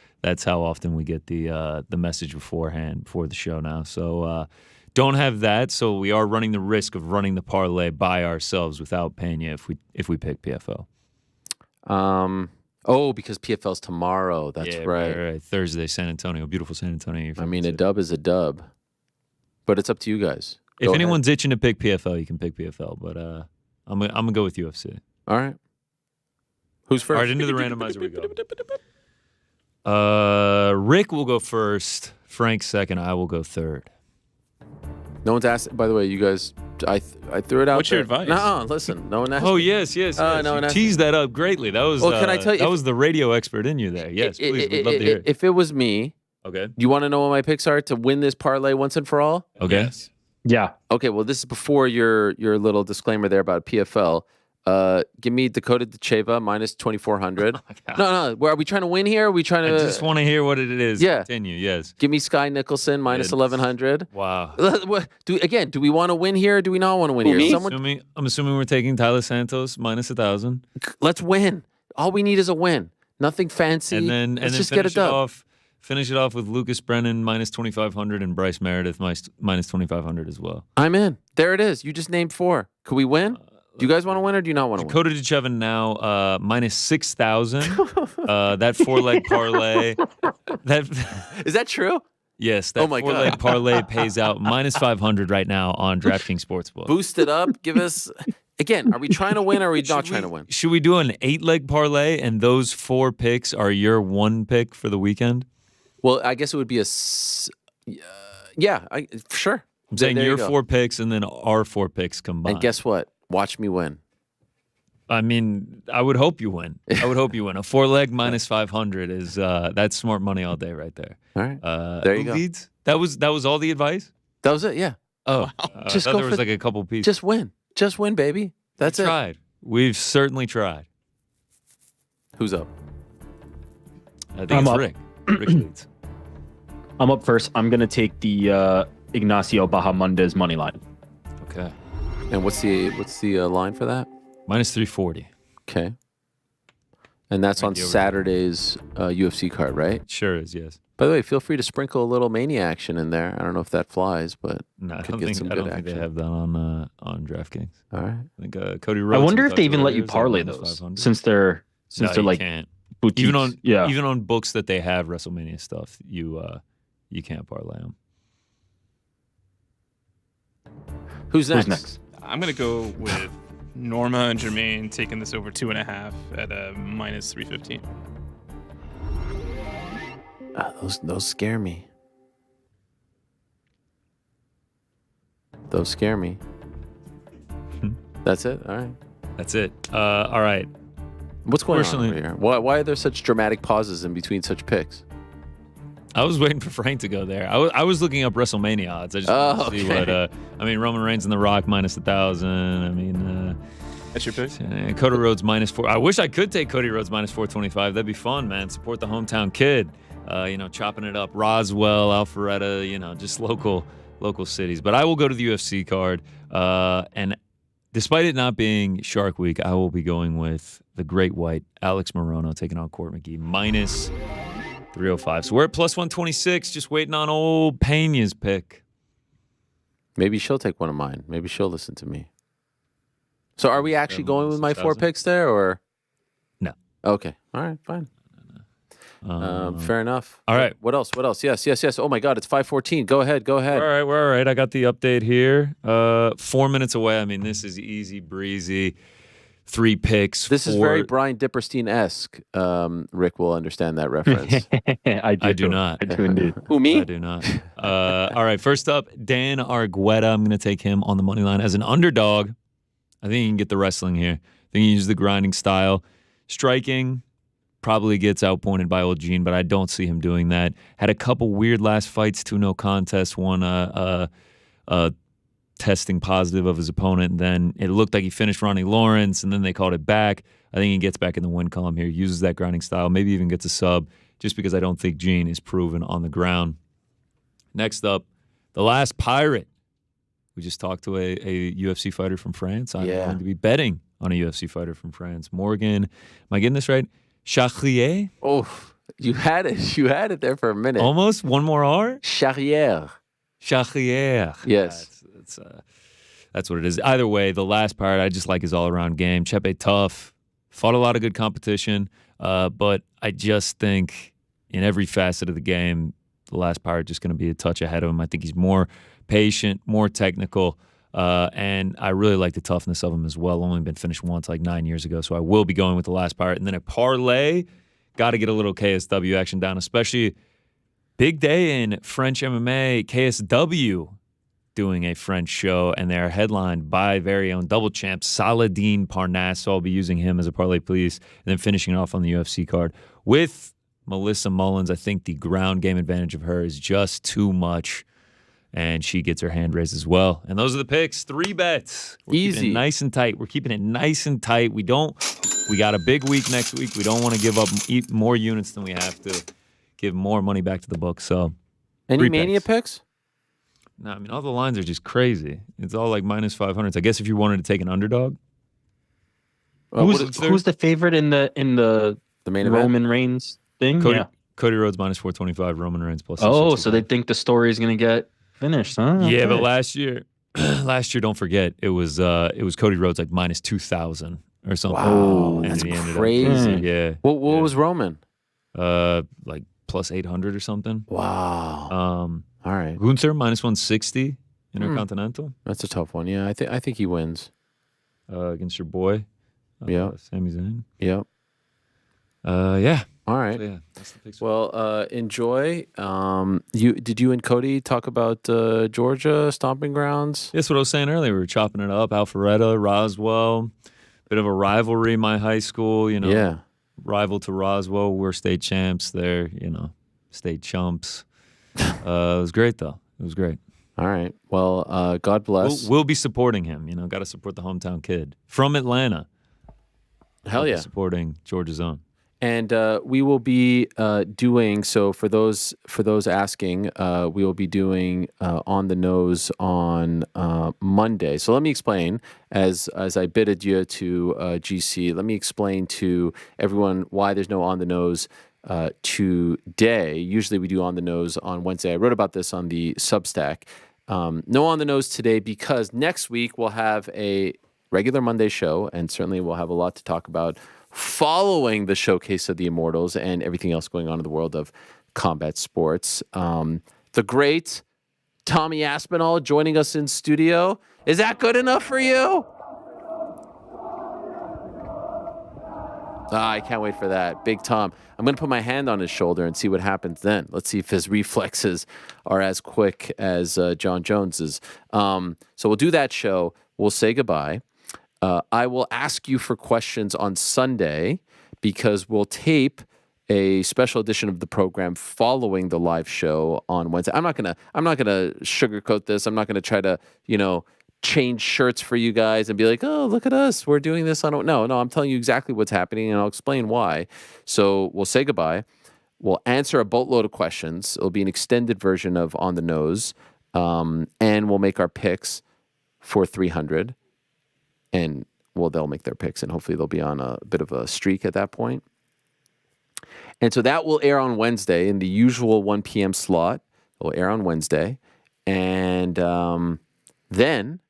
how often we get the message beforehand before the show now. So don't have that. So we are running the risk of running the parlay by ourselves without Peña if we pick PFL. Because PFL's tomorrow. That's right. Thursday, San Antonio. Beautiful San Antonio. I mean, a dub is a dub. But it's up to you guys. If anyone's itching to pick PFL, you can pick PFL. But I'm gonna go with UFC. All right. Who's first? All right, into the randomizer we go. Rick will go first. Frank second. I will go third. No one's asked. By the way, you guys, I threw it out. What's your advice? No, listen. No one asked. Oh yes. No one asked. Teased that up greatly. That was. Well, can I tell you? That was the radio expert in you there. Yes, please. We'd love to hear it. If it was me, okay. You want to know what my picks are to win this parlay once and for all? Okay. Yes. Yeah. Okay. Well, this is before your little disclaimer there about PFL. Give me Dakota Dacheva minus 2,400. No. Are we trying to win here? Are we trying to? I just want to hear what it is. Yeah. Continue. Yes. Give me Sky Nicholson minus 1,100. Wow. Do we want to win here or do we not want to win here? I'm assuming we're taking Tyler Santos minus 1,000. Let's win. All we need is a win. Nothing fancy. Let's just get it done. Finish it off with Lucas Brennan minus 2,500 and Bryce Meredith minus 2,500 as well. I'm in. There it is. You just named 4. Could we win? Do you guys want to win or do you not want to win? Dakota Dacheva now minus 6,000. That 4-leg parlay. Is that true? Yes. That 4-leg parlay pays out minus 500 right now on DraftKings Sportsbook. Boost it up. Give us. Again, are we trying to win or are we not trying to win? Should we do an 8-leg parlay and those 4 picks are your 1 pick for the weekend? Well, I guess it would be sure. I'm saying your 4 picks and then our 4 picks combined. And guess what? Watch me win. I mean, I would hope you win. A 4-leg minus 500 is that's smart money all day right there. All right. There you go. Leads? That was all the advice? That was it, yeah. Oh, just there was like a couple pieces. Just win. Just win, baby. That's it. Tried. We've certainly tried. Who's up? I think it's Rick. Rick leads. I'm up first. I'm going to take the Ignacio Bahamondes money line. Okay. And what's the line for that? Minus 340. Okay. And that's on Saturday's UFC card, right? Sure is, yes. By the way, feel free to sprinkle a little Mania action in there. I don't know if that flies, but no, I could don't get think, some I good don't think action. they have that on DraftKings. All right. I think Cody Rhodes. I wonder if they even let you parlay those since they're like can't. boutiques. Even on books that they have WrestleMania stuff, you can't parlay them. Who's next? I'm gonna go with Norma and Jermaine taking this over 2.5 at a minus 315. Those scare me. Those scare me. That's it. All right. That's it. All right. What's going on over here? Why are there such dramatic pauses in between such picks? I was waiting for Frank to go there. I was looking up WrestleMania odds. I just wanted to see what. I mean, Roman Reigns and The Rock minus 1,000. I mean, that's your pick. Cody Rhodes minus 4. I wish I could take Cody Rhodes minus 425. That'd be fun, man. Support the hometown kid. Chopping it up. Roswell, Alpharetta. Just local cities. But I will go to the UFC card. And despite it not being Shark Week, I will be going with the Great White, Alex Morono, taking on Court McGee minus 305. So we're at plus 126, just waiting on old Pena's pick. Maybe she'll take one of mine. Maybe she'll listen to me. So are we actually going with my 4 picks there, or? No. Okay. All right, fine. Fair enough. All right. What else? Yes. Oh, my God, it's 5:14. Go ahead. All right, we're all right. I got the update here. 4 minutes away. I mean, this is easy breezy. 3 picks. This is very Brian Dipperstein-esque. Rick will understand that reference. I do not. I do indeed. Who, me? I do not. All right, first up, Dan Argueta. I'm going to take him on the money line as an underdog. I think he can get the wrestling here. I think he uses the grinding style. Striking, probably gets outpointed by old Gene, but I don't see him doing that. Had a couple weird last fights, 2 no contests, one testing positive of his opponent, and then it looked like he finished Ronnie Lawrence, and then they called it back. I think he gets back in the win column here, uses that grinding style, maybe even gets a sub, just because I don't think Gene is proven on the ground. Next up, the last Pirate. We just talked to a UFC fighter from France. I'm going to be betting on a UFC fighter from France. Morgan, am I getting this right? Charrier? Oh, you had it. You had it there for a minute. Almost. One more R? Charrier. Charrier. Yes. That's what it is. Either way, the last Pirate, I just like his all-around game. Chepe tough. Fought a lot of good competition. But I just think in every facet of the game, the last Pirate just going to be a touch ahead of him. I think he's more patient, more technical, and I really like the toughness of him as well. Only been finished once, like 9 years ago, so I will be going with the last Pirate. And then a parlay, got to get a little KSW action down, especially big day in French MMA. KSW doing a French show, and they're headlined by very own double champ Saladin Parnasse, so I'll be using him as a parlay, please, and then finishing it off on the UFC card with Melissa Mullins. I think the ground game advantage of her is just too much. and she gets her hand raised as well. And those are the picks. 3 bets. We're Easy. keeping it nice and tight. We're keeping it nice and tight. We got a big week next week. We don't want to give up more units than we have to give more money back to the book. So, any Mania picks? No, I mean, all the lines are just crazy. It's all like minus 500s. I guess if you wanted to take an underdog. Who's the favorite in the main Roman Reigns thing? Cody Rhodes minus 425, Roman Reigns plus. Oh, so they think the story is going to get finished, huh? Yeah, Okay. but last year, don't forget, it was Cody Rhodes like minus 2,000 or something. Wow, And that's he ended up- crazy. Yeah. What was Roman? Like plus 800 or something. Wow. All right. Gunther minus 160 Intercontinental. That's a tough one. Yeah, I think he wins. Against your boy. Sami Zayn. Yep. Yeah. All right. So, yeah, that's the picks. Well, enjoy. Did you and Cody talk about Georgia stomping grounds? That's what I was saying earlier. We were chopping it up. Alpharetta, Roswell, bit of a rivalry. My high school, Yeah. rival to Roswell. We're state champs. They're, state chumps. It was great though. It was great. All right. Well, God bless. We'll be supporting him. Got to support the hometown kid from Atlanta. Hell yeah. Supporting Georgia's own. And we will be doing so for those asking. We will be doing on the nose on Monday. So let me explain as I bid adieu to GC. Let me explain to everyone why there's no on the nose today. Usually we do on the nose on Wednesday. I wrote about this on the Substack. No on the nose today because next week we'll have a regular Monday show, and certainly we'll have a lot to talk about following the showcase of the Immortals and everything else going on in the world of combat sports. The great Tommy Aspinall joining us in studio. Is that good enough for you? I can't wait for that. Big Tom. I'm going to put my hand on his shoulder and see what happens then. Let's see if his reflexes are as quick as John Jones's. So we'll do that show. We'll say goodbye. I will ask you for questions on Sunday because we'll tape a special edition of the program following the live show on Wednesday. I'm not gonna sugarcoat this. I'm not gonna try to, change shirts for you guys and be like, oh, look at us. We're doing this. No, I'm telling you exactly what's happening and I'll explain why. So we'll say goodbye. We'll answer a boatload of questions. It'll be an extended version of On the Nose. And we'll make our picks for 300. And they'll make their picks and hopefully they'll be on a bit of a streak at that point. And so that will air on Wednesday in the usual 1 p.m. slot. It will air on Wednesday. And then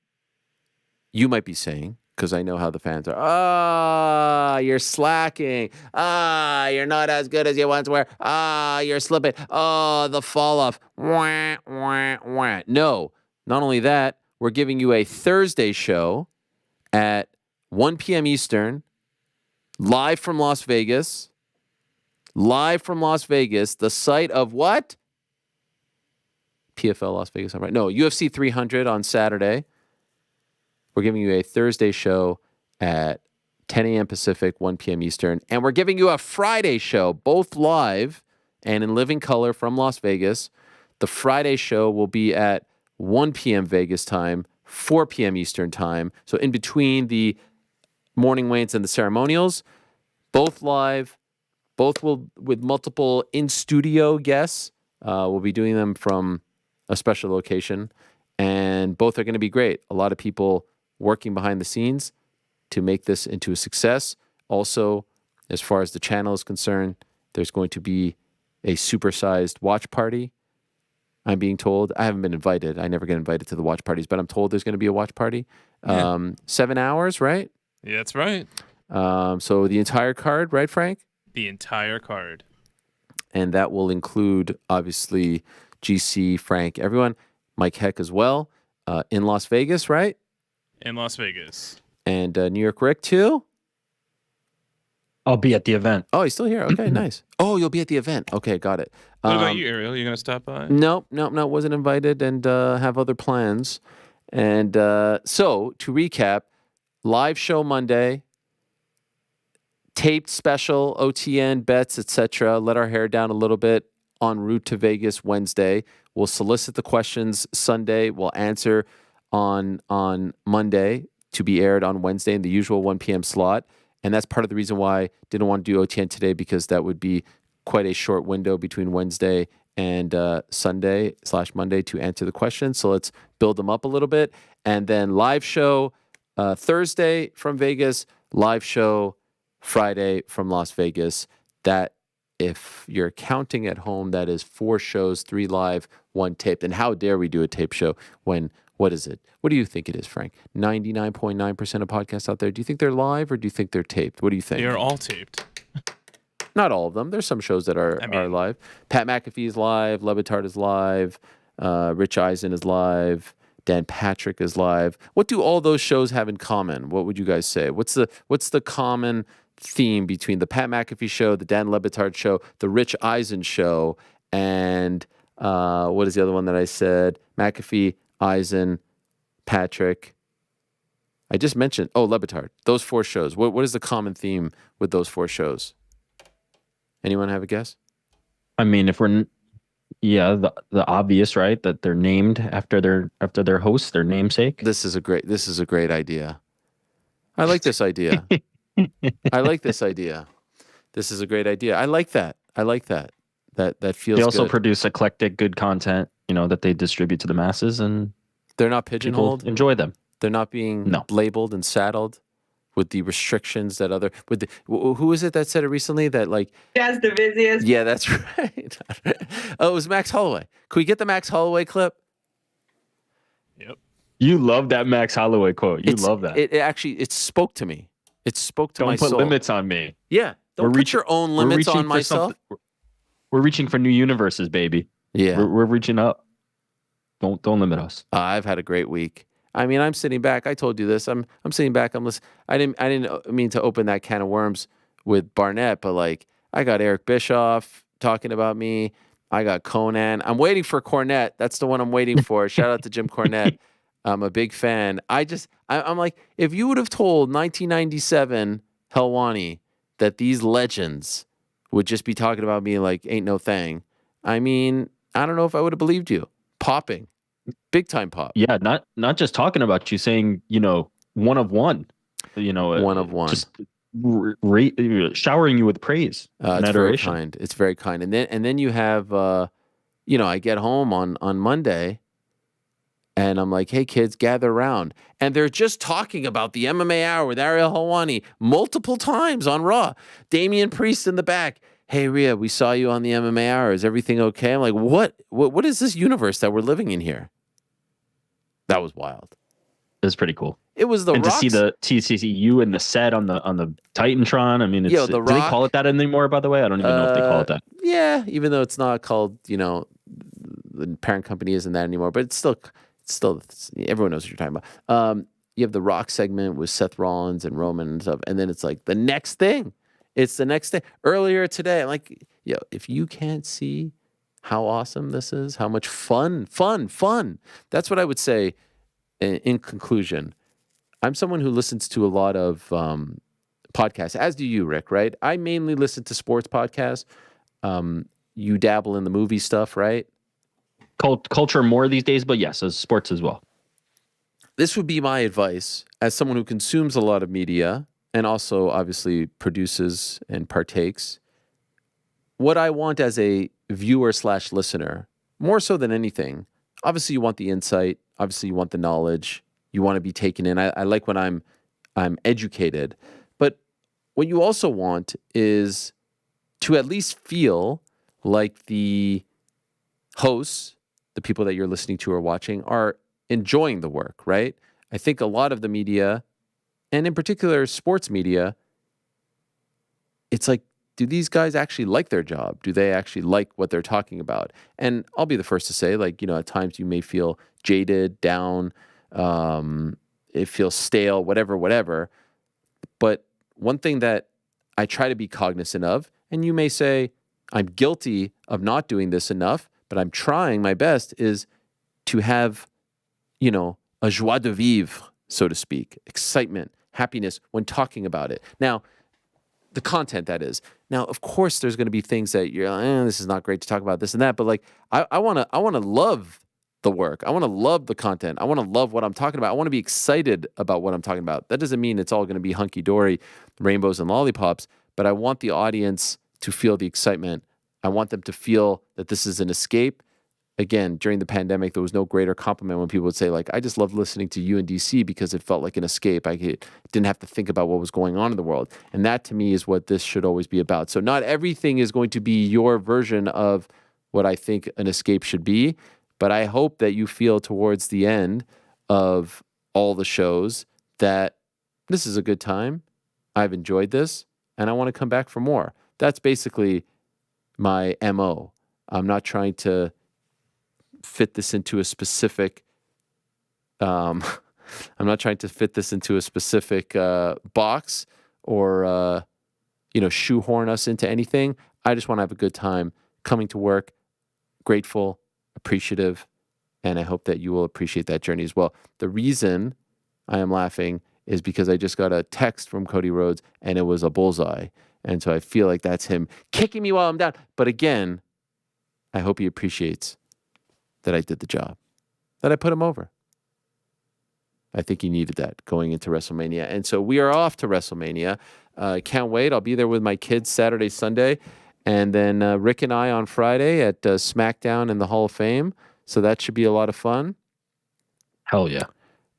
you might be saying, because I know how the fans are, you're slacking. You're not as good as you once were. You're slipping. The fall off. Wah, wah, wah. No, not only that, we're giving you a Thursday show at 1 p.m. Eastern, live from Las Vegas. Live from Las Vegas, the site of what? PFL Las Vegas, right? No, UFC 300 on Saturday. We're giving you a Thursday show at 10 a.m. Pacific, 1 p.m. Eastern. And we're giving you a Friday show, both live and in living color from Las Vegas. The Friday show will be at 1 p.m. Vegas time, 4 p.m. Eastern time. So in between the morning weights and the ceremonials, both live, both will with multiple in-studio guests. We'll be doing them from a special location. And both are going to be great. A lot of people working behind the scenes to make this into a success. Also, as far as the channel is concerned, there's going to be a supersized watch party. I'm being told. I haven't been invited. I never get invited to the watch parties, but I'm told there's going to be a watch party. 7 hours, right? Yeah, that's right. So the entire card, right, Frank? The entire card. And that will include, obviously, GC, Frank, everyone. Mike Heck as well. In Las Vegas, right? In Las Vegas. And New York Rick, too? I'll be at the event. Oh, he's still here. Okay, nice. Oh, you'll be at the event. Okay, got it. What about you, Ariel? You going to stop by? Nope, wasn't invited and have other plans. And so, to recap, live show Monday, taped special, OTN, bets, etc. Let our hair down a little bit en route to Vegas Wednesday. We'll solicit the questions Sunday. We'll answer on Monday to be aired on Wednesday in the usual 1 p.m. slot. And that's part of the reason why I didn't want to do OTN today, because that would be quite a short window between Wednesday and Sunday/Monday to answer the questions. So let's build them up a little bit. And then live show Thursday from Vegas, live show Friday from Las Vegas. That, if you're counting at home, that is 4 shows, 3 live, 1 taped. And how dare we do a tape show when, what is it? What do you think it is, Frank? 99.9% of podcasts out there, do you think they're live or do you think they're taped? What do you think? They're all taped. Not all of them. There's some shows that are live. Pat McAfee is live. Le Batard is live. Rich Eisen is live. Dan Patrick is live. What do all those shows have in common? What would you guys say? What's the common theme between the Pat McAfee show, the Dan Le Batard show, the Rich Eisen show, and what is the other one that I said? McAfee, Eisen, Patrick. I just mentioned, Le Batard. Those 4 shows. What is the common theme with those 4 shows? Anyone have a guess? I mean, if we're, the obvious, right? That they're named after their host, their namesake. This is a great idea. I like this idea. I like this idea. This is a great idea. I like that. That feels. They also good. produce eclectic, good content, that they distribute to the masses, and they're not pigeonholed. People enjoy them. They're not being labeled and saddled with the restrictions that who is it that said it recently that like Jazz the busiest. Yeah, that's right. Oh, it was Max Holloway. Can we get the Max Holloway clip? Yep. You love that Max Holloway quote. You love that. It spoke to me. It spoke to my soul. Don't put limits on me. Yeah. Don't put your own limits on myself. We're reaching for new universes, baby. Yeah. We're reaching up. Don't limit us. I've had a great week. I mean, I'm sitting back. I told you this. I'm sitting back. I'm listening. I didn't mean to open that can of worms with Barnett, but like I got Eric Bischoff talking about me. I got Conan. I'm waiting for Cornette. That's the one I'm waiting for. Shout out to Jim Cornette. I'm a big fan. I'm like, if you would have told 1997 Helwani that these legends would just be talking about me like ain't no thing, I mean, I don't know if I would have believed you. Popping. Big time pop. Yeah, not just talking about you, saying, one of one. One of one. Just showering you with praise and it's adoration. Very kind. It's very kind. And then you have, I get home on Monday, and I'm like, hey kids, gather around, and they're just talking about the MMA Hour with Ariel Helwani multiple times on Raw. Damian Priest in the back. Hey Rhea, we saw you on the MMA Hour. Is everything okay? I'm like, what is this universe that we're living in here? That was wild. It was pretty cool. It was to see the TCCU and the set on the Titantron. I mean, do they call it that anymore? By the way, I don't even know if they call it that. Yeah, even though it's not called, the parent company isn't that anymore, but it's still everyone knows what you're talking about. You have the Rock segment with Seth Rollins and Roman and stuff, and then it's like the next thing. It's the next thing. Earlier today, I'm like, if you can't see how awesome this is, how much fun. That's what I would say in conclusion. I'm someone who listens to a lot of podcasts, as do you, Rick, right? I mainly listen to sports podcasts. You dabble in the movie stuff, right? Culture more these days, but yes, as sports as well. This would be my advice as someone who consumes a lot of media and also obviously produces and partakes. What I want as a viewer/listener, more so than anything, obviously you want the insight, obviously you want the knowledge, you want to be taken in. I like when I'm educated, but what you also want is to at least feel like the hosts, the people that you're listening to or watching, are enjoying the work, right? I think a lot of the media, and in particular sports media, it's like, do these guys actually like their job? Do they actually like what they're talking about? And I'll be the first to say, like, at times you may feel jaded, down, it feels stale, whatever. But one thing that I try to be cognizant of, and you may say, I'm guilty of not doing this enough, but I'm trying my best, is to have, a joie de vivre, so to speak, excitement, happiness when talking about it. Now, the content that is. Now, of course, there's going to be things that you're like, this is not great to talk about this and that, but like I want to love the work. I want to love the content. I want to love what I'm talking about. I want to be excited about what I'm talking about. That doesn't mean it's all going to be hunky-dory, rainbows and lollipops, but I want the audience to feel the excitement. I want them to feel that this is an escape. Again, during the pandemic, there was no greater compliment when people would say, like, I just loved listening to you in DC because it felt like an escape. I didn't have to think about what was going on in the world. And that, to me, is what this should always be about. So not everything is going to be your version of what I think an escape should be, but I hope that you feel towards the end of all the shows that this is a good time. I've enjoyed this, and I want to come back for more. That's basically my MO. I'm not trying to fit this into a specific box or shoehorn us into anything. I just want to have a good time coming to work, grateful, appreciative, and I hope that you will appreciate that journey as well. The reason I am laughing is because I just got a text from Cody Rhodes and it was a bullseye. And so I feel like that's him kicking me while I'm down. But again, I hope he appreciates that I did the job, that I put him over. I think he needed that going into WrestleMania. And so we are off to WrestleMania. Can't wait. I'll be there with my kids Saturday, Sunday. And then Rick and I on Friday at SmackDown in the Hall of Fame. So that should be a lot of fun. Hell yeah.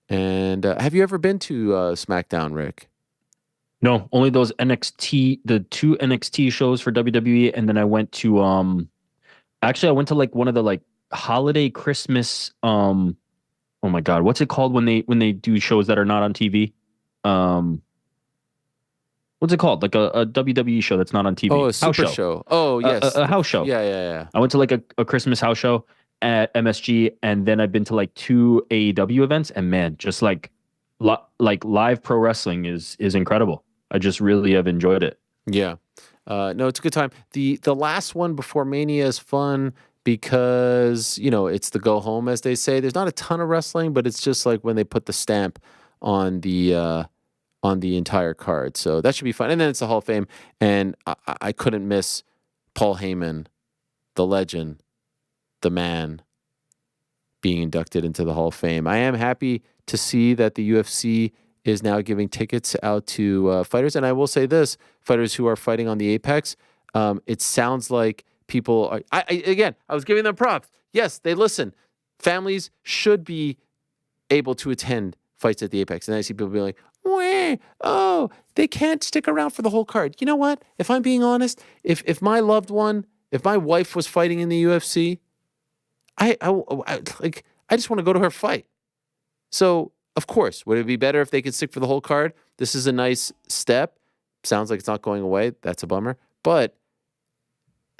And have you ever been to SmackDown, Rick? No, only those NXT, the 2 NXT shows for WWE. And then I went to, I went to like one of the like holiday Christmas, oh my God, what's it called when they do shows that are not on TV? What's it called? Like a WWE show that's not on TV. Oh, a super show. Oh, yes. A house show. Yeah. I went to like a Christmas house show at MSG, and then I've been to like 2 AEW events, and man, just like live pro wrestling is incredible. I just really have enjoyed it. Yeah. No, it's a good time. The last one before Mania is fun because, it's the go home, as they say. There's not a ton of wrestling, but it's just like when they put the stamp on the entire card. So that should be fun. And then it's the Hall of Fame. And I couldn't miss Paul Heyman, the legend, the man, being inducted into the Hall of Fame. I am happy to see that the UFC is now giving tickets out to fighters. And I will say this, fighters who are fighting on the Apex, it sounds like people are, I was giving them props. Yes, they listen. Families should be able to attend fights at the Apex. And I see people being like, they can't stick around for the whole card. You know what? If I'm being honest, if my loved one, if my wife was fighting in the UFC, I just want to go to her fight. So, of course, would it be better if they could stick for the whole card? This is a nice step. Sounds like it's not going away. That's a bummer. But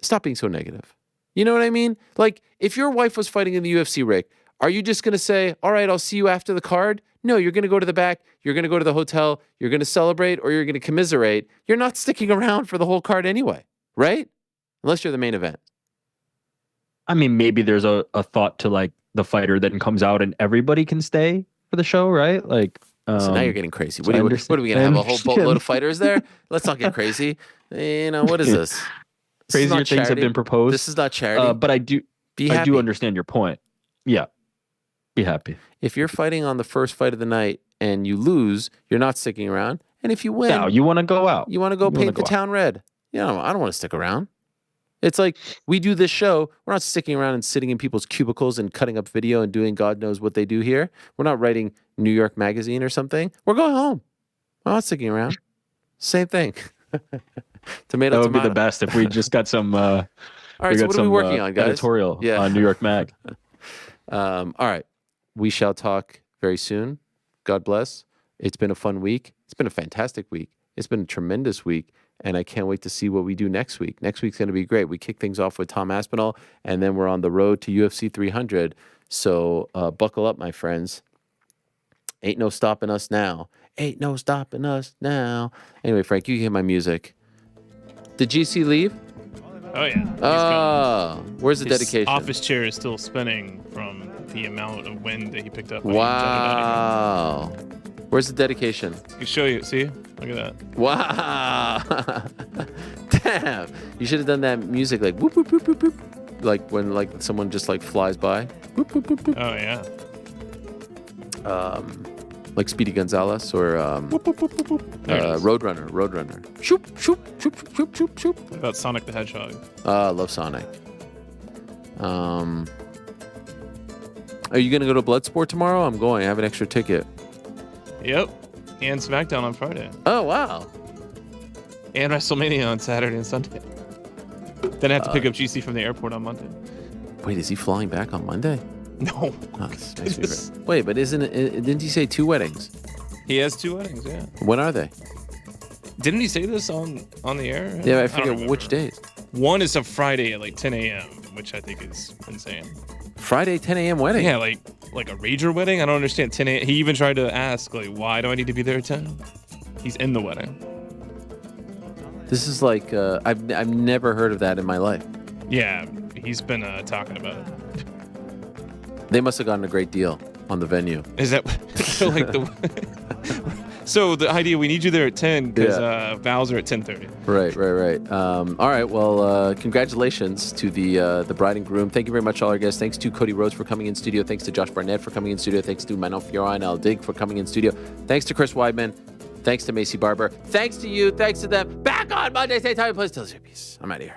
stop being so negative. You know what I mean? Like, if your wife was fighting in the UFC, Rick, are you just going to say, all right, I'll see you after the card? No, you're going to go to the back. You're going to go to the hotel. You're going to celebrate or you're going to commiserate. You're not sticking around for the whole card anyway, right? Unless you're the main event. I mean, maybe there's a thought to like the fighter then comes out and everybody can stay for the show, right? Like, so now you're getting crazy. What are we going to have? A whole boatload of fighters there? Let's not get crazy. What is this? Crazier things have been proposed. This is not charity. But I do understand your point. Yeah. Be happy. If you're fighting on the first fight of the night and you lose, you're not sticking around. And if you win, no, you want to go out. You want to go paint the town red. I don't want to stick around. It's like we do this show. We're not sticking around and sitting in people's cubicles and cutting up video and doing God knows what they do here. We're not writing New York Magazine or something. We're going home. We're not sticking around. Same thing. Tomato, that would tomato. be the best if we just got some. All right, so what are we working on, guys? Editorial on New York Mag. All right. We shall talk very soon. God bless. It's been a fun week. It's been a fantastic week. It's been a tremendous week. And I can't wait to see what we do next week. Next week's going to be great. We kick things off with Tom Aspinall, and then we're on the road to UFC 300. So buckle up, my friends. Ain't no stopping us now. Ain't no stopping us now. Anyway, Frank, you can hear my music. Did GC leave? Oh, yeah. Oh, where's the His dedication? Office chair is still spinning from the amount of wind that he picked up. Wow. Where's the dedication? I can show you. See? Look at that. Wow. Damn. You should have done that music like whoop, whoop, whoop, whoop, whoop. Like when like someone just like flies by. Whoop, whoop, whoop, whoop. Oh, yeah. Like Speedy Gonzalez or Roadrunner. Shoop, shoop, shoop, shoop, shoop, shoop. What about Sonic the Hedgehog? I love Sonic. Are you going to go to Bloodsport tomorrow? I'm going. I have an extra ticket. Yep. And SmackDown on Friday. Oh, wow. And WrestleMania on Saturday and Sunday. Then I have to pick up GC from the airport on Monday. Wait, is he flying back on Monday? No. Oh, this makes me wait, but didn't he say 2 weddings? He has 2 weddings, yeah. When are they? Didn't he say this on the air? Yeah, I forget which days. One is a Friday at like 10 a.m., which I think is insane. Friday 10 a.m. wedding? Yeah, like a rager wedding? I don't understand. 10 a.m. He even tried to ask, like, why do I need to be there at 10? He's in the wedding. This is like, I've never heard of that in my life. Yeah, he's been talking about it. They must have gotten a great deal on the venue. Is that so? Like the so the idea we need you there at 10 because vows are at 10:30. Right. All right. Well, congratulations to the bride and groom. Thank you very much, all our guests. Thanks to Cody Rhodes for coming in studio. Thanks to Josh Barnett for coming in studio. Thanks to Manon Fiorot and Al Dig for coming in studio. Thanks to Chris Weidman. Thanks to Maycee Barber. Thanks to you. Thanks to them. Back on Monday, same time, place. Tell us your peace. I'm out of here.